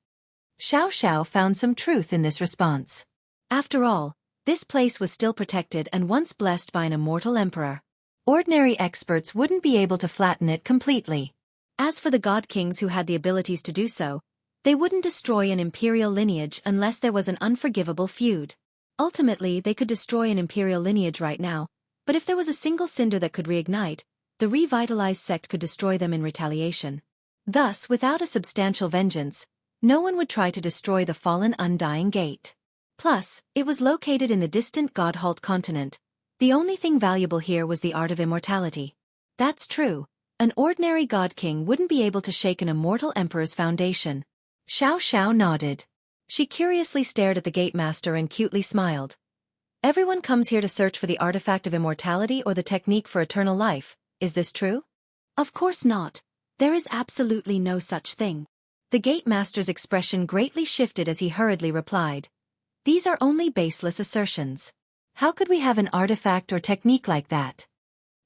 S1: Xiao found some truth in this response. After all, this place was still protected and once blessed by an immortal emperor. Ordinary experts wouldn't be able to flatten it completely. As for the god kings who had the abilities to do so, they wouldn't destroy an imperial lineage unless there was an unforgivable feud. Ultimately, they could destroy an imperial lineage right now, but if there was a single cinder that could reignite, the revitalized sect could destroy them in retaliation. Thus, without a substantial vengeance, no one would try to destroy the fallen Undying Gate. Plus, it was located in the distant God-halt continent. The only thing valuable here was the art of immortality. That's true. An ordinary god king wouldn't be able to shake an immortal emperor's foundation. Xiao nodded. She curiously stared at the gate master and cutely smiled. Everyone comes here to search for the artifact of immortality or the technique for eternal life. Is this true? Of course not. There is absolutely no such thing. The gate master's expression greatly shifted as he hurriedly replied. These are only baseless assertions. How could we have an artifact or technique like that?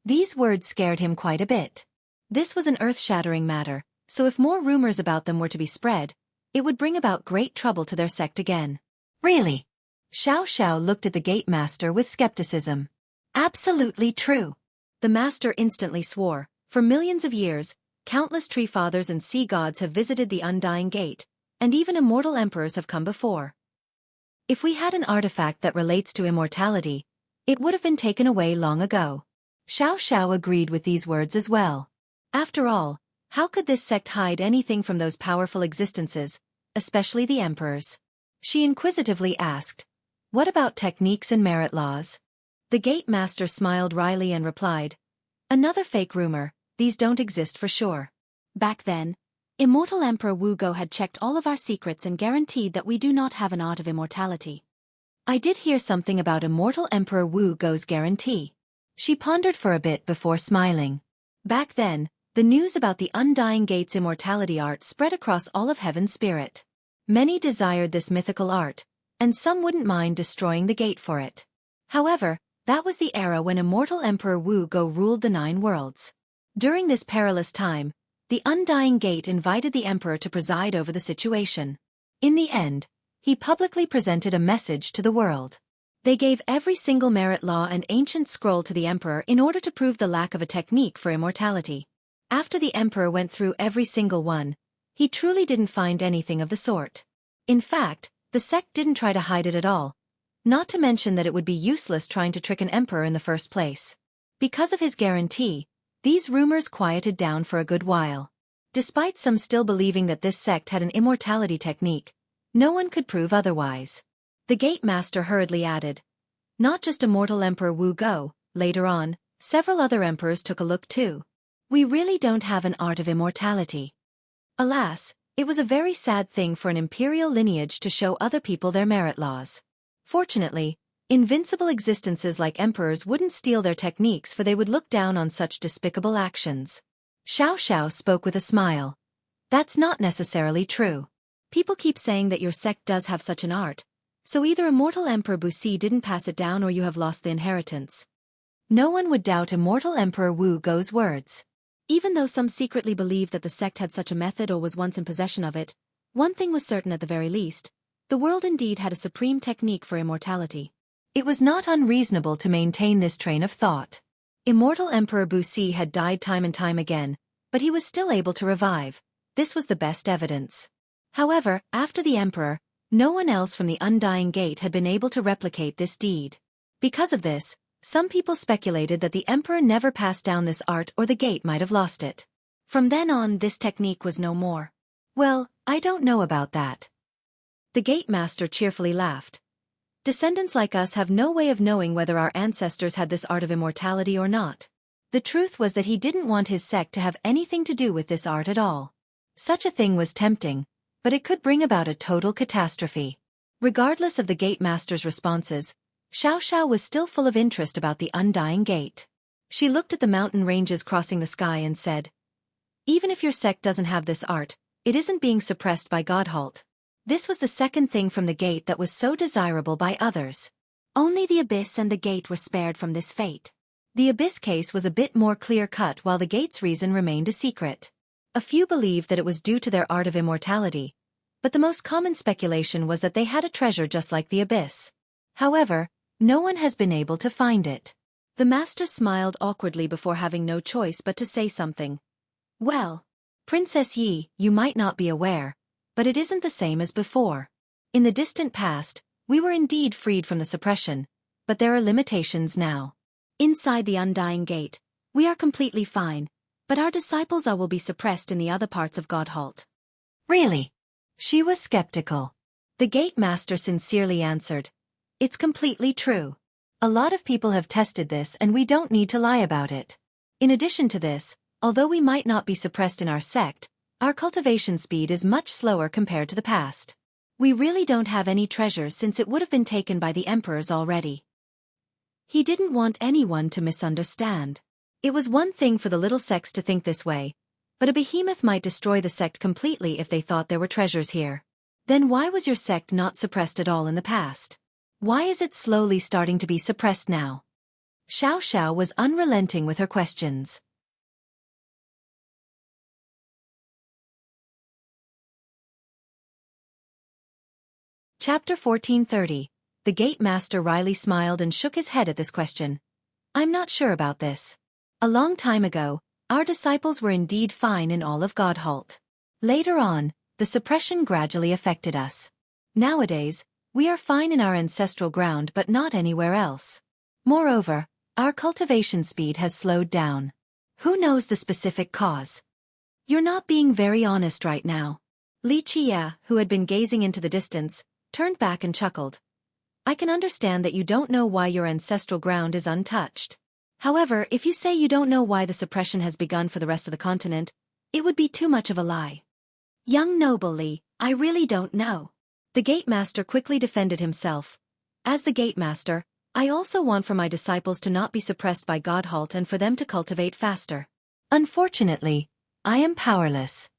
S1: These words scared him quite a bit. This was an earth-shattering matter, so if more rumors about them were to be spread, it would bring about great trouble to their sect again. Really? Xiao looked at the gate master with skepticism. Absolutely true. The master instantly swore. For millions of years, countless tree fathers and sea gods have visited the Undying Gate, and even immortal emperors have come before. If we had an artifact that relates to immortality, it would have been taken away long ago. Xiao agreed with these words as well. After all, how could this sect hide anything from those powerful existences, especially the emperors? She inquisitively asked, what about techniques and merit laws? The gate master smiled wryly and replied, another fake rumor, these don't exist for sure. Back then, Immortal Emperor Wu Go had checked all of our secrets and guaranteed that we do not have an art of immortality. I did hear something about Immortal Emperor Wu Go's guarantee. She pondered for a bit before smiling. Back then, the news about the Undying Gate's immortality art spread across all of heaven's spirit. Many desired this mythical art, and some wouldn't mind destroying the gate for it. However, that was the era when Immortal Emperor Wu Go ruled the 9 worlds. During this perilous time, the Undying Gate invited the emperor to preside over the situation. In the end, he publicly presented a message to the world. They gave every single merit law and ancient scroll to the emperor in order to prove the lack of a technique for immortality. After the emperor went through every single one, he truly didn't find anything of the sort. In fact, the sect didn't try to hide it at all, not to mention that it would be useless trying to trick an emperor in the first place. Because of his guarantee, These rumors quieted down for a good while. Despite some still believing that this sect had an immortality technique, no one could prove otherwise. The Gate Master hurriedly added, "Not just immortal Emperor Wu Go, later on, several other emperors took a look too. We really don't have an art of immortality." Alas, it was a very sad thing for an imperial lineage to show other people their merit laws. Fortunately, invincible existences like emperors wouldn't steal their techniques, for they would look down on such despicable actions. Xiao spoke with a smile. "That's not necessarily true. People keep saying that your sect does have such an art, so either immortal Emperor Busi didn't pass it down or you have lost the inheritance." No one would doubt immortal Emperor Wu Go's words. Even though some secretly believed that the sect had such a method or was once in possession of it, one thing was certain at the very least: the world indeed had a supreme technique for immortality. It was not unreasonable to maintain this train of thought. Immortal Emperor Busi had died time and time again, but he was still able to revive. This was the best evidence. However, after the emperor, no one else from the Undying Gate had been able to replicate this deed. Because of this, some people speculated that the emperor never passed down this art, or the gate might have lost it. From then on, this technique was no more. "Well, I don't know about that." The Gate Master cheerfully laughed. "Descendants like us have no way of knowing whether our ancestors had this art of immortality or not." The truth was that he didn't want his sect to have anything to do with this art at all. Such a thing was tempting, but it could bring about a total catastrophe. Regardless of the Gate Master's responses, Xiao was still full of interest about the Undying Gate. She looked at the mountain ranges crossing the sky and said, "Even if your sect doesn't have this art, it isn't being suppressed by Godhalt." This was the second thing from the gate that was so desirable by others. Only the Abyss and the Gate were spared from this fate. The Abyss case was a bit more clear-cut, while the Gate's reason remained a secret. A few believed that it was due to their art of immortality, but the most common speculation was that they had a treasure just like the Abyss. However, no one has been able to find it. The master smiled awkwardly before having no choice but to say something. "Well, Princess Yi, you might not be aware, but it isn't the same as before. In the distant past, we were indeed freed from the suppression, but there are limitations now. Inside the Undying Gate, we are completely fine, but our disciples will be suppressed in the other parts of Godhalt." "Really?" She was skeptical. The Gate Master sincerely answered, "It's completely true. A lot of people have tested this, and we don't need to lie about it. In addition to this, although we might not be suppressed in our sect, our cultivation speed is much slower compared to the past. We really don't have any treasures since it would have been taken by the emperors already." He didn't want anyone to misunderstand. It was one thing for the little sects to think this way, but a behemoth might destroy the sect completely if they thought there were treasures here. Then why was your sect not suppressed at all in the past? Why is it slowly starting to be suppressed now? Xiao was unrelenting with her questions. Chapter 1430. The Gate Master wryly smiled and shook his head at this question. "I'm not sure about this. A long time ago, our disciples were indeed fine in all of Godhalt. Later on, the suppression gradually affected us. Nowadays, we are fine in our ancestral ground but not anywhere else. Moreover, our cultivation speed has slowed down. Who knows the specific cause?" "You're not being very honest right now." Li Qia, who had been gazing into the distance, turned back and chuckled. "I can understand that you don't know why your ancestral ground is untouched. However, if you say you don't know why the suppression has begun for the rest of the continent, it would be too much of a lie." "Young noble Li, I really don't know." The Gate Master quickly defended himself. "As the Gate Master, I also want for my disciples to not be suppressed by Godhalt and for them to cultivate faster. Unfortunately, I am powerless."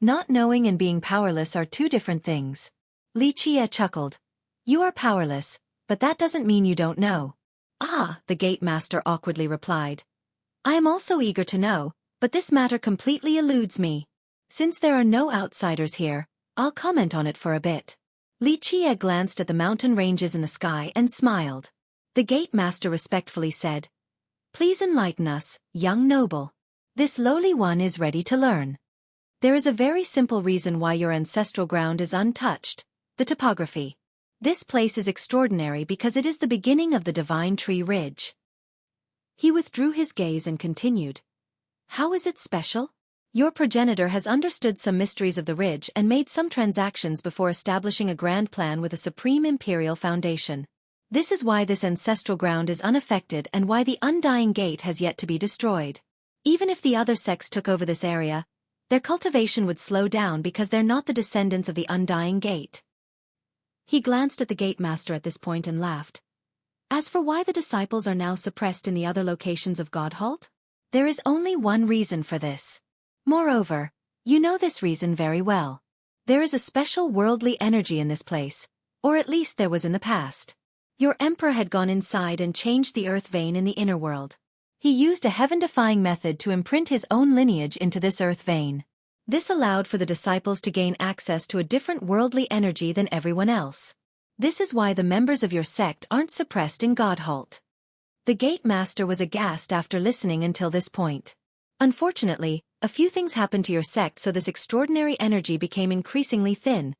S1: Not knowing and being powerless are two different things. Li Qia chuckled. "You are powerless, but that doesn't mean you don't know." "Ah," the Gate Master awkwardly replied. "I am also eager to know, but this matter completely eludes me. Since there are no outsiders here, I'll comment on it for a bit." Li Qia glanced at the mountain ranges in the sky and smiled. The Gate Master respectfully said, "Please enlighten us, young noble. This lowly one is ready to learn." "There is a very simple reason why your ancestral ground is untouched: the topography. This place is extraordinary because it is the beginning of the Divine Tree Ridge." He withdrew his gaze and continued, How is it special? Your progenitor has understood some mysteries of the ridge and made some transactions before establishing a grand plan with a supreme imperial foundation. This is why this ancestral ground is unaffected and why the Undying Gate has yet to be destroyed. Even if the other sects took over this area, their cultivation would slow down because they're not the descendants of the Undying Gate. He glanced at the gate master at this point and laughed. As for why the disciples are now suppressed in the other locations of Godhalt, there is only one reason for this. Moreover, you know this reason very well. There is a special worldly energy in this place, or at least there was in the past. Your emperor had gone inside and changed the earth vein in the inner world. He used a heaven-defying method to imprint his own lineage into this earth vein. This allowed for the disciples to gain access to a different worldly energy than everyone else. This is why the members of your sect aren't suppressed in Godhalt. The gate master was aghast after listening until this point. Unfortunately, a few things happened to your sect, so this extraordinary energy became increasingly thin,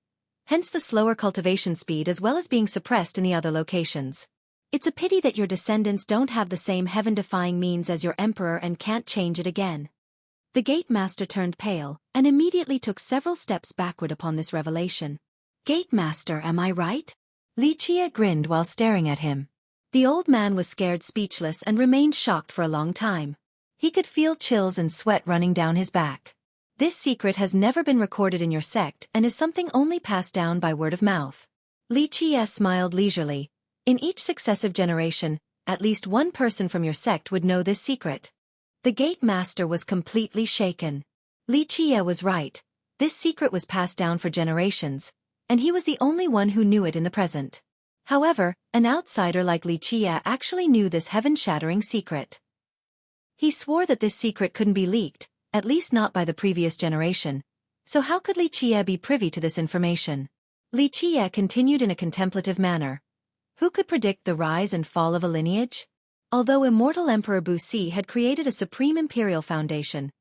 S1: hence the slower cultivation speed as well as being suppressed in the other locations. It's a pity that your descendants don't have the same heaven-defying means as your emperor and can't change it again. The gate master turned pale, and immediately took several steps backward upon this revelation. Gate master, am I right? Xueqi grinned while staring at him. The old man was scared speechless and remained shocked for a long time. He could feel chills and sweat running down his back. This secret has never been recorded in your sect and is something only passed down by word of mouth. Xueqi smiled leisurely. In each successive generation, at least one person from your sect would know this secret. The gate master was completely shaken. Xueqi was right. This secret was passed down for generations, and he was the only one who knew it in the present. However, an outsider like Xueqi actually knew this heaven-shattering secret. He swore that this secret couldn't be leaked, at least not by the previous generation. So how could Xueqi be privy to this information? Xueqi continued in a contemplative manner. Who could predict the rise and fall of a lineage? Although immortal Emperor Busi had created a supreme imperial foundation,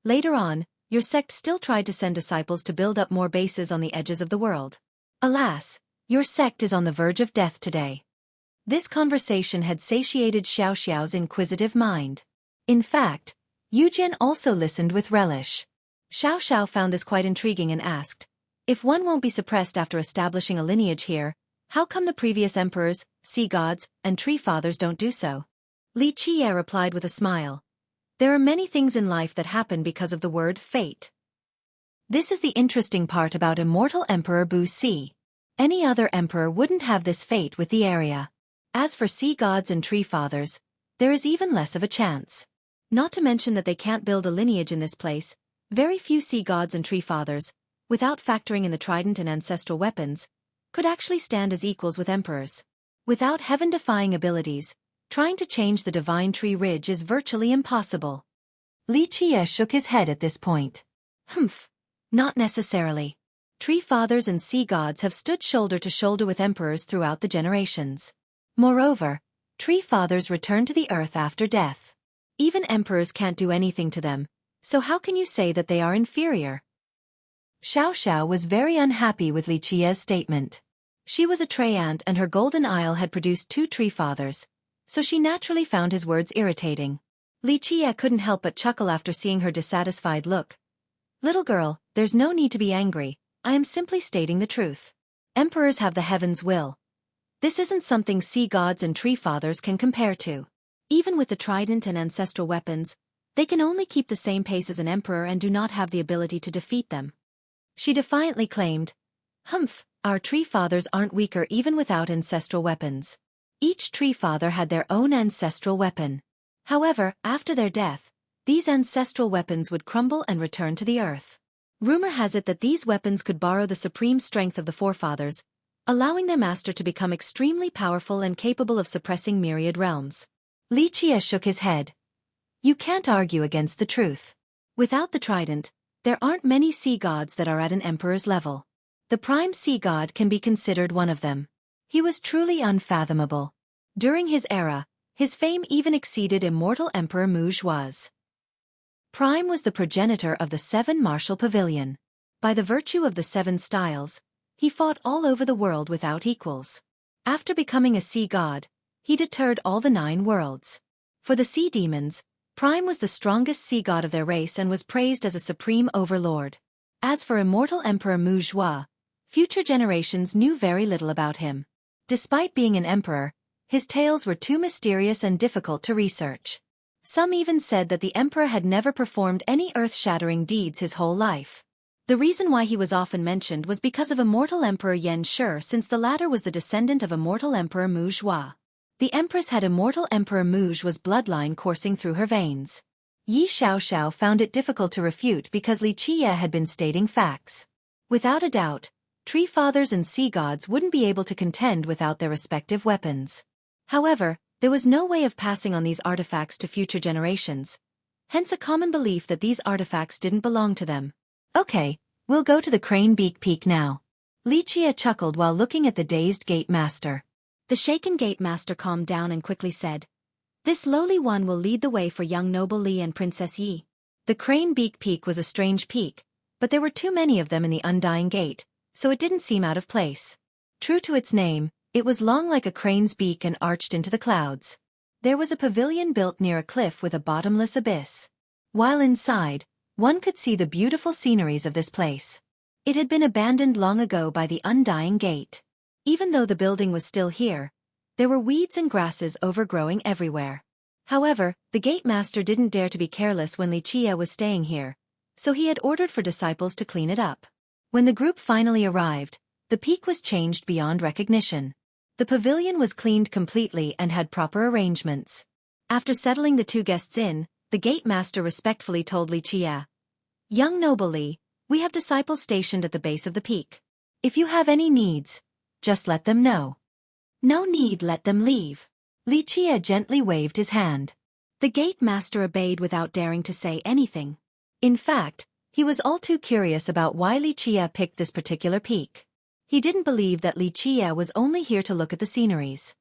S1: later on, your sect still tried to send disciples to build up more bases on the edges of the world. Alas, your sect is on the verge of death today. This conversation had satiated Xiaoxiao's inquisitive mind. In fact, Yujin also listened with relish. Xiaoxiao found this quite intriguing and asked, if one won't be suppressed after establishing a lineage here, how come the previous emperors, sea gods, and tree fathers don't do so? Xueqi replied with a smile. There are many things in life that happen because of the word fate. This is the interesting part about immortal Emperor Busi. Any other emperor wouldn't have this fate with the area. As for sea gods and tree fathers, there is even less of a chance. Not to mention that they can't build a lineage in this place. Very few sea gods and tree fathers, without factoring in the trident and ancestral weapons, could actually stand as equals with emperors. Without heaven-defying abilities, trying to change the divine tree ridge is virtually impossible. Xueqi shook his head at this point. Not necessarily. Tree fathers and sea gods have stood shoulder to shoulder with emperors throughout the generations. Moreover, tree fathers return to the earth after death. Even emperors can't do anything to them, so how can you say that they are inferior? Xiaoxiao was very unhappy with Xueqi's statement. She was a Treant and her golden isle had produced 2 tree fathers, so she naturally found his words irritating. Xueqi couldn't help but chuckle after seeing her dissatisfied look. Little girl, there's no need to be angry, I am simply stating the truth. Emperors have the heaven's will. This isn't something sea gods and tree fathers can compare to. Even with the trident and ancestral weapons, they can only keep the same pace as an emperor and do not have the ability to defeat them. She defiantly claimed, our tree fathers aren't weaker even without ancestral weapons. Each tree father had their own ancestral weapon. However, after their death, these ancestral weapons would crumble and return to the earth. Rumor has it that these weapons could borrow the supreme strength of the forefathers, allowing their master to become extremely powerful and capable of suppressing myriad realms. Xueqi shook his head. You can't argue against the truth. Without the trident, there aren't many sea gods that are at an emperor's level. The prime sea god can be considered one of them. He was truly unfathomable. During his era, his fame even exceeded immortal Emperor Muzhua's. Prime was the progenitor of the 7 martial pavilion. By the virtue of the 7 styles, he fought all over the world without equals. After becoming a sea god, he deterred all the 9 worlds. For the sea demons, Prime was the strongest sea god of their race and was praised as a supreme overlord. As for immortal Emperor Mu Zhua, future generations knew very little about him. Despite being an emperor, his tales were too mysterious and difficult to research. Some even said that the emperor had never performed any earth-shattering deeds his whole life. The reason why he was often mentioned was because of immortal Emperor Yan Shi, since the latter was the descendant of immortal Emperor Mu Zhua. The empress had immortal Emperor Mu Zhua's bloodline coursing through her veins. Yi Xiaoxiao found it difficult to refute because Li Qiye had been stating facts. Without a doubt, tree fathers and sea gods wouldn't be able to contend without their respective weapons. However, there was no way of passing on these artifacts to future generations, hence a common belief that these artifacts didn't belong to them. Okay, we'll go to the Crane Beak Peak now. Li Qiye chuckled while looking at the dazed gate master. The shaken gate master calmed down and quickly said, "This lowly one will lead the way for young noble Li and Princess Yi." The Crane Beak Peak was a strange peak, but there were too many of them in the Undying Gate, so it didn't seem out of place. True to its name, it was long like a crane's beak and arched into the clouds. There was a pavilion built near a cliff with a bottomless abyss. While inside, one could see the beautiful sceneries of this place. It had been abandoned long ago by the Undying Gate. Even though the building was still here, there were weeds and grasses overgrowing everywhere. However, the gate master didn't dare to be careless when Li Qiye was staying here, so he had ordered for disciples to clean it up. When the group finally arrived, the peak was changed beyond recognition. The pavilion was cleaned completely and had proper arrangements. After settling the two guests in, the gate master respectfully told Li Qiye, "Young noble Li, we have disciples stationed at the base of the peak. If you have any needs, just let them know. No need let them leave." Li Qiye gently waved his hand. The gate master obeyed without daring to say anything. In fact, he was all too curious about why Li Qiye picked this particular peak. He didn't believe that Li Qiye was only here to look at the sceneries.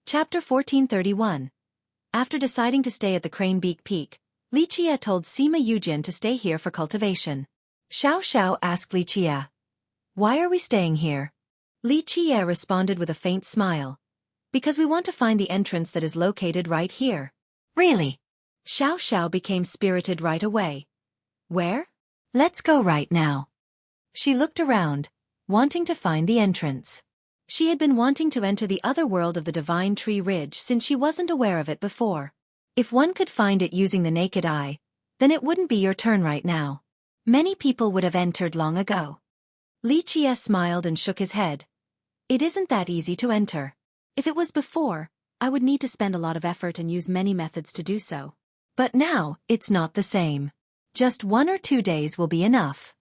S1: Chapter 1431. After deciding to stay at the Crane Beak Peak, Li Qiye told Sima Yujin to stay here for cultivation. Xiao Xiao asked Li Qiye, "Why are we staying here?" Li Qiye responded with a faint smile, "Because we want to find the entrance that is located right here." "Really?" Xiao Xiao became spirited right away. "Where?" "Let's go right now." She looked around, wanting to find the entrance. She had been wanting to enter the other world of the Divine Tree Ridge since she wasn't aware of it before. If one could find it using the naked eye, then it wouldn't be your turn right now. Many people would have entered long ago. Li Qiye smiled and shook his head. "It isn't that easy to enter. If it was before, I would need to spend a lot of effort and use many methods to do so. But now, it's not the same. Just 1 or 2 days will be enough."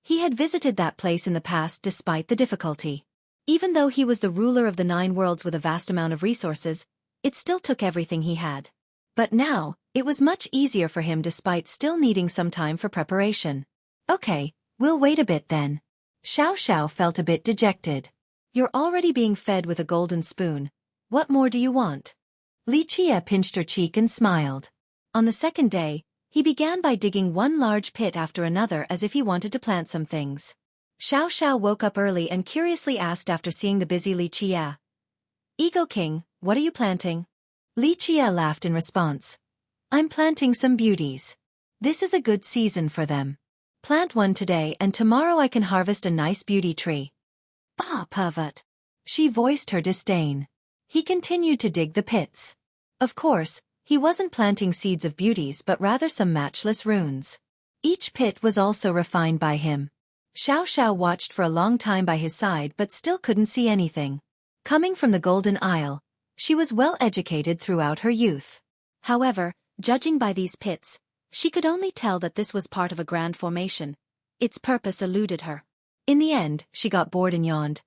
S1: He had visited that place in the past despite the difficulty. Even though he was the ruler of the 9 worlds with a vast amount of resources, it still took everything he had. But now, it was much easier for him despite still needing some time for preparation. "Okay, we'll wait a bit then." Xiao Xiao felt a bit dejected. "You're already being fed with a golden spoon. What more do you want?" Li Qiye pinched her cheek and smiled. On the second day, he began by digging one large pit after another as if he wanted to plant some things. Xiao Xiao woke up early and curiously asked after seeing the busy Li Qiye, "Ego King, what are you planting?" Li Qiye laughed in response. "I'm planting some beauties. This is a good season for them. Plant one today and tomorrow I can harvest a nice beauty tree." "Ah, pervert." She voiced her disdain. He continued to dig the pits. Of course, he wasn't planting seeds of beauties but rather some matchless runes. Each pit was also refined by him. Xiao Xiao watched for a long time by his side but still couldn't see anything. Coming from the Golden Isle, she was well educated throughout her youth. However, judging by these pits, she could only tell that this was part of a grand formation. Its purpose eluded her. In the end, she got bored and yawned.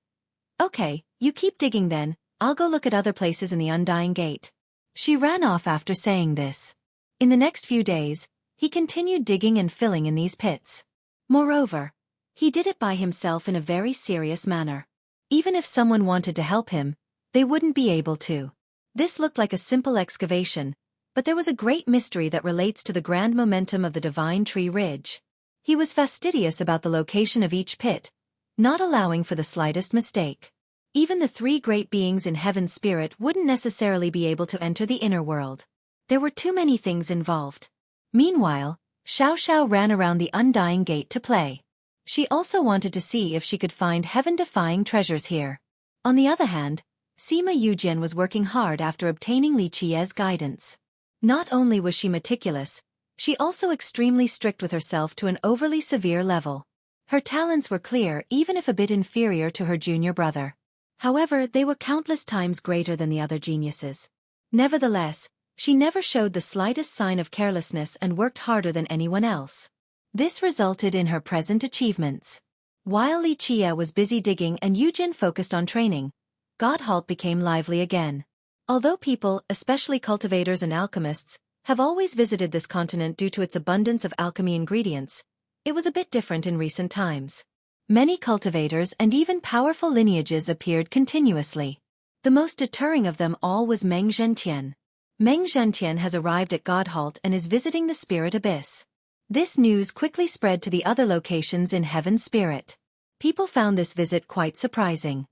S1: "Okay, you keep digging then, I'll go look at other places in the Undying Gate." She ran off after saying this. In the next few days, he continued digging and filling in these pits. Moreover, he did it by himself in a very serious manner. Even if someone wanted to help him, they wouldn't be able to. This looked like a simple excavation, but there was a great mystery that relates to the grand momentum of the Divine Tree Ridge. He was fastidious about the location of each pit, not allowing for the slightest mistake. Even the three great beings in heaven's spirit wouldn't necessarily be able to enter the inner world. There were too many things involved. Meanwhile, Xiao ran around the Undying Gate to play. She also wanted to see if she could find heaven-defying treasures here. On the other hand, Sima Yujian was working hard after obtaining Li Qie's guidance. Not only was she meticulous, she also extremely strict with herself to an overly severe level. Her talents were clear even if a bit inferior to her junior brother. However, they were countless times greater than the other geniuses. Nevertheless, she never showed the slightest sign of carelessness and worked harder than anyone else. This resulted in her present achievements. While Li Qie was busy digging and Yujin focused on training, Godhalt became lively again. Although people, especially cultivators and alchemists, have always visited this continent due to its abundance of alchemy ingredients, it was a bit different in recent times. Many cultivators and even powerful lineages appeared continuously. The most deterring of them all was Meng Zhentian. Meng Zhentian has arrived at Godhalt and is visiting the Spirit Abyss. This news quickly spread to the other locations in Heaven's Spirit. People found this visit quite surprising.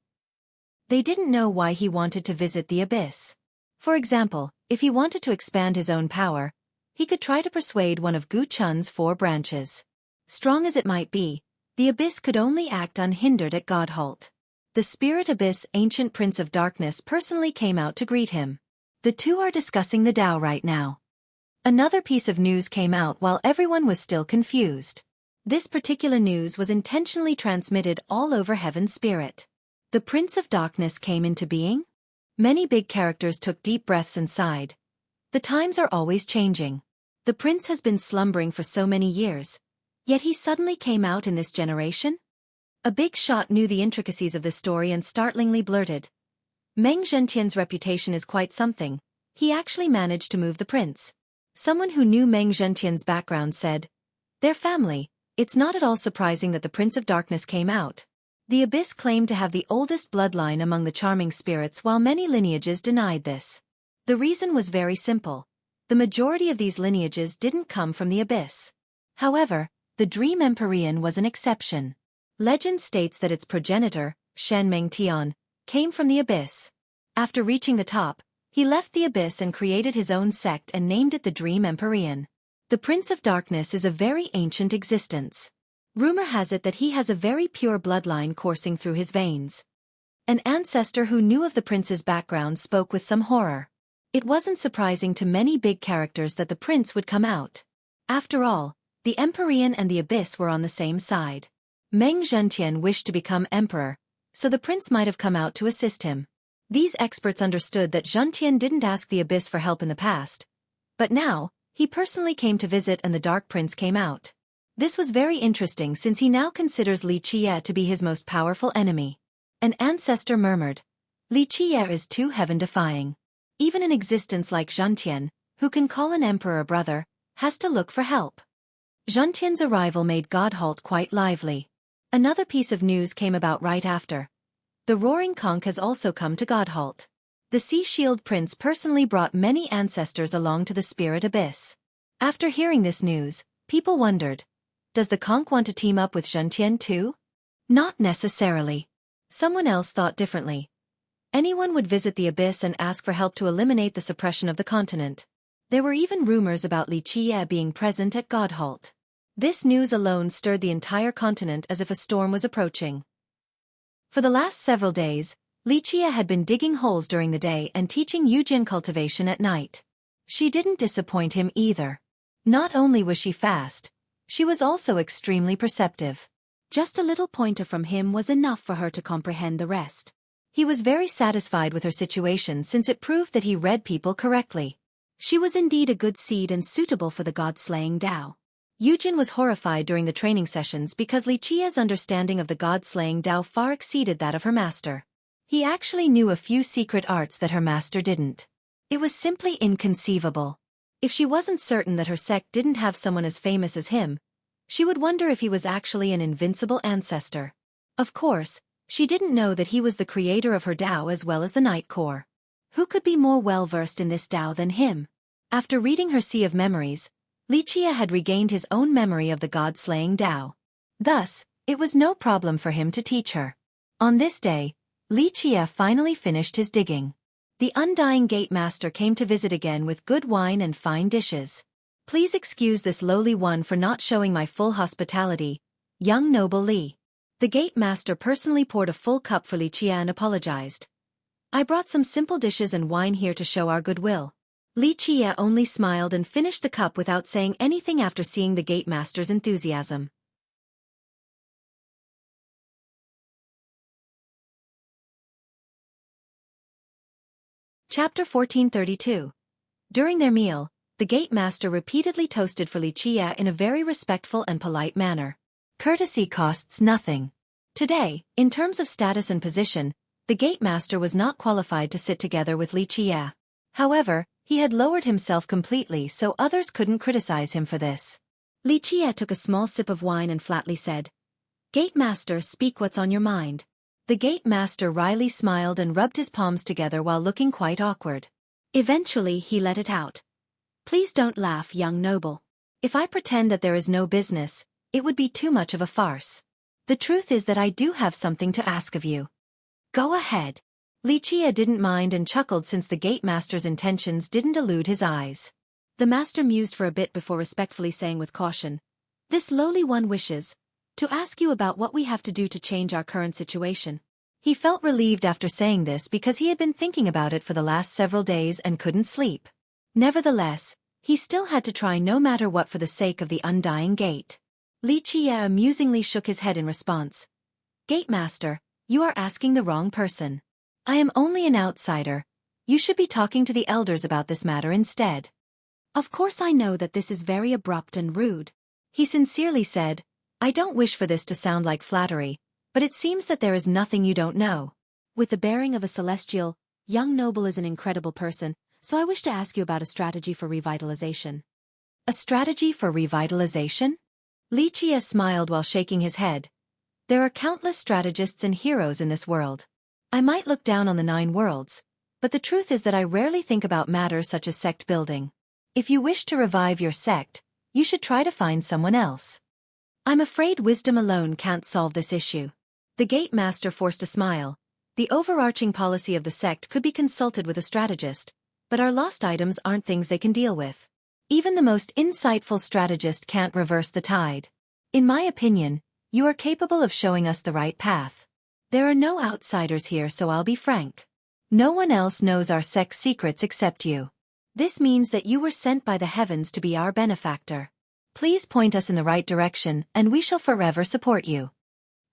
S1: They didn't know why he wanted to visit the Abyss. For example, if he wanted to expand his own power, he could try to persuade one of Gu Chun's 4 branches. Strong as it might be, the Abyss could only act unhindered at Godhalt. The Spirit Abyss Ancient Prince of Darkness personally came out to greet him. The two are discussing the Tao right now. Another piece of news came out while everyone was still confused. This particular news was intentionally transmitted all over Heaven's Spirit. The Prince of Darkness came into being? Many big characters took deep breaths and sighed. The times are always changing. The prince has been slumbering for so many years, yet he suddenly came out in this generation? A big shot knew the intricacies of the story and startlingly blurted, Meng Zhentian's reputation is quite something. He actually managed to move the prince. Someone who knew Meng Zhentian's background said, their family, it's not at all surprising that the Prince of Darkness came out. The Abyss claimed to have the oldest bloodline among the charming spirits while many lineages denied this. The reason was very simple. The majority of these lineages didn't come from the Abyss. However, the Dream Empyrean was an exception. Legend states that its progenitor, Shen Mengtian, came from the Abyss. After reaching the top, he left the Abyss and created his own sect and named it the Dream Empyrean. The Prince of Darkness is a very ancient existence. Rumor has it that he has a very pure bloodline coursing through his veins. An ancestor who knew of the prince's background spoke with some horror. It wasn't surprising to many big characters that the prince would come out. After all, the Empyrean and the Abyss were on the same side. Meng Zhentian wished to become emperor, so the prince might have come out to assist him. These experts understood that Zhentian didn't ask the Abyss for help in the past. But now, he personally came to visit and the Dark Prince came out. This was very interesting since he now considers Li Qie to be his most powerful enemy. An ancestor murmured, Li Qie is too heaven-defying. Even an existence like Zhentian, who can call an emperor a brother, has to look for help. Zhentian's arrival made Godhalt quite lively. Another piece of news came about right after. The Roaring Conch has also come to Godhalt. The Sea Shield Prince personally brought many ancestors along to the Spirit Abyss. After hearing this news, people wondered, does the Conch want to team up with Zhentian too? Not necessarily. Someone else thought differently. Anyone would visit the Abyss and ask for help to eliminate the suppression of the continent. There were even rumors about Li Qie being present at Godhalt. This news alone stirred the entire continent as if a storm was approaching. For the last several days, Li Qie had been digging holes during the day and teaching Yujin cultivation at night. She didn't disappoint him either. Not only was she fast, she was also extremely perceptive. Just a little pointer from him was enough for her to comprehend the rest. He was very satisfied with her situation since it proved that he read people correctly. She was indeed a good seed and suitable for the god-slaying Tao. Yujin was horrified during the training sessions because Li Qie's understanding of the god-slaying Tao far exceeded that of her master. He actually knew a few secret arts that her master didn't. It was simply inconceivable. If she wasn't certain that her sect didn't have someone as famous as him, she would wonder if he was actually an invincible ancestor. Of course, she didn't know that he was the creator of her Tao as well as the Night Core. Who could be more well-versed in this Tao than him? After reading her Sea of Memories, Li Qie had regained his own memory of the god-slaying Tao. Thus, It was no problem for him to teach her. On this day, Xueqi finally finished his digging. The Undying Gate Master came to visit again with good wine and fine dishes. Please excuse this lowly one for not showing my full hospitality, young noble Li. The Gate Master personally poured a full cup for Xueqi and apologized. I brought some simple dishes and wine here to show our goodwill. Xueqi only smiled and finished the cup without saying anything after seeing the Gate Master's enthusiasm. Chapter 1432. During their meal, the Gate Master repeatedly toasted for Xueqi in a very respectful and polite manner. Courtesy costs nothing. Today, in terms of status and position, the Gate Master was not qualified to sit together with Xueqi. However, he had lowered himself completely so others couldn't criticize him for this. Xueqi took a small sip of wine and flatly said, "Gate Master, speak what's on your mind." The Gate Master wryly smiled and rubbed his palms together while looking quite awkward. Eventually he let it out. "Please don't laugh, young noble. If I pretend that there is no business, it would be too much of a farce. The truth is that I do have something to ask of you." "Go ahead." Xueqi didn't mind and chuckled since the Gate Master's intentions didn't elude his eyes. The Master mused for a bit before respectfully saying with caution, "This lowly one wishes to ask you about what we have to do to change our current situation." He felt relieved after saying this because he had been thinking about it for the last several days and couldn't sleep. Nevertheless, he still had to try no matter what for the sake of the Undying Gate. Xueqi amusingly shook his head in response. "Gate Master, you are asking the wrong person. I am only an outsider. You should be talking to the elders about this matter instead." "Of course I know that this is very abrupt and rude," he sincerely said. "I don't wish for this to sound like flattery, but it seems that there is nothing you don't know. With the bearing of a celestial, young noble is an incredible person, so I wish to ask you about a strategy for revitalization." "A strategy for revitalization?" Xueqi smiled while shaking his head. "There are countless strategists and heroes in this world. I might look down on the 9 worlds, but the truth is that I rarely think about matters such as sect building. If you wish to revive your sect, you should try to find someone else. I'm afraid wisdom alone can't solve this issue." The Gate Master forced a smile. The overarching policy of the sect could be consulted with a strategist, but our lost items aren't things they can deal with. Even the most insightful strategist can't reverse the tide. In my opinion, you are capable of showing us the right path. There are no outsiders here, so I'll be frank. No one else knows our sect's secrets except you. This means that you were sent by the heavens to be our benefactor. Please point us in the right direction, and we shall forever support you."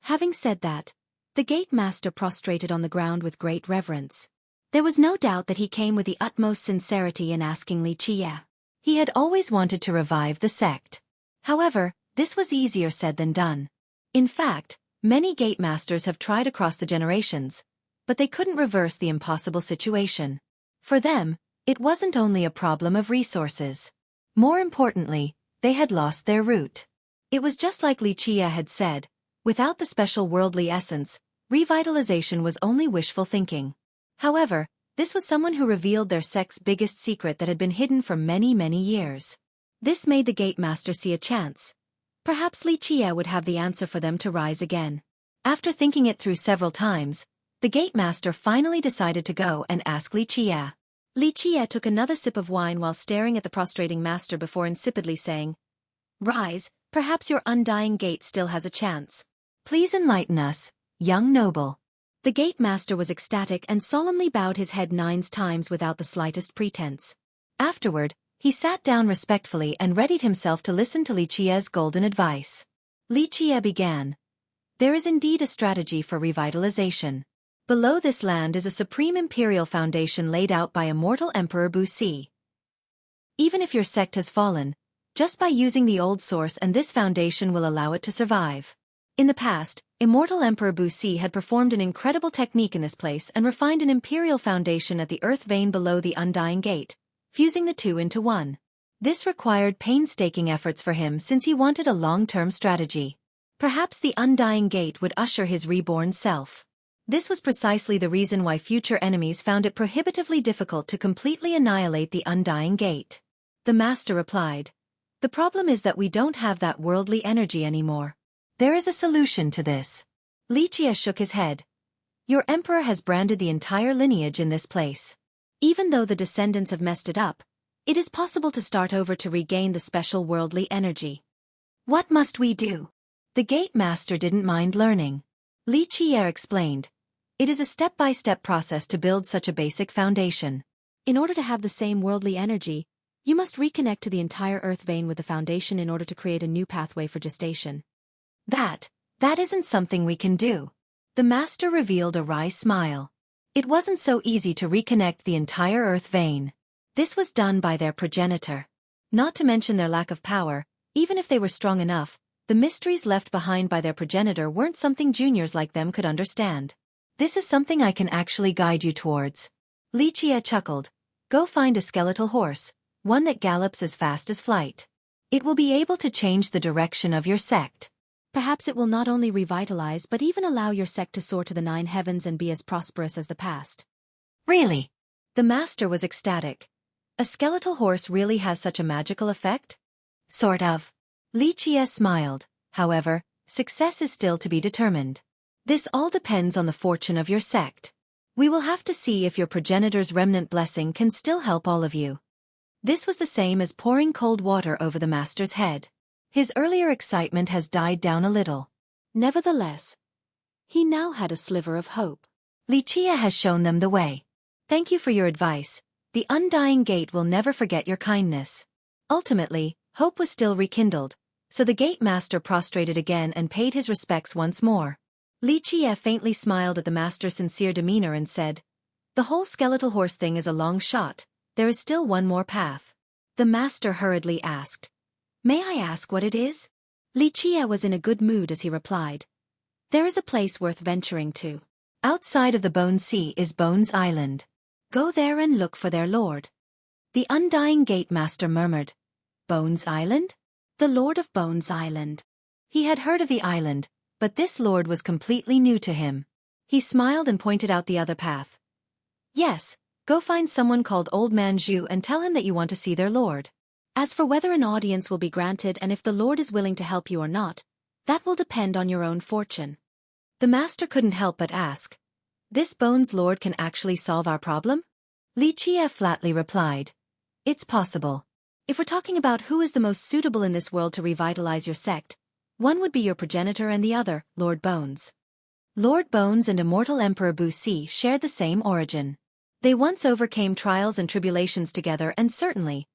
S1: Having said that, the Gate Master prostrated on the ground with great reverence. There was no doubt that he came with the utmost sincerity in asking Xueqi. He had always wanted to revive the sect. However, this was easier said than done. In fact, many Gate Masters have tried across the generations, but they couldn't reverse the impossible situation. For them, it wasn't only a problem of resources. More importantly, they had lost their root. It was just like Xueqi had said, without the special worldly essence, revitalization was only wishful thinking. However, this was someone who revealed their sect's biggest secret that had been hidden for many, many years. This made the Gate Master see a chance. Perhaps Xueqi would have the answer for them to rise again. After thinking it through several times, the Gate Master finally decided to go and ask Xueqi. Xueqi took another sip of wine while staring at the prostrating master before insipidly saying, "Rise, perhaps your Undying Gate still has a chance. Please enlighten us, young noble." The Gate Master was ecstatic and solemnly bowed his head 9 times without the slightest pretense. Afterward, he sat down respectfully and readied himself to listen to Xueqi's golden advice. Xueqi began. "There is indeed a strategy for revitalization. Below this land is a supreme imperial foundation laid out by immortal Emperor Xueqi. Even if your sect has fallen, just by using the old source and this foundation will allow it to survive. In the past, immortal Emperor Xueqi had performed an incredible technique in this place and refined an imperial foundation at the earth vein below the Undying Gate, fusing the two into one. This required painstaking efforts for him since he wanted a long-term strategy. Perhaps the Undying Gate would usher his reborn self. This was precisely the reason why future enemies found it prohibitively difficult to completely annihilate the Undying Gate. The Master replied, "The problem is that we don't have that worldly energy anymore. There is a solution to this. Li Jie shook his head. Your emperor has branded the entire lineage in this place. Even though the descendants have messed it up, it is possible to start over to regain the special worldly energy. What must we do? The gate master didn't mind learning. Li Jie explained. It is a step-by-step process to build such a basic foundation. In order to have the same worldly energy, you must reconnect to the entire earth vein with the foundation in order to create a new pathway for gestation. That isn't something we can do. The master revealed a wry smile. It wasn't so easy to reconnect the entire earth vein. This was done by their progenitor. Not to mention their lack of power, even if they were strong enough, the mysteries left behind by their progenitor weren't something juniors like them could understand. This is something I can actually guide you towards. Li Jie chuckled. Go find a skeletal horse, one that gallops as fast as flight. It will be able to change the direction of your sect. Perhaps it will not only revitalize but even allow your sect to soar to the 9 heavens and be as prosperous as the past. Really? The master was ecstatic. A skeletal horse really has such a magical effect? Sort of. Li Jie smiled. However, success is still to be determined. This all depends on the fortune of your sect. We will have to see if your progenitor's remnant blessing can still help all of you. This was the same as pouring cold water over the master's head. His earlier excitement has died down a little. Nevertheless, he now had a sliver of hope. Li Jie has shown them the way. Thank you for your advice. The Undying Gate will never forget your kindness. Ultimately, hope was still rekindled, so the gate master prostrated again and paid his respects once more. Li Jie faintly smiled at the master's sincere demeanor and said, The whole skeletal horse thing is a long shot. There is still one more path. The master hurriedly asked, May I ask what it is? Li Jie was in a good mood as he replied, There is a place worth venturing to. Outside of the Bone Sea is Bones Island. Go there and look for their lord. The Undying Gate master murmured, Bones Island? The Lord of Bones Island. He had heard of the island, but this lord was completely new to him. He smiled and pointed out the other path. Yes, go find someone called Old Man Zhu and tell him that you want to see their lord. As for whether an audience will be granted and if the lord is willing to help you or not, that will depend on your own fortune. The master couldn't help but ask, This Bones Lord can actually solve our problem? Li Jie flatly replied, It's possible. If we're talking about who is the most suitable in this world to revitalize your sect, one would be your progenitor and the other, Lord Bones. Lord Bones and immortal Emperor Bu Si shared the same origin. They once overcame trials and tribulations together and certainly,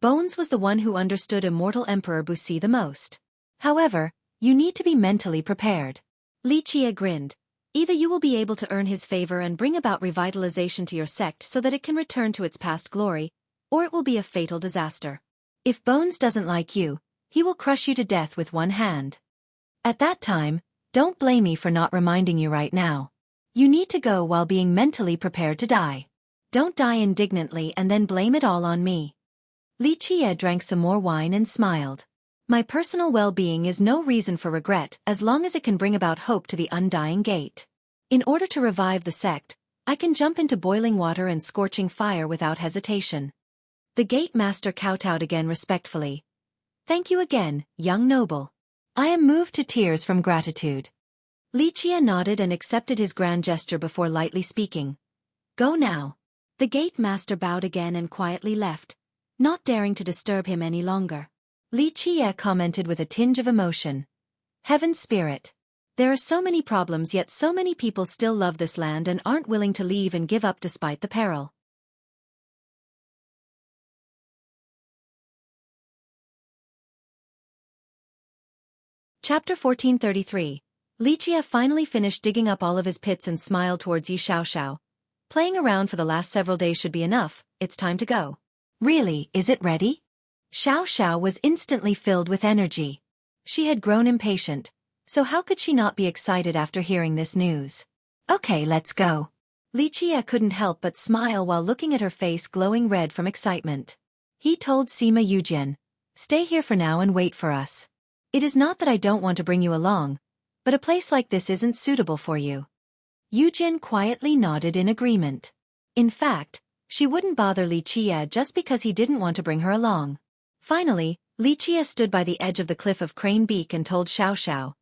S1: Bones was the one who understood immortal Emperor Bu Si the most. However, you need to be mentally prepared. Li Jie grinned. Either you will be able to earn his favor and bring about revitalization to your sect so that it can return to its past glory, or it will be a fatal disaster. If Bones doesn't like you, he will crush you to death with one hand. At that time, don't blame me for not reminding you right now. You need to go while being mentally prepared to die. Don't die indignantly and then blame it all on me. Li Jie drank some more wine and smiled. My personal well-being is no reason for regret as long as it can bring about hope to the Undying Gate. In order to revive the sect, I can jump into boiling water and scorching fire without hesitation. The gate master kowtowed again respectfully. Thank you again, young noble. I am moved to tears from gratitude. Li Jie nodded and accepted his grand gesture before lightly speaking. Go now. The gate master bowed again and quietly left, not daring to disturb him any longer. Li Jie commented with a tinge of emotion. Heaven Spirit. There are so many problems yet so many people still love this land and aren't willing to leave and give up despite the peril. Chapter 1433. Li Jie finally finished digging up all of his pits and smiled towards Yi Xiaoxiao. Playing around for the last several days should be enough, it's time to go. Really, is it ready? Xiaoxiao was instantly filled with energy. She had grown impatient, so how could she not be excited after hearing this news? Okay, let's go. Li Jie couldn't help but smile while looking at her face glowing red from excitement. He told Sima Yujian, Stay here for now and wait for us. It is not that I don't want to bring you along, but a place like this isn't suitable for you. Yujian quietly nodded in agreement. In fact, she wouldn't bother Li Jie just because he didn't want to bring her along. Finally, Li Jie stood by the edge of the cliff of Crane Beak and told Xiaoxiao,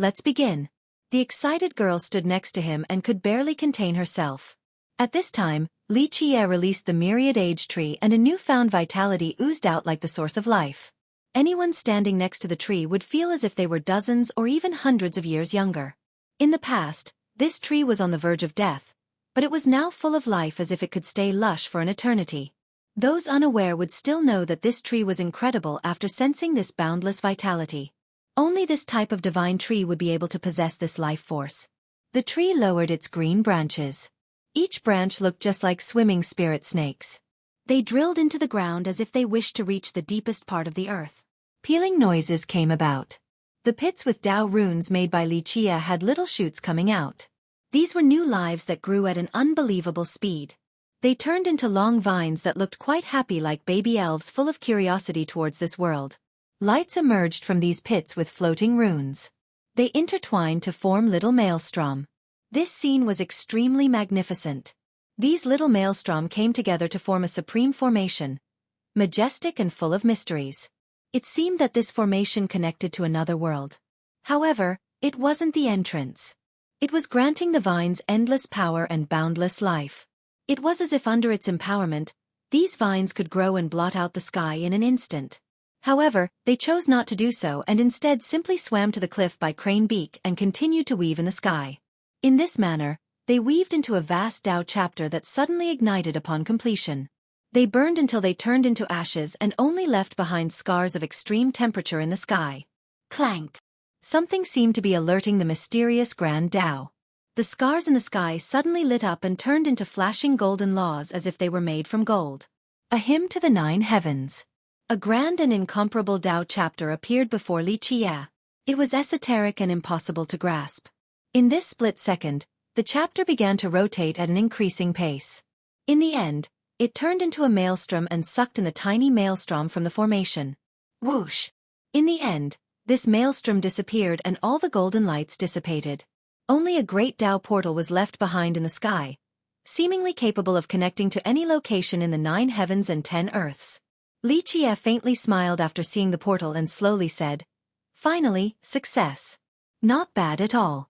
S1: let's begin. The excited girl stood next to him and could barely contain herself. At this time, Xueqi released the myriad age tree and a newfound vitality oozed out like the source of life. Anyone standing next to the tree would feel as if they were dozens or even hundreds of years younger. In the past, this tree was on the verge of death, but it was now full of life as if it could stay lush for an eternity. Those unaware would still know that this tree was incredible after sensing this boundless vitality. Only this type of divine tree would be able to possess this life force. The tree lowered its green branches. Each branch looked just like swimming spirit snakes. They drilled into the ground as if they wished to reach the deepest part of the earth. Peeling noises came about. The pits with Tao runes made by Xueqi had little shoots coming out. These were new lives that grew at an unbelievable speed. They turned into long vines that looked quite happy like baby elves full of curiosity towards this world. Lights emerged from these pits with floating runes. They intertwined to form little maelstrom. This scene was extremely magnificent. These little maelstrom came together to form a supreme formation, majestic and full of mysteries. It seemed that this formation connected to another world. However, it wasn't the entrance. It was granting the vines endless power and boundless life. It was as if under its empowerment, these vines could grow and blot out the sky in an instant. However, they chose not to do so and instead simply swam to the cliff by crane beak and continued to weave in the sky. In this manner, they weaved into a vast Tao chapter that suddenly ignited upon completion. They burned until they turned into ashes and only left behind scars of extreme temperature in the sky. Clank! Something seemed to be alerting the mysterious Grand Tao. The scars in the sky suddenly lit up and turned into flashing golden laws as if they were made from gold. A hymn to the 9 heavens. A grand and incomparable Tao chapter appeared before Xueqi. It was esoteric and impossible to grasp. In this split second, the chapter began to rotate at an increasing pace. In the end, it turned into a maelstrom and sucked in the tiny maelstrom from the formation. Whoosh! In the end, this maelstrom disappeared and all the golden lights dissipated. Only a great Tao portal was left behind in the sky, seemingly capable of connecting to any location in the 9 heavens and 10 earths. Xueqi faintly smiled after seeing the portal and slowly said, "Finally, success. Not bad at all."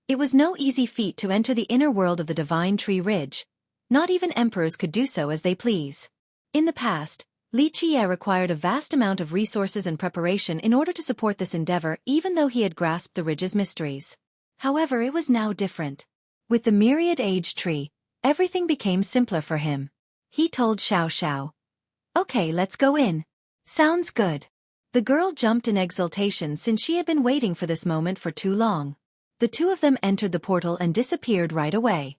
S1: It was no easy feat to enter the inner world of the Divine Tree Ridge. Not even emperors could do so as they please. In the past, Xueqi required a vast amount of resources and preparation in order to support this endeavor even though he had grasped the ridge's mysteries. However, it was now different. With the myriad age tree, everything became simpler for him. He told Xiao, "Okay, let's go in." "Sounds good." The girl jumped in exultation since she had been waiting for this moment for too long. The two of them entered the portal and disappeared right away.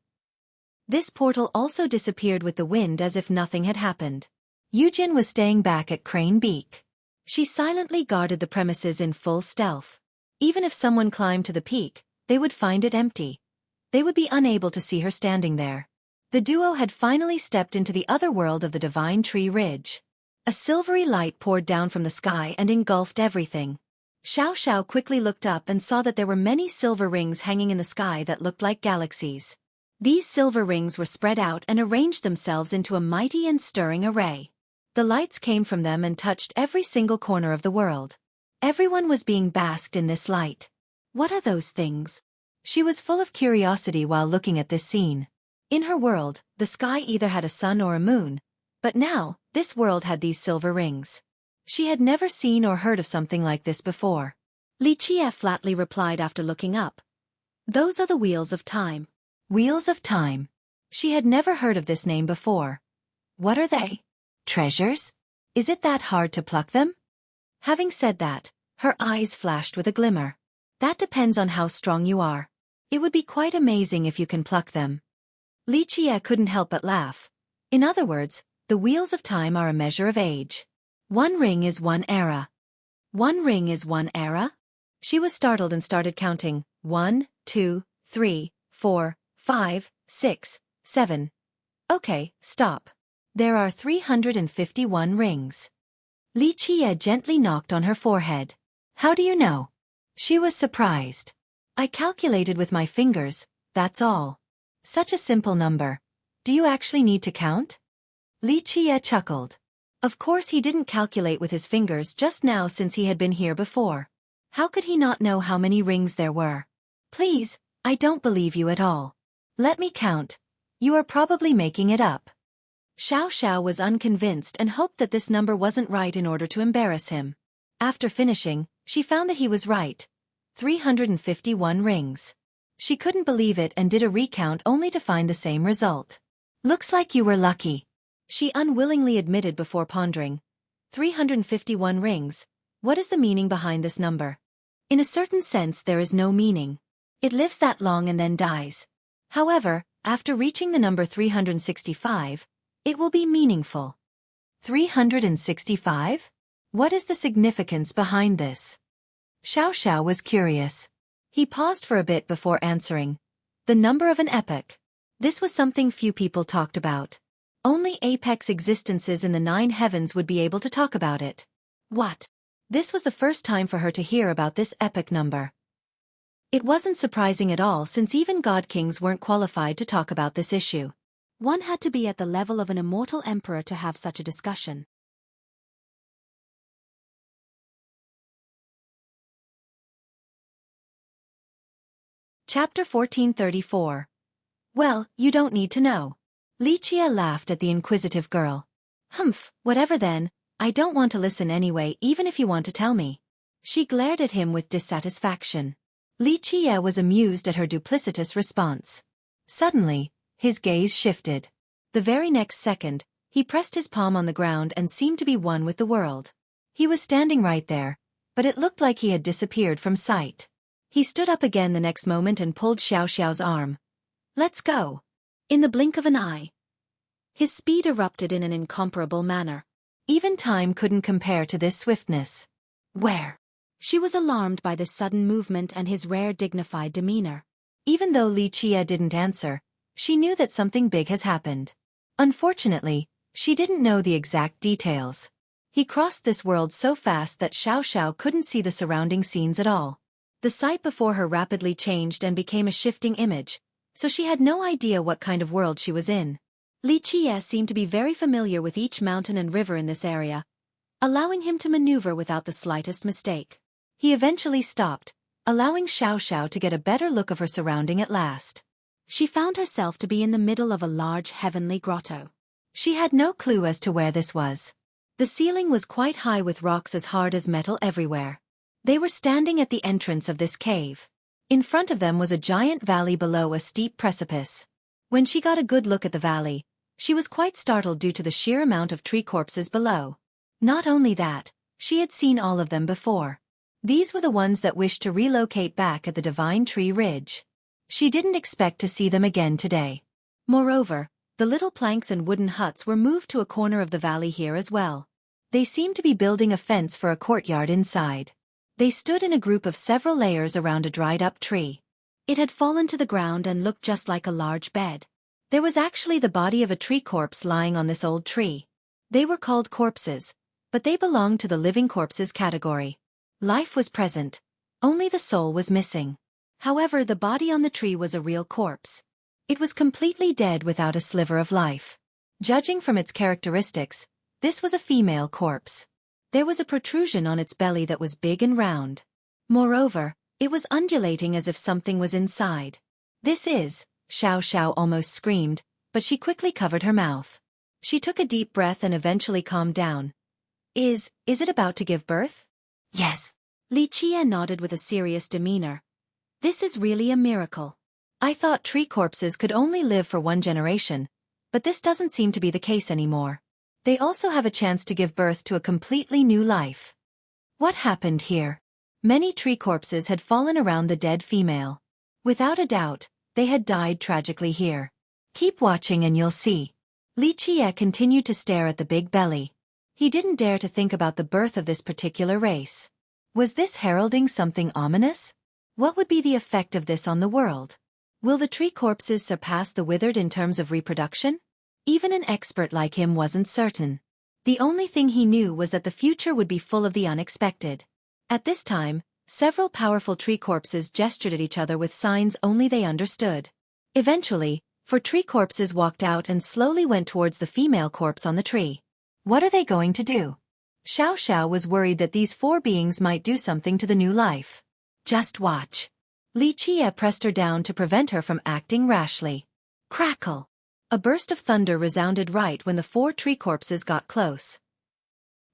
S1: This portal also disappeared with the wind as if nothing had happened. Yujin was staying back at Crane Beak. She silently guarded the premises in full stealth. Even if someone climbed to the peak, they would find it empty. They would be unable to see her standing there. The duo had finally stepped into the other world of the Divine Tree Ridge. A silvery light poured down from the sky and engulfed everything. Xiao quickly looked up and saw that there were many silver rings hanging in the sky that looked like galaxies. These silver rings were spread out and arranged themselves into a mighty and stirring array. The lights came from them and touched every single corner of the world. Everyone was being basked in this light. What are those things? She was full of curiosity while looking at this scene. In her world, the sky either had a sun or a moon, but now, this world had these silver rings. She had never seen or heard of something like this before. Xueqi flatly replied after looking up. "Those are the wheels of time." Wheels of time. She had never heard of this name before. What are they? Treasures? Is it that hard to pluck them? Having said that, her eyes flashed with a glimmer. That depends on how strong you are. It would be quite amazing if you can pluck them. Xueqi couldn't help but laugh. In other words, the wheels of time are a measure of age. 1 ring is 1 era. 1 ring is 1 era? She was startled and started counting. 1, 2, 3, 4, 5, 6, 7. Okay, stop. There are 351 rings. Xueqi gently knocked on her forehead. How do you know? She was surprised. I calculated with my fingers, that's all. Such a simple number. Do you actually need to count? Xueqi chuckled. Of course he didn't calculate with his fingers just now since he had been here before. How could he not know how many rings there were? Please, I don't believe you at all. Let me count. You are probably making it up. Xiao was unconvinced and hoped that this number wasn't right in order to embarrass him. After finishing, she found that he was right. 351 rings. She couldn't believe it and did a recount only to find the same result. Looks like you were lucky. She unwillingly admitted before pondering. 351 rings. What is the meaning behind this number? In a certain sense there is no meaning. It lives that long and then dies. However, after reaching the number 365, it will be meaningful. 365? What is the significance behind this? Xiao was curious. He paused for a bit before answering. The number of an epoch. This was something few people talked about. Only apex existences in the 9 heavens would be able to talk about it. What? This was the first time for her to hear about this epoch number. It wasn't surprising at all since even god kings weren't qualified to talk about this issue. One had to be at the level of an immortal emperor to have such a discussion. Chapter 1434. Well, you don't need to know. Li Qie laughed at the inquisitive girl. Humph, whatever then, I don't want to listen anyway even if you want to tell me. She glared at him with dissatisfaction. Li Qie was amused at her duplicitous response. Suddenly, his gaze shifted. The very next second, he pressed his palm on the ground and seemed to be one with the world. He was standing right there, but it looked like he had disappeared from sight. He stood up again the next moment and pulled Xiao's arm. Let's go. In the blink of an eye. His speed erupted in an incomparable manner. Even time couldn't compare to this swiftness. Where? She was alarmed by this sudden movement and his rare dignified demeanor. Even though Li Qie didn't answer, she knew that something big has happened. Unfortunately, she didn't know the exact details. He crossed this world so fast that Xiao couldn't see the surrounding scenes at all. The sight before her rapidly changed and became a shifting image, so she had no idea what kind of world she was in. Li Qie seemed to be very familiar with each mountain and river in this area, allowing him to maneuver without the slightest mistake. He eventually stopped, allowing Xiao to get a better look of her surrounding at last. She found herself to be in the middle of a large heavenly grotto. She had no clue as to where this was. The ceiling was quite high with rocks as hard as metal everywhere. They were standing at the entrance of this cave. In front of them was a giant valley below a steep precipice. When she got a good look at the valley, she was quite startled due to the sheer amount of tree corpses below. Not only that, she had seen all of them before. These were the ones that wished to relocate back at the Divine Tree Ridge. She didn't expect to see them again today. Moreover, the little planks and wooden huts were moved to a corner of the valley here as well. They seemed to be building a fence for a courtyard inside. They stood in a group of several layers around a dried-up tree. It had fallen to the ground and looked just like a large bed. There was actually the body of a tree corpse lying on this old tree. They were called corpses, but they belonged to the living corpses category. Life was present, only the soul was missing. However, the body on the tree was a real corpse. It was completely dead without a sliver of life. Judging from its characteristics, this was a female corpse. There was a protrusion on its belly that was big and round. Moreover, it was undulating as if something was inside. This is, Xiao almost screamed, but she quickly covered her mouth. She took a deep breath and eventually calmed down. Is it about to give birth? Yes. Li Qie nodded with a serious demeanor. This is really a miracle. I thought tree corpses could only live for one generation, but this doesn't seem to be the case anymore. They also have a chance to give birth to a completely new life. What happened here? Many tree corpses had fallen around the dead female. Without a doubt, they had died tragically here. Keep watching and you'll see. Li Qie continued to stare at the big belly. He didn't dare to think about the birth of this particular race. Was this heralding something ominous? What would be the effect of this on the world? Will the tree corpses surpass the withered in terms of reproduction? Even an expert like him wasn't certain. The only thing he knew was that the future would be full of the unexpected. At this time, several powerful tree corpses gestured at each other with signs only they understood. Eventually, 4 tree corpses walked out and slowly went towards the female corpse on the tree. What are they going to do? Xiao was worried that these four beings might do something to the new life. Just watch. Li Qie pressed her down to prevent her from acting rashly. Crackle! A burst of thunder resounded right when the four tree corpses got close.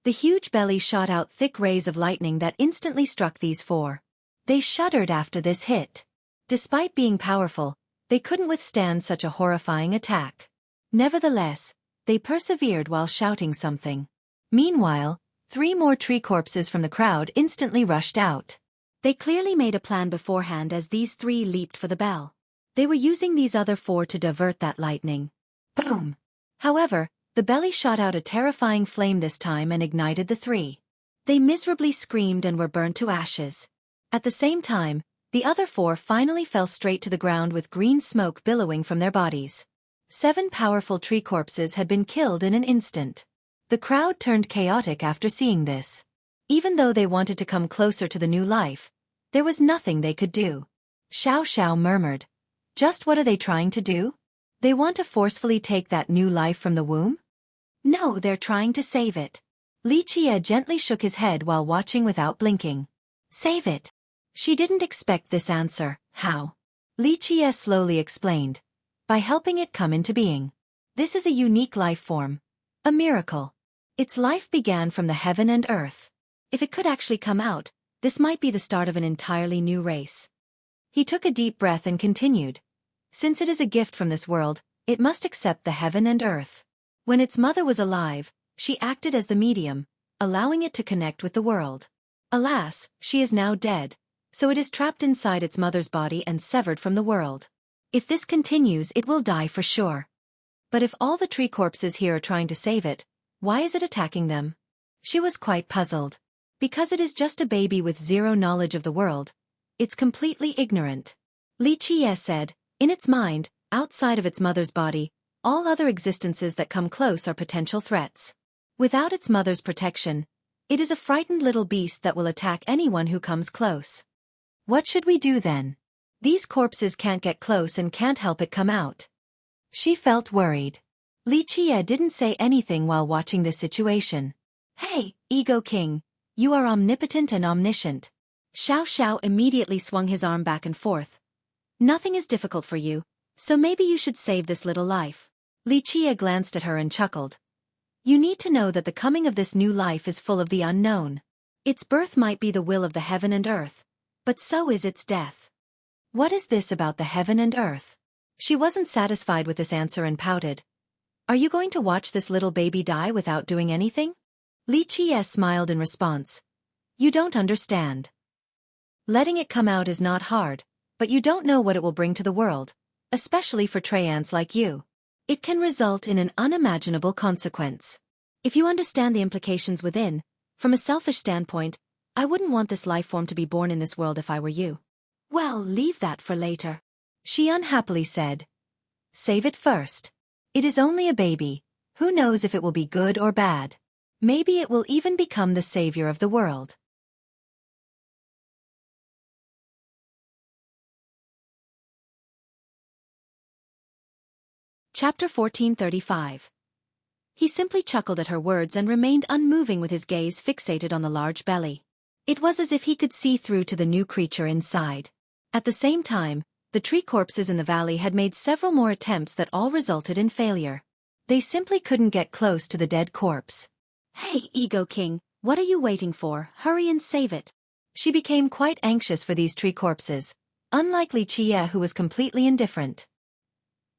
S1: The huge belly shot out thick rays of lightning that instantly struck these four. They shuddered after this hit. Despite being powerful, they couldn't withstand such a horrifying attack. Nevertheless, they persevered while shouting something. Meanwhile, 3 more tree corpses from the crowd instantly rushed out. They clearly made a plan beforehand as these 3 leaped for the bell. They were using these other 4 to divert that lightning. Boom! However, the belly shot out a terrifying flame this time and ignited the 3. They miserably screamed and were burnt to ashes. At the same time, the other 4 finally fell straight to the ground with green smoke billowing from their bodies. 7 powerful tree corpses had been killed in an instant. The crowd turned chaotic after seeing this. Even though they wanted to come closer to the new life, there was nothing they could do. Xiao murmured. Just what are they trying to do? They want to forcefully take that new life from the womb? No, they're trying to save it. Li Qie gently shook his head while watching without blinking. Save it. She didn't expect this answer. How? Li Qie slowly explained. By helping it come into being. This is a unique life form. A miracle. Its life began from the heaven and earth. If it could actually come out, this might be the start of an entirely new race. He took a deep breath and continued. Since it is a gift from this world, it must accept the heaven and earth. When its mother was alive, she acted as the medium, allowing it to connect with the world. Alas, she is now dead, so it is trapped inside its mother's body and severed from the world. If this continues, it will die for sure. But if all the tree corpses here are trying to save it, why is it attacking them? She was quite puzzled. Because it is just a baby with zero knowledge of the world. It's completely ignorant. Li Qie said, in its mind, outside of its mother's body, all other existences that come close are potential threats. Without its mother's protection, it is a frightened little beast that will attack anyone who comes close. What should we do then? These corpses can't get close and can't help it come out. She felt worried. Li Qie didn't say anything while watching this situation. Hey, Ego King, you are omnipotent and omniscient. Xiao immediately swung his arm back and forth. Nothing is difficult for you, so maybe you should save this little life. Li Qie glanced at her and chuckled. You need to know that the coming of this new life is full of the unknown. Its birth might be the will of the heaven and earth, but so is its death. What is this about the heaven and earth? She wasn't satisfied with this answer and pouted. Are you going to watch this little baby die without doing anything? Li Qie smiled in response. You don't understand. Letting it come out is not hard, but you don't know what it will bring to the world, especially for Traians like you. It can result in an unimaginable consequence. If you understand the implications within, from a selfish standpoint, I wouldn't want this life form to be born in this world if I were you. Well, leave that for later. She unhappily said. Save it first. It is only a baby. Who knows if it will be good or bad? Maybe it will even become the savior of the world. Chapter 1435. He simply chuckled at her words and remained unmoving with his gaze fixated on the large belly. It was as if he could see through to the new creature inside. At the same time, the tree corpses in the valley had made several more attempts that all resulted in failure. They simply couldn't get close to the dead corpse. Hey, Ego King, what are you waiting for? Hurry and save it. She became quite anxious for these tree corpses, unlike Li Qie who was completely indifferent.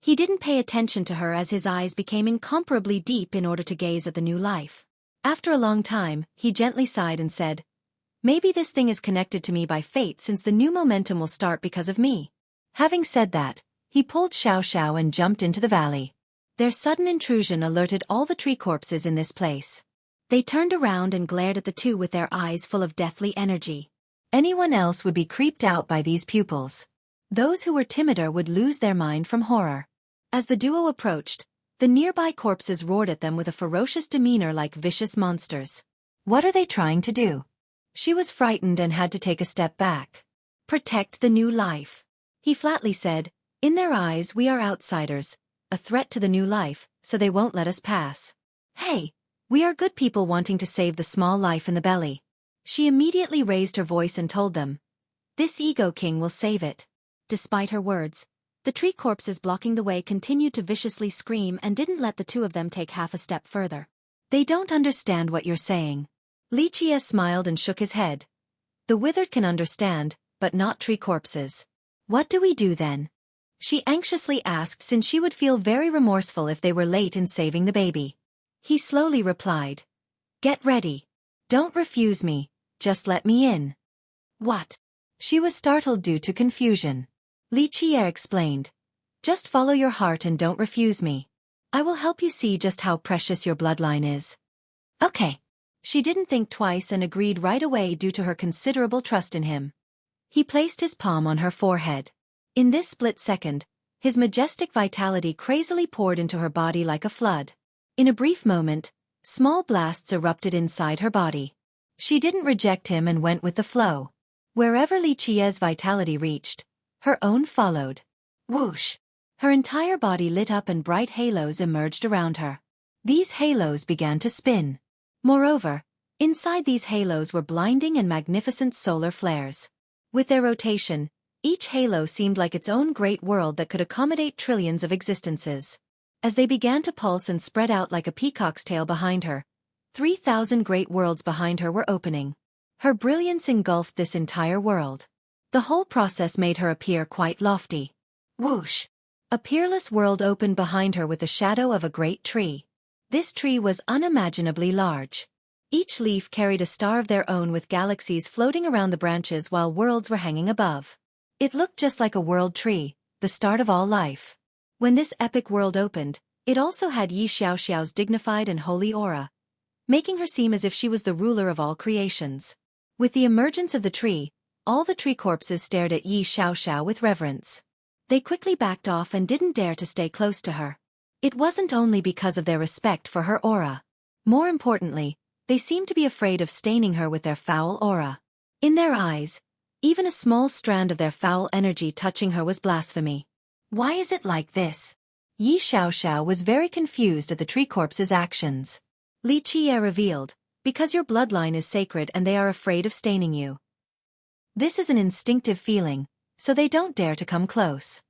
S1: He didn't pay attention to her as his eyes became incomparably deep in order to gaze at the new life. After a long time, he gently sighed and said, Maybe this thing is connected to me by fate since the new momentum will start because of me. Having said that, he pulled Xiao and jumped into the valley. Their sudden intrusion alerted all the tree corpses in this place. They turned around and glared at the two with their eyes full of deathly energy. Anyone else would be creeped out by these pupils. Those who were timider would lose their mind from horror. As the duo approached, the nearby corpses roared at them with a ferocious demeanor like vicious monsters. What are they trying to do? She was frightened and had to take a step back. Protect the new life. He flatly said, In their eyes we are outsiders, a threat to the new life, so they won't let us pass. Hey, We are good people wanting to save the small life in the belly. She immediately raised her voice and told them, "This ego king will save it." Despite her words, the tree corpses blocking the way continued to viciously scream and didn't let the two of them take half a step further. "They don't understand what you're saying." Lichia smiled and shook his head. "The withered can understand, but not tree corpses." "What do we do then?" she anxiously asked, since she would feel very remorseful if they were late in saving the baby. He slowly replied, "Get ready. Don't refuse me, just let me in." "What?" She was startled due to confusion. Lichia explained, "Just follow your heart and don't refuse me. I will help you see just how precious your bloodline is." "Okay." She didn't think twice and agreed right away due to her considerable trust in him. He placed his palm on her forehead. In this split second, his majestic vitality crazily poured into her body like a flood. In a brief moment, small blasts erupted inside her body. She didn't reject him and went with the flow. Wherever Lichia's vitality reached, her own followed. Whoosh! Her entire body lit up and bright halos emerged around her. These halos began to spin. Moreover, inside these halos were blinding and magnificent solar flares. With their rotation, each halo seemed like its own great world that could accommodate trillions of existences. As they began to pulse and spread out like a peacock's tail behind her, 3,000 great worlds behind her were opening. Her brilliance engulfed this entire world. The whole process made her appear quite lofty. Whoosh! A peerless world opened behind her with the shadow of a great tree. This tree was unimaginably large. Each leaf carried a star of their own with galaxies floating around the branches while worlds were hanging above. It looked just like a world tree, the start of all life. When this epic world opened, it also had Yi Xiaoxiao's dignified and holy aura, making her seem as if she was the ruler of all creations. With the emergence of the tree, all the tree corpses stared at Yi Xiaoxiao with reverence. They quickly backed off and didn't dare to stay close to her. It wasn't only because of their respect for her aura. More importantly, they seemed to be afraid of staining her with their foul aura. In their eyes, even a small strand of their foul energy touching her was blasphemy. Why is it like this? Yi Xiaoxiao was very confused at the tree corpse's actions. Li Qie revealed, "Because your bloodline is sacred and they are afraid of staining you. This is an instinctive feeling, so they don't dare to come close."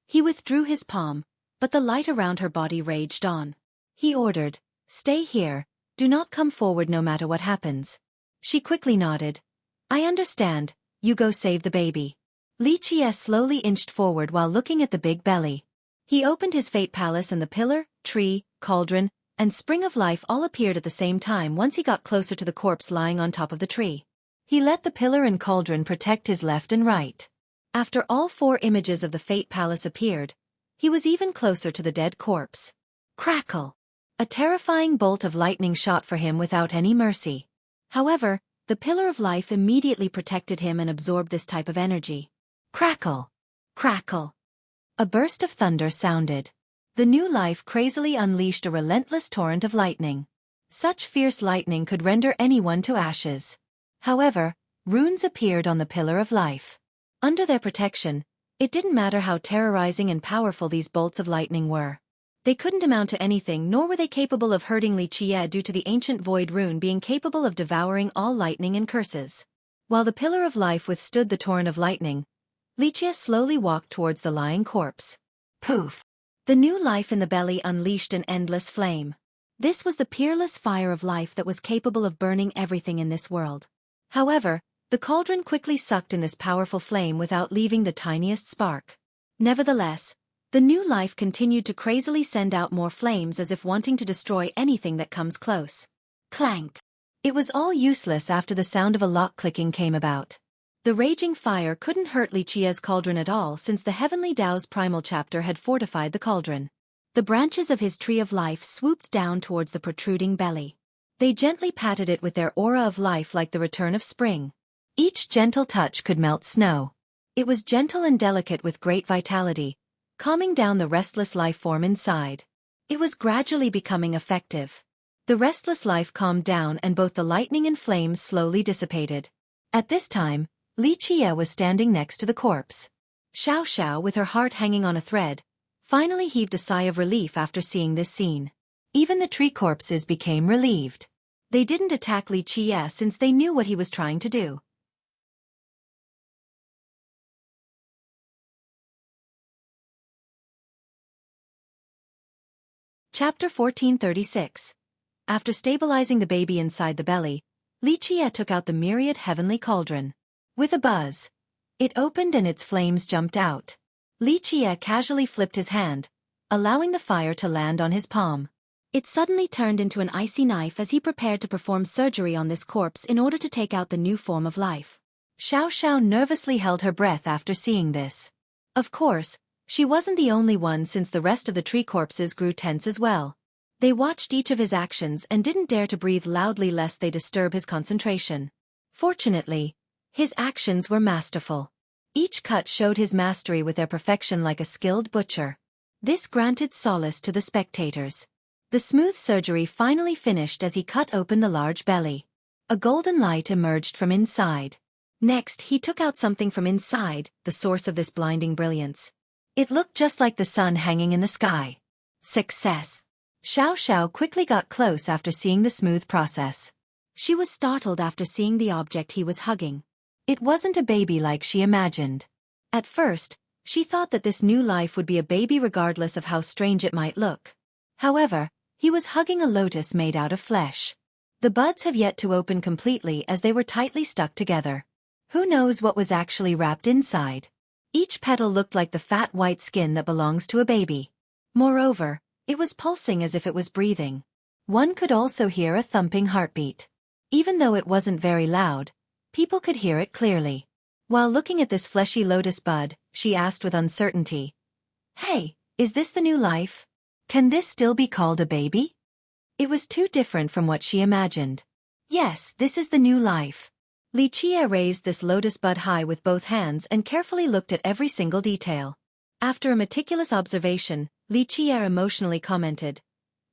S1: He withdrew his palm, but the light around her body raged on. He ordered, "Stay here, do not come forward no matter what happens." She quickly nodded. "I understand, you go save the baby." Li Qie slowly inched forward while looking at the big belly. He opened his fate palace and the pillar, tree, cauldron, and spring of life all appeared at the same time once he got closer to the corpse lying on top of the tree. He let the pillar and cauldron protect his left and right. After all 4 images of the fate palace appeared, he was even closer to the dead corpse. Crackle! A terrifying bolt of lightning shot for him without any mercy. However, the pillar of life immediately protected him and absorbed this type of energy. Crackle! Crackle! A burst of thunder sounded. The new life crazily unleashed a relentless torrent of lightning. Such fierce lightning could render anyone to ashes. However, runes appeared on the pillar of life. Under their protection, it didn't matter how terrorizing and powerful these bolts of lightning were. They couldn't amount to anything, nor were they capable of hurting Li Qie due to the ancient void rune being capable of devouring all lightning and curses. While the pillar of life withstood the torrent of lightning, Li Qie slowly walked towards the lying corpse. Poof! The new life in the belly unleashed an endless flame. This was the peerless fire of life that was capable of burning everything in this world. However, the cauldron quickly sucked in this powerful flame without leaving the tiniest spark. Nevertheless, the new life continued to crazily send out more flames as if wanting to destroy anything that comes close. Clank! It was all useless after the sound of a lock clicking came about. The raging fire couldn't hurt Li Qie's cauldron at all since the Heavenly Tao's primal chapter had fortified the cauldron. The branches of his tree of life swooped down towards the protruding belly. They gently patted it with their aura of life like the return of spring. Each gentle touch could melt snow. It was gentle and delicate with great vitality, calming down the restless life form inside. It was gradually becoming effective. The restless life calmed down and both the lightning and flames slowly dissipated. At this time, Li Qie was standing next to the corpse. Xiao Xiao, with her heart hanging on a thread, finally heaved a sigh of relief after seeing this scene. Even the tree corpses became relieved. They didn't attack Li Qie since they knew what he was trying to do. Chapter 1436. After stabilizing the baby inside the belly, Li Qie took out the myriad heavenly cauldron. With a buzz, it opened and its flames jumped out. Li Qie casually flipped his hand, allowing the fire to land on his palm. It suddenly turned into an icy knife as he prepared to perform surgery on this corpse in order to take out the new form of life. Xiao nervously held her breath after seeing this. Of course, she wasn't the only one since the rest of the tree corpses grew tense as well. They watched each of his actions and didn't dare to breathe loudly lest they disturb his concentration. Fortunately, his actions were masterful. Each cut showed his mastery with their perfection like a skilled butcher. This granted solace to the spectators. The smooth surgery finally finished as he cut open the large belly. A golden light emerged from inside. Next, he took out something from inside, the source of this blinding brilliance. It looked just like the sun hanging in the sky. Success! Xiao quickly got close after seeing the smooth process. She was startled after seeing the object he was hugging. It wasn't a baby like she imagined. At first, she thought that this new life would be a baby regardless of how strange it might look. However, he was hugging a lotus made out of flesh. The buds have yet to open completely as they were tightly stuck together. Who knows what was actually wrapped inside? Each petal looked like the fat white skin that belongs to a baby. Moreover, it was pulsing as if it was breathing. One could also hear a thumping heartbeat. Even though it wasn't very loud, people could hear it clearly. While looking at this fleshy lotus bud, she asked with uncertainty, "Hey, is this the new life? Can this still be called a baby?" It was too different from what she imagined. Yes, this is the new life. Li Qie raised this lotus bud high with both hands and carefully looked at every single detail. After a meticulous observation, Li Qie emotionally commented,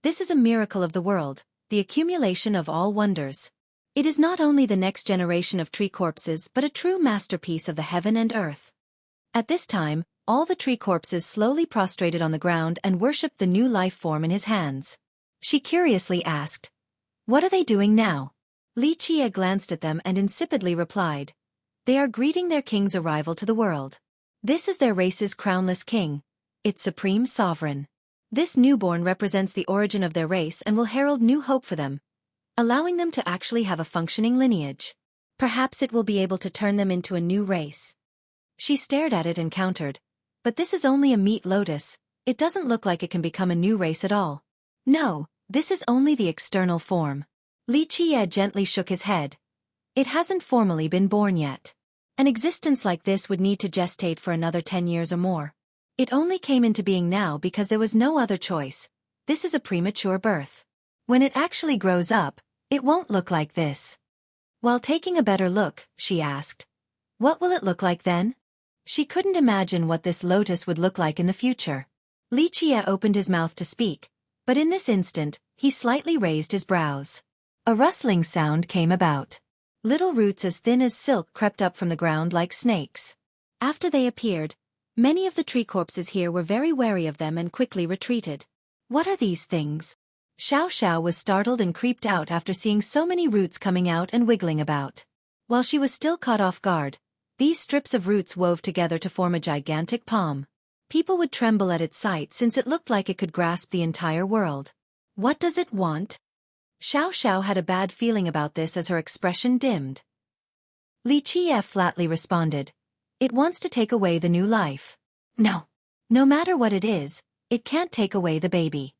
S1: "This is a miracle of the world, the accumulation of all wonders. It is not only the next generation of tree corpses but a true masterpiece of the heaven and earth." At this time, all the tree corpses slowly prostrated on the ground and worshipped the new life form in his hands. She curiously asked, "What are they doing now?" Li Qie glanced at them and insipidly replied, "They are greeting their king's arrival to the world. This is their race's crownless king, its supreme sovereign. This newborn represents the origin of their race and will herald new hope for them, allowing them to actually have a functioning lineage. Perhaps it will be able to turn them into a new race." She stared at it and countered, "But this is only a meat lotus, it doesn't look like it can become a new race at all." "No, this is only the external form." Li Qie gently shook his head. "It hasn't formally been born yet. An existence like this would need to gestate for another 10 years or more. It only came into being now because there was no other choice. This is a premature birth. When it actually grows up, it won't look like this." While taking a better look, she asked, "What will it look like then?" She couldn't imagine what this lotus would look like in the future. Li Qie opened his mouth to speak, but in this instant, he slightly raised his brows. A rustling sound came about. Little roots as thin as silk crept up from the ground like snakes. After they appeared, many of the tree corpses here were very wary of them and quickly retreated. "What are these things?" Xiao was startled and creeped out after seeing so many roots coming out and wiggling about. While she was still caught off guard, these strips of roots wove together to form a gigantic palm. People would tremble at its sight since it looked like it could grasp the entire world. "What does it want?" Xiao had a bad feeling about this as her expression dimmed. Li Qie flatly responded, "It wants to take away the new life." "No. No matter what it is, it can't take away the baby."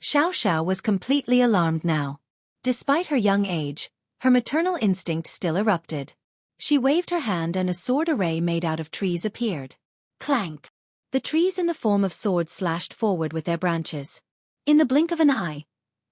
S1: Xiao was completely alarmed now. Despite her young age, her maternal instinct still erupted. She waved her hand and a sword array made out of trees appeared. Clank! The trees in the form of swords slashed forward with their branches. In the blink of an eye,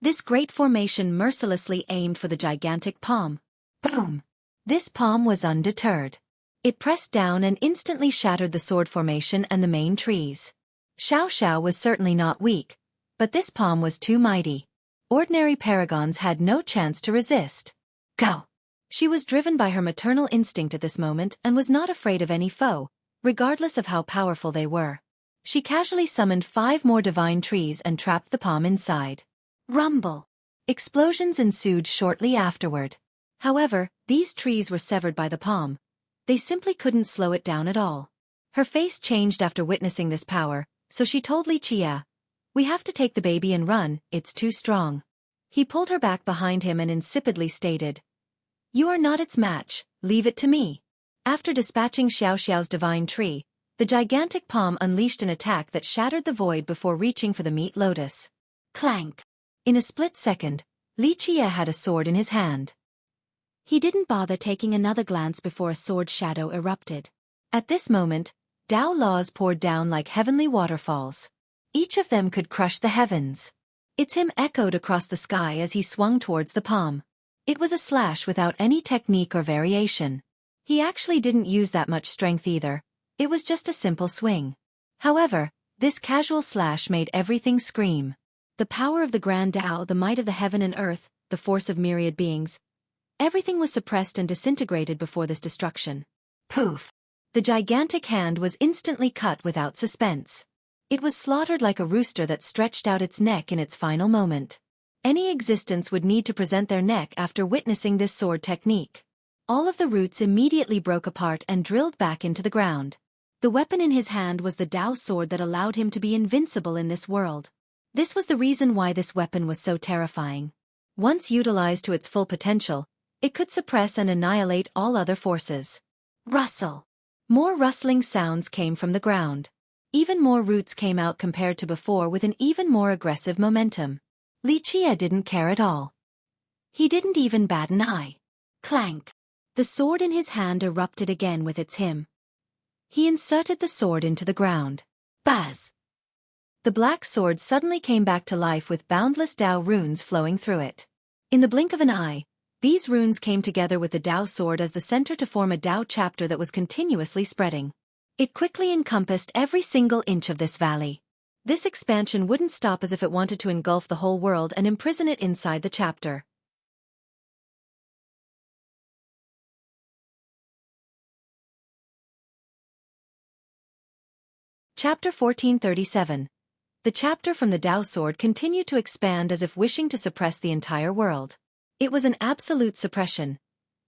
S1: this great formation mercilessly aimed for the gigantic palm. Boom! This palm was undeterred. It pressed down and instantly shattered the sword formation and the main trees. Xiao was certainly not weak, but this palm was too mighty. Ordinary paragons had no chance to resist. Go! She was driven by her maternal instinct at this moment and was not afraid of any foe, regardless of how powerful they were. She casually summoned 5 more divine trees and trapped the palm inside. Rumble. Explosions ensued shortly afterward. However, these trees were severed by the palm. They simply couldn't slow it down at all. Her face changed after witnessing this power, so she told Li Qie, "We have to take the baby and run, it's too strong." He pulled her back behind him and insipidly stated, "You are not its match, leave it to me." After dispatching Xiao Xiao's divine tree, the gigantic palm unleashed an attack that shattered the void before reaching for the meat lotus. Clank! In a split second, Li Qie had a sword in his hand. He didn't bother taking another glance before a sword shadow erupted. At this moment, Tao laws poured down like heavenly waterfalls. Each of them could crush the heavens. Its hymn echoed across the sky as he swung towards the palm. It was a slash without any technique or variation. He actually didn't use that much strength either. It was just a simple swing. However, this casual slash made everything scream. The power of the Grand Tao, the might of the heaven and earth, the force of myriad beings. Everything was suppressed and disintegrated before this destruction. Poof! The gigantic hand was instantly cut without suspense. It was slaughtered like a rooster that stretched out its neck in its final moment. Any existence would need to present their neck after witnessing this sword technique. All of the roots immediately broke apart and drilled back into the ground. The weapon in his hand was the Tao sword that allowed him to be invincible in this world. This was the reason why this weapon was so terrifying. Once utilized to its full potential, it could suppress and annihilate all other forces. Rustle! More rustling sounds came from the ground. Even more roots came out compared to before with an even more aggressive momentum. Li Qie didn't care at all. He didn't even bat an eye. Clank! The sword in his hand erupted again with its hymn. He inserted the sword into the ground. Buzz! The black sword suddenly came back to life with boundless Tao runes flowing through it. In the blink of an eye, these runes came together with the Tao sword as the center to form a Tao chapter that was continuously spreading. It quickly encompassed every single inch of this valley. This expansion wouldn't stop as if it wanted to engulf the whole world and imprison it inside the chapter. Chapter 1437. The chapter from the Tao sword continued to expand as if wishing to suppress the entire world. It was an absolute suppression.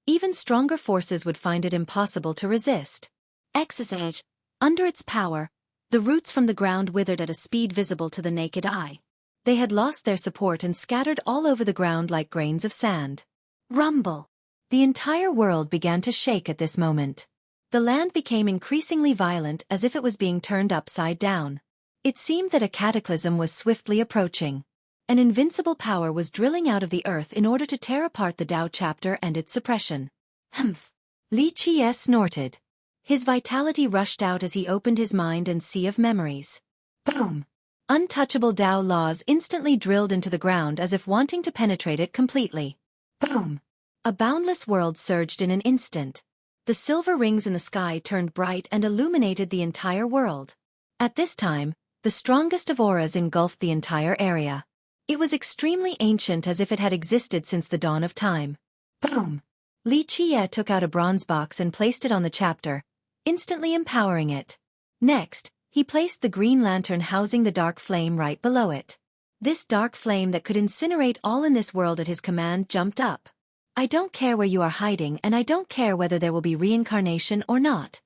S1: Even stronger forces would find it impossible to resist. Exercise. Under its power, the roots from the ground withered at a speed visible to the naked eye. They had lost their support and scattered all over the ground like grains of sand. Rumble! The entire world began to shake at this moment. The land became increasingly violent as if it was being turned upside down. It seemed that a cataclysm was swiftly approaching. An invincible power was drilling out of the earth in order to tear apart the Tao chapter and its suppression. Humph! Li Qie snorted. His vitality rushed out as he opened his mind and sea of memories. Boom! Untouchable Tao laws instantly drilled into the ground as if wanting to penetrate it completely. Boom! A boundless world surged in an instant. The silver rings in the sky turned bright and illuminated the entire world. At this time, the strongest of auras engulfed the entire area. It was extremely ancient as if it had existed since the dawn of time. Boom! Li Qie took out a bronze box and placed it on the chapter, instantly empowering it. Next, he placed the green lantern housing the dark flame right below it. This dark flame that could incinerate all in this world at his command jumped up. "I don't care where you are hiding and I don't care whether there will be reincarnation or not,"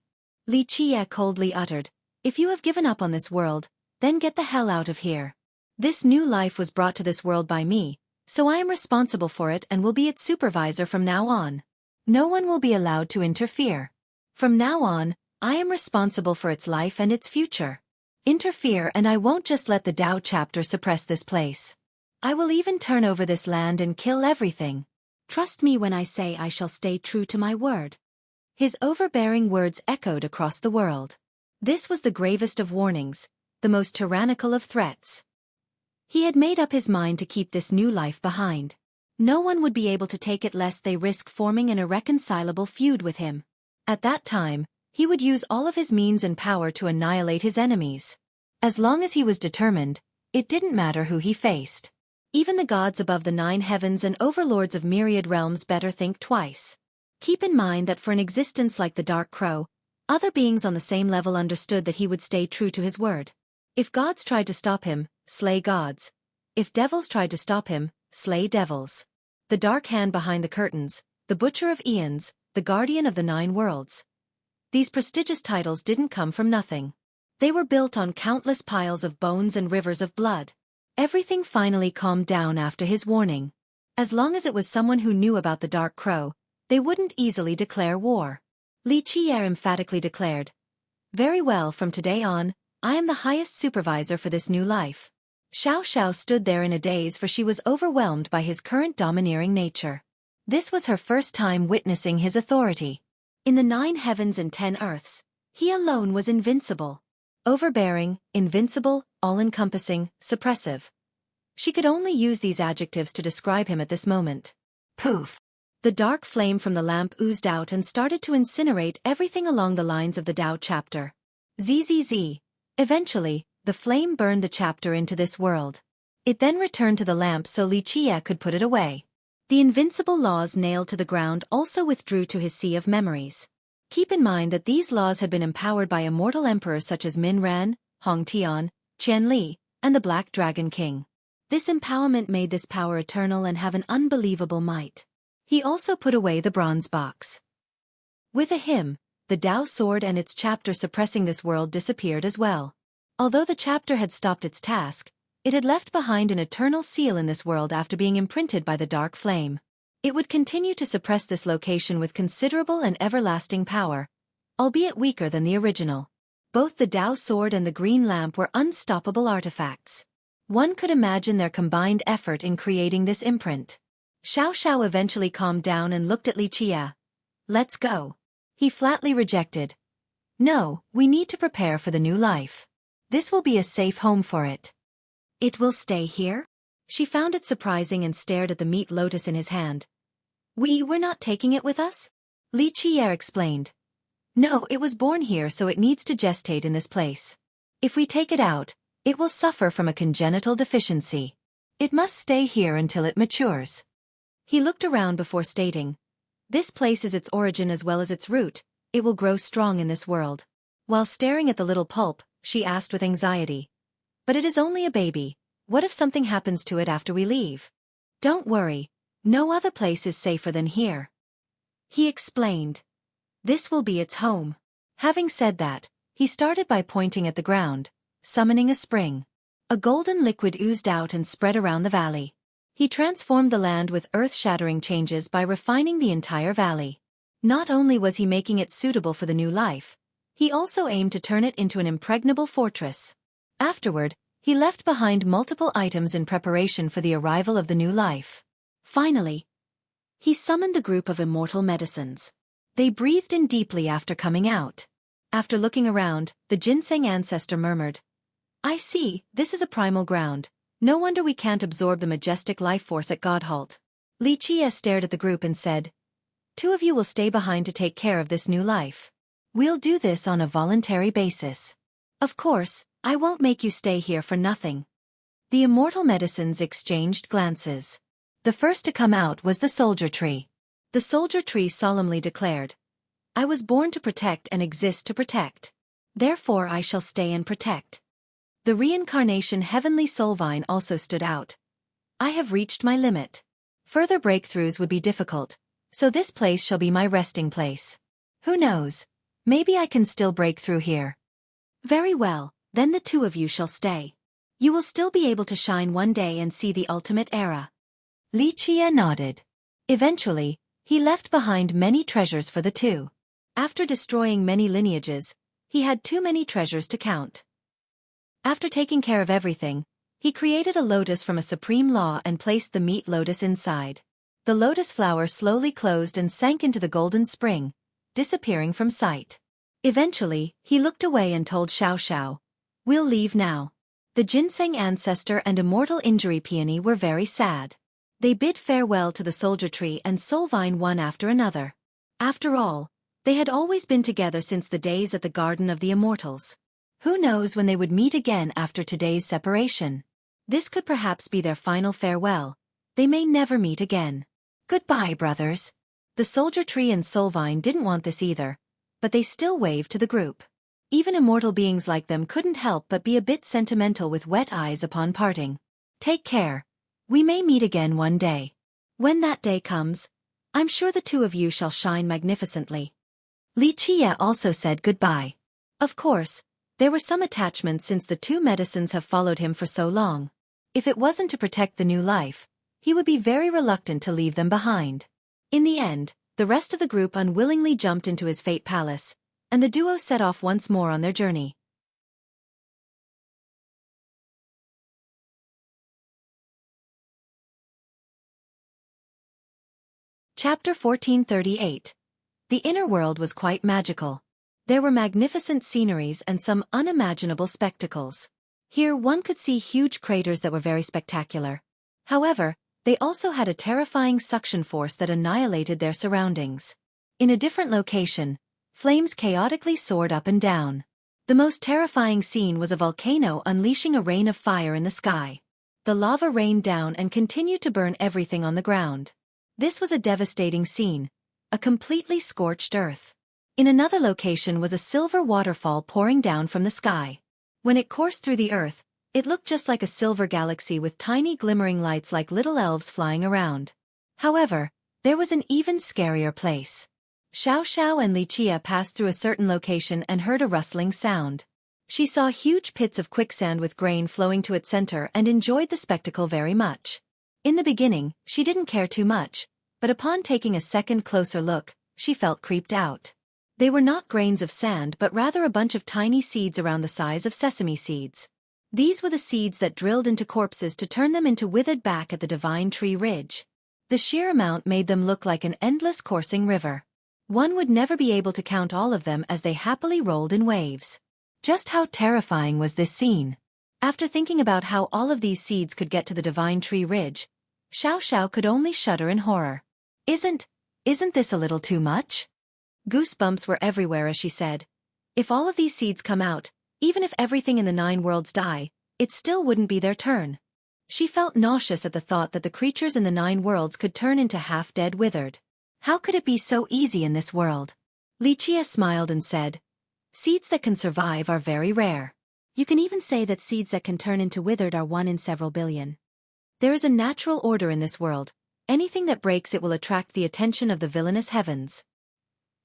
S1: Li Qie coldly uttered. "If you have given up on this world, then get the hell out of here. This new life was brought to this world by me, so I am responsible for it and will be its supervisor from now on. No one will be allowed to interfere. From now on, I am responsible for its life and its future. Interfere and I won't just let the Tao chapter suppress this place. I will even turn over this land and kill everything. Trust me when I say I shall stay true to my word." His overbearing words echoed across the world. This was the gravest of warnings, the most tyrannical of threats. He had made up his mind to keep this new life behind. No one would be able to take it lest they risk forming an irreconcilable feud with him. At that time, he would use all of his means and power to annihilate his enemies. As long as he was determined, it didn't matter who he faced. Even the gods above the 9 heavens and overlords of myriad realms better think twice. Keep in mind that for an existence like the Dark Crow, other beings on the same level understood that he would stay true to his word. If gods tried to stop him, slay gods. If devils tried to stop him, slay devils. The dark hand behind the curtains, the butcher of eons, the guardian of the 9 worlds. These prestigious titles didn't come from nothing. They were built on countless piles of bones and rivers of blood. Everything finally calmed down after his warning. As long as it was someone who knew about the Dark Crow, they wouldn't easily declare war. Li Qi'er emphatically declared, "Very well, from today on, I am the highest supervisor for this new life." Xiao Xiao stood there in a daze, for she was overwhelmed by his current domineering nature. This was her first time witnessing his authority. In the 9 heavens and 10 earths, he alone was invincible. Overbearing, invincible, all-encompassing, suppressive. She could only use these adjectives to describe him at this moment. Poof! The dark flame from the lamp oozed out and started to incinerate everything along the lines of the Tao chapter. Zzz. Eventually, the flame burned the chapter into this world. It then returned to the lamp so Li Qi'er could put it away. The invincible laws nailed to the ground also withdrew to his sea of memories. Keep in mind that these laws had been empowered by immortal emperors such as Min Ran, Hong Tian, Qian Li, and the Black Dragon King. This empowerment made this power eternal and have an unbelievable might. He also put away the bronze box. With a hymn, the Tao sword and its chapter suppressing this world disappeared as well. Although the chapter had stopped its task, it had left behind an eternal seal in this world after being imprinted by the dark flame. It would continue to suppress this location with considerable and everlasting power, albeit weaker than the original. Both the Tao sword and the green lamp were unstoppable artifacts. One could imagine their combined effort in creating this imprint. Xiao Xiao eventually calmed down and looked at Li Qi'er. "Let's go." He flatly rejected. "No, we need to prepare for the new life. This will be a safe home for it." "It will stay here?" She found it surprising and stared at the meat lotus in his hand. We're not taking it with us?" Li Qi'er explained. "No, it was born here, so it needs to gestate in this place. If we take it out, it will suffer from a congenital deficiency. It must stay here until it matures." He looked around before stating, "This place is its origin as well as its root, it will grow strong in this world." While staring at the little pulp, she asked with anxiety, "But it is only a baby. What if something happens to it after we leave?" "Don't worry. No other place is safer than here." He explained. "This will be its home." Having said that, he started by pointing at the ground, summoning a spring. A golden liquid oozed out and spread around the valley. He transformed the land with earth-shattering changes by refining the entire valley. Not only was he making it suitable for the new life, he also aimed to turn it into an impregnable fortress. Afterward, he left behind multiple items in preparation for the arrival of the new life. Finally, he summoned the group of immortal medicines. They breathed in deeply after coming out. After looking around, the ginseng ancestor murmured, "I see, this is a primal ground. No wonder we can't absorb the majestic life force at Godhalt." Li Qi'er stared at the group and said, "Two of you will stay behind to take care of this new life. We'll do this on a voluntary basis. Of course, I won't make you stay here for nothing." The immortal medicines exchanged glances. The first to come out was the soldier tree. The soldier tree solemnly declared, "I was born to protect and exist to protect. Therefore I shall stay and protect." The reincarnation heavenly soul vine also stood out. "I have reached my limit. Further breakthroughs would be difficult, so this place shall be my resting place. Who knows, maybe I can still break through here." "Very well, then the two of you shall stay. You will still be able to shine one day and see the ultimate era." Li Qi'er nodded. Eventually, he left behind many treasures for the two. After destroying many lineages, he had too many treasures to count. After taking care of everything, he created a lotus from a supreme law and placed the meat lotus inside. The lotus flower slowly closed and sank into the golden spring, disappearing from sight. Eventually, he looked away and told Xiao Xiao, "We'll leave now." The ginseng ancestor and immortal injury peony were very sad. They bid farewell to the soldier tree and soul vine one after another. After all, they had always been together since the days at the Garden of the Immortals. Who knows when they would meet again after today's separation? This could perhaps be their final farewell. They may never meet again. "Goodbye, brothers." The soldier tree and soul vine didn't want this either, but they still waved to the group. Even immortal beings like them couldn't help but be a bit sentimental with wet eyes upon parting.
S2: Take care. We may meet again one day. When that day comes, I'm sure the two of you shall shine magnificently. Lichia also said goodbye. Of course, there were some attachments since the two medicines have followed him for so long. If it wasn't to protect the new life, he would be very reluctant to leave them behind. In the end, the rest of the group unwillingly jumped into his fate palace, and the duo set off once more on their journey. Chapter 1438. The inner world was quite magical. There were magnificent sceneries and some unimaginable spectacles. Here one could see huge craters that were very spectacular. However, they also had a terrifying suction force that annihilated their surroundings. In a different location, flames chaotically soared up and down. The most terrifying scene was a volcano unleashing a rain of fire in the sky. The lava rained down and continued to burn everything on the ground. This was a devastating scene, a completely scorched earth. In another location was a silver waterfall pouring down from the sky. When it coursed through the earth, it looked just like a silver galaxy with tiny glimmering lights like little elves flying around. However, there was an even scarier place. Xiao and Lichia passed through a certain location and heard a rustling sound. She saw huge pits of quicksand with grain flowing to its center and enjoyed the spectacle very much. In the beginning, she didn't care too much, but upon taking a second closer look, she felt creeped out. They were not grains of sand but rather a bunch of tiny seeds around the size of sesame seeds. These were the seeds that drilled into corpses to turn them into withered back at the Divine Tree Ridge. The sheer amount made them look like an endless coursing river. One would never be able to count all of them as they happily rolled in waves. Just how terrifying was this scene? After thinking about how all of these seeds could get to the Divine Tree Ridge, Xiao could only shudder in horror. Isn't this a little too much? Goosebumps were everywhere as she said. If all of these seeds come out, even if everything in the 9 worlds die, it still wouldn't be their turn. She felt nauseous at the thought that the creatures in the 9 worlds could turn into half-dead withered. How could it be so easy in this world? Lichia smiled and said, seeds that can survive are very rare. You can even say that seeds that can turn into withered are 1 in several billion. There is a natural order in this world. Anything that breaks it will attract the attention of the villainous heavens.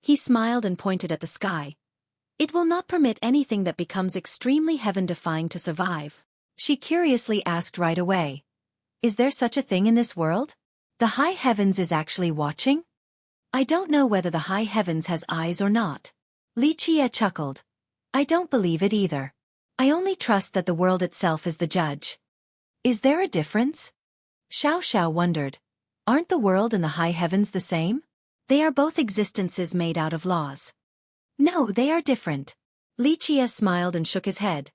S2: He smiled and pointed at the sky. It will not permit anything that becomes extremely heaven-defying to survive. She curiously asked right away. Is there such a thing in this world? The high heavens is actually watching? I don't know whether the high heavens has eyes or not. Lichia chuckled. I don't believe it either. I only trust that the world itself is the judge. Is there a difference? Xiao wondered. Aren't the world and the high heavens the same? They are both existences made out of laws. No, they are different. Lichia smiled and shook his head.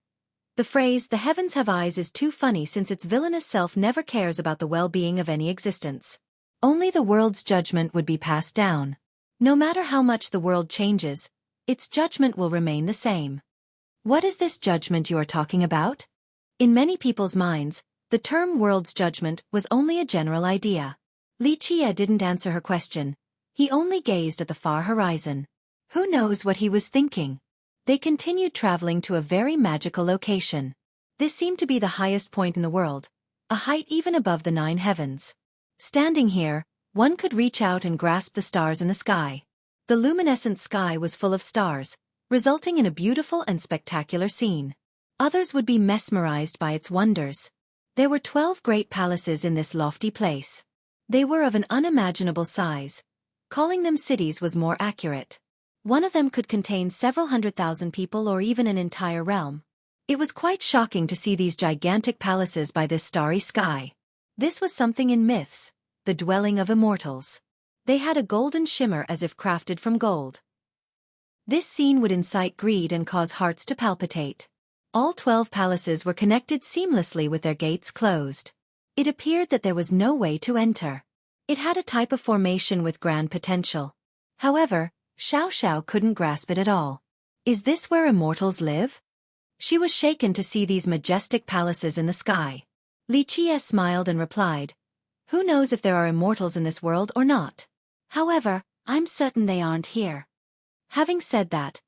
S2: The phrase, the heavens have eyes, is too funny since its villainous self never cares about the well-being of any existence. Only the world's judgment would be passed down. No matter how much the world changes, its judgment will remain the same. What is this judgment you are talking about? In many people's minds, the term world's judgment was only a general idea. Lichia didn't answer her question. He only gazed at the far horizon. Who knows what he was thinking? They continued traveling to a very magical location. This seemed to be the highest point in the world, a height even above the 9 heavens. Standing here, one could reach out and grasp the stars in the sky. The luminescent sky was full of stars, resulting in a beautiful and spectacular scene. Others would be mesmerized by its wonders. There were 12 great palaces in this lofty place. They were of an unimaginable size. Calling them cities was more accurate. One of them could contain several 100,000 people or even an entire realm. It was quite shocking to see these gigantic palaces by this starry sky. This was something in myths, the dwelling of immortals. They had a golden shimmer as if crafted from gold. This scene would incite greed and cause hearts to palpitate. All 12 palaces were connected seamlessly with their gates closed. It appeared that there was no way to enter. It had a type of formation with grand potential. However, Xiao couldn't grasp it at all. Is this where immortals live? She was shaken to see these majestic palaces in the sky. Lichia smiled and replied, who knows if there are immortals in this world or not? However, I'm certain they aren't here. Having said that,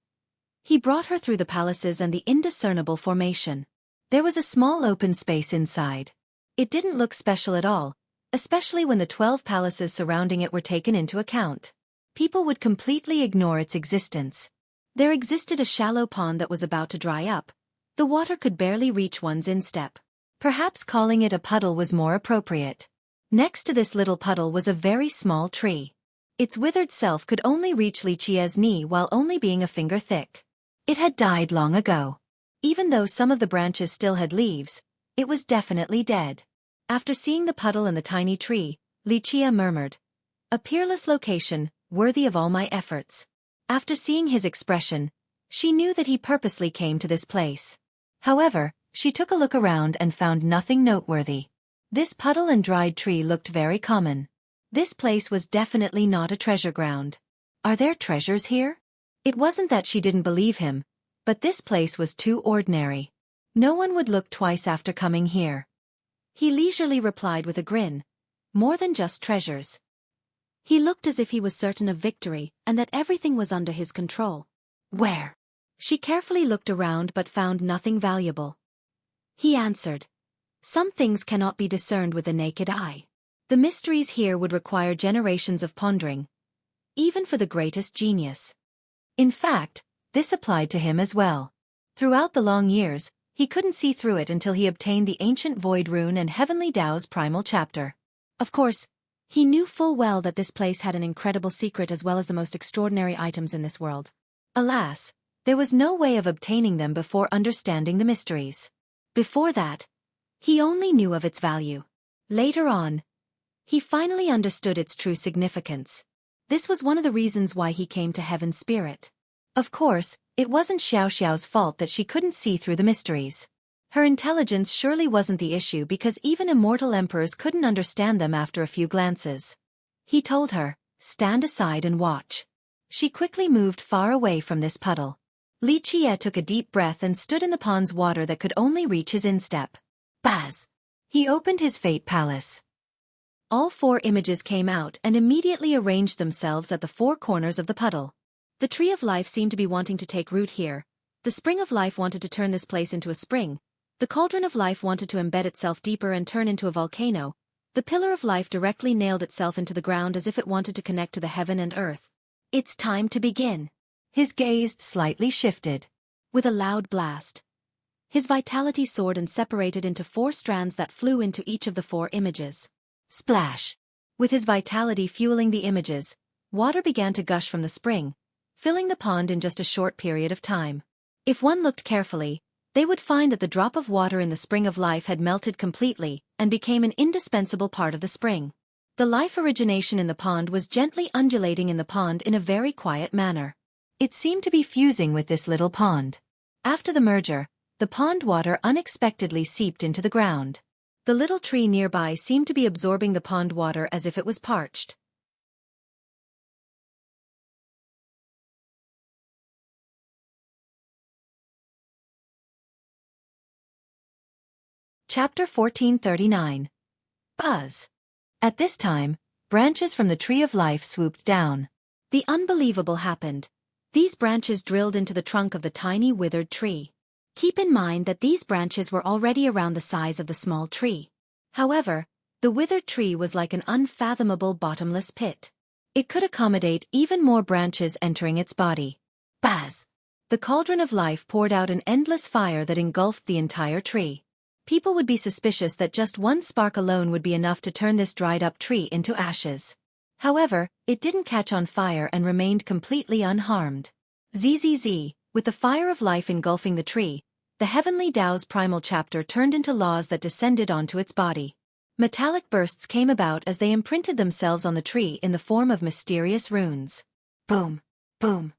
S2: he brought her through the palaces and the indiscernible formation. There was a small open space inside.
S1: It didn't look special at all, especially when the 12 palaces surrounding it were taken into account. People would completely ignore its existence. There existed a shallow pond that was about to dry up. The water could barely reach one's instep. Perhaps calling it a puddle was more appropriate. Next to this little puddle was a very small tree. Its withered self could only reach Li Qia's knee while only being a finger thick. It had died long ago. Even though some of the branches still had leaves, it was definitely dead. After seeing the puddle and the tiny tree, Li Qia murmured, "A peerless location, worthy of all my efforts." After seeing his expression, she knew that he purposely came to this place. However, she took a look around and found nothing noteworthy. This puddle and dried tree looked very common. This place was definitely not a treasure ground. Are there treasures here? It wasn't that she didn't believe him, but this place was too ordinary. No one would look twice after coming here. He leisurely replied with a grin. More than just treasures. He looked as if he was certain of victory and that everything was under his control. Where? She carefully looked around but found nothing valuable. He answered, "Some things cannot be discerned with the naked eye. The mysteries here would require generations of pondering, even for the greatest genius." In fact, this applied to him as well. Throughout the long years, he couldn't see through it until he obtained the ancient Void Rune and Heavenly Tao's primal chapter. Of course, he knew full well that this place had an incredible secret as well as the most extraordinary items in this world. Alas, there was no way of obtaining them before understanding the mysteries. Before that, he only knew of its value. Later on, he finally understood its true significance. This was one of the reasons why he came to Heaven's Spirit. Of course, it wasn't Xiaoxiao's fault that she couldn't see through the mysteries. Her intelligence surely wasn't the issue because even immortal emperors couldn't understand them after a few glances. He told her, "Stand aside and watch." She quickly moved far away from this puddle. Li Qia took a deep breath and stood in the pond's water that could only reach his instep. Baz! He opened his fate palace. All 4 images came out and immediately arranged themselves at the 4 corners of the puddle. The tree of life seemed to be wanting to take root here. The spring of life wanted to turn this place into a spring. The cauldron of life wanted to embed itself deeper and turn into a volcano. The pillar of life directly nailed itself into the ground as if it wanted to connect to the heaven and earth. It's time to begin. His gaze slightly shifted. With a loud blast, his vitality soared and separated into 4 strands that flew into each of the 4 images. Splash! With his vitality fueling the images, water began to gush from the spring, filling the pond in just a short period of time. If one looked carefully, they would find that the drop of water in the spring of life had melted completely and became an indispensable part of the spring. The life origination in the pond was gently undulating in the pond in a very quiet manner. It seemed to be fusing with this little pond. After the merger, the pond water unexpectedly seeped into the ground. The little tree nearby seemed to be absorbing the pond water as if it was parched. Chapter 1439. Buzz. At this time, branches from the Tree of Life swooped down. The unbelievable happened. These branches drilled into the trunk of the tiny withered tree. Keep in mind that these branches were already around the size of the small tree. However, the withered tree was like an unfathomable bottomless pit. It could accommodate even more branches entering its body. Buzz! The cauldron of life poured out an endless fire that engulfed the entire tree. People would be suspicious that just one spark alone would be enough to turn this dried-up tree into ashes. However, it didn't catch on fire and remained completely unharmed. Zzz, with the fire of life engulfing the tree, the Heavenly Tao's primal chapter turned into laws that descended onto its body. Metallic bursts came about as they imprinted themselves on the tree in the form of mysterious runes. Boom! Boom!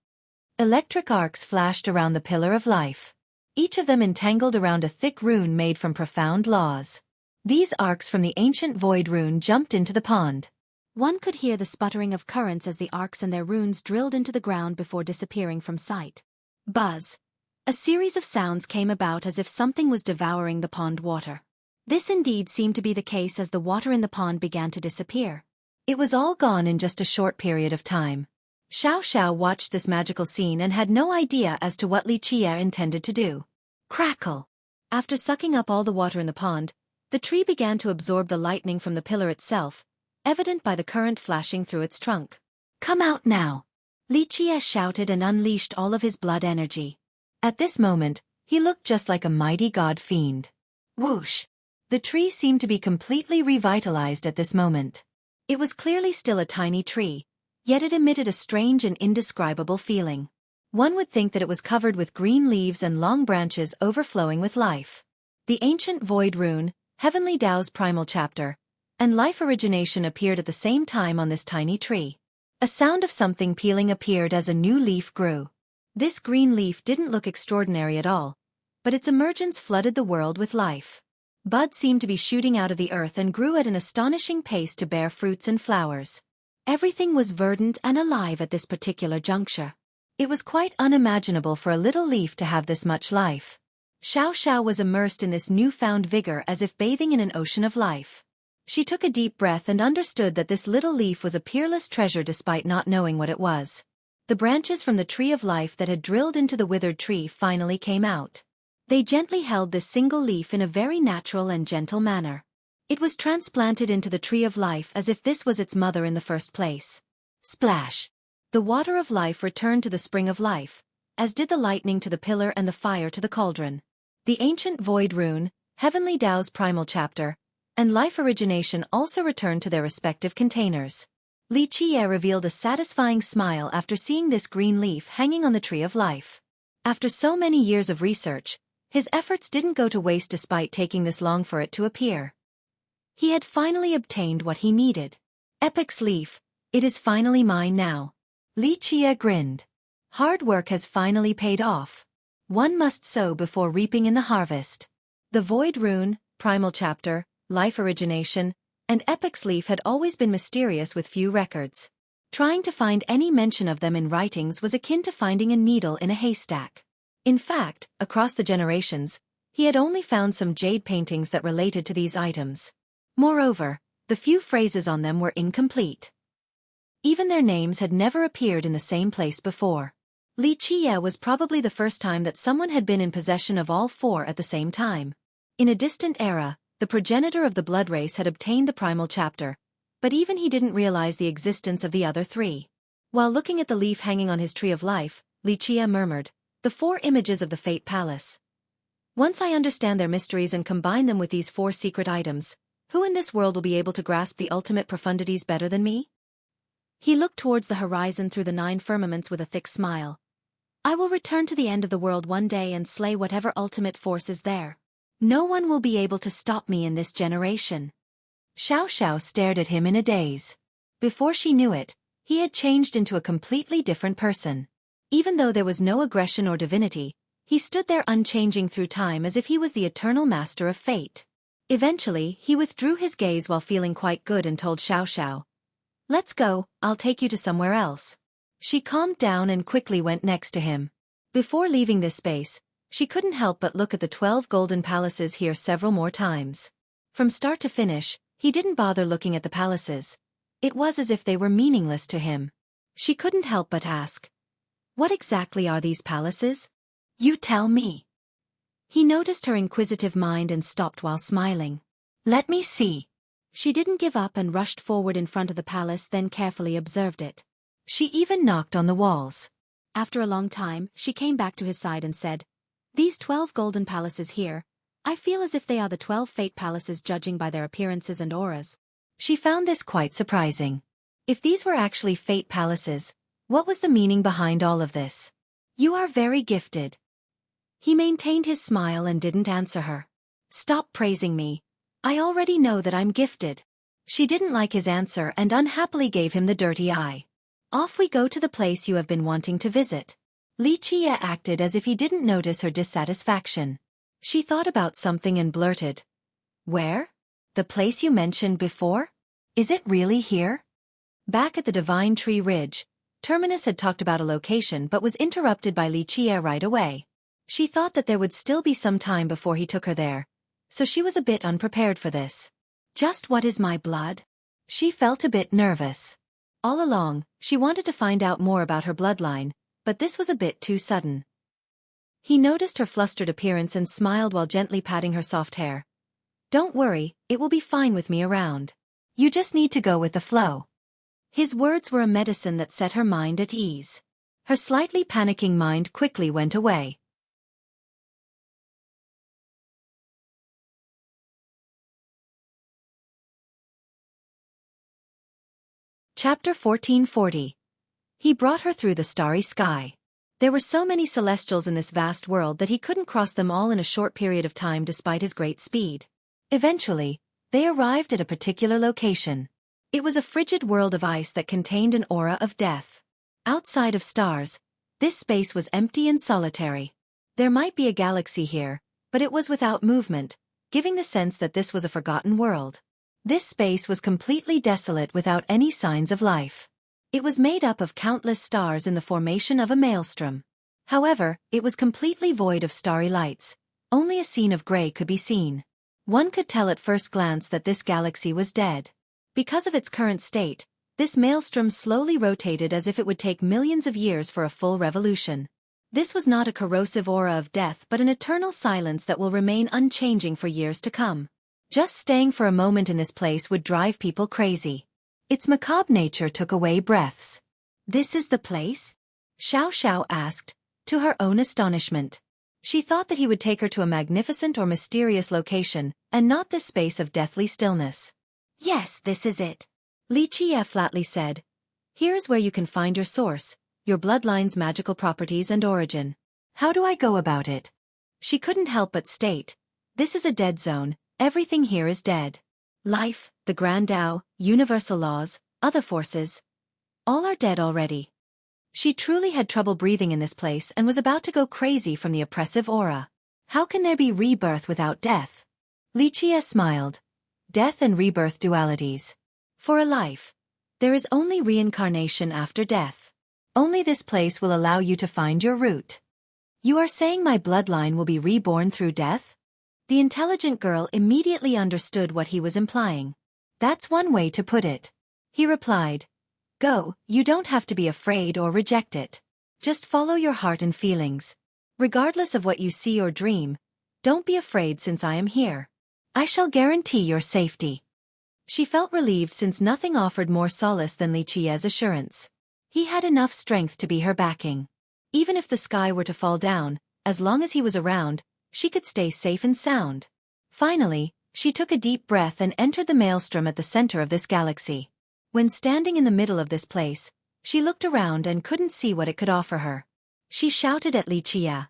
S1: Electric arcs flashed around the pillar of life. Each of them entangled around a thick rune made from profound laws. These arcs from the ancient void rune jumped into the pond. One could hear the sputtering of currents as the arcs and their runes drilled into the ground before disappearing from sight. Buzz! A series of sounds came about as if something was devouring the pond water. This indeed seemed to be the case as the water in the pond began to disappear. It was all gone in just a short period of time. Xiao watched this magical scene and had no idea as to what Li Qia intended to do. Crackle! After sucking up all the water in the pond, The tree began to absorb the lightning from the pillar itself, evident by the current flashing through its trunk. "Come out now!" Lichia shouted and unleashed all of his blood energy. At this moment, he looked just like a mighty god fiend. Whoosh! The tree seemed to be completely revitalized at this moment. It was clearly still a tiny tree, yet it emitted a strange and indescribable feeling. One would think that it was covered with green leaves and long branches overflowing with life. The ancient void rune, Heavenly Tao's primal chapter, and life origination appeared at the same time on this tiny tree. A sound of something peeling appeared as a new leaf grew. This green leaf didn't look extraordinary at all, but its emergence flooded the world with life. Buds seemed to be shooting out of the earth and grew at an astonishing pace to bear fruits and flowers. Everything was verdant and alive at this particular juncture. It was quite unimaginable for a little leaf to have this much life. Xiao was immersed in this newfound vigor as if bathing in an ocean of life. She took a deep breath and understood that this little leaf was a peerless treasure despite not knowing what it was. The branches from the tree of life that had drilled into the withered tree finally came out. They gently held this single leaf in a very natural and gentle manner. It was transplanted into the tree of life as if this was its mother in the first place. Splash! The water of life returned to the spring of life, as did the lightning to the pillar and the fire to the cauldron. The ancient void rune, Heavenly Tao's primal chapter, and life origination also returned to their respective containers. Li Qie revealed a satisfying smile after seeing this green leaf hanging on the tree of life. After so many years of research, his efforts didn't go to waste despite taking this long for it to appear. He had finally obtained what he needed. Epic's leaf, it is finally mine now. Li Qie grinned. Hard work has finally paid off. One must sow before reaping in the harvest. The void rune, primal chapter, life origination, and Epic's leaf had always been mysterious with few records. Trying to find any mention of them in writings was akin to finding a needle in a haystack. In fact, across the generations, he had only found some jade paintings that related to these items. Moreover, the few phrases on them were incomplete. Even their names had never appeared in the same place before. Li Qie was probably the first time that someone had been in possession of all four at the same time. In a distant era, the progenitor of the blood race had obtained the primal chapter, but even he didn't realize the existence of the other three. While looking at the leaf hanging on his tree of life, Li Qie murmured, "The four images of the Fate Palace. Once I understand their mysteries and combine them with these four secret items, who in this world will be able to grasp the ultimate profundities better than me?" He looked towards the horizon through the 9 firmaments with a thick smile. "I will return to the end of the world one day and slay whatever ultimate force is there. No one will be able to stop me in this generation." Xiao stared at him in a daze. Before she knew it, he had changed into a completely different person. Even though there was no aggression or divinity, he stood there unchanging through time as if he was the eternal master of fate. Eventually, he withdrew his gaze while feeling quite good and told Xiao, "Let's go, I'll take you to somewhere else." She calmed down and quickly went next to him. Before leaving this space, she couldn't help but look at the 12 golden palaces here several more times. From start to finish, he didn't bother looking at the palaces. It was as if they were meaningless to him. She couldn't help but ask, "What exactly are these palaces? You tell me." He noticed her inquisitive mind and stopped while smiling. "Let me see." She didn't give up and rushed forward in front of the palace, then carefully observed it. She even knocked on the walls. After a long time, she came back to his side and said, "These 12 golden palaces here, I feel as if they are the 12 fate palaces judging by their appearances and auras." She found this quite surprising. If these were actually fate palaces, what was the meaning behind all of this? "You are very gifted." He maintained his smile and didn't answer her. "Stop praising me. I already know that I'm gifted." She didn't like his answer and unhappily gave him the dirty eye. "Off we go to the place you have been wanting to visit." Li Qie acted as if he didn't notice her dissatisfaction. She thought about something and blurted, "Where? The place you mentioned before? Is it really here?" Back at the Divine Tree Ridge, Terminus had talked about a location but was interrupted by Li Qie right away. She thought that there would still be some time before he took her there, so she was a bit unprepared for this. Just what is my blood? She felt a bit nervous. All along, she wanted to find out more about her bloodline, but this was a bit too sudden. He noticed her flustered appearance and smiled while gently patting her soft hair. Don't worry, it will be fine with me around. You just need to go with the flow. His words were a medicine that set her mind at ease. Her slightly panicking mind quickly went away. Chapter 1440. He brought her through the starry sky. There were so many celestials in this vast world that he couldn't cross them all in a short period of time despite his great speed. Eventually, they arrived at a particular location. It was a frigid world of ice that contained an aura of death. Outside of stars, this space was empty and solitary. There might be a galaxy here, but it was without movement, giving the sense that this was a forgotten world. This space was completely desolate without any signs of life. It was made up of countless stars in the formation of a maelstrom. However, it was completely void of starry lights. Only a scene of gray could be seen. One could tell at first glance that this galaxy was dead. Because of its current state, this maelstrom slowly rotated as if it would take millions of years for a full revolution. This was not a corrosive aura of death but an eternal silence that will remain unchanging for years to come. Just staying for a moment in this place would drive people crazy. Its macabre nature took away breaths. "This is the place?" Xiao asked, to her own astonishment. She thought that he would take her to a magnificent or mysterious location, and not this space of deathly stillness. "Yes, this is it," Xueqi flatly said. "Here's where you can find your source, your bloodline's magical properties and origin. How do I go about it?" She couldn't help but state, "This is a dead zone. Everything here is dead. Life, the Grand Tao, universal laws, other forces. All are dead already." She truly had trouble breathing in this place and was about to go crazy from the oppressive aura. How can there be rebirth without death? Xueqi smiled. Death and rebirth dualities. For a life, there is only reincarnation after death. Only this place will allow you to find your root. You are saying my bloodline will be reborn through death? The intelligent girl immediately understood what he was implying. "That's one way to put it." He replied, "Go, you don't have to be afraid or reject it. Just follow your heart and feelings. Regardless of what you see or dream, don't be afraid since I am here. I shall guarantee your safety." She felt relieved since nothing offered more solace than Xueqi's assurance. He had enough strength to be her backing. Even if the sky were to fall down, as long as he was around, she could stay safe and sound. Finally, she took a deep breath and entered the maelstrom at the center of this galaxy. When standing in the middle of this place, she looked around and couldn't see what it could offer her. She shouted at Xueqi.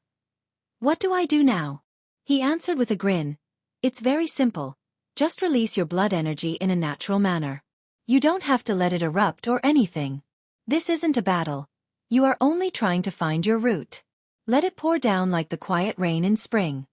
S1: "What do I do now?" He answered with a grin. "It's very simple. Just release your blood energy in a natural manner. You don't have to let it erupt or anything. This isn't a battle. You are only trying to find your root. Let it pour down like the quiet rain in spring."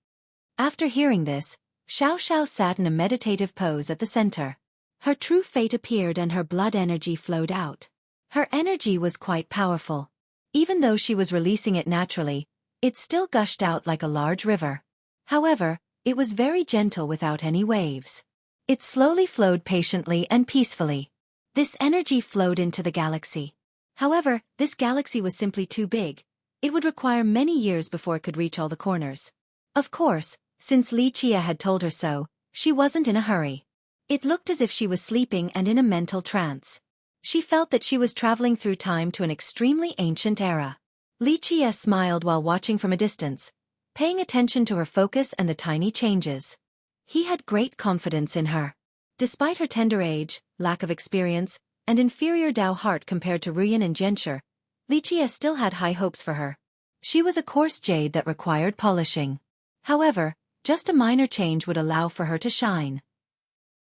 S1: After hearing this, Xiao sat in a meditative pose at the center. Her true fate appeared and her blood energy flowed out. Her energy was quite powerful. Even though she was releasing it naturally, it still gushed out like a large river. However, it was very gentle without any waves. It slowly flowed patiently and peacefully. This energy flowed into the galaxy. However, this galaxy was simply too big. It would require many years before it could reach all the corners. Of course, since Xueqi had told her so, she wasn't in a hurry. It looked as if she was sleeping and in a mental trance. She felt that she was traveling through time to an extremely ancient era. Xueqi smiled while watching from a distance, paying attention to her focus and the tiny changes. He had great confidence in her. Despite her tender age, lack of experience, and inferior Dao heart compared to Ruyan and Gensher, Xueqi still had high hopes for her. She was a coarse jade that required polishing. However, just a minor change would allow for her to shine.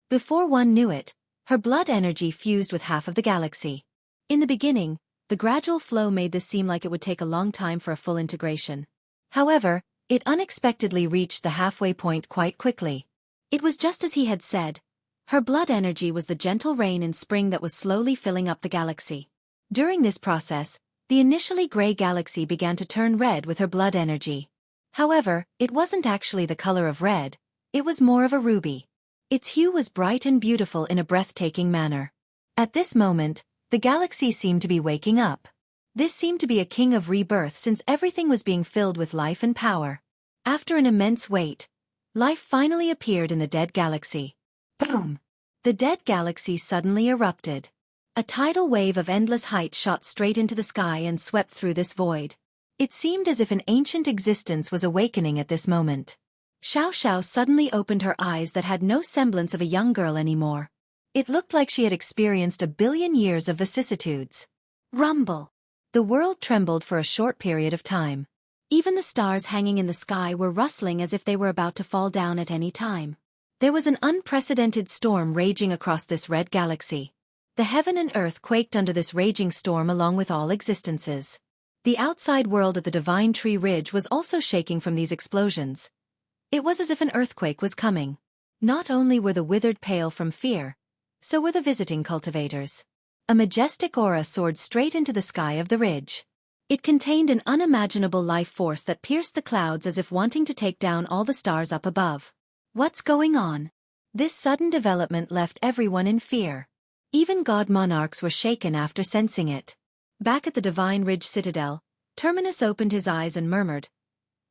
S1: Before one knew it, her blood energy fused with half of the galaxy. In the beginning, the gradual flow made this seem like it would take a long time for a full integration. However, it unexpectedly reached the halfway point quite quickly. It was just as he had said. Her blood energy was the gentle rain in spring that was slowly filling up the galaxy. During this process, the initially gray galaxy began to turn red with her blood energy. However, it wasn't actually the color of red, it was more of a ruby. Its hue was bright and beautiful in a breathtaking manner. At this moment, the galaxy seemed to be waking up. This seemed to be a king of rebirth since everything was being filled with life and power. After an immense wait, Life finally appeared in the dead galaxy. Boom! The dead galaxy suddenly erupted. A tidal wave of endless height shot straight into the sky and swept through this void. It seemed as if an ancient existence was awakening at this moment. Xiao suddenly opened her eyes that had no semblance of a young girl anymore. It looked like she had experienced 1,000,000,000 years of vicissitudes. Rumble! The world trembled for a short period of time. Even the stars hanging in the sky were rustling as if they were about to fall down at any time. There was an unprecedented storm raging across this red galaxy. The heaven and earth quaked under this raging storm along with all existences. The outside world at the Divine Tree Ridge was also shaking from these explosions. It was as if an earthquake was coming. Not only were the withered pale from fear, so were the visiting cultivators. A majestic aura soared straight into the sky of the ridge. It contained an unimaginable life force that pierced the clouds as if wanting to take down all the stars up above. What's going on? This sudden development left everyone in fear. Even god monarchs were shaken after sensing it. Back at the Divine Ridge Citadel, Terminus opened his eyes and murmured,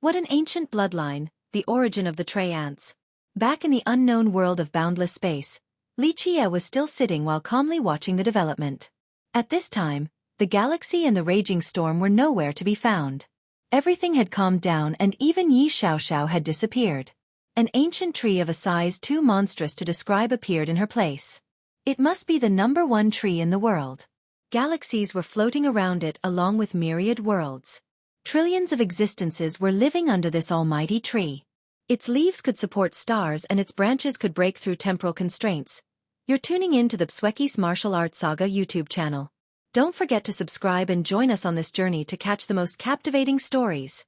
S1: "What an ancient bloodline, the origin of the Trey ants." Back in the unknown world of boundless space, Lichia was still sitting while calmly watching the development. At this time, the galaxy and the raging storm were nowhere to be found. Everything had calmed down and even Yi Xiao had disappeared. An ancient tree of a size too monstrous to describe appeared in her place. It must be the #1 tree in the world. Galaxies were floating around it along with myriad worlds. Trillions of existences were living under this almighty tree. Its leaves could support stars and its branches could break through temporal constraints. You're tuning in to the Xueqi's Martial Arts Saga YouTube channel. Don't forget to subscribe and join us on this journey to catch the most captivating stories.